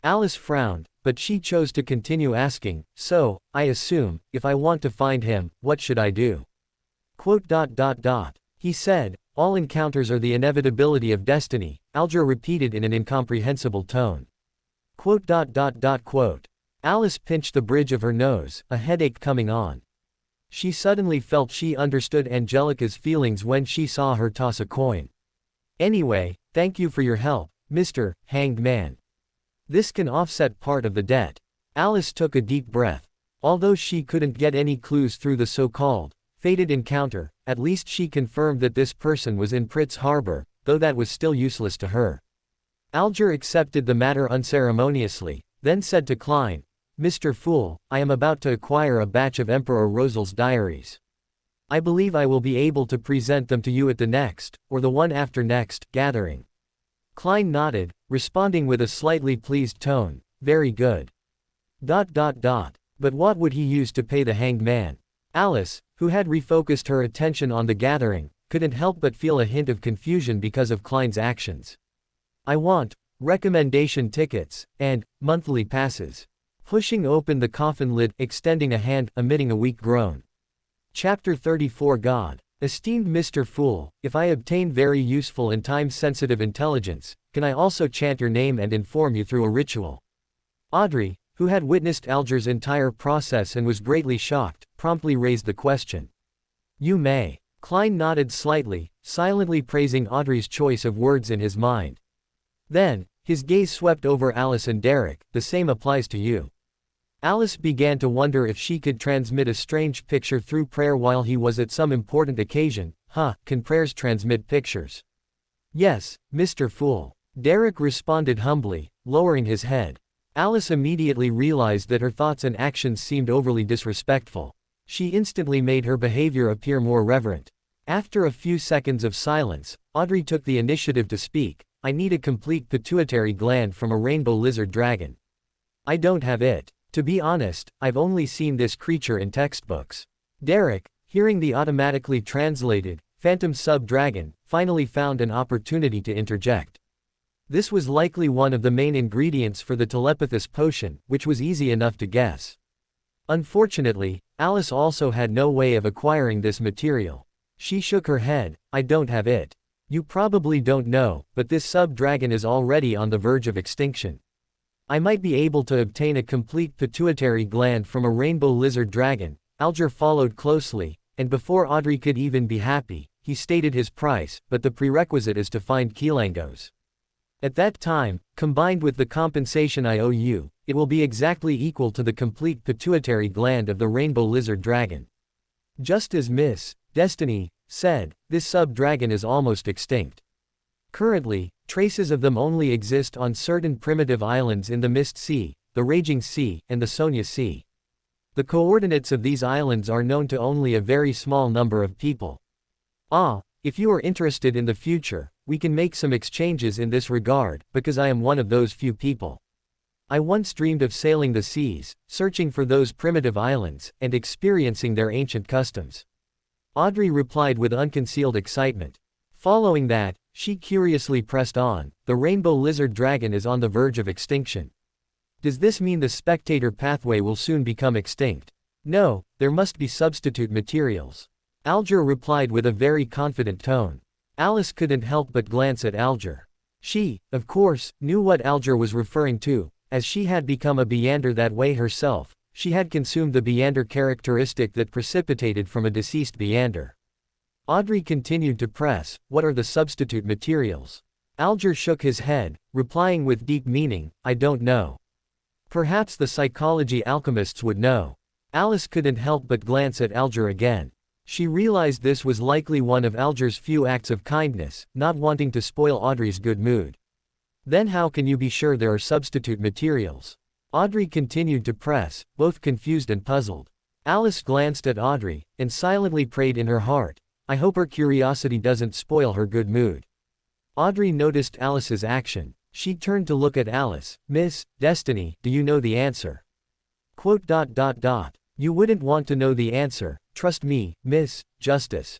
Speaker 1: Alice frowned, but she chose to continue asking, so, I assume, if I want to find him, what should I do? He said, all encounters are the inevitability of destiny, Alger repeated in an incomprehensible tone. Alice pinched the bridge of her nose, a headache coming on. She suddenly felt she understood Angelica's feelings when she saw her toss a coin. Anyway, thank you for your help, Mr. Hanged Man. This can offset part of the debt. Alice took a deep breath. Although she couldn't get any clues through the so-called fated encounter, at least she confirmed that this person was in Pritz Harbor, though that was still useless to her. Alger accepted the matter unceremoniously, then said to Klein, Mr. Fool, I am about to acquire a batch of Emperor Rosel's diaries. I believe I will be able to present them to you at the next, or the one after next, gathering. Klein nodded, responding with a slightly pleased tone, very good. But what would he use to pay the hanged man? Alice, who had refocused her attention on the gathering, couldn't help but feel a hint of confusion because of Klein's actions. I want recommendation tickets and monthly passes. Pushing open the coffin lid, extending a hand, emitting a weak groan. Chapter 34 God. Esteemed Mr. Fool, if I obtain very useful and time-sensitive intelligence, can I also chant your name and inform you through a ritual? Audrey, who had witnessed Alger's entire process and was greatly shocked, promptly raised the question. You may. Klein nodded slightly, silently praising Audrey's choice of words in his mind. Then, his gaze swept over Alice and Derek. The same applies to you. Alice began to wonder if she could transmit a strange picture through prayer while he was at some important occasion. Can prayers transmit pictures? Yes, Mr. Fool. Derek responded humbly, lowering his head. Alice immediately realized that her thoughts and actions seemed overly disrespectful. She instantly made her behavior appear more reverent. After a few seconds of silence, Audrey took the initiative to speak. I need a complete pituitary gland from a rainbow lizard dragon. I don't have it. To be honest, I've only seen this creature in textbooks. Derek, hearing the automatically translated, phantom sub-dragon, finally found an opportunity to interject. This was likely one of the main ingredients for the telepathous potion, which was easy enough to guess. Unfortunately, Alice also had no way of acquiring this material. She shook her head. I don't have it. You probably don't know, but this sub-dragon is already on the verge of extinction. I might be able to obtain a complete pituitary gland from a rainbow lizard dragon. Alger followed closely, and before Audrey could even be happy, he stated his price, but the prerequisite is to find kilangos. At that time, combined with the compensation I owe you, it will be exactly equal to the complete pituitary gland of the rainbow lizard dragon. Just as Miss Destiny said, this sub-dragon is almost extinct. Currently, traces of them only exist on certain primitive islands in the Mist Sea, the Raging Sea, and the Sonia Sea. The coordinates of these islands are known to only a very small number of people. If you are interested in the future, we can make some exchanges in this regard, because I am one of those few people. I once dreamed of sailing the seas, searching for those primitive islands, and experiencing their ancient customs. Audrey replied with unconcealed excitement. Following that, she curiously pressed on. The rainbow lizard dragon is on the verge of extinction. Does this mean the spectator pathway will soon become extinct? No, there must be substitute materials. Alger replied with a very confident tone. Alice couldn't help but glance at Alger. She, of course, knew what Alger was referring to, as she had become a Beander that way herself. She had consumed the Beander characteristic that precipitated from a deceased Beander. Audrey continued to press. What are the substitute materials? Alger shook his head, replying with deep meaning, I don't know. Perhaps the psychology alchemists would know. Alice couldn't help but glance at Alger again. She realized this was likely one of Alger's few acts of kindness, not wanting to spoil Audrey's good mood. Then how can you be sure there are substitute materials? Audrey continued to press, both confused and puzzled. Alice glanced at Audrey, and silently prayed in her heart. I hope her curiosity doesn't spoil her good mood. Audrey noticed Alice's action. She turned to look at Alice. Miss Destiny, do you know the answer? You wouldn't want to know the answer, trust me, Miss Justice.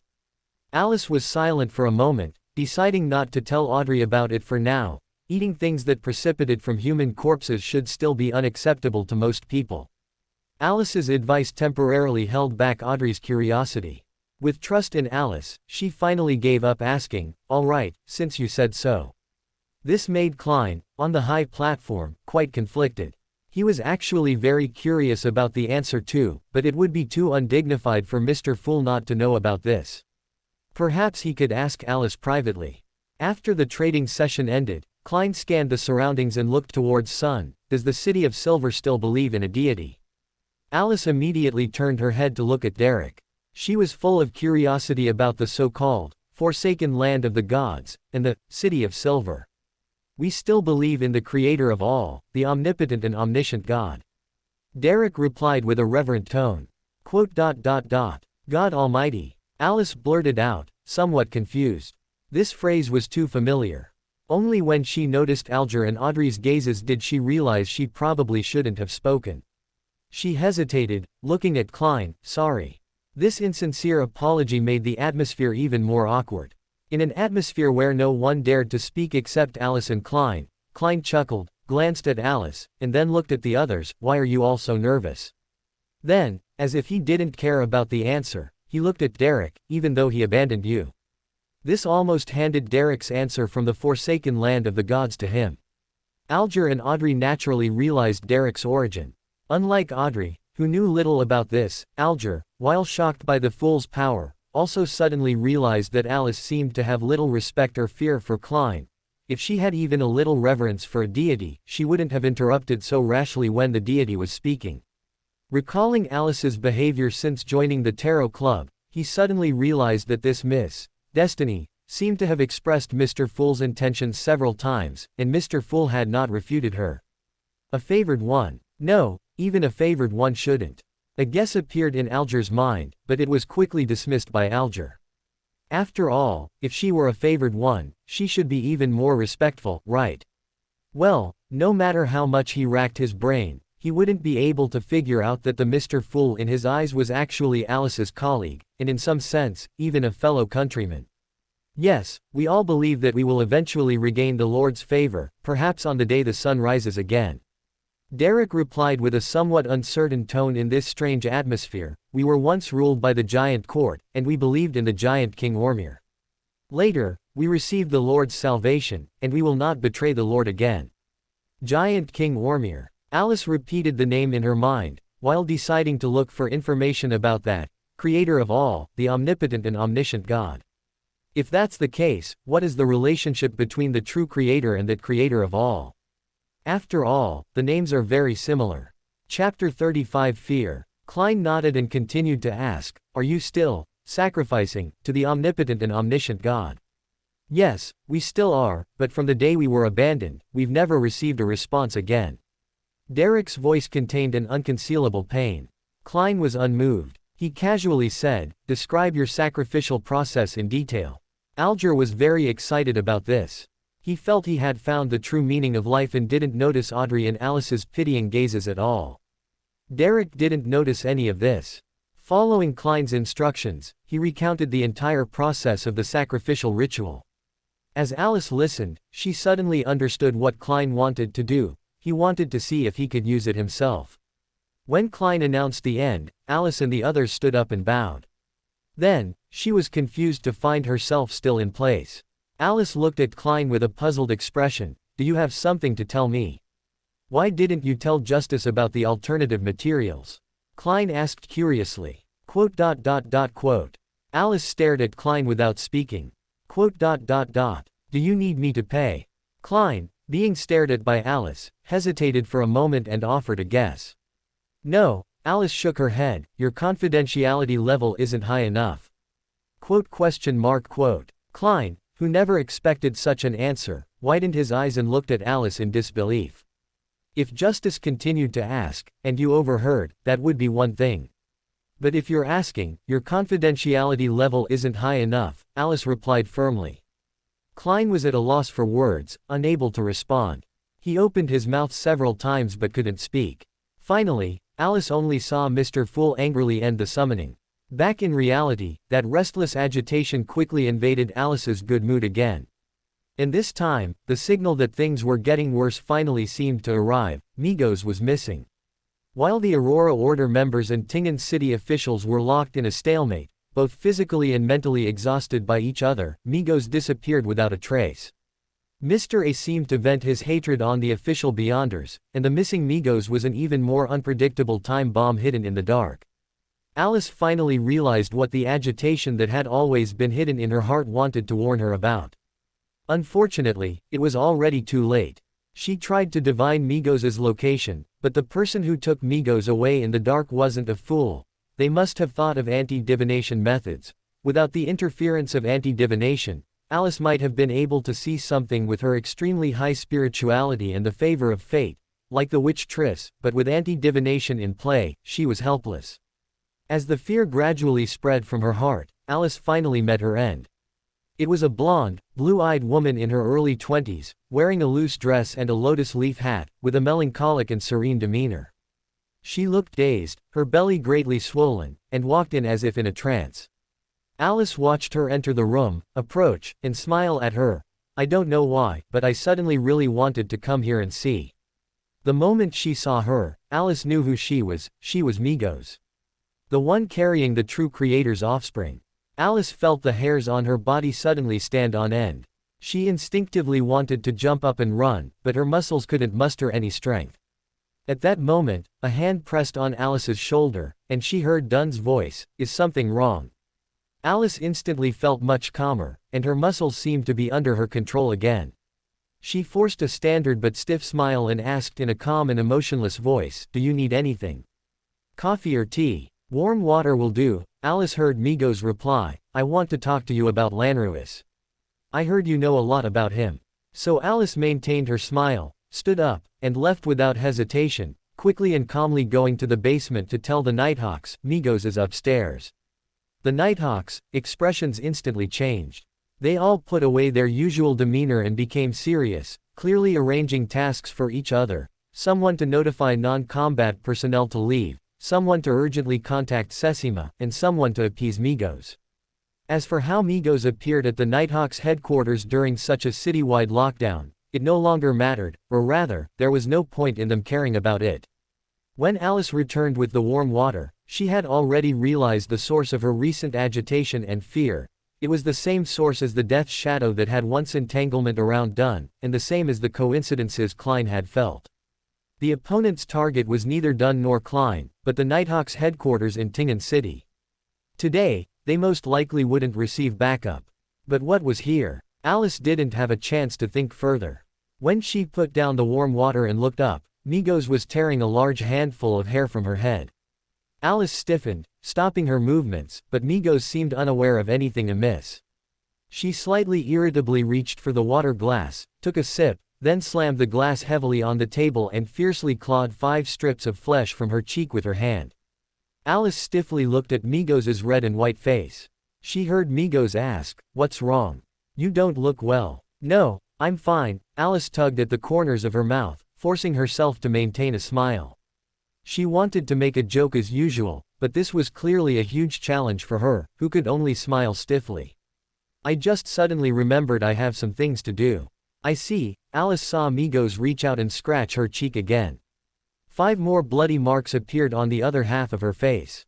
Speaker 1: Alice was silent for a moment, deciding not to tell Audrey about it for now. Eating things that precipitated from human corpses should still be unacceptable to most people. Alice's advice temporarily held back Audrey's curiosity. With trust in Alice, she finally gave up asking, all right, since you said so. This made Klein, on the high platform, quite conflicted. He was actually very curious about the answer too, but it would be too undignified for Mr. Fool not to know about this. Perhaps he could ask Alice privately. After the trading session ended, Klein scanned the surroundings and looked towards Sun. Does the City of Silver still believe in a deity? Alice immediately turned her head to look at Derek. She was full of curiosity about the so-called forsaken land of the gods, and the City of Silver. We still believe in the creator of all, the omnipotent and omniscient God. Derek replied with a reverent tone. God Almighty. Alice blurted out, somewhat confused. This phrase was too familiar. Only when she noticed Alger and Audrey's gazes did she realize she probably shouldn't have spoken. She hesitated, looking at Klein. Sorry. This insincere apology made the atmosphere even more awkward. In an atmosphere where no one dared to speak except Alice and Klein, Klein chuckled, glanced at Alice, and then looked at the others. Why are you all so nervous? Then, as if he didn't care about the answer, he looked at Derek, even though he abandoned you. This almost handed Derek's answer from the forsaken land of the gods to him. Alger and Audrey naturally realized Derek's origin. Unlike Audrey, who knew little about this, Alger, while shocked by the fool's power, also suddenly realized that Alice seemed to have little respect or fear for Klein. If she had even a little reverence for a deity, she wouldn't have interrupted so rashly when the deity was speaking. Recalling Alice's behavior since joining the Tarot Club, he suddenly realized that this Miss Destiny seemed to have expressed Mr. Fool's intentions several times, and Mr. Fool had not refuted her. A favored one. No, even a favored one shouldn't. A guess appeared in Alger's mind, but it was quickly dismissed by Alger. After all, if she were a favored one, she should be even more respectful, right? Well, no matter how much he racked his brain, he wouldn't be able to figure out that the Mr. Fool in his eyes was actually Alice's colleague, and in some sense, even a fellow countryman. Yes, we all believe that we will eventually regain the Lord's favor, perhaps on the day the sun rises again. Derek replied with a somewhat uncertain tone. In this strange atmosphere, we were once ruled by the giant court, and we believed in the giant King Ormir. Later, we received the Lord's salvation, and we will not betray the Lord again. Giant King Ormir. Alice repeated the name in her mind, while deciding to look for information about that creator of all, the omnipotent and omniscient God. If that's the case, what is the relationship between the true creator and that creator of all? After all, the names are very similar. Chapter 35 Fear. Klein nodded and continued to ask, are you still sacrificing to the omnipotent and omniscient God? Yes, we still are, but from the day we were abandoned, we've never received a response again. Derek's voice contained an unconcealable pain. Klein was unmoved. He casually said, describe your sacrificial process in detail. Alger was very excited about this. He felt he had found the true meaning of life and didn't notice Audrey and Alice's pitying gazes at all. Derek didn't notice any of this. Following Klein's instructions, he recounted the entire process of the sacrificial ritual. As Alice listened, she suddenly understood what Klein wanted to do. He wanted to see if he could use it himself. When Klein announced the end, Alice and the others stood up and bowed. Then, she was confused to find herself still in place. Alice looked at Klein with a puzzled expression. Do you have something to tell me? Why didn't you tell Justice about the alternative materials? Klein asked curiously. ... Alice stared at Klein without speaking. ... Do you need me to pay? Klein, being stared at by Alice, hesitated for a moment and offered a guess. No, Alice shook her head, your confidentiality level isn't high enough. ... Klein, who never expected such an answer, widened his eyes and looked at Alice in disbelief. If Justice continued to ask, and you overheard, that would be one thing. But if you're asking, your confidentiality level isn't high enough, Alice replied firmly. Klein was at a loss for words, unable to respond. He opened his mouth several times but couldn't speak. Finally, Alice only saw Mr. Fool angrily end the summoning. Back in reality, that restless agitation quickly invaded Alice's good mood again. And this time, the signal that things were getting worse finally seemed to arrive. Migos was missing. While the Aurora Order members and Tingen City officials were locked in a stalemate, both physically and mentally exhausted by each other, Migos disappeared without a trace. Mr. A seemed to vent his hatred on the official Beyonders, and the missing Migos was an even more unpredictable time bomb hidden in the dark. Alice finally realized what the agitation that had always been hidden in her heart wanted to warn her about. Unfortunately, it was already too late. She tried to divine Migos' location, but the person who took Migos away in the dark wasn't a fool. They must have thought of anti-divination methods. Without the interference of anti-divination, Alice might have been able to see something with her extremely high spirituality and the favor of fate, like the witch Triss, but with anti-divination in play, she was helpless. As the fear gradually spread from her heart, Alice finally met her end. It was a blonde, blue-eyed woman in her early 20s, wearing a loose dress and a lotus leaf hat, with a melancholic and serene demeanor. She looked dazed, her belly greatly swollen, and walked in as if in a trance. Alice watched her enter the room, approach, and smile at her. I don't know why, but I suddenly really wanted to come here and see. The moment she saw her, Alice knew who she was Migos. The one carrying the true creator's offspring. Alice felt the hairs on her body suddenly stand on end. She instinctively wanted to jump up and run, but her muscles couldn't muster any strength. At that moment, a hand pressed on Alice's shoulder, and she heard Dun's voice, "Is something wrong?" Alice instantly felt much calmer, and her muscles seemed to be under her control again. She forced a standard but stiff smile and asked in a calm and emotionless voice, "Do you need anything? Coffee or tea? Warm water will do." Alice heard Migo's reply, "I want to talk to you about Lanruis. I heard you know a lot about him." So Alice maintained her smile, stood up, and left without hesitation, quickly and calmly going to the basement to tell the Nighthawks, "Migos is upstairs." The Nighthawks' expressions instantly changed. They all put away their usual demeanor and became serious, clearly arranging tasks for each other: someone to notify non-combat personnel to leave, someone to urgently contact Sesima, and someone to appease Migos. As for how Migos appeared at the Nighthawks headquarters during such a citywide lockdown, it no longer mattered, or rather, there was no point in them caring about it. When Alice returned with the warm water, she had already realized the source of her recent agitation and fear. It was the same source as the death shadow that had once entanglement around Dun, and the same as the coincidences Klein had felt. The opponent's target was neither Dun nor Klein, but the Nighthawks headquarters in Tingen City. Today, they most likely wouldn't receive backup. But what was here? Alice didn't have a chance to think further. When she put down the warm water and looked up, Migos was tearing a large handful of hair from her head. Alice stiffened, stopping her movements, but Migos seemed unaware of anything amiss. She slightly irritably reached for the water glass, took a sip, then slammed the glass heavily on the table and fiercely clawed 5 strips of flesh from her cheek with her hand. Alice stiffly looked at Migos' red and white face. She heard Migos ask, "What's wrong? You don't look well." "No, I'm fine." Alice tugged at the corners of her mouth, forcing herself to maintain a smile. She wanted to make a joke as usual, but this was clearly a huge challenge for her, who could only smile stiffly. "I just suddenly remembered I have some things to do." "I see." Alice saw Migos reach out and scratch her cheek again. 5 more bloody marks appeared on the other half of her face.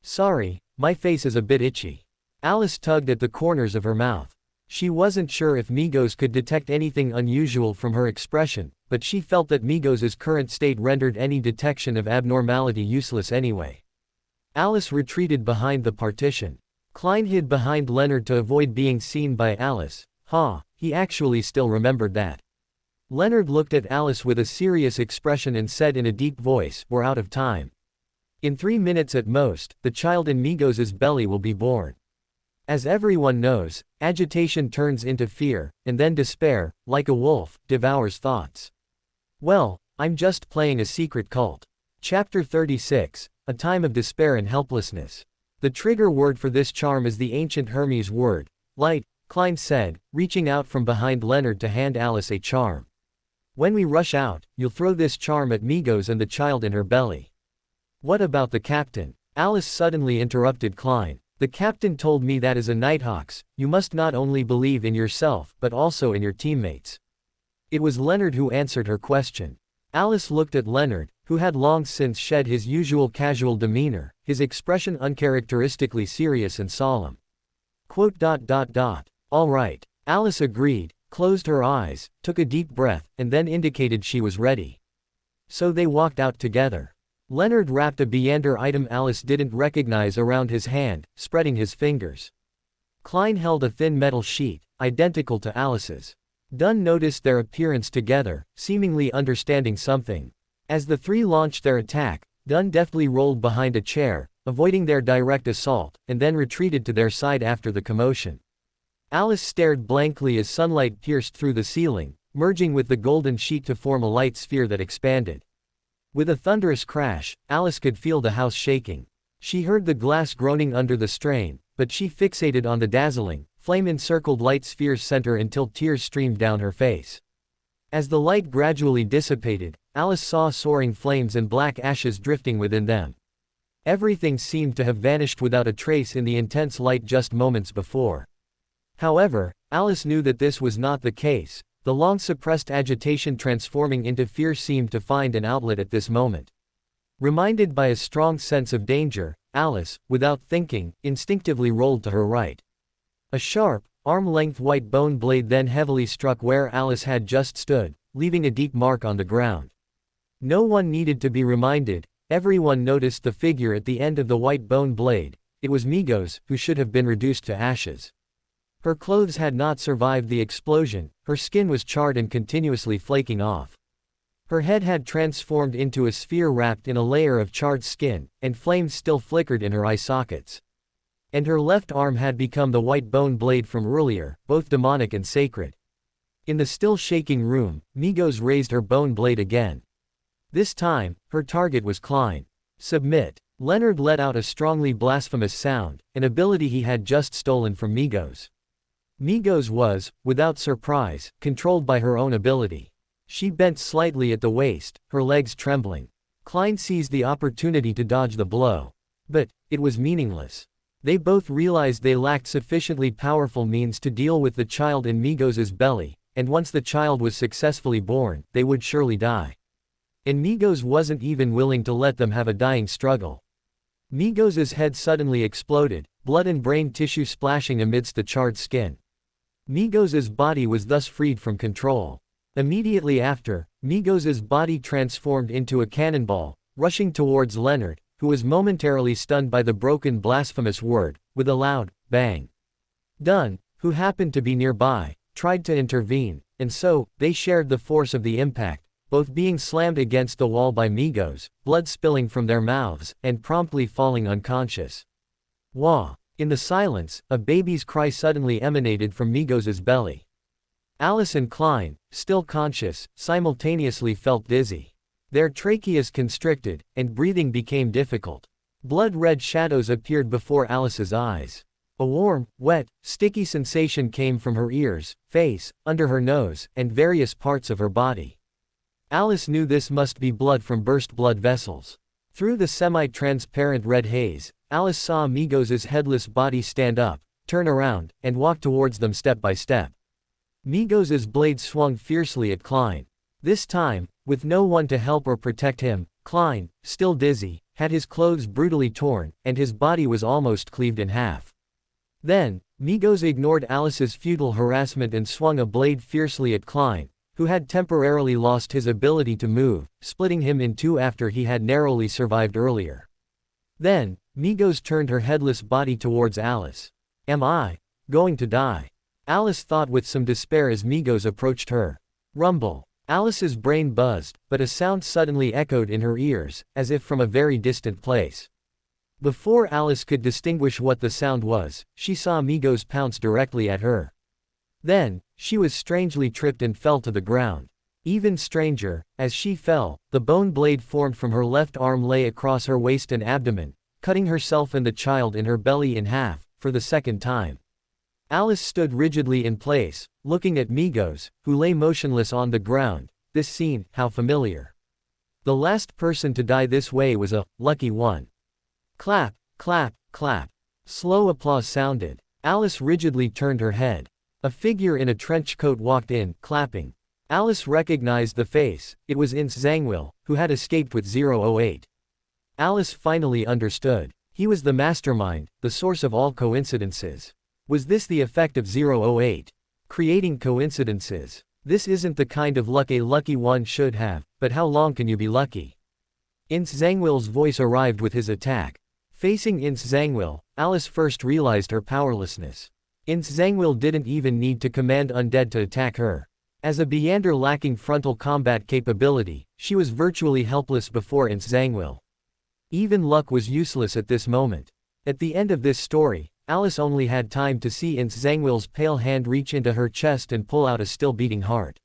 Speaker 1: "Sorry, my face is a bit itchy." Alice tugged at the corners of her mouth. She wasn't sure if Migos could detect anything unusual from her expression, but she felt that Migos' current state rendered any detection of abnormality useless anyway. Alice retreated behind the partition. Klein hid behind Leonard to avoid being seen by Alice. He actually still remembered that. Leonard looked at Alice with a serious expression and said in a deep voice, "We're out of time. In 3 minutes at most, the child in Migos' belly will be born." As everyone knows, agitation turns into fear, and then despair, like a wolf, devours thoughts. Well, I'm just playing a secret cult. Chapter 36, A Time of Despair and Helplessness. The trigger word for this charm is the ancient Hermes word, light, Klein said, reaching out from behind Leonard to hand Alice a charm. "When we rush out, you'll throw this charm at Migos and the child in her belly." "What about the captain?" Alice suddenly interrupted Klein. "The captain told me that as a Nighthawks, you must not only believe in yourself but also in your teammates." It was Leonard who answered her question. Alice looked at Leonard, who had long since shed his usual casual demeanor, his expression uncharacteristically serious and solemn. "All right." Alice agreed, closed her eyes, took a deep breath, and then indicated she was ready. So they walked out together. Leonard wrapped a Beander item Alice didn't recognize around his hand, spreading his fingers. Klein held a thin metal sheet, identical to Alice's. Dunn noticed their appearance together, seemingly understanding something. As the 3 launched their attack, Dunn deftly rolled behind a chair, avoiding their direct assault, and then retreated to their side after the commotion. Alice stared blankly as sunlight pierced through the ceiling, merging with the golden sheet to form a light sphere that expanded. With a thunderous crash, Alice could feel the house shaking. She heard the glass groaning under the strain, but she fixated on the dazzling, flame-encircled light sphere's center until tears streamed down her face. As the light gradually dissipated, Alice saw soaring flames and black ashes drifting within them. Everything seemed to have vanished without a trace in the intense light just moments before. However, Alice knew that this was not the case. The long-suppressed agitation transforming into fear seemed to find an outlet at this moment. Reminded by a strong sense of danger, Alice, without thinking, instinctively rolled to her right. A sharp, arm-length white bone blade then heavily struck where Alice had just stood, leaving a deep mark on the ground. No one needed to be reminded, everyone noticed the figure at the end of the white bone blade. It was Migos, who should have been reduced to ashes. Her clothes had not survived the explosion, her skin was charred and continuously flaking off. Her head had transformed into a sphere wrapped in a layer of charred skin, and flames still flickered in her eye sockets. And her left arm had become the white bone blade from earlier, both demonic and sacred. In the still shaking room, Migos raised her bone blade again. This time, her target was Klein. Submit. Leonard let out a strongly blasphemous sound, an ability he had just stolen from Migos. Migos was, without surprise, controlled by her own ability. She bent slightly at the waist, her legs trembling. Klein seized the opportunity to dodge the blow. But it was meaningless. They both realized they lacked sufficiently powerful means to deal with the child in Migos' belly, and once the child was successfully born, they would surely die. And Migos wasn't even willing to let them have a dying struggle. Migos' head suddenly exploded, blood and brain tissue splashing amidst the charred skin. Migos' body was thus freed from control. Immediately after, Migos' body transformed into a cannonball, rushing towards Leonard, who was momentarily stunned by the broken blasphemous word, with a loud bang. Dunn, who happened to be nearby, tried to intervene, and so, they shared the force of the impact, both being slammed against the wall by Migos, blood spilling from their mouths, and promptly falling unconscious. Wah! In the silence, a baby's cry suddenly emanated from Migos' belly. Alice and Klein, still conscious, simultaneously felt dizzy. Their tracheas constricted, and breathing became difficult. Blood-red shadows appeared before Alice's eyes. A warm, wet, sticky sensation came from her ears, face, under her nose, and various parts of her body. Alice knew this must be blood from burst blood vessels. Through the semi-transparent red haze, Alice saw Migos' headless body stand up, turn around, and walk towards them step by step. Migos' blade swung fiercely at Klein. This time, with no one to help or protect him, Klein, still dizzy, had his clothes brutally torn, and his body was almost cleaved in half. Then, Migos ignored Alice's futile harassment and swung a blade fiercely at Klein, who had temporarily lost his ability to move, splitting him in two after he had narrowly survived earlier. Then, Migos turned her headless body towards Alice. Am I going to die? Alice thought with some despair as Migos approached her. Rumble. Alice's brain buzzed, but a sound suddenly echoed in her ears, as if from a very distant place. Before Alice could distinguish what the sound was, she saw Migos pounce directly at her. Then, she was strangely tripped and fell to the ground. Even stranger, as she fell, the bone blade formed from her left arm lay across her waist and abdomen, cutting herself and the child in her belly in half, for the second time. Alice stood rigidly in place, looking at Migos, who lay motionless on the ground. This scene, how familiar. The last person to die this way was a lucky one. Clap, clap, clap. Slow applause sounded. Alice rigidly turned her head. A figure in a trench coat walked in, clapping. Alice recognized the face. It was Ince Zangwill, who had escaped with 008. Alice finally understood. He was the mastermind, the source of all coincidences. Was this the effect of 008? Creating coincidences. This isn't the kind of luck a lucky one should have, but how long can you be lucky? Ince Zangwill's voice arrived with his attack. Facing Ince Zangwill, Alice first realized her powerlessness. Ince Zangwill didn't even need to command undead to attack her. As a Beander lacking frontal combat capability, she was virtually helpless before Ince Zangwill. Even luck was useless at this moment. At the end of this story, Alice only had time to see Ince Zangwill's pale hand reach into her chest and pull out a still beating heart.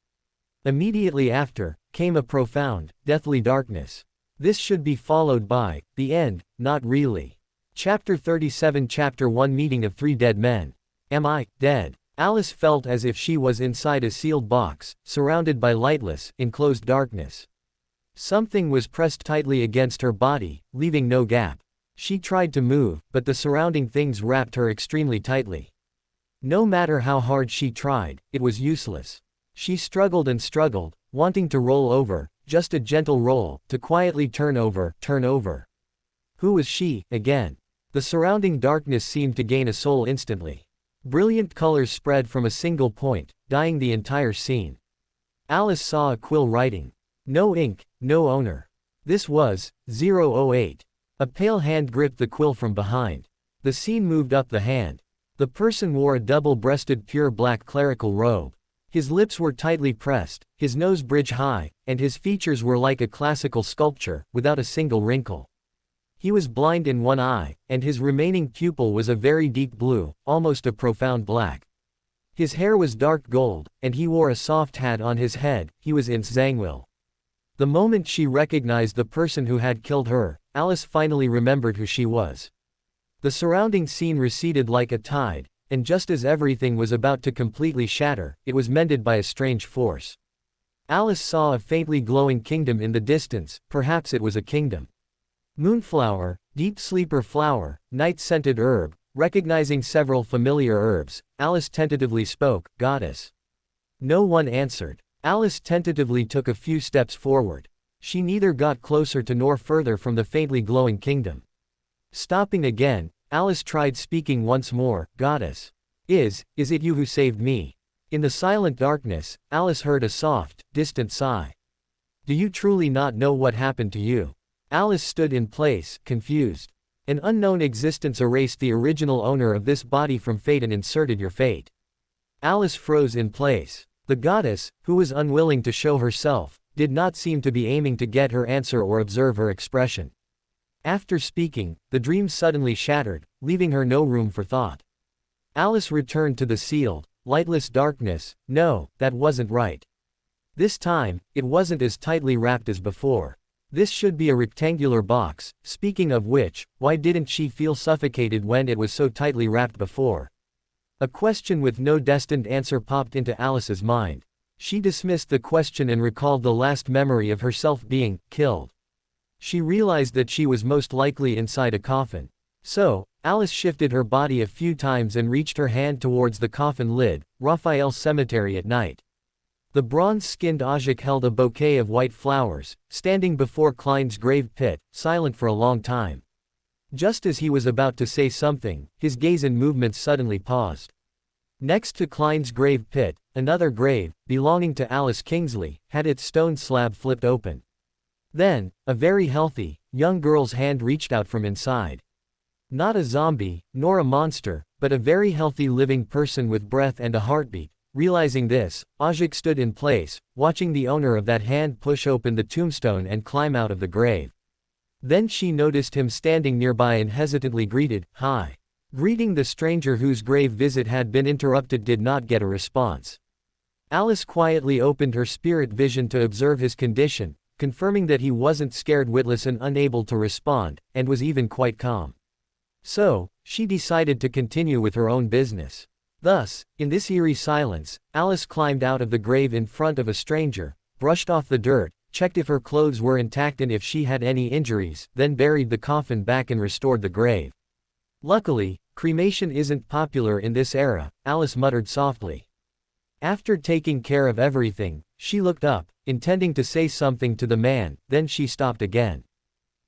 Speaker 1: Immediately after, came a profound, deathly darkness. This should be followed by the end, not really. Chapter 37 Chapter 1 Meeting of Three Dead Men. Am I dead? Alice felt as if she was inside a sealed box, surrounded by lightless, enclosed darkness. Something was pressed tightly against her body, leaving no gap. She tried to move, but the surrounding things wrapped her extremely tightly. No matter how hard she tried, it was useless. She struggled and struggled, wanting to roll over, just a gentle roll, to quietly turn over. Who was she, again? The surrounding darkness seemed to gain a soul instantly. Brilliant colors spread from a single point, dyeing the entire scene. Alice saw a quill writing. No ink, no owner. This was 008. A pale hand gripped the quill from behind. The scene moved up the hand. The person wore a double-breasted pure black clerical robe. His lips were tightly pressed, his nose bridge high, and his features were like a classical sculpture, without a single wrinkle. He was blind in one eye, and his remaining pupil was a very deep blue, almost a profound black. His hair was dark gold, and he wore a soft hat on his head. He was in Zhangwil. The moment she recognized the person who had killed her, Alice finally remembered who she was. The surrounding scene receded like a tide, and just as everything was about to completely shatter, it was mended by a strange force. Alice saw a faintly glowing kingdom in the distance. Perhaps it was a kingdom. Moonflower, deep sleeper flower, night-scented herb. Recognizing several familiar herbs, Alice tentatively spoke, "Goddess." No one answered. Alice tentatively took a few steps forward. She neither got closer to nor further from the faintly glowing kingdom. Stopping again, Alice tried speaking once more, "Goddess. Is it you who saved me?" In the silent darkness, Alice heard a soft, distant sigh. "Do you truly not know what happened to you?" Alice stood in place, confused. An unknown existence erased the original owner of this body from fate and inserted your fate. Alice froze in place. The goddess, who was unwilling to show herself, did not seem to be aiming to get her answer or observe her expression. After speaking, the dream suddenly shattered, leaving her no room for thought. Alice returned to the sealed, lightless darkness. No, that wasn't right. This time, it wasn't as tightly wrapped as before. This should be a rectangular box. Speaking of which, why didn't she feel suffocated when it was so tightly wrapped before? A question with no destined answer popped into Alice's mind. She dismissed the question and recalled the last memory of herself being killed. She realized that she was most likely inside a coffin. So, Alice shifted her body a few times and reached her hand towards the coffin lid. Raphael's cemetery at night. The bronze-skinned Ajik held a bouquet of white flowers, standing before Klein's grave pit, silent for a long time. Just as he was about to say something, his gaze and movements suddenly paused. Next to Klein's grave pit, another grave, belonging to Alice Kingsley, had its stone slab flipped open. Then, a very healthy, young girl's hand reached out from inside. Not a zombie, nor a monster, but a very healthy living person with breath and a heartbeat. Realizing this, Ajik stood in place, watching the owner of that hand push open the tombstone and climb out of the grave. Then she noticed him standing nearby and hesitantly greeted, "Hi." Greeting the stranger whose grave visit had been interrupted did not get a response. Alice quietly opened her spirit vision to observe his condition, confirming that he wasn't scared witless and unable to respond, and was even quite calm. So, she decided to continue with her own business. Thus, in this eerie silence, Alice climbed out of the grave in front of a stranger, brushed off the dirt, checked if her clothes were intact and if she had any injuries, then buried the coffin back and restored the grave. Luckily, cremation isn't popular in this era, Alice muttered softly. After taking care of everything, she looked up, intending to say something to the man, then she stopped again.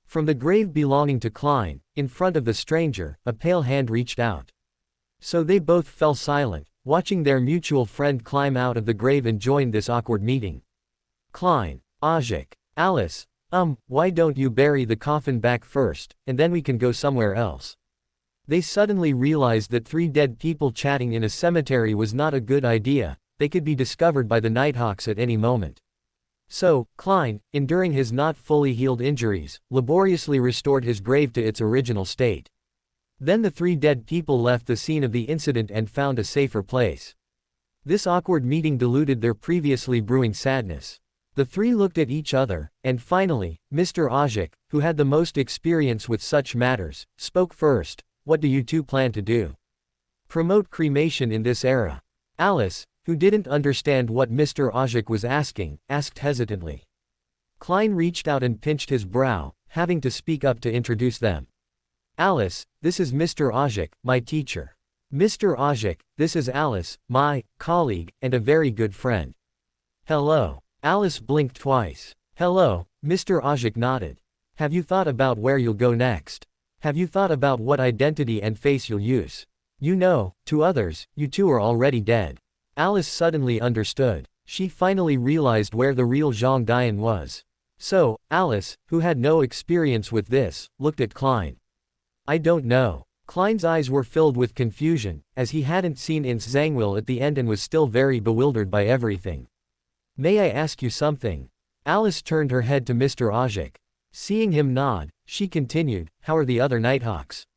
Speaker 1: From the grave belonging to Klein, in front of the stranger, a pale hand reached out. So they both fell silent, watching their mutual friend climb out of the grave and join this awkward meeting. Klein, Ajik, Alice, why don't you bury the coffin back first, and then we can go somewhere else? They suddenly realized that 3 dead people chatting in a cemetery was not a good idea. They could be discovered by the Nighthawks at any moment. So, Klein, enduring his not fully healed injuries, laboriously restored his grave to its original state. Then the 3 dead people left the scene of the incident and found a safer place. This awkward meeting diluted their previously brewing sadness. The 3 looked at each other, and finally, Mr. Ajik, who had the most experience with such matters, spoke first. "What do you 2 plan to do? Promote cremation in this era?" Alice, who didn't understand what Mr. Ajik was asking, asked hesitantly. Klein reached out and pinched his brow, having to speak up to introduce them. "Alice, this is Mr. Ajik, my teacher. Mr. Ajik, this is Alice, my colleague, and a very good friend." "Hello." Alice blinked twice. "Hello," Mr. Ajik nodded. "Have you thought about where you'll go next?" Have you thought about what identity and face you'll use? You know, to others, you two are already dead. Alice suddenly understood. She finally realized where the real Zhang Dian was. So, Alice, who had no experience with this, looked at Klein. I don't know. Klein's eyes were filled with confusion, as he hadn't seen Ins Zhangwil at the end and was still very bewildered by everything. May I ask you something? Alice turned her head to Mr. Ojik. Seeing him nod, she continued, how are the other Nighthawks?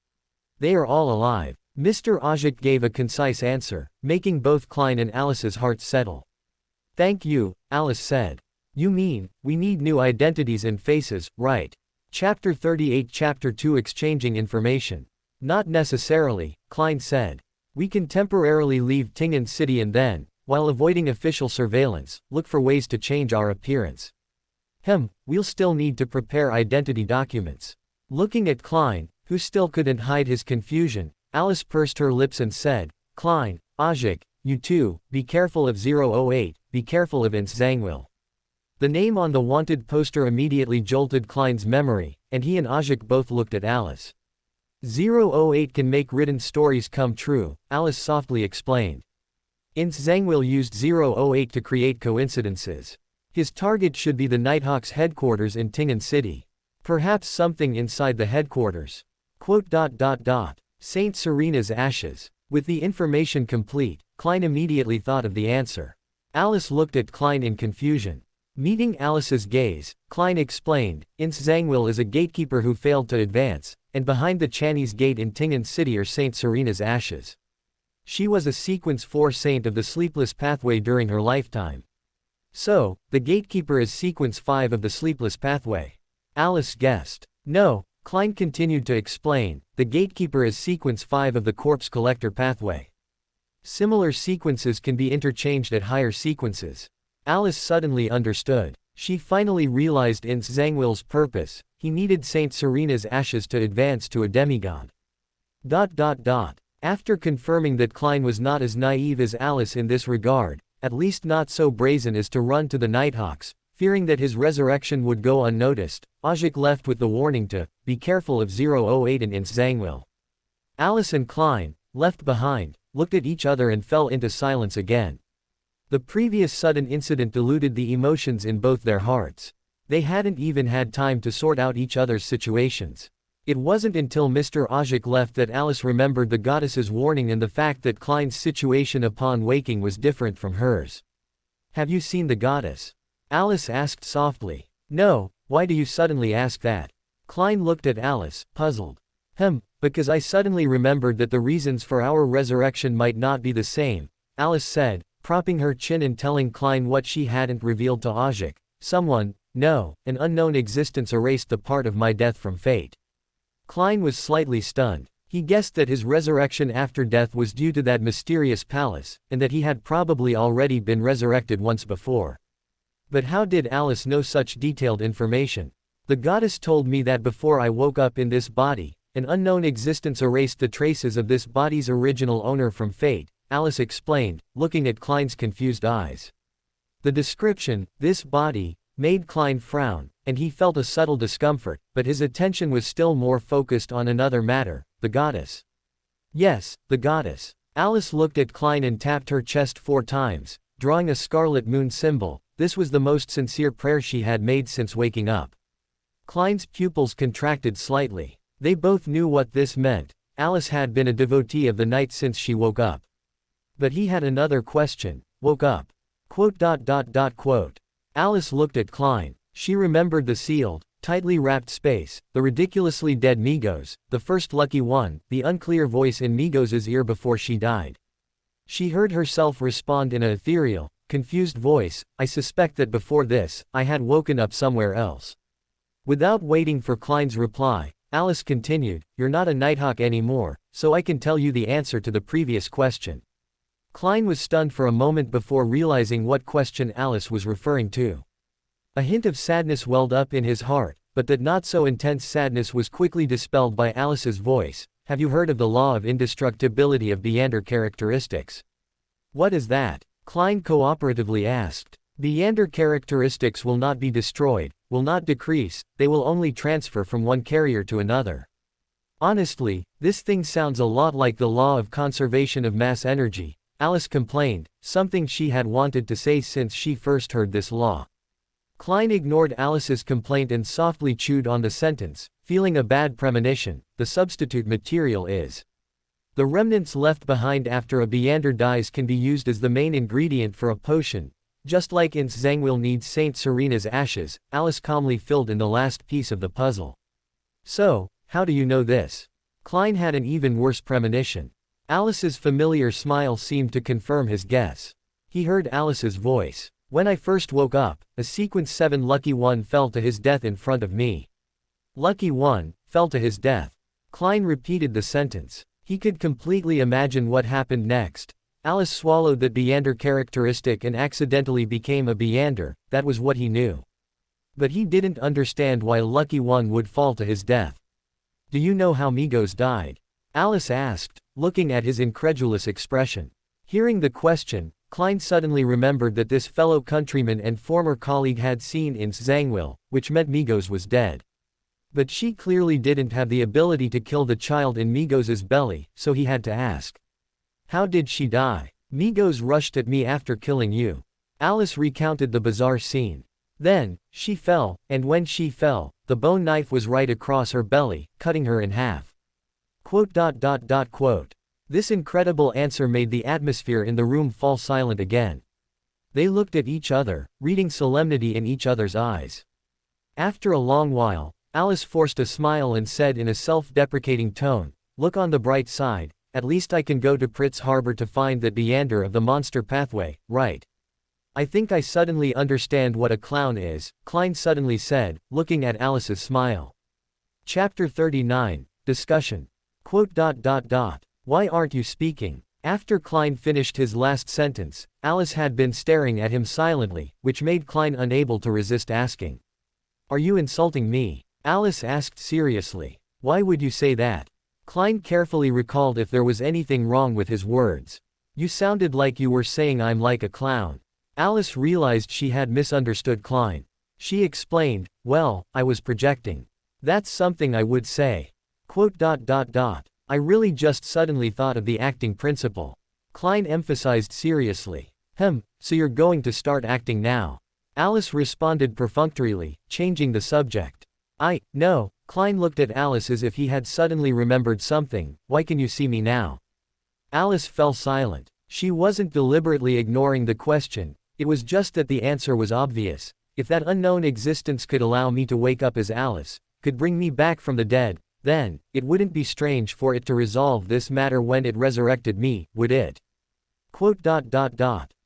Speaker 1: They are all alive. Mr. Ojik gave a concise answer, making both Klein and Alice's hearts settle. Thank you, Alice said. You mean, we need new identities and faces, right? Chapter 38 Chapter 2 Exchanging Information. Not necessarily, Klein said. We can temporarily leave Tingen City and then, while avoiding official surveillance, look for ways to change our appearance. We'll still need to prepare identity documents. Looking at Klein, who still couldn't hide his confusion, Alice pursed her lips and said, Klein, Ojik, you too, be careful of 008, be careful of Ins Zhangwil. The name on the wanted poster immediately jolted Klein's memory, and he and Ojik both looked at Alice. 008 can make written stories come true, Alice softly explained. Ins Zhangwil used 008 to create coincidences. His target should be the Nighthawks headquarters in Tingen City. Perhaps something inside the headquarters. Saint Serena's ashes. With the information complete, Klein immediately thought of the answer. Alice looked at Klein in confusion. Meeting Alice's gaze, Klein explained, Ins Zhangwil is a gatekeeper who failed to advance, and behind the Chinese gate in Tingen City are Saint Serena's ashes. She was a Sequence 4 saint of the Sleepless Pathway during her lifetime. So, the gatekeeper is Sequence 5 of the Sleepless Pathway. Alice guessed. No, Klein continued to explain, the gatekeeper is Sequence 5 of the Corpse Collector Pathway. Similar sequences can be interchanged at higher sequences. Alice suddenly understood. She finally realized Ins Zhangwil's purpose, he needed Saint Serena's ashes to advance to a demigod. After confirming that Klein was not as naive as Alice in this regard, at least not so brazen as to run to the Nighthawks, fearing that his resurrection would go unnoticed, Ojik left with the warning to, be careful of 008 and Ins Zhangwil. Alice and Klein, left behind, looked at each other and fell into silence again. The previous sudden incident diluted the emotions in both their hearts. They hadn't even had time to sort out each other's situations. It wasn't until Mr. Ojik left that Alice remembered the goddess's warning and the fact that Klein's situation upon waking was different from hers. Have you seen the goddess? Alice asked softly. No, why do you suddenly ask that? Klein looked at Alice, puzzled. Because I suddenly remembered that the reasons for our resurrection might not be the same, Alice said, propping her chin and telling Klein what she hadn't revealed to Ojik. An unknown existence erased the part of my death from fate. Klein was slightly stunned. He guessed that his resurrection after death was due to that mysterious palace, and that he had probably already been resurrected once before. But how did Alice know such detailed information? The goddess told me that before I woke up in this body, an unknown existence erased the traces of this body's original owner from fate, Alice explained, looking at Klein's confused eyes. The description, this body, made Klein frown, and he felt a subtle discomfort, but his attention was still more focused on another matter, the goddess. Yes, the goddess. Alice looked at Klein and tapped her chest 4 times, drawing a scarlet moon symbol. This was the most sincere prayer she had made since waking up. Klein's pupils contracted slightly. They both knew what this meant. Alice had been a devotee of the night since she woke up. But he had another question. Woke up. Alice looked at Klein. She remembered the sealed, tightly wrapped space, the ridiculously dead Migos, the first lucky one, the unclear voice in Migos' ear before she died. She heard herself respond in an ethereal, confused voice, I suspect that before this, I had woken up somewhere else. Without waiting for Klein's reply, Alice continued, you're not a Nighthawk anymore, so I can tell you the answer to the previous question. Klein was stunned for a moment before realizing what question Alice was referring to. A hint of sadness welled up in his heart, but that not-so-intense sadness was quickly dispelled by Alice's voice. Have you heard of the law of indestructibility of Beyander characteristics? What is that? Klein cooperatively asked. Beyander characteristics will not be destroyed, will not decrease, they will only transfer from one carrier to another. Honestly, this thing sounds a lot like the law of conservation of mass energy, Alice complained, something she had wanted to say since she first heard this law. Klein ignored Alice's complaint and softly chewed on the sentence, feeling a bad premonition. The substitute material is. The remnants left behind after a Beander dies can be used as the main ingredient for a potion, just like Xing needs Saint Serena's ashes. Alice calmly filled in the last piece of the puzzle. So, how do you know this? Klein had an even worse premonition. Alice's familiar smile seemed to confirm his guess. He heard Alice's voice. When I first woke up, a sequence 7 Lucky One fell to his death in front of me. Lucky One, fell to his death. Klein repeated the sentence. He could completely imagine what happened next. Alice swallowed that Beander characteristic and accidentally became a Beander, that was what he knew. But he didn't understand why Lucky One would fall to his death. Do you know how Migos died? Alice asked, looking at his incredulous expression. Hearing the question, Klein suddenly remembered that this fellow countryman and former colleague had seen in Xangwil, which meant Migos was dead. But she clearly didn't have the ability to kill the child in Migos's belly, so he had to ask. How did she die? Migos rushed at me after killing you. Alice recounted the bizarre scene. Then, she fell, and when she fell, the bone knife was right across her belly, cutting her in half. Quote. This incredible answer made the atmosphere in the room fall silent again. They looked at each other, reading solemnity in each other's eyes. After a long while, Alice forced a smile and said in a self-deprecating tone, look on the bright side, at least I can go to Pritz Harbor to find that Beander of the monster pathway, right? I think I suddenly understand what a clown is, Klein suddenly said, looking at Alice's smile. Chapter 39, Discussion. Why aren't you speaking? After Klein finished his last sentence, Alice had been staring at him silently, which made Klein unable to resist asking. Are you insulting me? Alice asked seriously. Why would you say that? Klein carefully recalled if there was anything wrong with his words. You sounded like you were saying I'm like a clown. Alice realized she had misunderstood Klein. She explained, well, I was projecting. That's something I would say. I really just suddenly thought of the acting principle. Klein emphasized seriously. So you're going to start acting now? Alice responded perfunctorily, changing the subject. No. Klein looked at Alice as if he had suddenly remembered something. Why can you see me now? Alice fell silent. She wasn't deliberately ignoring the question, it was just that the answer was obvious. If that unknown existence could allow me to wake up as Alice, could bring me back from the dead, then, it wouldn't be strange for it to resolve this matter when it resurrected me, would it?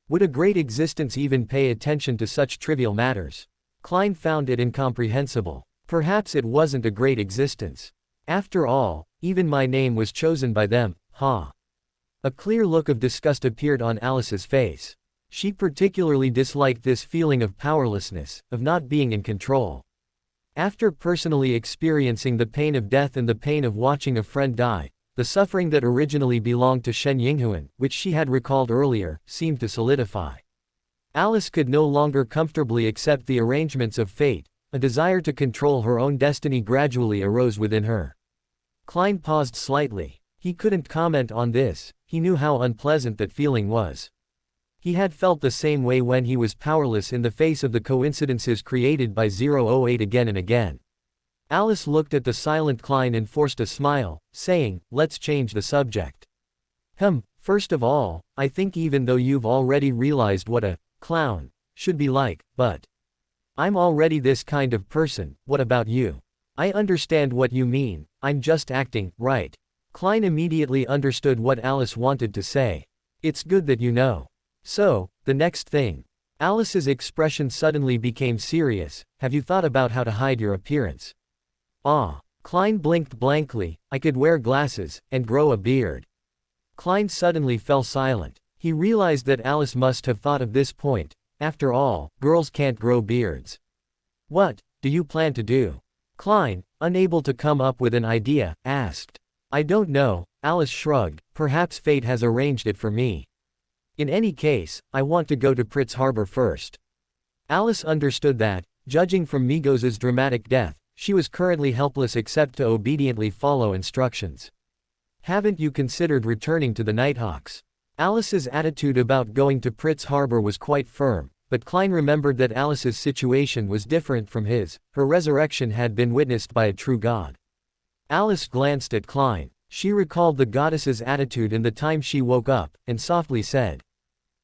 Speaker 1: Would a great existence even pay attention to such trivial matters? Klein found it incomprehensible. Perhaps it wasn't a great existence. After all, even my name was chosen by them, huh? A clear look of disgust appeared on Alice's face. She particularly disliked this feeling of powerlessness, of not being in control. After personally experiencing the pain of death and the pain of watching a friend die, the suffering that originally belonged to Shen Yinghuan, which she had recalled earlier, seemed to solidify. Alice could no longer comfortably accept the arrangements of fate, a desire to control her own destiny gradually arose within her. Klein paused slightly. He couldn't comment on this, he knew how unpleasant that feeling was. He had felt the same way when he was powerless in the face of the coincidences created by 008 again and again. Alice looked at the silent Klein and forced a smile, saying, let's change the subject. First of all, I think even though you've already realized what a clown should be like, but I'm already this kind of person, what about you? I understand what you mean, I'm just acting, right? Klein immediately understood what Alice wanted to say. It's good that you know. So, the next thing. Alice's expression suddenly became serious. Have you thought about how to hide your appearance? Klein blinked blankly. I could wear glasses, and grow a beard. Klein suddenly fell silent. He realized that Alice must have thought of this point. After all, girls can't grow beards. What do you plan to do? Klein, unable to come up with an idea, asked. I don't know, Alice shrugged. Perhaps fate has arranged it for me. In any case, I want to go to Pritz Harbor first. Alice understood that, judging from Migos' dramatic death, she was currently helpless except to obediently follow instructions. Haven't you considered returning to the Nighthawks? Alice's attitude about going to Pritz Harbor was quite firm, but Klein remembered that Alice's situation was different from his. Her resurrection had been witnessed by a true god. Alice glanced at Klein. She recalled the goddess's attitude in the time she woke up, and softly said,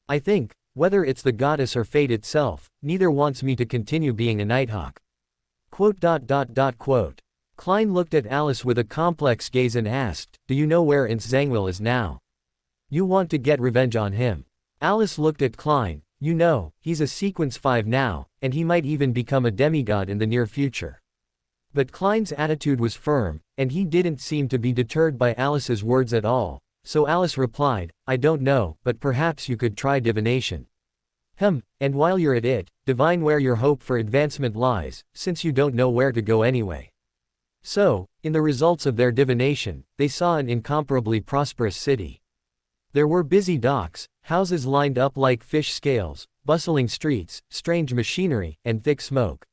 Speaker 1: I think, whether it's the goddess or fate itself, neither wants me to continue being a Nighthawk. Klein looked at Alice with a complex gaze and asked, do you know where Zangwill is now? You want to get revenge on him. Alice looked at Klein. You know, he's a Sequence 5 now, and he might even become a demigod in the near future. But Klein's attitude was firm, and he didn't seem to be deterred by Alice's words at all, so Alice replied, I don't know, but perhaps you could try divination. And while you're at it, divine where your hope for advancement lies, since you don't know where to go anyway. So, in the results of their divination, they saw an incomparably prosperous city. There were busy docks, houses lined up like fish scales, bustling streets, strange machinery, and thick smoke.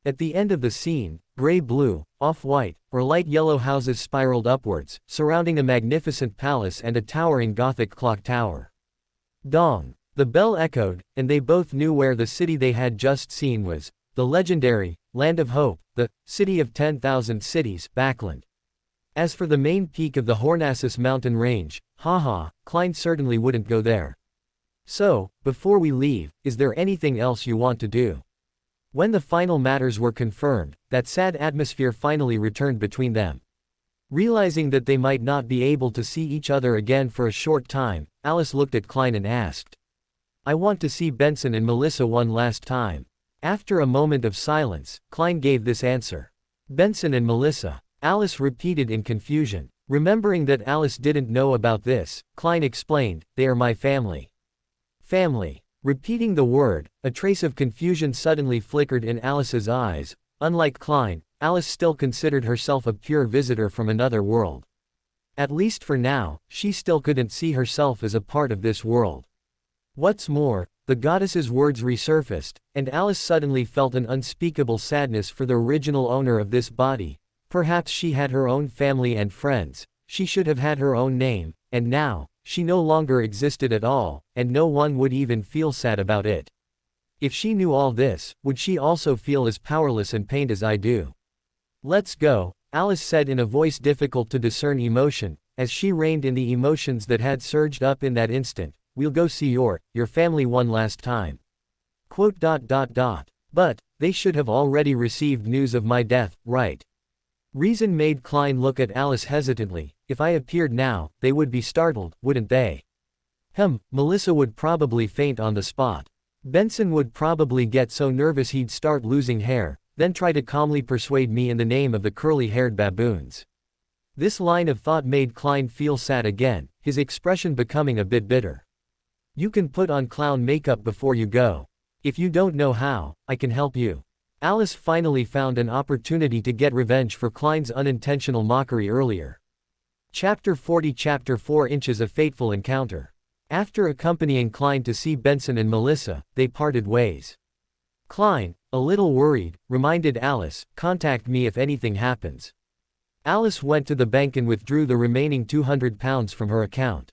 Speaker 1: At the end of the scene, gray-blue, off-white, or light yellow houses spiraled upwards, surrounding a magnificent palace and a towering Gothic clock tower. Dong! The bell echoed, and they both knew where the city they had just seen was, the legendary, Land of Hope, the City of 10,000 Cities, Backland. As for the main peak of the Hornassus mountain range, Klein certainly wouldn't go there. So, before we leave, is there anything else you want to do? When the final matters were confirmed, that sad atmosphere finally returned between them. Realizing that they might not be able to see each other again for a short time, Alice looked at Klein and asked, I want to see Benson and Melissa one last time. After a moment of silence, Klein gave this answer. Benson and Melissa. Alice repeated in confusion. Remembering that Alice didn't know about this, Klein explained, they are my family. Family. Repeating the word, a trace of confusion suddenly flickered in Alice's eyes. Unlike Klein, Alice still considered herself a pure visitor from another world. At least for now, she still couldn't see herself as a part of this world. What's more, the goddess's words resurfaced, and Alice suddenly felt an unspeakable sadness for the original owner of this body. Perhaps she had her own family and friends, she should have had her own name, and now, she no longer existed at all, and no one would even feel sad about it. If she knew all this, would she also feel as powerless and pained as I do? Let's go, Alice said in a voice difficult to discern emotion, as she reined in the emotions that had surged up in that instant. We'll go see your family one last time. But, they should have already received news of my death, right? Reason made Klein look at Alice hesitantly. If I appeared now, they would be startled, wouldn't they? Melissa would probably faint on the spot. Benson would probably get so nervous he'd start losing hair, then try to calmly persuade me in the name of the curly-haired baboons. This line of thought made Klein feel sad again, his expression becoming a bit bitter. You can put on clown makeup before you go. If you don't know how, I can help you. Alice finally found an opportunity to get revenge for Klein's unintentional mockery earlier. Chapter 40 Chapter 4 Inches of Fateful Encounter. After accompanying Klein to see Benson and Melissa, they parted ways. Klein, a little worried, reminded Alice, contact me if anything happens. Alice went to the bank and withdrew the remaining £200 from her account.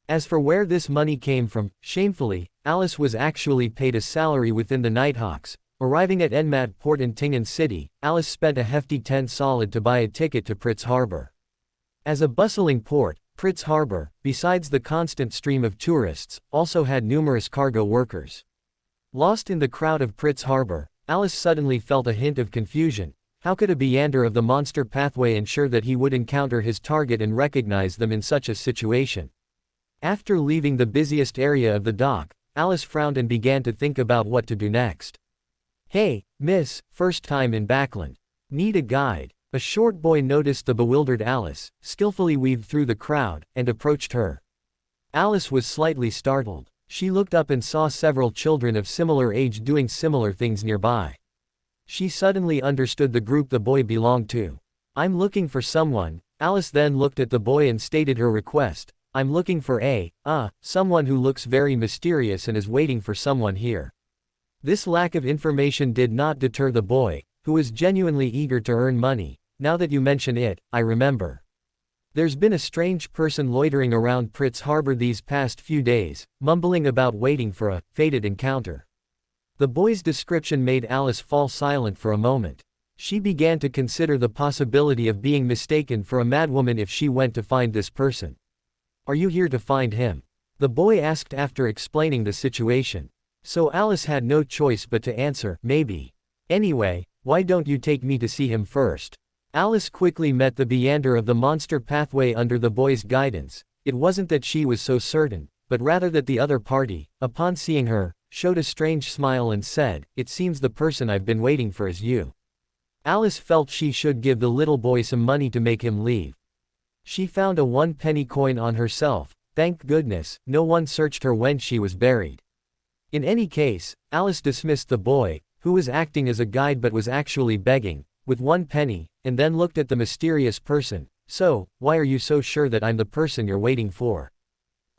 Speaker 1: As for where this money came from, shamefully, Alice was actually paid a salary within the Nighthawks. Arriving at Enmat port in Tingen City, Alice spent a hefty 10 solid to buy a ticket to Pritz Harbor. As a bustling port, Pritz Harbor, besides the constant stream of tourists, also had numerous cargo workers. Lost in the crowd of Pritz Harbor, Alice suddenly felt a hint of confusion. How could a meander of the monster pathway ensure that he would encounter his target and recognize them in such a situation? After leaving the busiest area of the dock, Alice frowned and began to think about what to do next. Hey, miss, first time in Backland. Need a guide? A short boy noticed the bewildered Alice, skillfully weaved through the crowd, and approached her. Alice was slightly startled. She looked up and saw several children of similar age doing similar things nearby. She suddenly understood the group the boy belonged to. I'm looking for someone. Alice then looked at the boy and stated her request. I'm looking for someone who looks very mysterious and is waiting for someone here. This lack of information did not deter the boy, who was genuinely eager to earn money. Now that you mention it, I remember. There's been a strange person loitering around Pritz Harbor these past few days, mumbling about waiting for a fated encounter. The boy's description made Alice fall silent for a moment. She began to consider the possibility of being mistaken for a madwoman if she went to find this person. Are you here to find him? The boy asked after explaining the situation. So Alice had no choice but to answer, maybe. Anyway, why don't you take me to see him first? Alice quickly met the meander of the monster pathway under the boy's guidance. It wasn't that she was so certain, but rather that the other party, upon seeing her, showed a strange smile and said, "It seems the person I've been waiting for is you." Alice felt she should give the little boy some money to make him leave. She found a 1-penny coin on herself. Thank goodness, no one searched her when she was buried. In any case, Alice dismissed the boy, who was acting as a guide but was actually begging, with 1 penny, and then looked at the mysterious person. So, why are you so sure that I'm the person you're waiting for?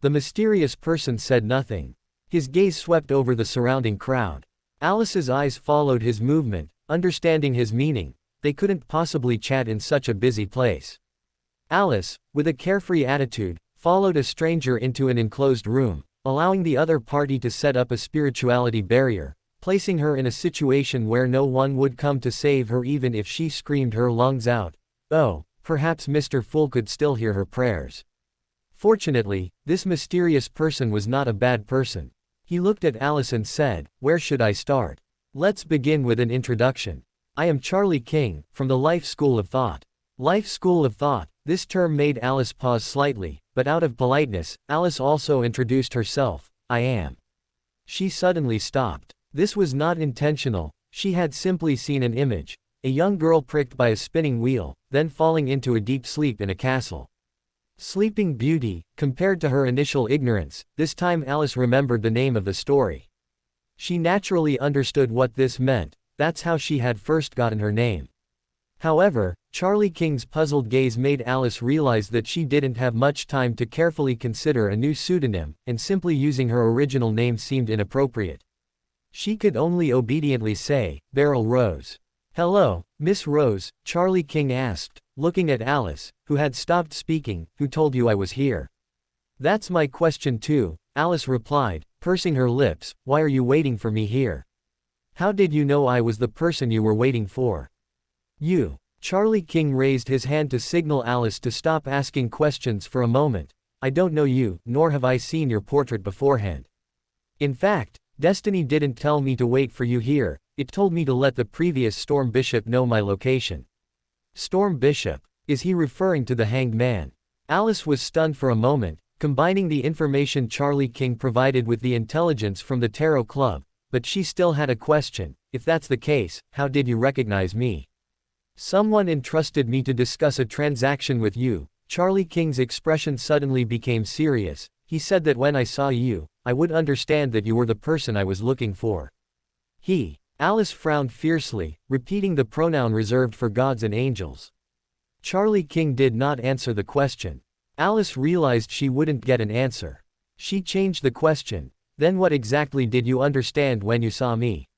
Speaker 1: The mysterious person said nothing. His gaze swept over the surrounding crowd. Alice's eyes followed his movement, understanding his meaning. They couldn't possibly chat in such a busy place. Alice, with a carefree attitude, followed a stranger into an enclosed room, allowing the other party to set up a spirituality barrier, placing her in a situation where no one would come to save her even if she screamed her lungs out. Oh, perhaps Mr. Fool could still hear her prayers. Fortunately, this mysterious person was not a bad person. He looked at Alice and said, "Where should I start? Let's begin with an introduction. I am Charlie King, from the Life School of Thought." Life School of Thought. This term made Alice pause slightly, but out of politeness, Alice also introduced herself. "I am." She suddenly stopped. This was not intentional. She had simply seen an image. A young girl pricked by a spinning wheel, then falling into a deep sleep in a castle. Sleeping Beauty, compared to her initial ignorance, this time Alice remembered the name of the story. She naturally understood what this meant. That's how she had first gotten her name. However, Charlie King's puzzled gaze made Alice realize that she didn't have much time to carefully consider a new pseudonym, and simply using her original name seemed inappropriate. She could only obediently say, "Beryl Rose." "Hello, Miss Rose," Charlie King asked, looking at Alice, who had stopped speaking. "Who told you I was here?" "That's my question too," Alice replied, pursing her lips. "Why are you waiting for me here? How did you know I was the person you were waiting for?" "You." Charlie King raised his hand to signal Alice to stop asking questions for a moment. "I don't know you, nor have I seen your portrait beforehand. In fact, Destiny didn't tell me to wait for you here, it told me to let the previous Storm Bishop know my location." Storm Bishop? Is he referring to the Hanged Man? Alice was stunned for a moment, combining the information Charlie King provided with the intelligence from the Tarot Club, but she still had a question. "If that's the case, how did you recognize me?" "Someone entrusted me to discuss a transaction with you." Charlie King's expression suddenly became serious. "He said that when I saw you, I would understand that you were the person I was looking for." He. Alice frowned fiercely, repeating the pronoun reserved for gods and angels. Charlie King did not answer the question. Alice realized she wouldn't get an answer. She changed the question. "Then what exactly did you understand when you saw me?"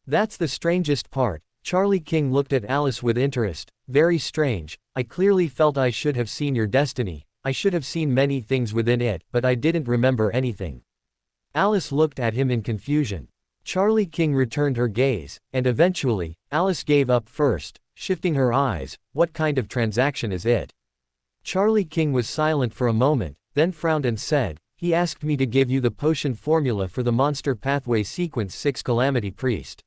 Speaker 1: "That's the strangest part." Charlie King looked at Alice with interest. "Very strange. I clearly felt I should have seen your destiny. I should have seen many things within it, but I didn't remember anything." Alice looked at him in confusion. Charlie King returned her gaze, and eventually, Alice gave up first, shifting her eyes. "What kind of transaction is it?" Charlie King was silent for a moment, then frowned and said, "He asked me to give you the potion formula for the Monster Pathway Sequence 6 Calamity Priest."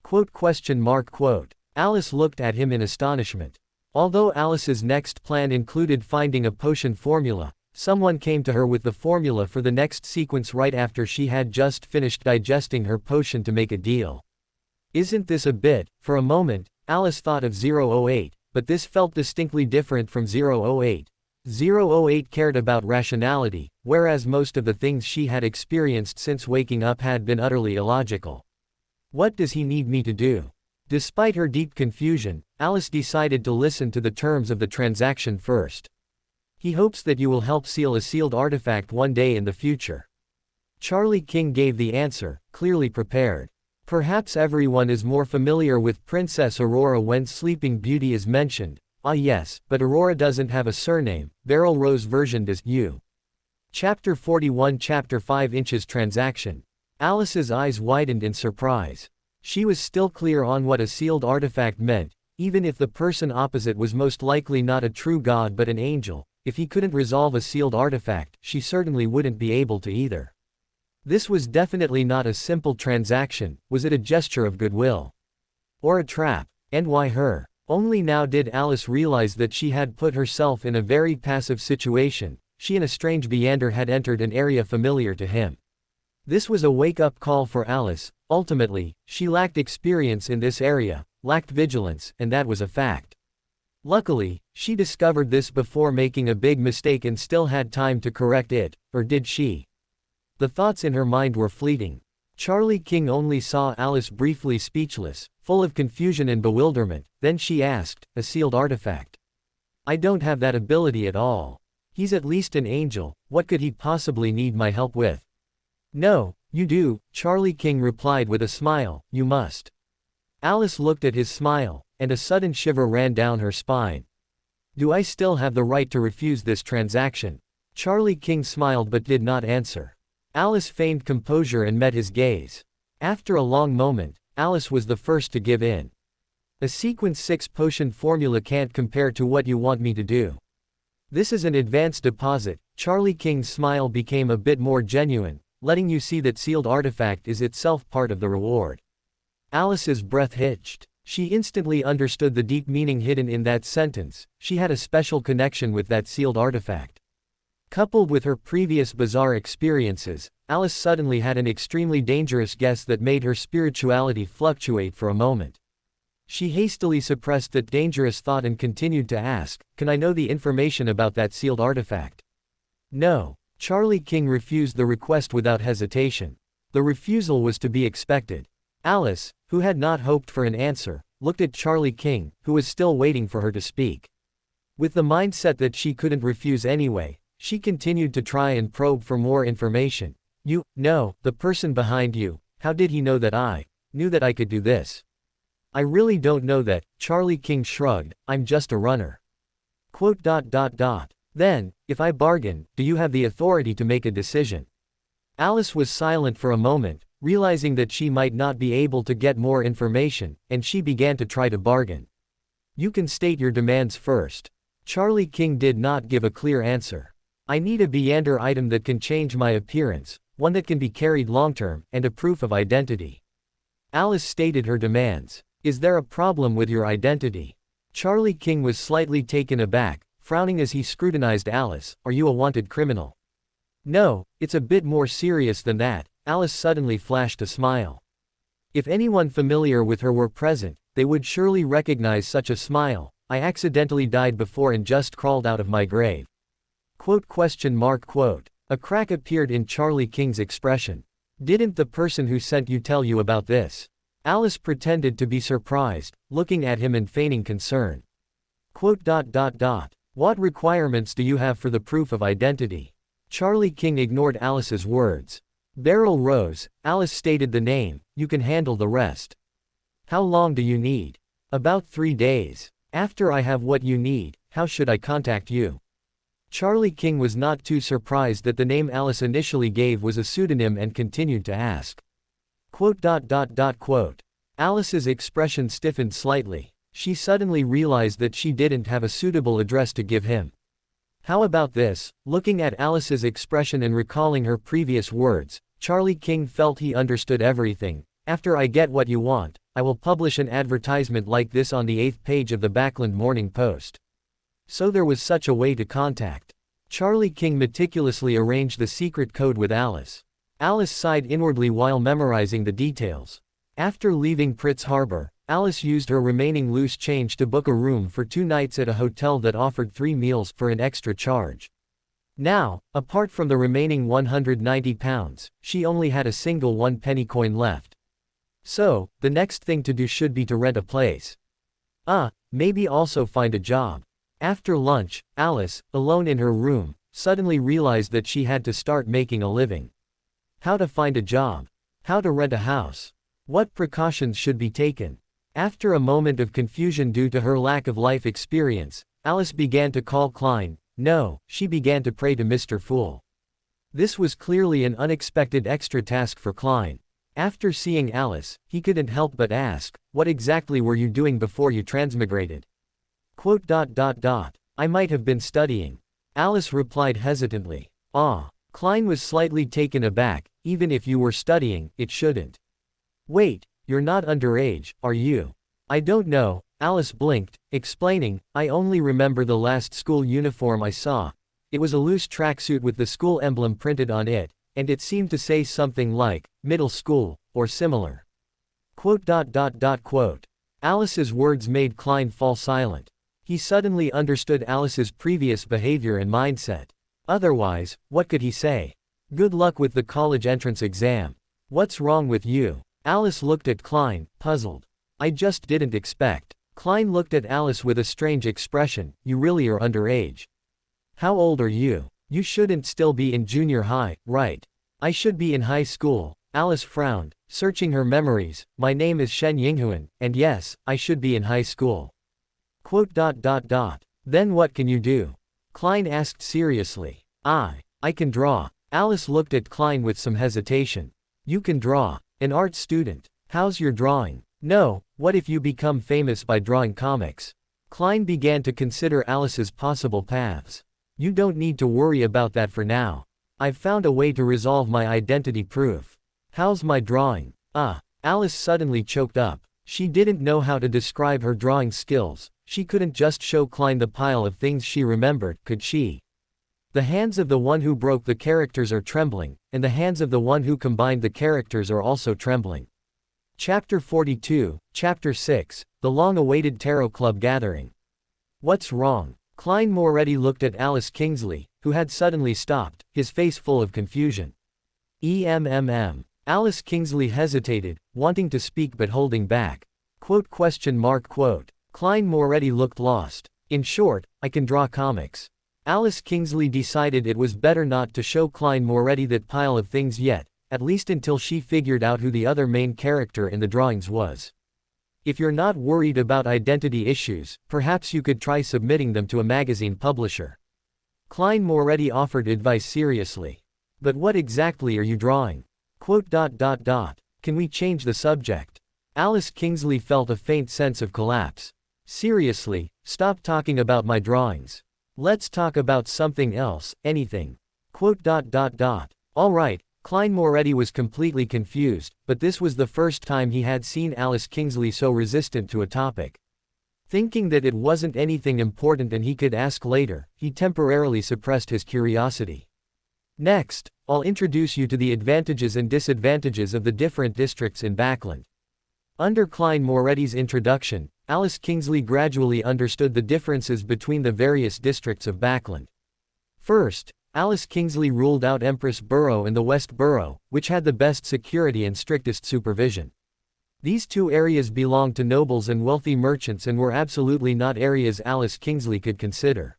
Speaker 1: Quote? Alice looked at him in astonishment. Although Alice's next plan included finding a potion formula, someone came to her with the formula for the next sequence right after she had just finished digesting her potion to make a deal. Isn't this a bit? For a moment, Alice thought of 008, but this felt distinctly different from 008. 008 cared about rationality, whereas most of the things she had experienced since waking up had been utterly illogical. What does he need me to do? Despite her deep confusion, Alice decided to listen to the terms of the transaction first. He hopes that you will help seal a sealed artifact one day in the future. Charlie King gave the answer, clearly prepared. Perhaps everyone is more familiar with Princess Aurora when Sleeping Beauty is mentioned. Ah yes, but Aurora doesn't have a surname. Beryl Rose versioned as you. Chapter 41 Chapter 5 Inches Transaction. Alice's eyes widened in surprise. She was still clear on what a sealed artifact meant, even if the person opposite was most likely not a true god but an angel. If he couldn't resolve a sealed artifact, she certainly wouldn't be able to either. This was definitely not a simple transaction. Was it a gesture of goodwill? Or a trap? And why her? Only now did Alice realize that she had put herself in a very passive situation. She and a strange Beander had entered an area familiar to him. This was a wake-up call for Alice. Ultimately, she lacked experience in this area, lacked vigilance, and that was a fact. Luckily, she discovered this before making a big mistake and still had time to correct it, or did she? The thoughts in her mind were fleeting. Charlie King only saw Alice briefly speechless, full of confusion and bewilderment. Then she asked, "A sealed artifact? I don't have that ability at all. He's at least an angel, what could he possibly need my help with?" "No, you do," Charlie King replied with a smile, "you must." Alice looked at his smile, and a sudden shiver ran down her spine. "Do I still have the right to refuse this transaction?" Charlie King smiled but did not answer. Alice feigned composure and met his gaze. After a long moment, Alice was the first to give in. "A sequence 6 potion formula can't compare to what you want me to do. This is an advance deposit." Charlie King's smile became a bit more genuine, letting you see that sealed artifact is itself part of the reward. Alice's breath hitched. She instantly understood the deep meaning hidden in that sentence. She had a special connection with that sealed artifact. Coupled with her previous bizarre experiences, Alice suddenly had an extremely dangerous guess that made her spirituality fluctuate for a moment. She hastily suppressed that dangerous thought and continued to ask, "Can I know the information about that sealed artifact?" "No." Charlie King refused the request without hesitation. The refusal was to be expected. Alice, who had not hoped for an answer, looked at Charlie King, who was still waiting for her to speak. With the mindset that she couldn't refuse anyway, she continued to try and probe for more information. "You know, the person behind you, how did he know that I knew that I could do this?" "I really don't know that," Charlie King shrugged, "I'm just a runner." "Then, if I bargain, do you have the authority to make a decision?" Alice was silent for a moment, realizing that she might not be able to get more information, and she began to try to bargain. "You can state your demands first." Charlie King did not give a clear answer. "I need a Beander item that can change my appearance, one that can be carried long-term, and a proof of identity." Alice stated her demands. "Is there a problem with your identity?" Charlie King was slightly taken aback, frowning as he scrutinized Alice. "Are you a wanted criminal?" "No, it's a bit more serious than that." Alice suddenly flashed a smile. If anyone familiar with her were present, they would surely recognize such a smile. "I accidentally died before and just crawled out of my grave." A crack appeared in Charlie King's expression. "Didn't the person who sent you tell you about this?" Alice pretended to be surprised, looking at him and feigning concern. "What requirements do you have for the proof of identity?" Charlie King ignored Alice's words. "Beryl Rose," Alice stated the name, "you can handle the rest." "How long do you need?" "About 3 days. After I have what you need, how should I contact you?" Charlie King was not too surprised that the name Alice initially gave was a pseudonym and continued to ask. Alice's expression stiffened slightly. She suddenly realized that she didn't have a suitable address to give him. "How about this?" Looking at Alice's expression and recalling her previous words, Charlie King felt he understood everything. "After I get what you want, I will publish an advertisement like this on the 8th page of the Backland Morning Post." So there was such a way to contact. Charlie King meticulously arranged the secret code with Alice. Alice sighed inwardly while memorizing the details. After leaving Pritz Harbor, Alice used her remaining loose change to book a room for 2 nights at a hotel that offered 3 meals for an extra charge. Now, apart from the remaining £190, she only had a single 1-penny coin left. So, the next thing to do should be to rent a place. Maybe also find a job. After lunch, Alice, alone in her room, suddenly realized that she had to start making a living. How to find a job? How to rent a house? What precautions should be taken? After a moment of confusion due to her lack of life experience, Alice began to call Klein. No, she began to pray to Mr. Fool. This was clearly an unexpected extra task for Klein. After seeing Alice, he couldn't help but ask, "What exactly were you doing before you transmigrated?" "I might have been studying," Alice replied hesitantly. "Ah." Klein was slightly taken aback. "Even if you were studying, it shouldn't." "Wait, you're not underage, are you?" "I don't know," Alice blinked, explaining, "I only remember the last school uniform I saw. It was a loose tracksuit with the school emblem printed on it, and it seemed to say something like, middle school, or similar." Alice's words made Klein fall silent. He suddenly understood Alice's previous behavior and mindset. Otherwise, what could he say? "Good luck with the college entrance exam." "What's wrong with you?" Alice looked at Klein, puzzled. "I just didn't expect." Klein looked at Alice with a strange expression. "You really are underage." "How old are you? You shouldn't still be in junior high, right?" "I should be in high school." Alice frowned, searching her memories. "My name is Shen Yinghuan, and yes, I should be in high school." "Then what can you do?" Klein asked seriously. I can draw." Alice looked at Klein with some hesitation. "You can draw? An art student? How's your drawing?" "No, what if you become famous by drawing comics?" Klein began to consider Alice's possible paths. "You don't need to worry about that for now. I've found a way to resolve my identity proof." "How's my drawing?" Alice suddenly choked up. She didn't know how to describe her drawing skills. She couldn't just show Klein the pile of things she remembered, could she? The hands of the one who broke the characters are trembling, and the hands of the one who combined the characters are also trembling. Chapter 42, Chapter 6, The Long-Awaited Tarot Club Gathering. "What's wrong?" Klein Moretti looked at Alice Kingsley, who had suddenly stopped, his face full of confusion. Alice Kingsley hesitated, wanting to speak but holding back. Klein Moretti looked lost. "In short, I can draw comics." Alice Kingsley decided it was better not to show Klein Moretti that pile of things yet, at least until she figured out who the other main character in the drawings was. "If you're not worried about identity issues, perhaps you could try submitting them to a magazine publisher." Klein Moretti offered advice seriously. "But what exactly are you drawing?" Can we change the subject?" Alice Kingsley felt a faint sense of collapse. "Seriously, stop talking about my drawings. Let's talk about something else, anything." All right, Klein Moretti was completely confused, but this was the first time he had seen Alice Kingsley so resistant to a topic. Thinking that it wasn't anything important and he could ask later, he temporarily suppressed his curiosity. "Next, I'll introduce you to the advantages and disadvantages of the different districts in Backland." Under Klein Moretti's introduction, Alice Kingsley gradually understood the differences between the various districts of Backland. First, Alice Kingsley ruled out Empress Borough and the West Borough, which had the best security and strictest supervision. These two areas belonged to nobles and wealthy merchants and were absolutely not areas Alice Kingsley could consider.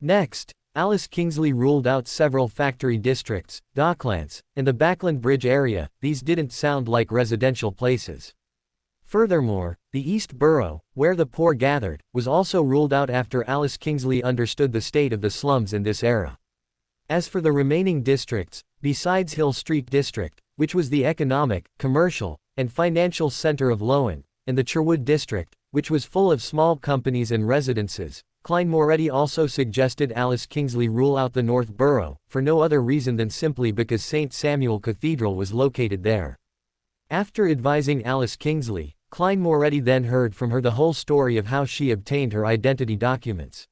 Speaker 1: Next, Alice Kingsley ruled out several factory districts, docklands, and the Backland Bridge area. These didn't sound like residential places. Furthermore, the East Borough, where the poor gathered, was also ruled out after Alice Kingsley understood the state of the slums in this era. As for the remaining districts, besides Hill Street District, which was the economic, commercial, and financial center of Lowen, and the Cherwood District, which was full of small companies and residences, Klein Moretti also suggested Alice Kingsley rule out the North Borough, for no other reason than simply because St. Samuel Cathedral was located there. After advising Alice Kingsley, Klein Moretti then heard from her the whole story of how she obtained her identity documents.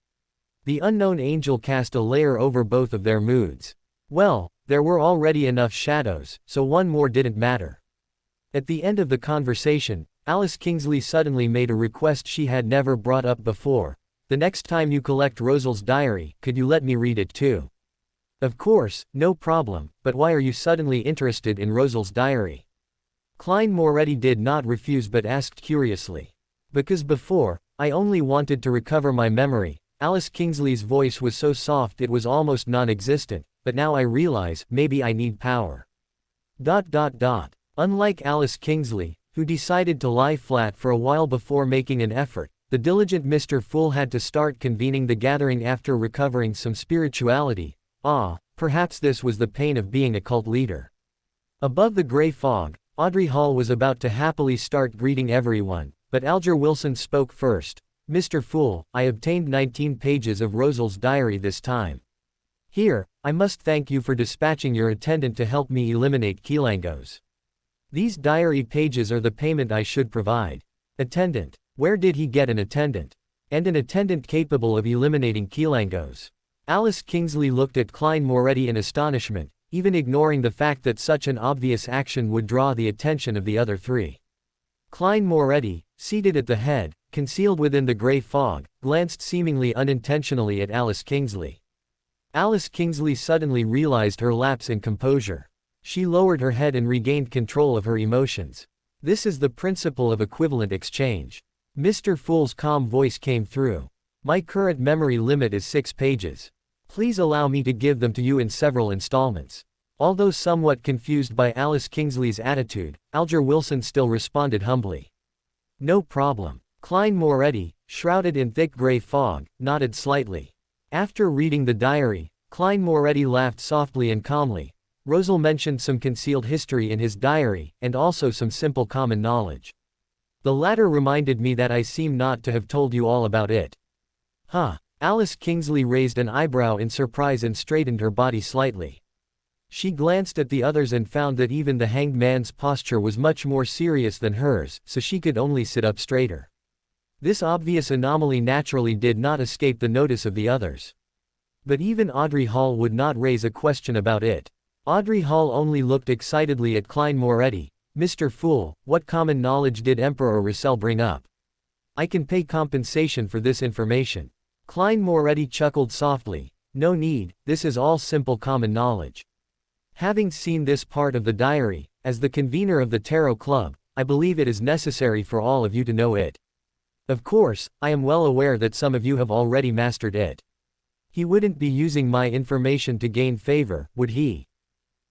Speaker 1: The unknown angel cast a layer over both of their moods. Well, there were already enough shadows, so one more didn't matter. At the end of the conversation, Alice Kingsley suddenly made a request she had never brought up before. "The next time you collect Rosal's diary, could you let me read it too?" "Of course, no problem, but why are you suddenly interested in Rosal's diary?" Klein Moretti did not refuse but asked curiously. "Because before, I only wanted to recover my memory." Alice Kingsley's voice was so soft it was almost non-existent, "but now I realize, maybe I need power." Unlike Alice Kingsley, who decided to lie flat for a while before making an effort. The diligent Mr. Fool had to start convening the gathering after recovering some spirituality. Perhaps this was the pain of being a cult leader. Above the gray fog, Audrey Hall was about to happily start greeting everyone, but Alger Wilson spoke first. Mr. Fool, I obtained 19 pages of Rosal's diary this time. Here, I must thank you for dispatching your attendant to help me eliminate Kilangos. These diary pages are the payment I should provide. Attendant. Where did he get an attendant? And an attendant capable of eliminating Kilangos? Alice Kingsley looked at Klein Moretti in astonishment, even ignoring the fact that such an obvious action would draw the attention of the other three. Klein Moretti, seated at the head, concealed within the gray fog, glanced seemingly unintentionally at Alice Kingsley. Alice Kingsley suddenly realized her lapse in composure. She lowered her head and regained control of her emotions. This is the principle of equivalent exchange. Mr. Fool's calm voice came through. My current memory limit is 6 pages. Please allow me to give them to you in several installments. Although somewhat confused by Alice Kingsley's attitude, Alger Wilson still responded humbly. No problem. Klein Moretti, shrouded in thick gray fog, nodded slightly. After reading the diary, Klein Moretti laughed softly and calmly. Rosal mentioned some concealed history in his diary, and also some simple common knowledge. The latter reminded me that I seem not to have told you all about it. Huh. Alice Kingsley raised an eyebrow in surprise and straightened her body slightly. She glanced at the others and found that even the hanged man's posture was much more serious than hers, so she could only sit up straighter. This obvious anomaly naturally did not escape the notice of the others. But even Audrey Hall would not raise a question about it. Audrey Hall only looked excitedly at Klein Moretti. Mr. Fool, what common knowledge did Emperor Russell bring up? I can pay compensation for this information. Klein Moretti chuckled softly. No need, this is all simple common knowledge. Having seen this part of the diary, as the convener of the Tarot Club, I believe it is necessary for all of you to know it. Of course, I am well aware that some of you have already mastered it. He wouldn't be using my information to gain favor, would he?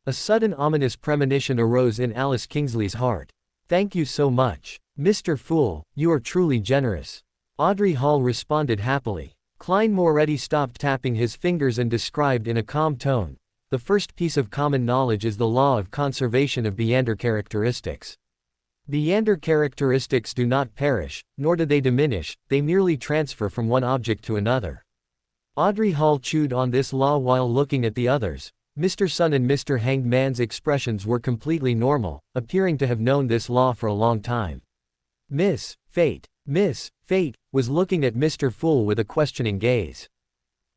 Speaker 1: A sudden ominous premonition arose in Alice Kingsley's heart. Thank you so much. Mr. Fool, you are truly generous. Audrey Hall responded happily. Klein Moretti stopped tapping his fingers and described in a calm tone. The first piece of common knowledge is the law of conservation of Beander characteristics. Beander characteristics do not perish, nor do they diminish, they merely transfer from one object to another. Audrey Hall chewed on this law while looking at the others. Mr. Sun and Mr. Hanged Man's expressions were completely normal, appearing to have known this law for a long time. Miss Fate was looking at Mr. Fool with a questioning gaze.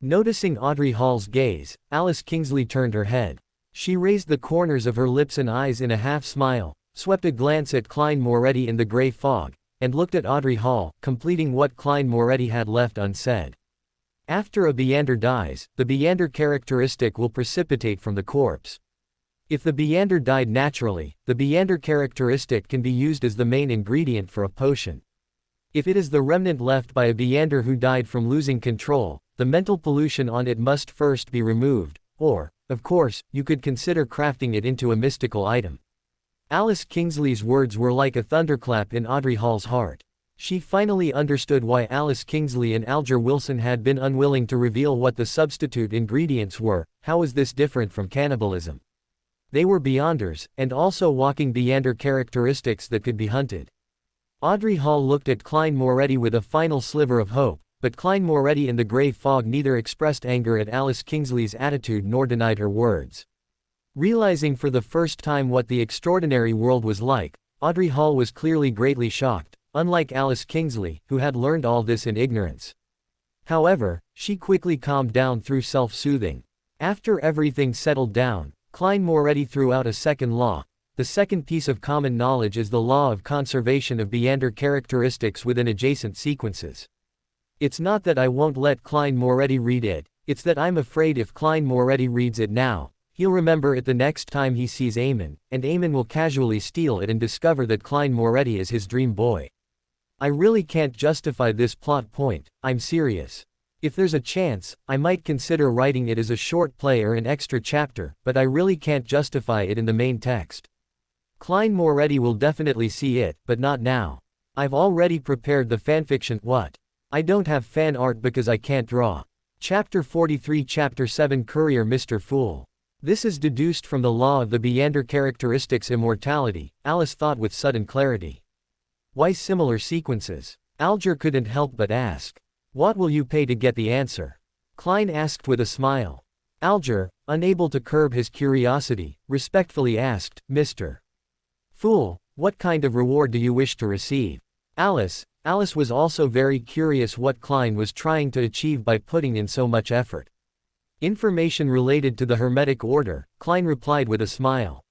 Speaker 1: Noticing Audrey Hall's gaze, Alice Kingsley turned her head. She raised the corners of her lips and eyes in a half-smile, swept a glance at Klein Moretti in the gray fog, and looked at Audrey Hall, completing what Klein Moretti had left unsaid. After a Beander dies, the Beander characteristic will precipitate from the corpse. If the Beander died naturally, the Beander characteristic can be used as the main ingredient for a potion. If it is the remnant left by a Beander who died from losing control, the mental pollution on it must first be removed, or, of course, you could consider crafting it into a mystical item. Alice Kingsley's words were like a thunderclap in Audrey Hall's heart. She finally understood why Alice Kingsley and Alger Wilson had been unwilling to reveal what the substitute ingredients were. How was this different from cannibalism? They were Beanders, and also walking Beander characteristics that could be hunted. Audrey Hall looked at Klein Moretti with a final sliver of hope, but Klein Moretti in the gray fog neither expressed anger at Alice Kingsley's attitude nor denied her words. Realizing for the first time what the extraordinary world was like, Audrey Hall was clearly greatly shocked. Unlike Alice Kingsley, who had learned all this in ignorance. However, she quickly calmed down through self-soothing. After everything settled down, Klein Moretti threw out a second law. The second piece of common knowledge is the law of conservation of Beander characteristics within adjacent sequences. It's not that I won't let Klein Moretti read it, it's that I'm afraid if Klein Moretti reads it now, he'll remember it the next time he sees Eamon, and Eamon will casually steal it and discover that Klein Moretti is his dream boy. I really can't justify this plot point, I'm serious. If there's a chance, I might consider writing it as a short play or an extra chapter, but I really can't justify it in the main text. Klein Moretti will definitely see it, but not now. I've already prepared the fanfiction. What? I don't have fan art because I can't draw. Chapter 43 Chapter 7 Courier Mr. Fool. This is deduced from the law of the Beander characteristics immortality, Alice thought with sudden clarity. Why similar sequences? Alger couldn't help but ask. What will you pay to get the answer? Klein asked with a smile. Alger, unable to curb his curiosity, respectfully asked, Mr. Fool, what kind of reward do you wish to receive? Alice was also very curious what Klein was trying to achieve by putting in so much effort. Information related to the Hermetic Order, Klein replied with a smile.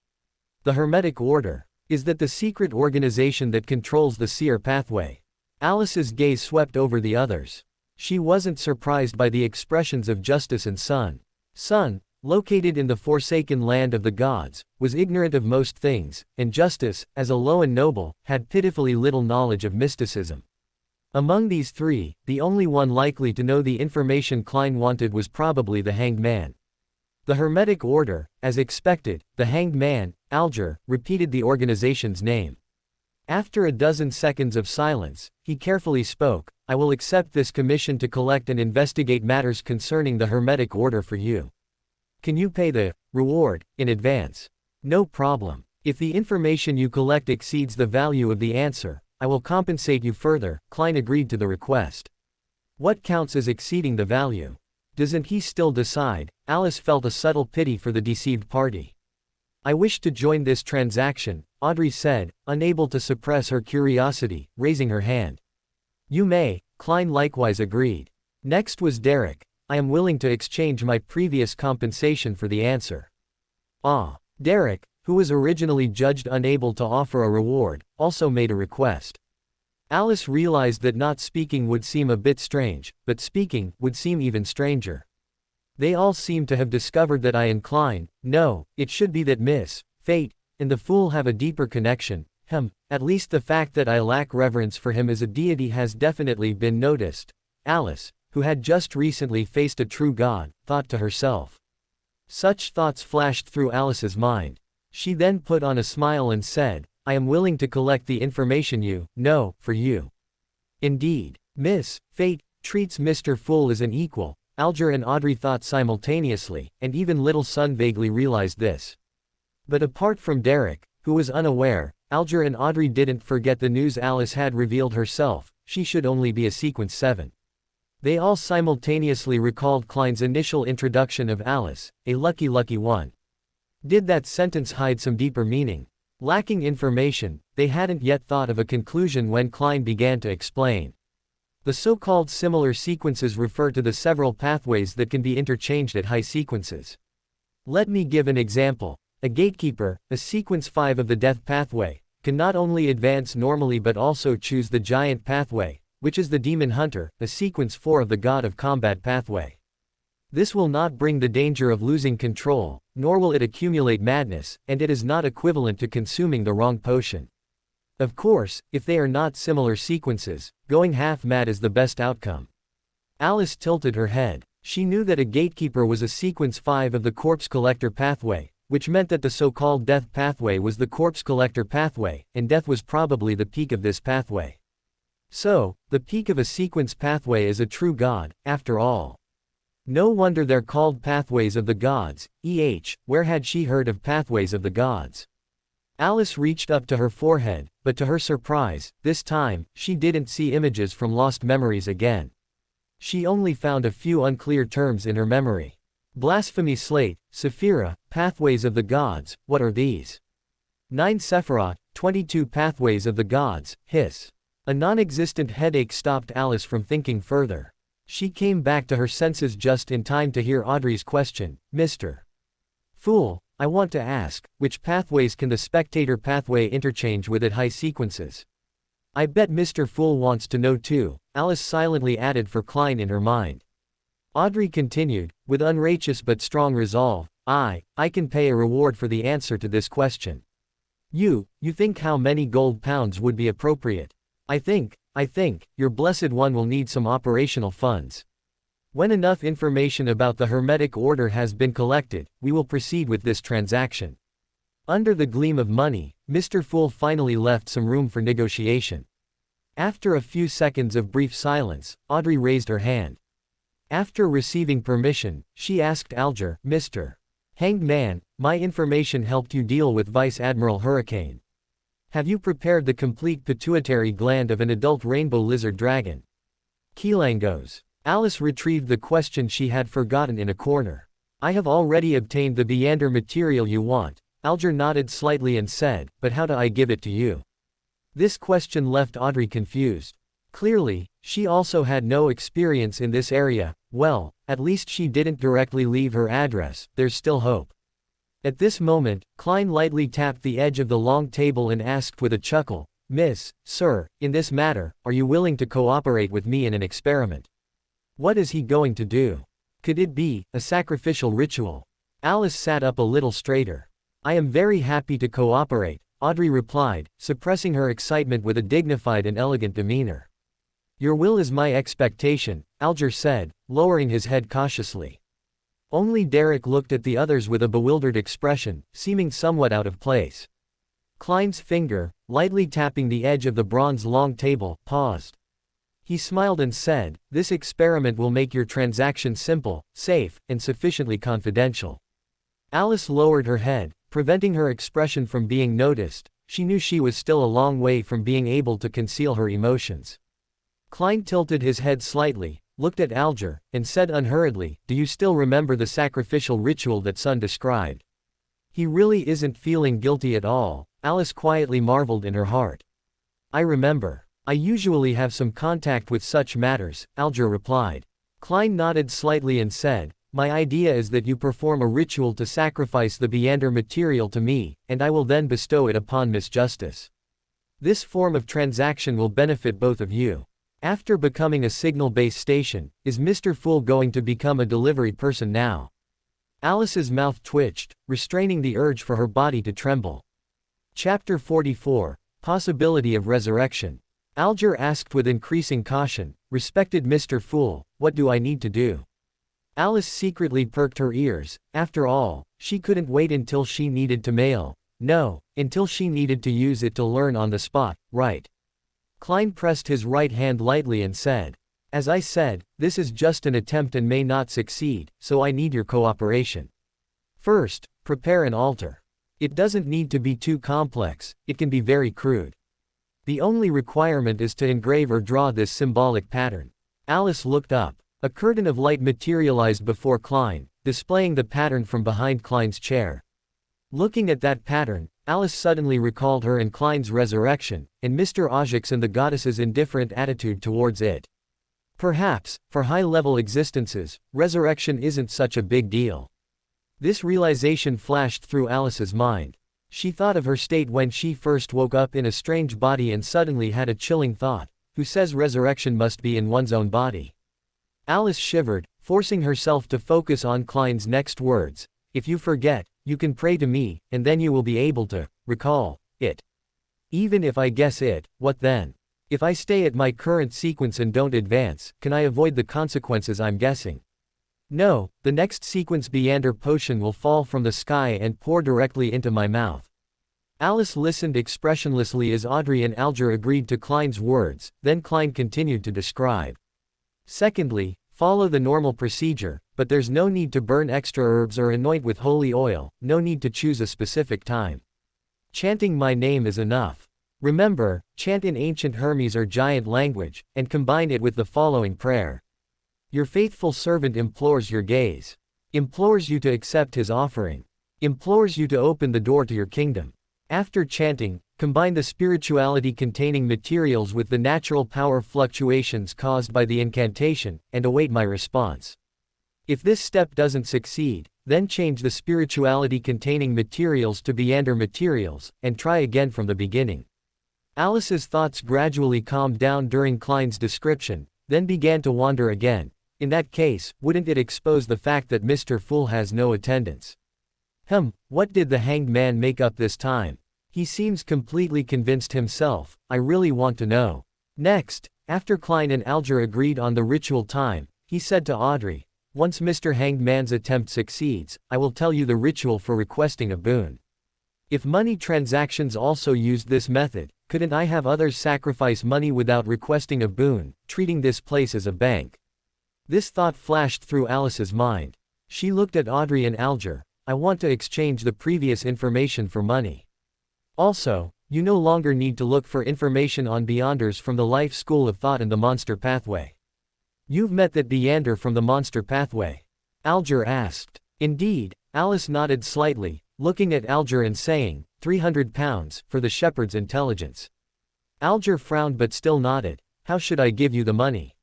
Speaker 1: The Hermetic Order is that the secret organization that controls the seer pathway. Alice's gaze swept over the others. She wasn't surprised by the expressions of Justice and Sun. Sun, located in the forsaken land of the gods, was ignorant of most things, and Justice, as a low and noble, had pitifully little knowledge of mysticism. Among these three, the only one likely to know the information Klein wanted was probably the Hanged Man. The Hermetic Order, as expected, the Hanged Man, Alger, repeated the organization's name. After a dozen seconds of silence, he carefully spoke, I will accept this commission to collect and investigate matters concerning the Hermetic Order for you. Can you pay the reward in advance? No problem. If the information you collect exceeds the value of the answer, I will compensate you further. Klein agreed to the request. What counts as exceeding the value? Doesn't he still decide? Alice felt a subtle pity for the deceived party. I wish to join this transaction, Audrey said, unable to suppress her curiosity, raising her hand. You may, Klein likewise agreed. Next was Derek. I am willing to exchange my previous compensation for the answer. Derek, who was originally judged unable to offer a reward, also made a request. Alice realized that not speaking would seem a bit strange, but speaking would seem even stranger. They all seemed to have discovered that I incline, no, it should be that Miss Fate and the Fool have a deeper connection. At least the fact that I lack reverence for him as a deity has definitely been noticed. Alice, who had just recently faced a true god, thought to herself. Such thoughts flashed through Alice's mind. She then put on a smile and said, I am willing to collect the information you know for you. Indeed, Miss Fate treats Mr. Fool as an equal. Alger and Audrey thought simultaneously, and even Little Sun vaguely realized this. But apart from Derek, who was unaware, Alger and Audrey didn't forget the news Alice had revealed herself. She should only be a sequence 7. They all simultaneously recalled Klein's initial introduction of Alice, a lucky one. Did that sentence hide some deeper meaning? Lacking information, they hadn't yet thought of a conclusion when Klein began to explain. The so-called similar sequences refer to the several pathways that can be interchanged at high sequences. Let me give an example. A gatekeeper, a sequence 5 of the death pathway, can not only advance normally but also choose the giant pathway, which is the demon hunter, a sequence 4 of the god of combat pathway. This will not bring the danger of losing control, nor will it accumulate madness, and it is not equivalent to consuming the wrong potion. Of course, if they are not similar sequences, going half mad is the best outcome. Alice tilted her head. She knew that a gatekeeper was a sequence 5 of the corpse collector pathway, which meant that the so-called death pathway was the corpse collector pathway, and death was probably the peak of this pathway. So, the peak of a sequence pathway is a true god, after all. No wonder they're called pathways of the gods. Where had she heard of pathways of the gods? Alice reached up to her forehead, but to her surprise, this time, she didn't see images from lost memories again. She only found a few unclear terms in her memory. Blasphemy slate, Sephira, pathways of the gods, what are these? 9 Sephiroth, 22 pathways of the gods, hiss. A non-existent headache stopped Alice from thinking further. She came back to her senses just in time to hear Audrey's question, Mr. Fool, I want to ask, which pathways can the spectator pathway interchange with at high sequences? I bet Mr. Fool wants to know too, Alice silently added for Klein in her mind. Audrey continued, with unrighteous but strong resolve, I can pay a reward for the answer to this question. You think how many gold pounds would be appropriate? I think, your blessed one will need some operational funds. When enough information about the Hermetic Order has been collected, we will proceed with this transaction. Under the gleam of money, Mr. Fool finally left some room for negotiation. After a few seconds of brief silence, Audrey raised her hand. After receiving permission, she asked Alger, Mr. Hanged Man, my information helped you deal with Vice Admiral Hurricane. Have you prepared the complete pituitary gland of an adult rainbow lizard dragon? Kilangos. Alice retrieved the question she had forgotten in a corner. I have already obtained the Beander material you want. Alger nodded slightly and said, but how do I give it to you? This question left Audrey confused. Clearly, she also had no experience in this area. Well, at least she didn't directly leave her address, there's still hope. At this moment, Klein lightly tapped the edge of the long table and asked with a chuckle, Miss, sir, in this matter, are you willing to cooperate with me in an experiment? What is he going to do? Could it be a sacrificial ritual? Alice sat up a little straighter. I am very happy to cooperate, Audrey replied, suppressing her excitement with a dignified and elegant demeanor. Your will is my expectation, Alger said, lowering his head cautiously. Only Derek looked at the others with a bewildered expression, seeming somewhat out of place. Klein's finger, lightly tapping the edge of the bronze long table, paused. He smiled and said, this experiment will make your transaction simple, safe, and sufficiently confidential. Alice lowered her head, preventing her expression from being noticed. She knew she was still a long way from being able to conceal her emotions. Klein tilted his head slightly, looked at Alger, and said unhurriedly, do you still remember the sacrificial ritual that Sun described? He really isn't feeling guilty at all, Alice quietly marveled in her heart. I remember. I usually have some contact with such matters, Alger replied. Klein nodded slightly and said, my idea is that you perform a ritual to sacrifice the Beander material to me, and I will then bestow it upon Miss Justice. This form of transaction will benefit both of you. After becoming a signal-based station, is Mr. Fool going to become a delivery person now? Alice's mouth twitched, restraining the urge for her body to tremble. Chapter 44, Possibility of Resurrection. Alger asked with increasing caution, respected Mr. Fool, what do I need to do? Alice secretly perked her ears. After all, she couldn't wait until she needed to mail. No, until she needed to use it to learn on the spot, right? Klein pressed his right hand lightly and said, as I said, this is just an attempt and may not succeed, so I need your cooperation. First, prepare an altar. It doesn't need to be too complex, it can be very crude. The only requirement is to engrave or draw this symbolic pattern. Alice looked up. A curtain of light materialized before Klein, displaying the pattern from behind Klein's chair. Looking at that pattern, Alice suddenly recalled her and Klein's resurrection, and Mr. Ojik's and the goddess's indifferent attitude towards it. Perhaps, for high-level existences, resurrection isn't such a big deal. This realization flashed through Alice's mind. She thought of her state when she first woke up in a strange body and suddenly had a chilling thought, who says resurrection must be in one's own body? Alice shivered, forcing herself to focus on Klein's next words. If you forget, you can pray to me, and then you will be able to recall it. Even if I guess it, what then? If I stay at my current sequence and don't advance, can I avoid the consequences I'm guessing? No, the next sequence Beander potion will fall from the sky and pour directly into my mouth. Alice listened expressionlessly as Audrey and Alger agreed to Klein's words, then Klein continued to describe. Secondly, follow the normal procedure, but there's no need to burn extra herbs or anoint with holy oil, no need to choose a specific time. Chanting my name is enough. Remember, chant in ancient Hermes or giant language, and combine it with the following prayer. Your faithful servant implores your gaze. Implores you to accept his offering. Implores you to open the door to your kingdom. After chanting, combine the spirituality containing materials with the natural power fluctuations caused by the incantation, and await my response. If this step doesn't succeed, then change the spirituality containing materials to Beander materials, and try again from the beginning. Alice's thoughts gradually calmed down during Klein's description, then began to wander again. In that case, wouldn't it expose the fact that Mr. Fool has no attendance? What did the hanged man make up this time? He seems completely convinced himself. I really want to know. Next, after Klein and Alger agreed on the ritual time, he said to Audrey, once Mr. Hanged Man's attempt succeeds, I will tell you the ritual for requesting a boon. If money transactions also used this method, couldn't I have others sacrifice money without requesting a boon, treating this place as a bank? This thought flashed through Alice's mind. She looked at Audrey and Alger. I want to exchange the previous information for money. Also, you no longer need to look for information on Beyonders from the Life School of Thought and the Monster Pathway. You've met that Beyonder from the Monster Pathway? Alger asked. Indeed, Alice nodded slightly, looking at Alger and saying, 300 pounds, for the shepherd's intelligence. Alger frowned but still nodded. How should I give you the money?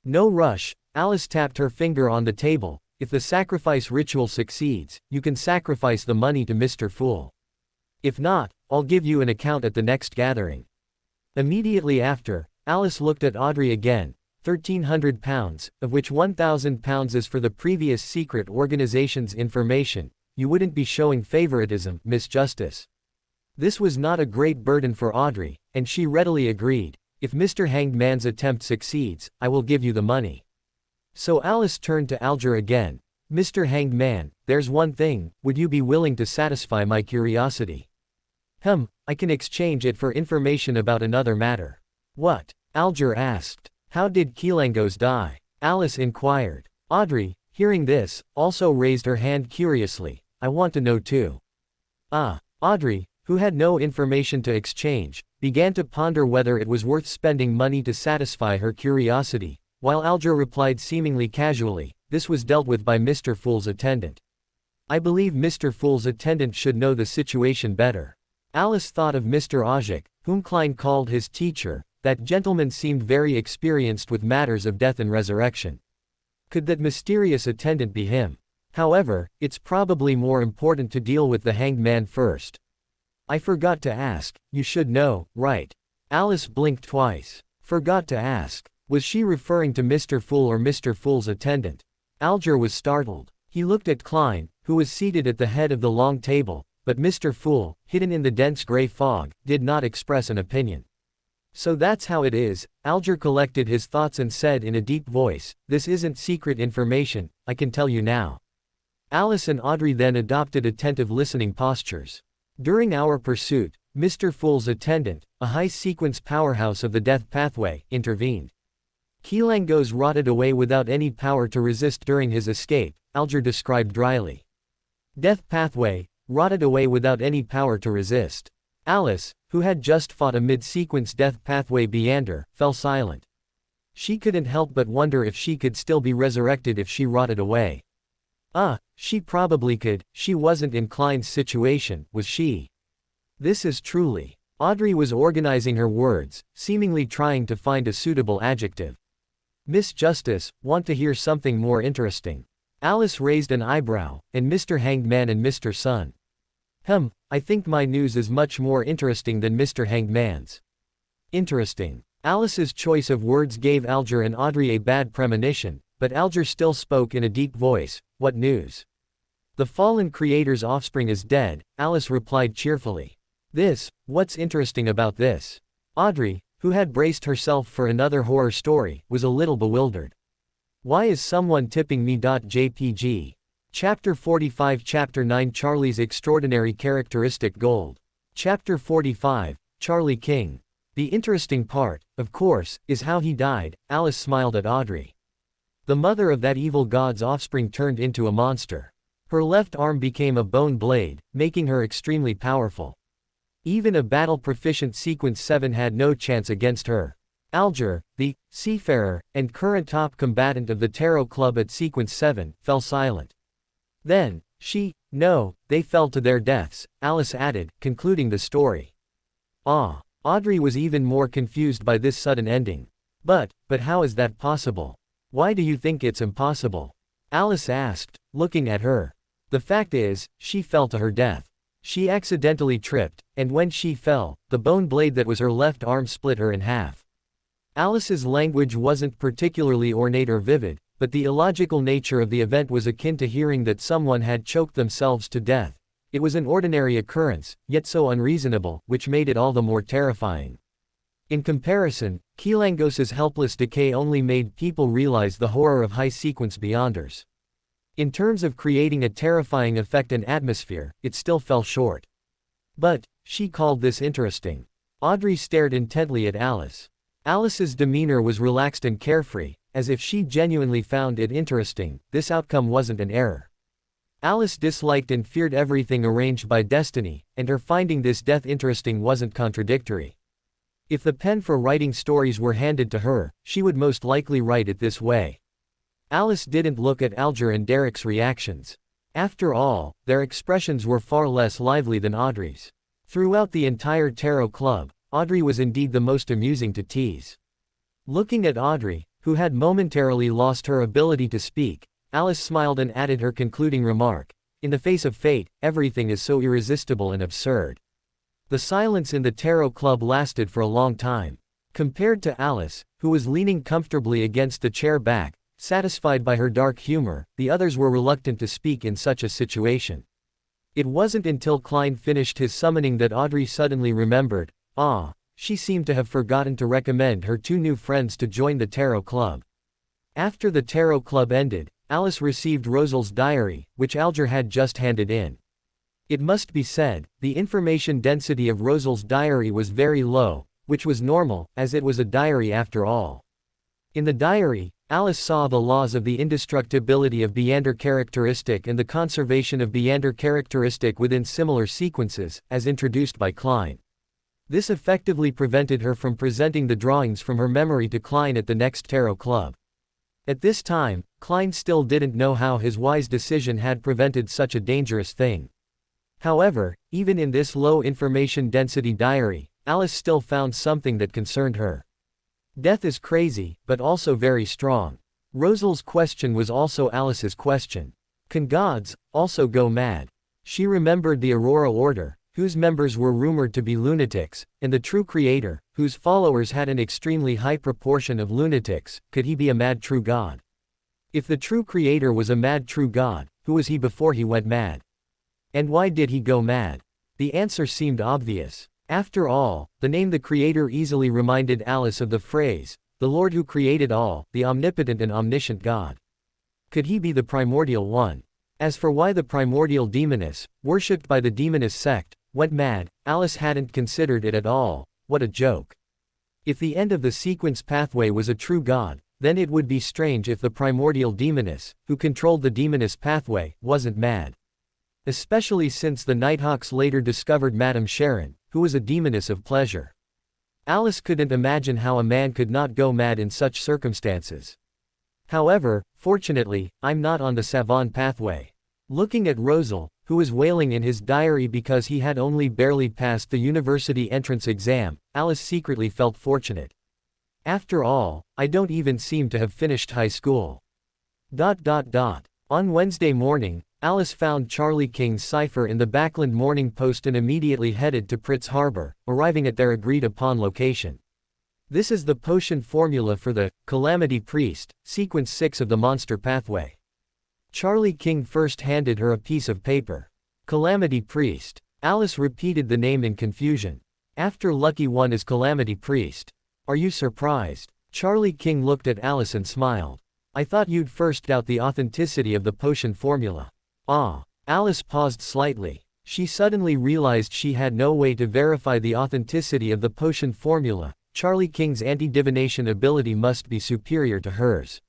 Speaker 1: No rush, Alice tapped her finger on the table. If the sacrifice ritual succeeds, you can sacrifice the money to Mr. Fool. If not, I'll give you an account at the next gathering. Immediately after, Alice looked at Audrey again. 1,300 pounds, of which 1,000 pounds is for the previous secret organization's information. You wouldn't be showing favoritism, Miss Justice. This was not a great burden for Audrey, and she readily agreed. If Mr. Hanged Man's attempt succeeds, I will give you the money. So Alice turned to Alger again. Mr. Hanged Man, there's one thing, would you be willing to satisfy my curiosity? I can exchange it for information about another matter. What? Alger asked. How did Kilangos die? Alice inquired. Audrey, hearing this, also raised her hand curiously. I want to know too. Audrey, who had no information to exchange, began to ponder whether it was worth spending money to satisfy her curiosity, while Alger replied seemingly casually, this was dealt with by Mr. Fool's attendant. I believe Mr. Fool's attendant should know the situation better. Alice thought of Mr. Ojik, whom Klein called his teacher. That gentleman seemed very experienced with matters of death and resurrection. Could that mysterious attendant be him? However, it's probably more important to deal with the Hanged Man first. I forgot to ask, you should know, right? Alice blinked twice. Forgot to ask. Was she referring to Mr. Fool or Mr. Fool's attendant? Alger was startled. He looked at Klein, who was seated at the head of the long table, but Mr. Fool, hidden in the dense gray fog, did not express an opinion. So that's how it is, Alger collected his thoughts and said in a deep voice, this isn't secret information, I can tell you now. Alice and Audrey then adopted attentive listening postures. During our pursuit, Mr. Fool's attendant, a high-sequence powerhouse of the death pathway, intervened. Kilangos rotted away without any power to resist during his escape, Alger described dryly. Death pathway, rotted away without any power to resist. Alice, who had just fought a mid-sequence death pathway Beyonder, fell silent. She couldn't help but wonder if she could still be resurrected if she rotted away. She probably could, she wasn't in Klein's situation, was she? This is truly. Audrey was organizing her words, seemingly trying to find a suitable adjective. Miss Justice, want to hear something more interesting? Alice raised an eyebrow, and Mr. Hanged Man and Mr. Sun. I think my news is much more interesting than Mr. Hanged Man's. Interesting. Alice's choice of words gave Alger and Audrey a bad premonition, but Alger still spoke in a deep voice. What news? The fallen creator's offspring is dead, Alice replied cheerfully. What's interesting about this? Audrey, who had braced herself for another horror story, was a little bewildered. Why is someone tipping me? JPG. Chapter 45 Chapter 9 Charlie's Extraordinary Characteristic Gold. Chapter 45, Charlie King. The interesting part, of course, is how he died, Alice smiled at Audrey. The mother of that evil god's offspring turned into a monster. Her left arm became a bone blade, making her extremely powerful. Even a battle-proficient Sequence 7 had no chance against her. Alger, the seafarer, and current top combatant of the Tarot Club at Sequence 7, fell silent. Then, they fell to their deaths, Alice added, concluding the story. Audrey was even more confused by this sudden ending. But how is that possible? Why do you think it's impossible? Alice asked, looking at her. The fact is, she fell to her death. She accidentally tripped, and when she fell, the bone blade that was her left arm split her in half. Alice's language wasn't particularly ornate or vivid, but the illogical nature of the event was akin to hearing that someone had choked themselves to death. It was an ordinary occurrence, yet so unreasonable, which made it all the more terrifying. In comparison, Kilangos's helpless decay only made people realize the horror of high-sequence Beyonders. In terms of creating a terrifying effect and atmosphere, it still fell short. But, she called this interesting. Audrey stared intently at Alice. Alice's demeanor was relaxed and carefree, as if she genuinely found it interesting. This outcome wasn't an error. Alice disliked and feared everything arranged by destiny, and her finding this death interesting wasn't contradictory. If the pen for writing stories were handed to her, she would most likely write it this way. Alice didn't look at Alger and Derek's reactions. After all, their expressions were far less lively than Audrey's. Throughout the entire tarot club, Audrey was indeed the most amusing to tease. Looking at Audrey, who had momentarily lost her ability to speak, Alice smiled and added her concluding remark, "In the face of fate, everything is so irresistible and absurd." The silence in the tarot club lasted for a long time. Compared to Alice, who was leaning comfortably against the chair back, satisfied by her dark humor, the others were reluctant to speak in such a situation. It wasn't until Klein finished his summoning that Audrey suddenly remembered, she seemed to have forgotten to recommend her two new friends to join the tarot club. After the tarot club ended, Alice received Rosal's diary, which Alger had just handed in. It must be said, the information density of Rosal's diary was very low, which was normal, as it was a diary after all. In the diary, Alice saw the laws of the indestructibility of Beander characteristic and the conservation of Beander characteristic within similar sequences, as introduced by Klein. This effectively prevented her from presenting the drawings from her memory to Klein at the next tarot club. At this time, Klein still didn't know how his wise decision had prevented such a dangerous thing. However, even in this low information density diary, Alice still found something that concerned her. Death is crazy, but also very strong. Rosal's question was also Alice's question. Can gods also go mad? She remembered the Aurora Order, whose members were rumored to be lunatics, and the true creator, whose followers had an extremely high proportion of lunatics. Could he be a mad true god? If the true creator was a mad true god, who was he before he went mad? And why did he go mad? The answer seemed obvious. After all, the name the creator easily reminded Alice of the phrase, "The Lord who created all, the omnipotent and omniscient God." Could he be the primordial one? As for why the primordial demoness, worshipped by the demoness sect, went mad, Alice hadn't considered it at all. What a joke. If the end of the sequence pathway was a true god, then it would be strange if the primordial demoness, who controlled the demoness pathway, wasn't mad. Especially since the Nighthawks later discovered Madame Sharon, who was a demoness of pleasure. Alice couldn't imagine how a man could not go mad in such circumstances. However, fortunately, I'm not on the Savon pathway. Looking at Rosal, who was wailing in his diary because he had only barely passed the university entrance exam, Alice secretly felt fortunate. After all, I don't even seem to have finished high school. On Wednesday morning, Alice found Charlie King's cipher in the Backland Morning Post and immediately headed to Pritz Harbor, arriving at their agreed-upon location. This is the potion formula for the Calamity Priest, sequence 6 of the Monster Pathway. Charlie King first handed her a piece of paper. Calamity Priest. Alice repeated the name in confusion. After Lucky One is Calamity Priest. Are you surprised? Charlie King looked at Alice and smiled. I thought you'd first doubt the authenticity of the potion formula. Alice paused slightly. She suddenly realized she had no way to verify the authenticity of the potion formula. Charlie King's anti-divination ability must be superior to hers.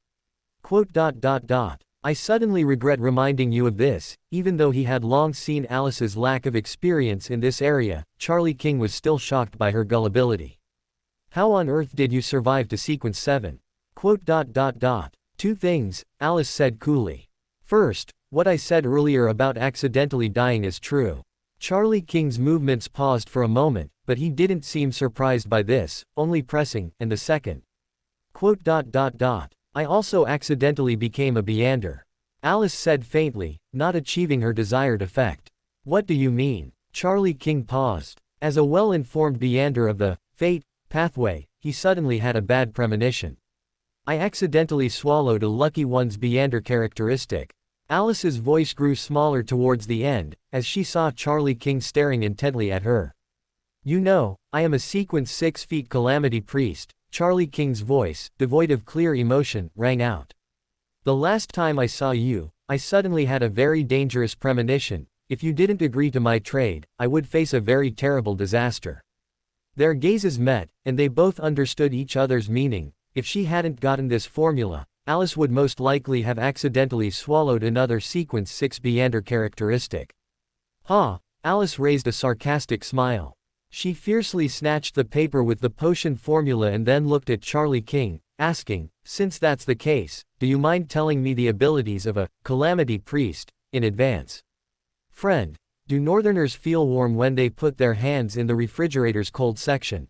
Speaker 1: I suddenly regret reminding you of this. Even though he had long seen Alice's lack of experience in this area, Charlie King was still shocked by her gullibility. How on earth did you survive to sequence 7? Two things, Alice said coolly. First, what I said earlier about accidentally dying is true. Charlie King's movements paused for a moment, but he didn't seem surprised by this, only pressing. And the second. I also accidentally became a Beander. Alice said faintly, not achieving her desired effect. What do you mean? Charlie King paused. As a well-informed Beander of the fate pathway, he suddenly had a bad premonition. I accidentally swallowed a Lucky One's Beander characteristic. Alice's voice grew smaller towards the end, as she saw Charlie King staring intently at her. You know, I am a sequence 6 feet Calamity Priest. Charlie King's voice, devoid of clear emotion, rang out. The last time I saw you, I suddenly had a very dangerous premonition. if you didn't agree to my trade, I would face a very terrible disaster. Their gazes met, and they both understood each other's meaning. If she hadn't gotten this formula, Alice would most likely have accidentally swallowed another sequence 6 Beander characteristic. Ha! Alice raised a sarcastic smile. She fiercely snatched the paper with the potion formula and then looked at Charlie King, asking, since that's the case, do you mind telling me the abilities of a calamity priest in advance? Friend, do Northerners feel warm when they put their hands in the refrigerator's cold section?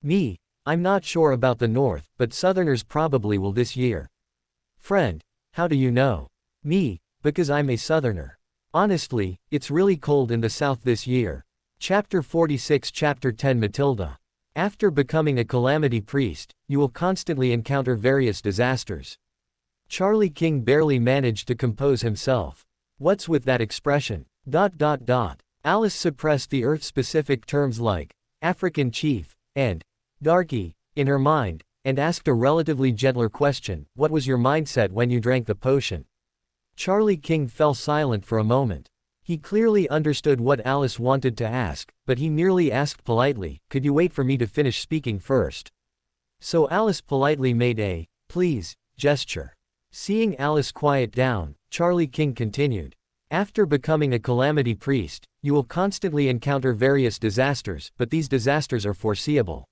Speaker 1: Me, I'm not sure about the North, but Southerners probably will this year. Friend, how do you know? Me, because I'm a Southerner. Honestly, it's really cold in the South this year. Chapter 46 Chapter 10 Matilda. After becoming a calamity priest, you will constantly encounter various disasters. Charlie King barely managed to compose himself. What's with that expression? ... Alice suppressed the Earth-specific terms like African chief and darky in her mind, and asked a relatively gentler question: what was your mindset when you drank the potion? Charlie King fell silent for a moment. He clearly understood what Alice wanted to ask, but he merely asked politely, could you wait for me to finish speaking first? So Alice politely made a please gesture. Seeing Alice quiet down, Charlie King continued. After becoming a calamity priest, you will constantly encounter various disasters, but these disasters are foreseeable.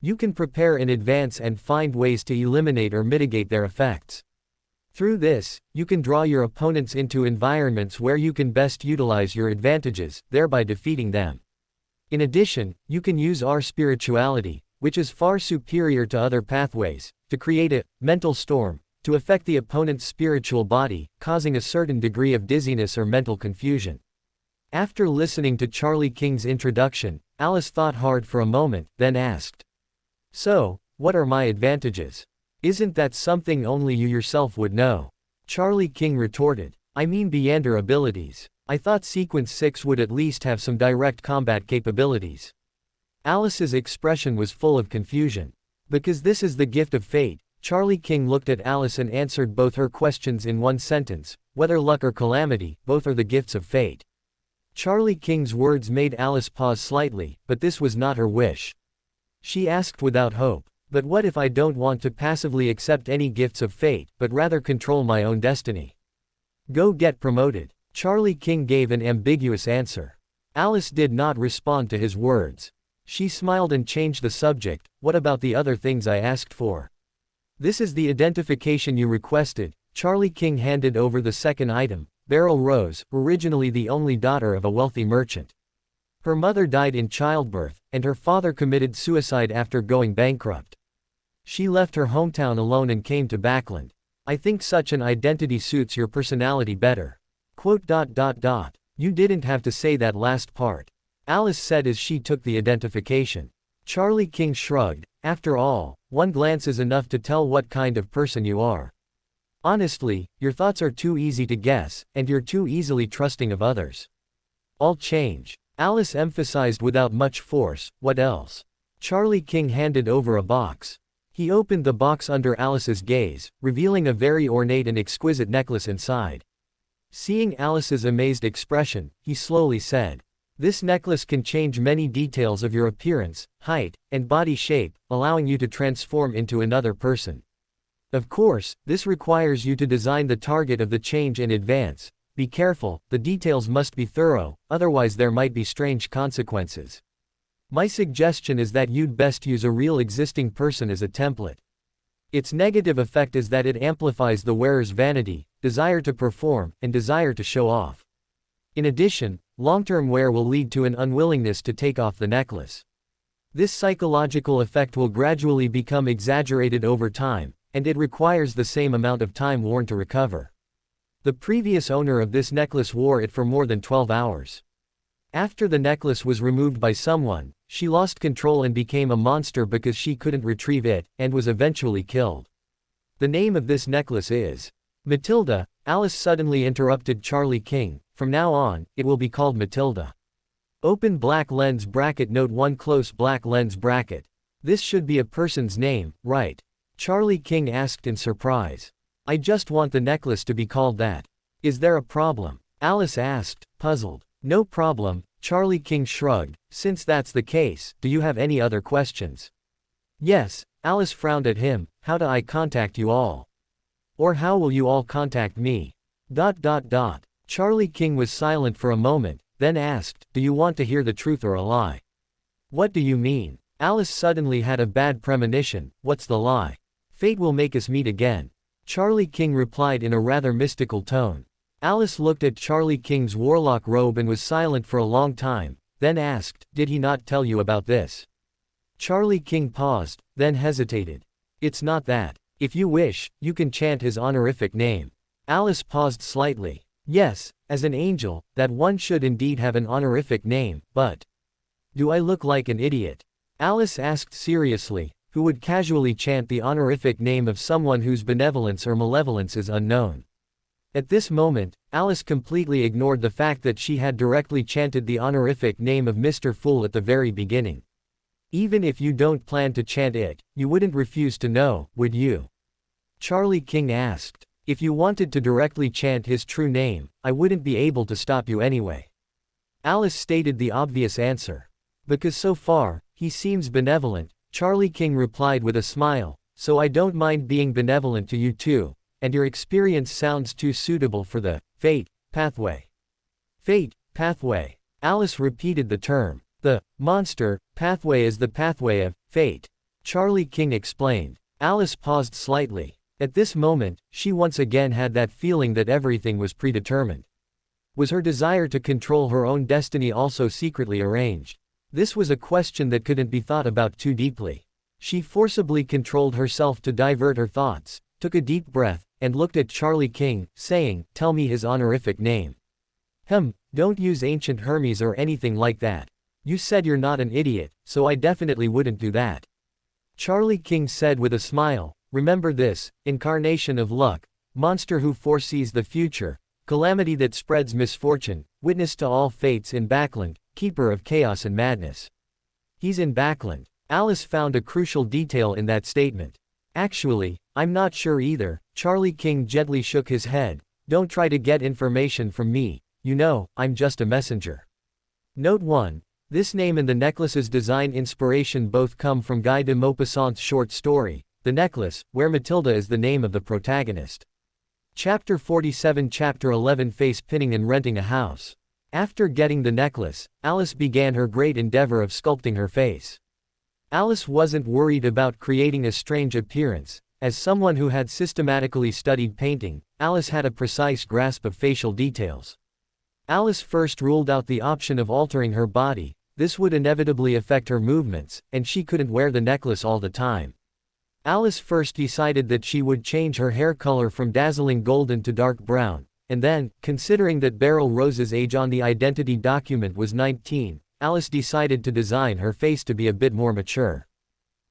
Speaker 1: You can prepare in advance and find ways to eliminate or mitigate their effects. Through this, you can draw your opponents into environments where you can best utilize your advantages, thereby defeating them. In addition, you can use our spirituality, which is far superior to other pathways, to create a mental storm, to affect the opponent's spiritual body, causing a certain degree of dizziness or mental confusion. After listening to Charlie King's introduction, Alice thought hard for a moment, then asked, so, what are my advantages? Isn't that something only you yourself would know? Charlie King retorted, I mean Beander abilities. I thought Sequence 6 would at least have some direct combat capabilities. Alice's expression was full of confusion. Because this is the gift of fate, Charlie King looked at Alice and answered both her questions in one sentence: whether luck or calamity, both are the gifts of fate. Charlie King's words made Alice pause slightly, but this was not her wish. She asked without hope, but what if I don't want to passively accept any gifts of fate, but rather control my own destiny? Go get promoted. Charlie King gave an ambiguous answer. Alice did not respond to his words. She smiled and changed the subject. What about the other things I asked for? This is the identification you requested. Charlie King handed over the second item. Beryl Rose, originally the only daughter of a wealthy merchant. Her mother died in childbirth, and her father committed suicide after going bankrupt. She left her hometown alone and came to Backland. I think such an identity suits your personality better. ... You didn't have to say that last part, Alice said as she took the identification. Charlie King shrugged. After all, one glance is enough to tell what kind of person you are. Honestly, your thoughts are too easy to guess, and you're too easily trusting of others. I'll change. Alice emphasized without much force. What else? Charlie King handed over a box. He opened the box under Alice's gaze, revealing a very ornate and exquisite necklace inside. Seeing Alice's amazed expression, he slowly said, this necklace can change many details of your appearance, height, and body shape, allowing you to transform into another person. Of course, this requires you to design the target of the change in advance. Be careful, the details must be thorough, otherwise there might be strange consequences. My suggestion is that you'd best use a real existing person as a template. Its negative effect is that it amplifies the wearer's vanity, desire to perform, and desire to show off. In addition, long-term wear will lead to an unwillingness to take off the necklace. This psychological effect will gradually become exaggerated over time, and it requires the same amount of time worn to recover. The previous owner of this necklace wore it for more than 12 hours. After the necklace was removed by someone, she lost control and became a monster because she couldn't retrieve it, and was eventually killed. The name of this necklace is Matilda. Alice suddenly interrupted Charlie King. From now on, it will be called Matilda. Open black lens bracket, note 1 close black lens bracket. This should be a person's name, right? Charlie King asked in surprise. I just want the necklace to be called that. Is there a problem? Alice asked, puzzled. No problem, Charlie King shrugged. Since that's the case, do you have any other questions? Yes, Alice frowned at him. How do I contact you all? Or how will you all contact me? Charlie King was silent for a moment, then asked, do you want to hear the truth or a lie? What do you mean? Alice suddenly had a bad premonition. What's the lie? Fate will make us meet again. Charlie King replied in a rather mystical tone. Alice looked at Charlie King's warlock robe and was silent for a long time, then asked, did he not tell you about this? Charlie King paused, then hesitated. It's not that. If you wish, you can chant his honorific name. Alice paused slightly. Yes, as an angel, that one should indeed have an honorific name, but do I look like an idiot? Alice asked seriously, who would casually chant the honorific name of someone whose benevolence or malevolence is unknown? At this moment, Alice completely ignored the fact that she had directly chanted the honorific name of Mr. Fool at the very beginning. Even if you don't plan to chant it, you wouldn't refuse to know, would you? Charlie King asked. If you wanted to directly chant his true name, I wouldn't be able to stop you anyway. Alice stated the obvious answer. Because so far, he seems benevolent, Charlie King replied with a smile, so I don't mind being benevolent to you too, and your experience sounds too suitable for the fate pathway. Fate pathway. Alice repeated the term. The monster pathway is the pathway of fate. Charlie King explained. Alice paused slightly. At this moment, she once again had that feeling that everything was predetermined. Was her desire to control her own destiny also secretly arranged? This was a question that couldn't be thought about too deeply. She forcibly controlled herself to divert her thoughts, took a deep breath, and looked at Charlie King, saying, tell me his honorific name. Don't use ancient Hermes or anything like that. You said you're not an idiot, so I definitely wouldn't do that. Charlie King said with a smile, remember this, incarnation of luck, monster who foresees the future, calamity that spreads misfortune, witness to all fates in Backland, keeper of chaos and madness. He's in Backland. Alice found a crucial detail in that statement. Actually, I'm not sure either. Charlie King gently shook his head. Don't try to get information from me, you know, I'm just a messenger. Note 1. This name and the necklace's design inspiration both come from Guy de Maupassant's short story, The Necklace, where Matilda is the name of the protagonist. Chapter 47 Chapter 11 Face Pinning and Renting a House. After getting the necklace, Alice began her great endeavor of sculpting her face. Alice wasn't worried about creating a strange appearance. As someone who had systematically studied painting, Alice had a precise grasp of facial details. Alice first ruled out the option of altering her body. This would inevitably affect her movements, and she couldn't wear the necklace all the time. Alice first decided that she would change her hair color from dazzling golden to dark brown, and then, considering that Beryl Rose's age on the identity document was 19, Alice decided to design her face to be a bit more mature.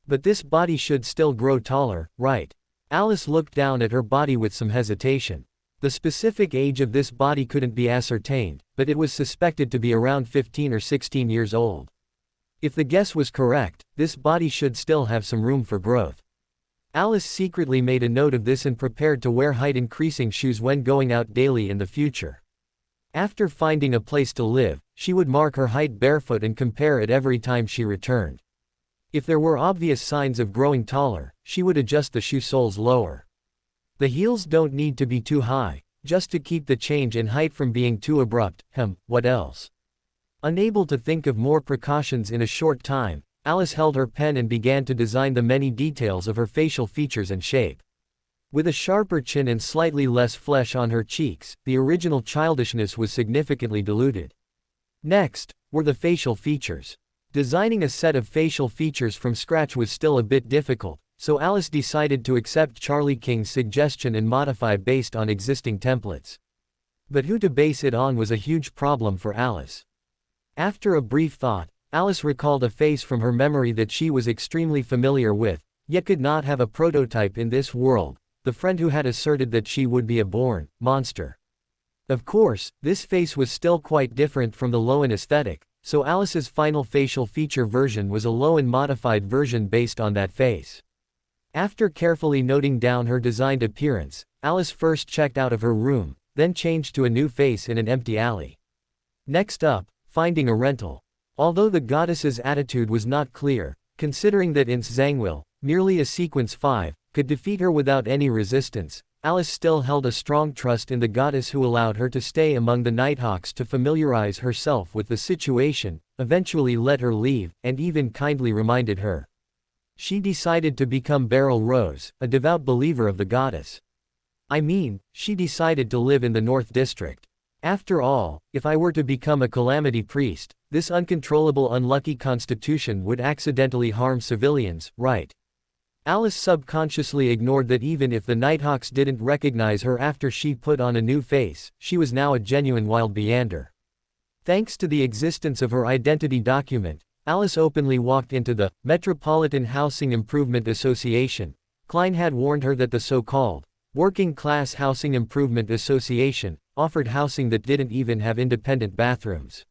Speaker 1: But this body should still grow taller, right? Alice looked down at her body with some hesitation. The specific age of this body couldn't be ascertained, but it was suspected to be around 15 or 16 years old. If the guess was correct, this body should still have some room for growth. Alice secretly made a note of this and prepared to wear height-increasing shoes when going out daily in the future. After finding a place to live, she would mark her height barefoot and compare it every time she returned. If there were obvious signs of growing taller, she would adjust the shoe soles lower. The heels don't need to be too high, just to keep the change in height from being too abrupt. What else? Unable to think of more precautions in a short time, Alice held her pen and began to design the many details of her facial features and shape. With a sharper chin and slightly less flesh on her cheeks, the original childishness was significantly diluted. Next, were the facial features. Designing a set of facial features from scratch was still a bit difficult, so Alice decided to accept Charlie King's suggestion and modify based on existing templates. But who to base it on was a huge problem for Alice. After a brief thought, Alice recalled a face from her memory that she was extremely familiar with, yet could not have a prototype in this world, the friend who had asserted that she would be a born monster. Of course, this face was still quite different from the Lowen aesthetic, so Alice's final facial feature version was a Lowen modified version based on that face. After carefully noting down her designed appearance, Alice first checked out of her room, then changed to a new face in an empty alley. Next up, finding a rental. Although the goddess's attitude was not clear, considering that Ins Zangwil, merely a sequence 5, could defeat her without any resistance, Alice still held a strong trust in the goddess who allowed her to stay among the Nighthawks to familiarize herself with the situation, eventually let her leave, and even kindly reminded her. She decided to become Beryl Rose, a devout believer of the goddess. I mean, she decided to live in the North District. After all, if I were to become a calamity priest, this uncontrollable unlucky constitution would accidentally harm civilians, right? Alice subconsciously ignored that even if the Nighthawks didn't recognize her after she put on a new face, she was now a genuine wild Beander. Thanks to the existence of her identity document, Alice openly walked into the Metropolitan Housing Improvement Association. Klein had warned her that the so-called Working Class Housing Improvement Association offered housing that didn't even have independent bathrooms.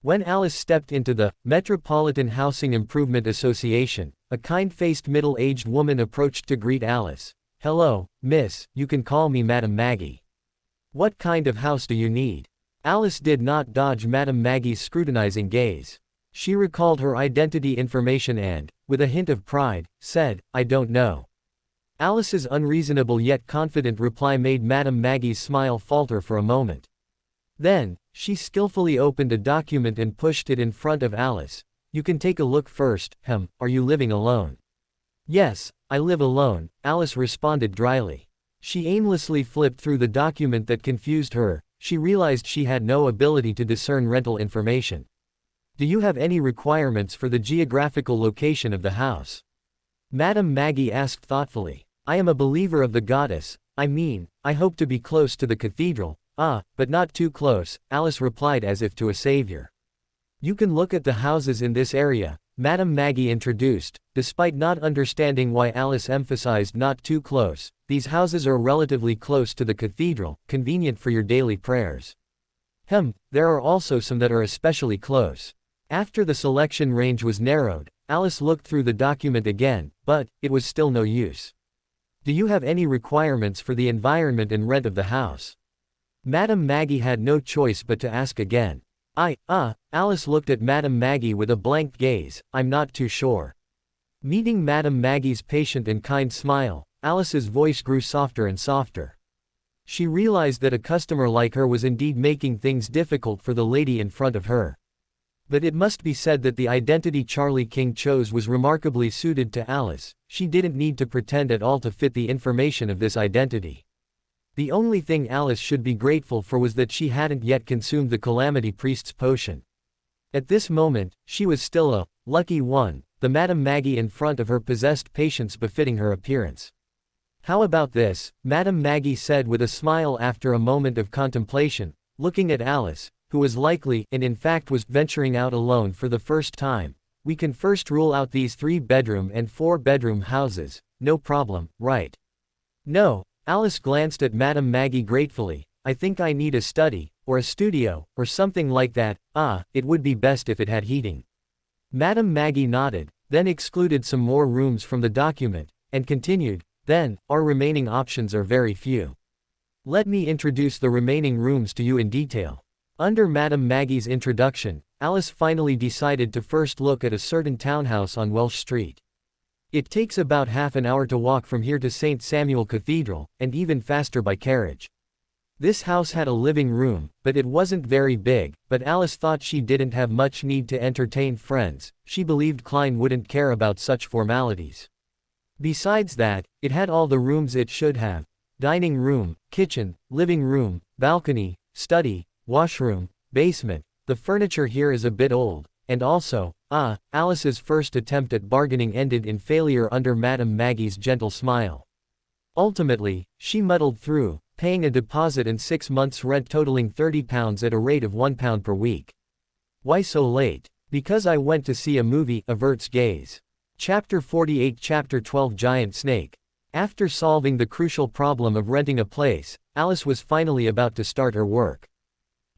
Speaker 1: When Alice stepped into the Metropolitan Housing Improvement Association, a kind-faced middle-aged woman approached to greet Alice. "Hello, miss, you can call me Madam Maggie. What kind of house do you need?" Alice did not dodge Madam Maggie's scrutinizing gaze. She recalled her identity information and, with a hint of pride, said, "I don't know." Alice's unreasonable yet confident reply made Madam Maggie's smile falter for a moment. Then, she skillfully opened a document and pushed it in front of Alice. "You can take a look first. Are you living alone?" "Yes, I live alone," Alice responded dryly. She aimlessly flipped through the document that confused her. She realized she had no ability to discern rental information. "Do you have any requirements for the geographical location of the house?" Madam Maggie asked thoughtfully. "I am a believer of the goddess. I hope to be close to the cathedral. But not too close," Alice replied as if to a savior. "You can look at the houses in this area," Madam Maggie introduced. Despite not understanding why Alice emphasized not too close, these houses are relatively close to the cathedral, convenient for your daily prayers. There are also some that are especially close. After the selection range was narrowed, Alice looked through the document again, but it was still no use. "Do you have any requirements for the environment and rent of the house?" Madam Maggie had no choice but to ask again. Alice looked at Madam Maggie with a blank gaze. "I'm not too sure." Meeting Madam Maggie's patient and kind smile, Alice's voice grew softer and softer. She realized that a customer like her was indeed making things difficult for the lady in front of her. But it must be said that the identity Charlie King chose was remarkably suited to Alice. She didn't need to pretend at all to fit the information of this identity. The only thing Alice should be grateful for was that she hadn't yet consumed the Calamity Priest's potion. At this moment, she was still a lucky one, the Madam Maggie in front of her possessed patience befitting her appearance. "How about this?" Madam Maggie said with a smile after a moment of contemplation, looking at Alice, who was likely and in fact was venturing out alone for the first time. "We can first rule out these 3-bedroom and 4-bedroom houses. No problem, right?" "No." Alice glanced at Madam Maggie gratefully. "I think I need a study, or a studio, or something like that. It would be best if it had heating." Madam Maggie nodded, then excluded some more rooms from the document, and continued, "Then, our remaining options are very few. Let me introduce the remaining rooms to you in detail." Under Madam Maggie's introduction, Alice finally decided to first look at a certain townhouse on Welsh Street. It takes about half an hour to walk from here to St. Samuel Cathedral, and even faster by carriage. This house had a living room, but it wasn't very big, but Alice thought she didn't have much need to entertain friends. She believed Klein wouldn't care about such formalities. Besides that, it had all the rooms it should have: dining room, kitchen, living room, balcony, study, washroom, basement. The furniture here is a bit old, and also, Alice's first attempt at bargaining ended in failure under Madam Maggie's gentle smile. Ultimately, she muddled through, paying a deposit and 6 months' rent totaling £30 at a rate of £1 per week. "Why so late?" "Because I went to see a movie," averts gaze. Chapter 48 Chapter 12 Giant Snake. After solving the crucial problem of renting a place, Alice was finally about to start her work.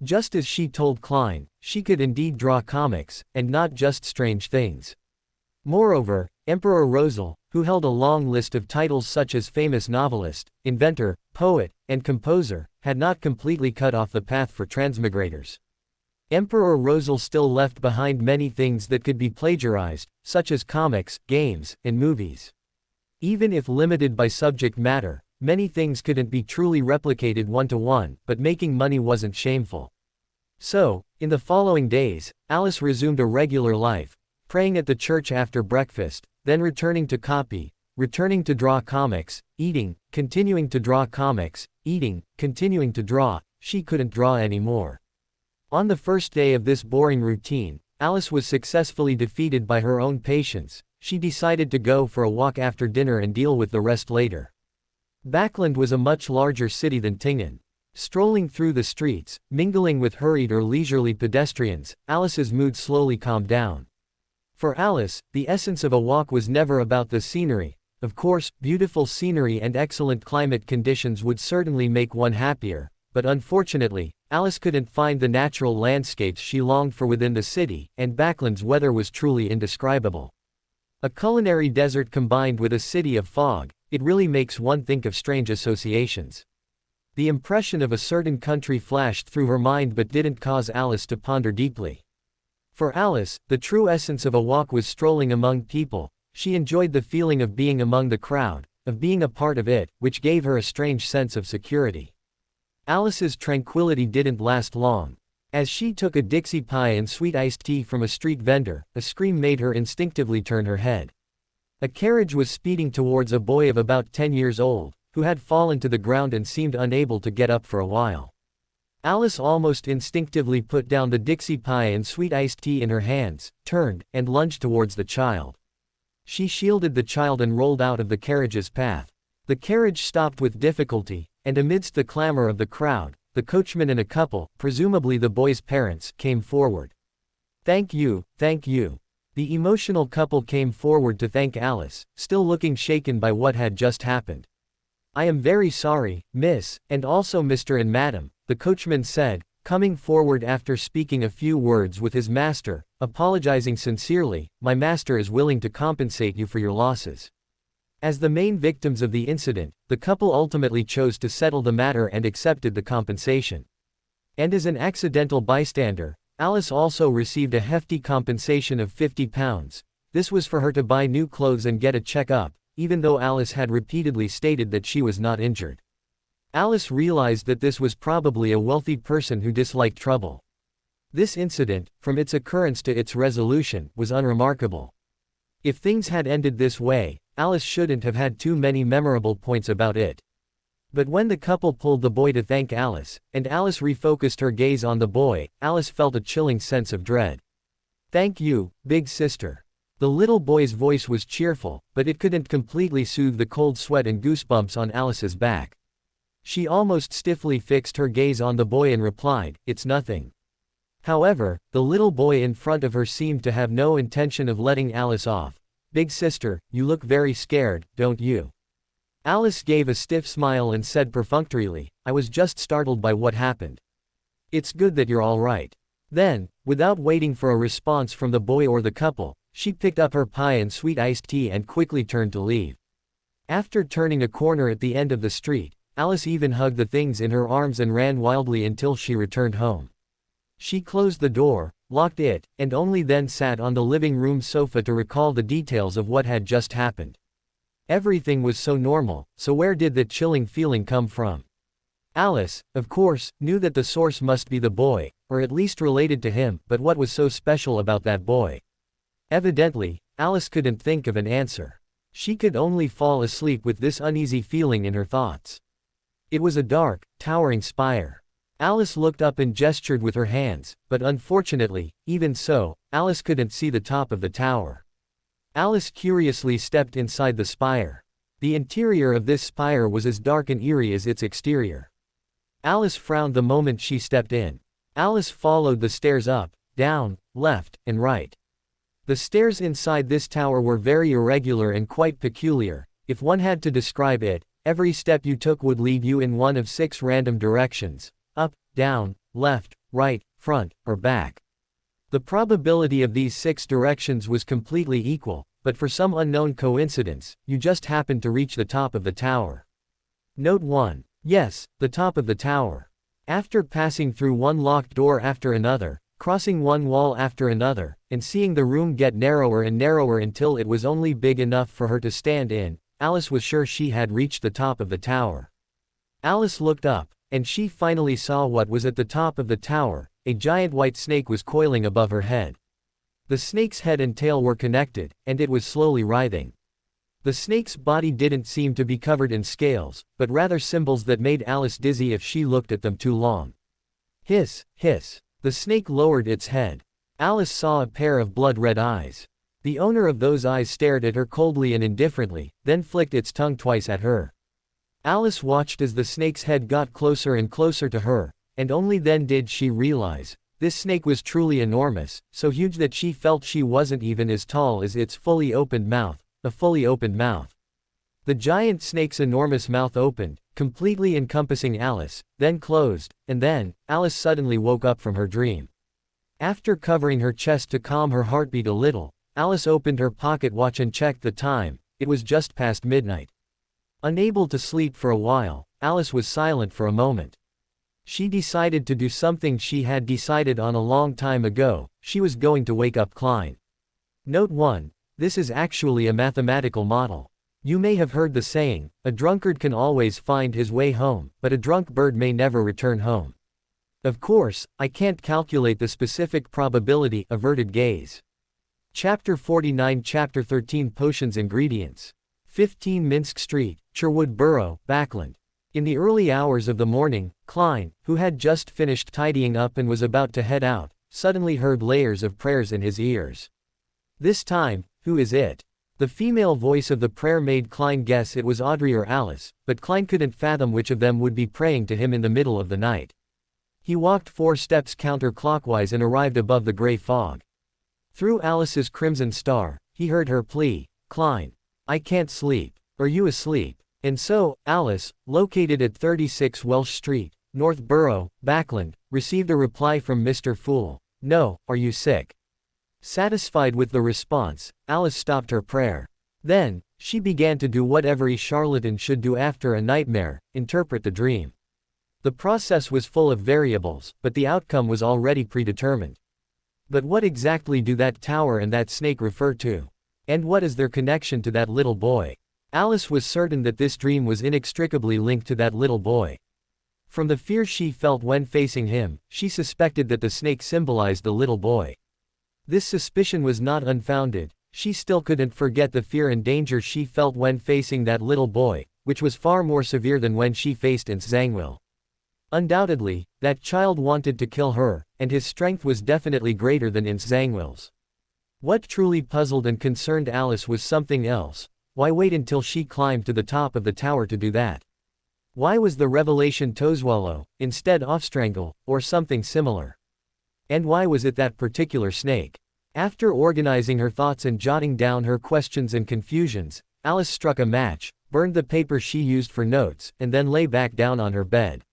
Speaker 1: Just as she told Klein, she could indeed draw comics, and not just strange things. Moreover, Emperor Rosal, who held a long list of titles such as famous novelist, inventor, poet, and composer, had not completely cut off the path for transmigrators. Emperor Rosal still left behind many things that could be plagiarized, such as comics, games, and movies. Even if limited by subject matter, many things couldn't be truly replicated one-to-one, but making money wasn't shameful. So, in the following days, Alice resumed a regular life, praying at the church after breakfast, then returning to copy, returning to draw comics, eating, continuing to draw comics, eating, continuing to draw. She couldn't draw anymore. On the first day of this boring routine, Alice was successfully defeated by her own patience. She decided to go for a walk after dinner and deal with the rest later. Backland was a much larger city than Tingen. Strolling through the streets, mingling with hurried or leisurely pedestrians, Alice's mood slowly calmed down. For Alice, the essence of a walk was never about the scenery. Of course, beautiful scenery and excellent climate conditions would certainly make one happier, but unfortunately, Alice couldn't find the natural landscapes she longed for within the city, and Backland's weather was truly indescribable. A culinary desert combined with a city of fog, it really makes one think of strange associations. The impression of a certain country flashed through her mind but didn't cause Alice to ponder deeply. For Alice, the true essence of a walk was strolling among people. She enjoyed the feeling of being among the crowd, of being a part of it, which gave her a strange sense of security. Alice's tranquility didn't last long. As she took a Dixie pie and sweet iced tea from a street vendor, a scream made her instinctively turn her head. A carriage was speeding towards a boy of about 10 years old, who had fallen to the ground and seemed unable to get up for a while. Alice almost instinctively put down the Dixie pie and sweet iced tea in her hands, turned, and lunged towards the child. She shielded the child and rolled out of the carriage's path. The carriage stopped with difficulty, and amidst the clamor of the crowd, the coachman and a couple, presumably the boy's parents, came forward. "Thank you, thank you." The emotional couple came forward to thank Alice, still looking shaken by what had just happened. "I am very sorry, miss, and also Mr. and Madam," the coachman said, coming forward after speaking a few words with his master, apologizing sincerely. "My master is willing to compensate you for your losses." As the main victims of the incident, the couple ultimately chose to settle the matter and accepted the compensation. And as an accidental bystander, Alice also received a hefty compensation of £50. This was for her to buy new clothes and get a check-up, even though Alice had repeatedly stated that she was not injured. Alice realized that this was probably a wealthy person who disliked trouble. This incident, from its occurrence to its resolution, was unremarkable. If things had ended this way, Alice shouldn't have had too many memorable points about it. But when the couple pulled the boy to thank Alice, and Alice refocused her gaze on the boy, Alice felt a chilling sense of dread. "Thank you, big sister." The little boy's voice was cheerful, but it couldn't completely soothe the cold sweat and goosebumps on Alice's back. She almost stiffly fixed her gaze on the boy and replied, "It's nothing." However, the little boy in front of her seemed to have no intention of letting Alice off. "Big sister, you look very scared, don't you?" Alice gave a stiff smile and said perfunctorily, "I was just startled by what happened." "It's good that you're all right." Then, without waiting for a response from the boy or the couple, she picked up her pie and sweet iced tea and quickly turned to leave. After turning a corner at the end of the street, Alice even hugged the things in her arms and ran wildly until she returned home. She closed the door, locked it, and only then sat on the living room sofa to recall the details of what had just happened. Everything was so normal, so where did that chilling feeling come from? Alice, of course, knew that the source must be the boy, or at least related to him, but what was so special about that boy? Evidently, Alice couldn't think of an answer. She could only fall asleep with this uneasy feeling in her thoughts. It was a dark, towering spire. Alice looked up and gestured with her hands, but unfortunately, even so, Alice couldn't see the top of the tower. Alice curiously stepped inside the spire. The interior of this spire was as dark and eerie as its exterior. Alice frowned the moment she stepped in. Alice followed the stairs up, down, left, and right. The stairs inside this tower were very irregular and quite peculiar. If one had to describe it, every step you took would lead you in one of 6 random directions: up, down, left, right, front, or back. The probability of these 6 directions was completely equal, but for some unknown coincidence, you just happened to reach the top of the tower. Note 1. Yes, the top of the tower. After passing through one locked door after another, crossing one wall after another, and seeing the room get narrower and narrower until it was only big enough for her to stand in, Alice was sure she had reached the top of the tower. Alice looked up, and she finally saw what was at the top of the tower. A giant white snake was coiling above her head. The snake's head and tail were connected, and it was slowly writhing. The snake's body didn't seem to be covered in scales, but rather symbols that made Alice dizzy if she looked at them too long. Hiss, hiss. The snake lowered its head. Alice saw a pair of blood-red eyes. The owner of those eyes stared at her coldly and indifferently, then flicked its tongue twice at her. Alice watched as the snake's head got closer and closer to her, and only then did she realize, this snake was truly enormous, so huge that she felt she wasn't even as tall as its fully opened mouth, a fully opened mouth. The giant snake's enormous mouth opened, completely encompassing Alice, then closed, and then, Alice suddenly woke up from her dream. After covering her chest to calm her heartbeat a little, Alice opened her pocket watch and checked the time. It was just past midnight. Unable to sleep for a while, Alice was silent for a moment. She decided to do something she had decided on a long time ago. She was going to wake up Klein. Note 1. This is actually a mathematical model. You may have heard the saying, a drunkard can always find his way home, but a drunk bird may never return home. Of course, I can't calculate the specific probability. Averted gaze. Chapter 49 Chapter 13 Potions Ingredients. 15 Minsk Street, Sherwood Borough, Backland. In the early hours of the morning, Klein, who had just finished tidying up and was about to head out, suddenly heard layers of prayers in his ears. This time, who is it? The female voice of the prayer made Klein guess it was Audrey or Alice, but Klein couldn't fathom which of them would be praying to him in the middle of the night. He walked 4 steps counterclockwise and arrived above the gray fog. Through Alice's crimson star, he heard her plea, Klein. I can't sleep. Are you asleep? And so, Alice, located at 36 Welsh Street, North Borough, Backland, received a reply from Mr. Fool. No, are you sick? Satisfied with the response, Alice stopped her prayer. Then, she began to do what every charlatan should do after a nightmare, interpret the dream. The process was full of variables, but the outcome was already predetermined. But what exactly do that tower and that snake refer to? And what is their connection to that little boy? Alice was certain that this dream was inextricably linked to that little boy. From the fear she felt when facing him, she suspected that the snake symbolized the little boy. This suspicion was not unfounded. She still couldn't forget the fear and danger she felt when facing that little boy, which was far more severe than when she faced Xangwil. Undoubtedly, that child wanted to kill her, and his strength was definitely greater than Xangwil's. What truly puzzled and concerned Alice was something else. Why wait until she climbed to the top of the tower to do that? Why was the revelation Toswallow, instead Offstrangle, or something similar? And why was it that particular snake? After organizing her thoughts and jotting down her questions and confusions, Alice struck a match, burned the paper she used for notes, and then lay back down on her bed.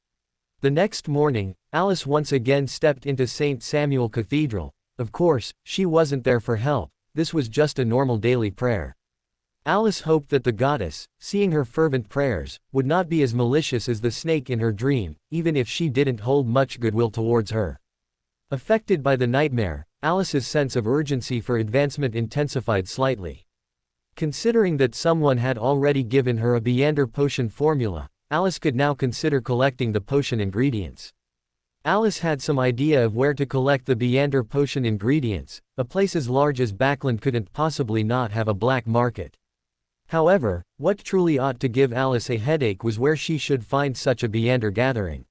Speaker 1: The next morning, Alice once again stepped into St. Samuel Cathedral. Of course, she wasn't there for help. This was just a normal daily prayer. Alice hoped that the goddess, seeing her fervent prayers, would not be as malicious as the snake in her dream, even if she didn't hold much goodwill towards her. Affected by the nightmare, Alice's sense of urgency for advancement intensified slightly. Considering that someone had already given her a Beander potion formula, Alice could now consider collecting the potion ingredients. Alice had some idea of where to collect the Beander potion ingredients. A place as large as Backland couldn't possibly not have a black market. However, what truly ought to give Alice a headache was where she should find such a Beander gathering.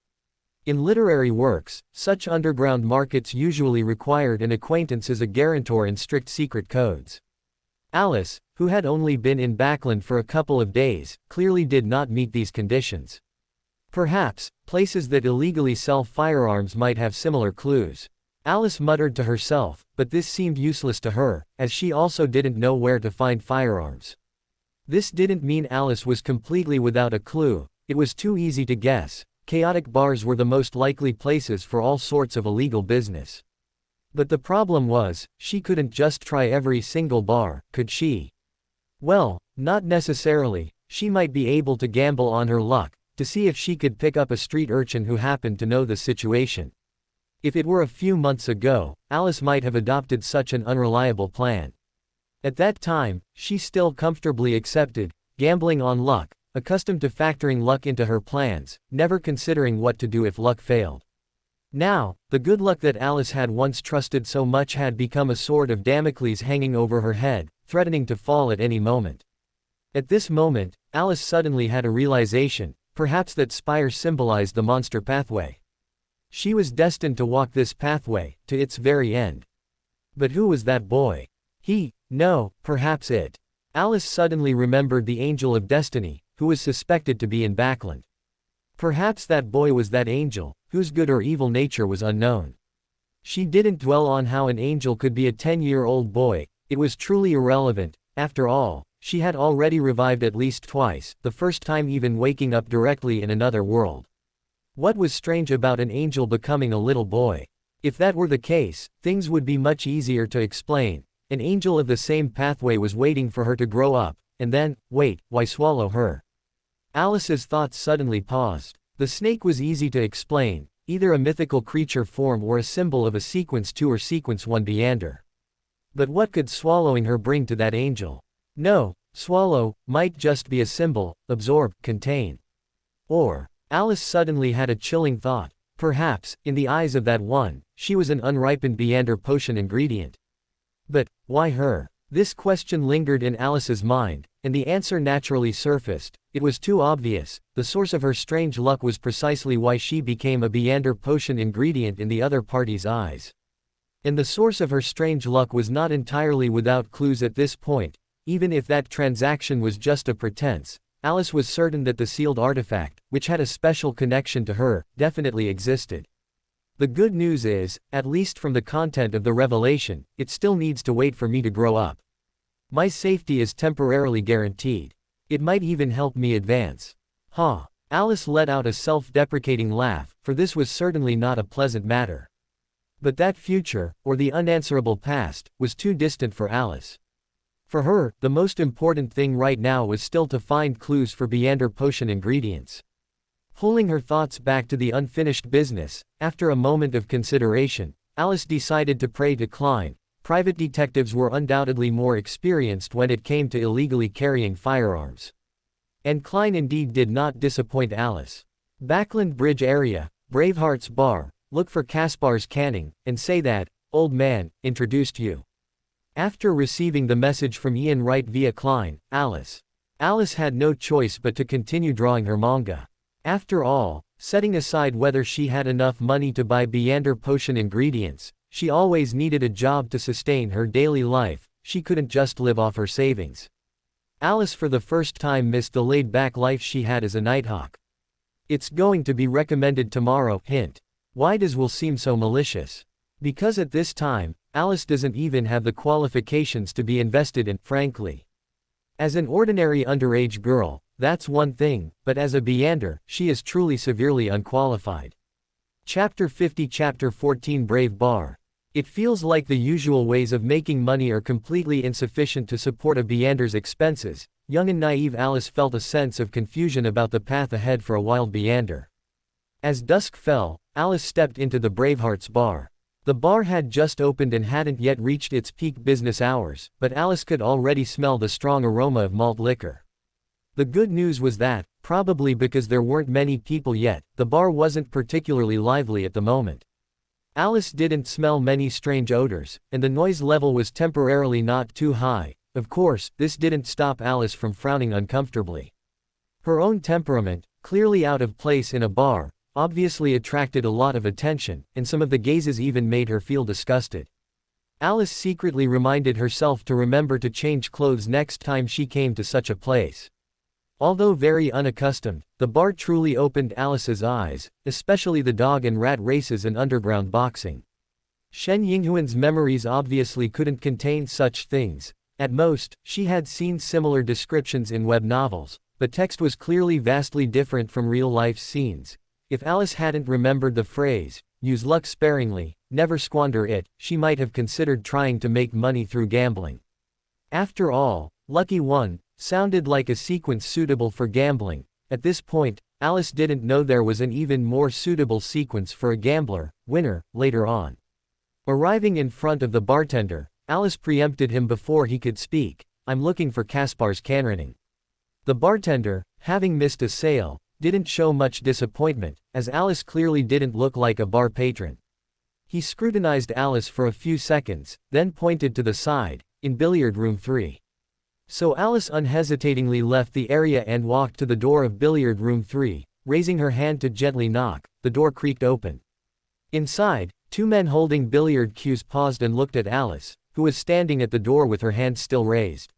Speaker 1: In literary works, such underground markets usually required an acquaintance as a guarantor in strict secret codes. Alice, who had only been in Backland for a couple of days, clearly did not meet these conditions. Perhaps, places that illegally sell firearms might have similar clues. Alice muttered to herself, but this seemed useless to her, as she also didn't know where to find firearms. This didn't mean Alice was completely without a clue. It was too easy to guess. Chaotic bars were the most likely places for all sorts of illegal business. But the problem was, she couldn't just try every single bar, could she? Well, not necessarily. She might be able to gamble on her luck, to see if she could pick up a street urchin who happened to know the situation. If it were a few months ago, Alice might have adopted such an unreliable plan. At that time, she still comfortably accepted gambling on luck, accustomed to factoring luck into her plans, never considering what to do if luck failed. Now, the good luck that Alice had once trusted so much had become a sword of Damocles hanging over her head, threatening to fall at any moment. At this moment, Alice suddenly had a realization, perhaps that spire symbolized the monster pathway. She was destined to walk this pathway, to its very end. But who was that boy? No, perhaps it. Alice suddenly remembered the Angel of Destiny, who was suspected to be in Backland. Perhaps that boy was that angel, whose good or evil nature was unknown. She didn't dwell on how an angel could be a 10-year-old boy, it was truly irrelevant. After all, she had already revived at least twice, the first time even waking up directly in another world. What was strange about an angel becoming a little boy? If that were the case, things would be much easier to explain. An angel of the same pathway was waiting for her to grow up, and then, wait, why swallow her? Alice's thoughts suddenly paused. The snake was easy to explain, either a mythical creature form or a symbol of a Sequence 2 or Sequence 1 Beander. But what could swallowing her bring to that angel? No, swallow might just be a symbol, absorb, contain. Or, Alice suddenly had a chilling thought. Perhaps, in the eyes of that one, she was an unripened Beander potion ingredient. But, why her? This question lingered in Alice's mind, and the answer naturally surfaced. It was too obvious. The source of her strange luck was precisely why she became a Beander potion ingredient in the other party's eyes. And the source of her strange luck was not entirely without clues at this point. Even if that transaction was just a pretense, Alice was certain that the sealed artifact, which had a special connection to her, definitely existed. The good news is, at least from the content of the revelation, it still needs to wait for me to grow up. My safety is temporarily guaranteed. It might even help me advance. Alice let out a self-deprecating laugh, for this was certainly not a pleasant matter. But that future, or the unanswerable past, was too distant for Alice. For her, the most important thing right now was still to find clues for Beander potion ingredients. Pulling her thoughts back to the unfinished business, after a moment of consideration, Alice decided to pray to Klein. Private detectives were undoubtedly more experienced when it came to illegally carrying firearms. And Klein indeed did not disappoint Alice. Backland Bridge area, Braveheart's bar, look for Kaspar's canning, and say that, old man, introduced you. After receiving the message from Ian Wright via Klein, Alice had no choice but to continue drawing her manga. After all, setting aside whether she had enough money to buy Beander potion ingredients, she always needed a job to sustain her daily life. She couldn't just live off her savings. Alice for the first time missed the laid-back life she had as a nighthawk. It's going to be recommended tomorrow, hint. Why does will seem so malicious? Because at this time, Alice doesn't even have the qualifications to be invested in, frankly. As an ordinary underage girl, that's one thing, but as a Beander, she is truly severely unqualified. Chapter 50 Chapter 14 Brave Bar. It feels like the usual ways of making money are completely insufficient to support a Beander's expenses. Young and naive Alice felt a sense of confusion about the path ahead for a wild Beander. As dusk fell, Alice stepped into the Braveheart's bar. The bar had just opened and hadn't yet reached its peak business hours, but Alice could already smell the strong aroma of malt liquor. The good news was that, probably because there weren't many people yet, the bar wasn't particularly lively at the moment. Alice didn't smell many strange odors, and the noise level was temporarily not too high. Of course, this didn't stop Alice from frowning uncomfortably. Her own temperament, clearly out of place in a bar, obviously attracted a lot of attention, and some of the gazes even made her feel disgusted. Alice secretly reminded herself to remember to change clothes next time she came to such a place. Although very unaccustomed, the bar truly opened Alice's eyes, especially the dog and rat races and underground boxing. Shen Yinghuan's memories obviously couldn't contain such things. At most, she had seen similar descriptions in web novels, but text was clearly vastly different from real-life scenes. If Alice hadn't remembered the phrase, "use luck sparingly," never squander it. She might have considered trying to make money through gambling. After all, Lucky 1 sounded like a sequence suitable for gambling. At this point, Alice didn't know there was an even more suitable sequence for a gambler, winner, later on. Arriving in front of the bartender, Alice preempted him before he could speak. I'm looking for Kaspar's canroning. The bartender, having missed a sale, didn't show much disappointment, as Alice clearly didn't look like a bar patron. He scrutinized Alice for a few seconds, then pointed to the side, in billiard room 3. So Alice unhesitatingly left the area and walked to the door of billiard room 3, raising her hand to gently knock. The door creaked open. Inside, 2 men holding billiard cues paused and looked at Alice, who was standing at the door with her hand still raised.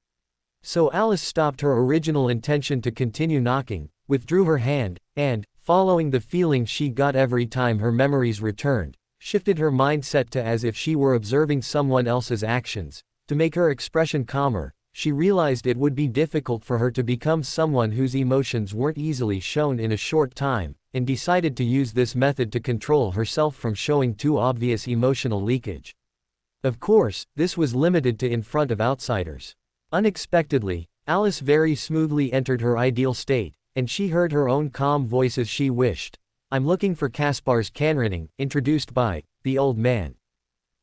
Speaker 1: So Alice stopped her original intention to continue knocking, withdrew her hand, and, following the feeling she got every time her memories returned, shifted her mindset to as if she were observing someone else's actions. To make her expression calmer, she realized it would be difficult for her to become someone whose emotions weren't easily shown in a short time, and decided to use this method to control herself from showing too obvious emotional leakage. Of course, this was limited to in front of outsiders. Unexpectedly, Alice very smoothly entered her ideal state, and she heard her own calm voice as she wished. I'm looking for Kaspar's canroning, introduced by the old man.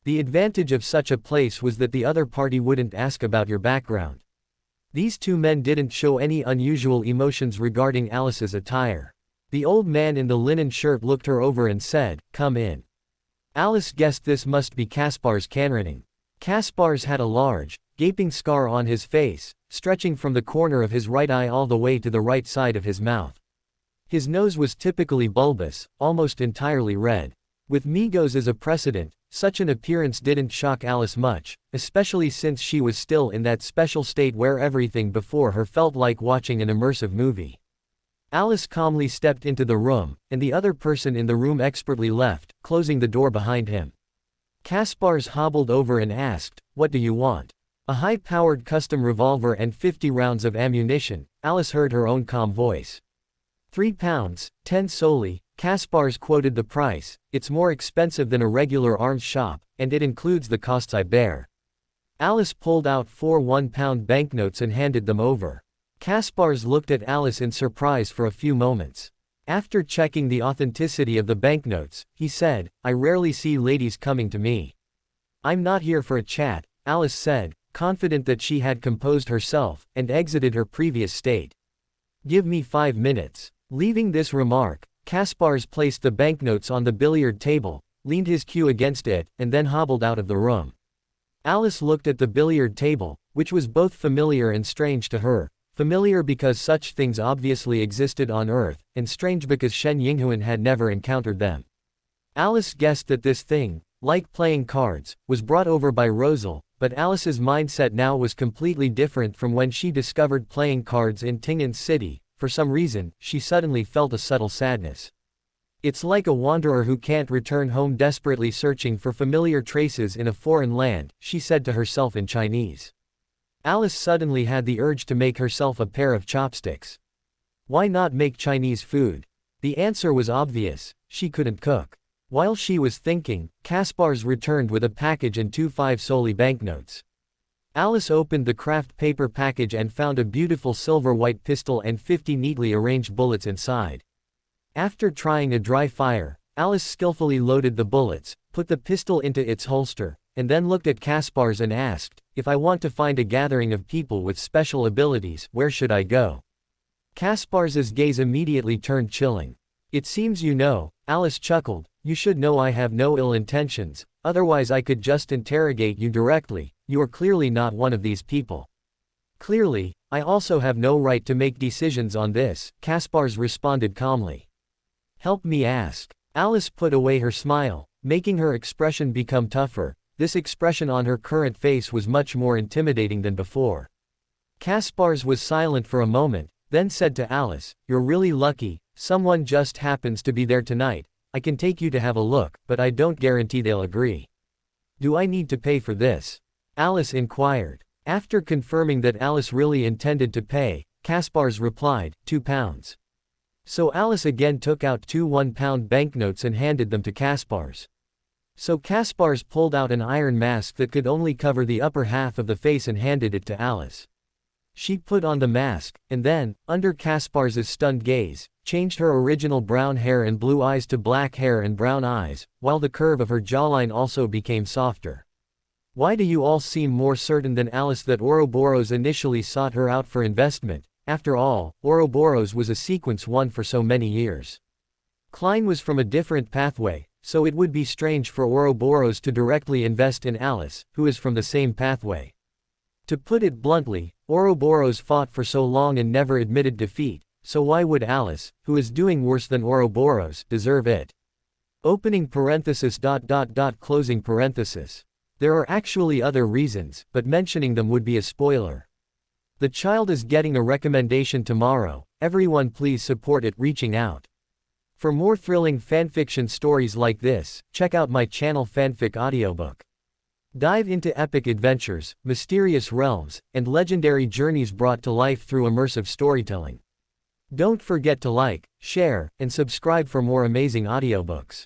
Speaker 1: The advantage of such a place was that the other party wouldn't ask about your background. These 2 men didn't show any unusual emotions regarding Alice's attire. The old man in the linen shirt looked her over and said, "Come in." Alice guessed this must be Kaspar's canroning. Kaspar's had a large, gaping scar on his face, stretching from the corner of his right eye all the way to the right side of his mouth. His nose was typically bulbous, almost entirely red. With Migos as a precedent, such an appearance didn't shock Alice much, especially since she was still in that special state where everything before her felt like watching an immersive movie. Alice calmly stepped into the room, and the other person in the room expertly left, closing the door behind him. Kaspar's hobbled over and asked, "What do you want?" A high-powered custom revolver and 50 rounds of ammunition. Alice heard her own calm voice. £3, 10 solely. Kaspar's quoted the price. It's more expensive than a regular arms shop, and it includes the costs I bear. Alice pulled out 4 £1 banknotes and handed them over. Kaspar's looked at Alice in surprise for a few moments. After checking the authenticity of the banknotes, he said, "I rarely see ladies coming to me." "I'm not here for a chat," Alice said, confident that she had composed herself, and exited her previous state. "Give me 5 minutes. Leaving this remark, Kaspar's placed the banknotes on the billiard table, leaned his cue against it, and then hobbled out of the room. Alice looked at the billiard table, which was both familiar and strange to her. Familiar because such things obviously existed on Earth, and strange because Shen Yinghuan had never encountered them. Alice guessed that this thing, like playing cards, was brought over by Rosal, but Alice's mindset now was completely different from when she discovered playing cards in Ting'an City. For some reason, she suddenly felt a subtle sadness. It's like a wanderer who can't return home desperately searching for familiar traces in a foreign land, she said to herself in Chinese. Alice suddenly had the urge to make herself a pair of chopsticks. Why not make Chinese food? The answer was obvious: she couldn't cook. While she was thinking, Kaspar's returned with a package and 2 5 solely banknotes. Alice opened the craft paper package and found a beautiful silver-white pistol and 50 neatly arranged bullets inside. After trying a dry fire, Alice skillfully loaded the bullets, put the pistol into its holster, and then looked at Kaspar's and asked, "If I want to find a gathering of people with special abilities, where should I go?" Kaspar's gaze immediately turned chilling. "It seems you know," Alice chuckled. "You should know I have no ill intentions, otherwise I could just interrogate you directly. You are clearly not one of these people." "Clearly, I also have no right to make decisions on this," Kaspar's responded calmly. "Help me ask." Alice put away her smile, making her expression become tougher. This expression on her current face was much more intimidating than before. Kaspar's was silent for a moment, then said to Alice, "You're really lucky, someone just happens to be there tonight. I can take you to have a look, but I don't guarantee they'll agree." "Do I need to pay for this?" Alice inquired. After confirming that Alice really intended to pay, Kaspar's replied, £2. So Alice again took out 2 £1 banknotes and handed them to Kaspar's. So Kaspars pulled out an iron mask that could only cover the upper half of the face and handed it to Alice. She put on the mask, and then, under Kaspars's stunned gaze, changed her original brown hair and blue eyes to black hair and brown eyes, while the curve of her jawline also became softer. Why do you all seem more certain than Alice that Ouroboros initially sought her out for investment? After all, Ouroboros was a sequence one for so many years. Klein was from a different pathway, so it would be strange for Ouroboros to directly invest in Alice, who is from the same pathway. To put it bluntly, Ouroboros fought for so long and never admitted defeat, so why would Alice, who is doing worse than Ouroboros, deserve it? Opening parenthesis ... closing parenthesis. There are actually other reasons, but mentioning them would be a spoiler. The child is getting a recommendation tomorrow, everyone please support it reaching out. For more thrilling fanfiction stories like this, check out my channel Fanfic Audiobook. Dive into epic adventures, mysterious realms, and legendary journeys brought to life through immersive storytelling. Don't forget to like, share, and subscribe for more amazing audiobooks.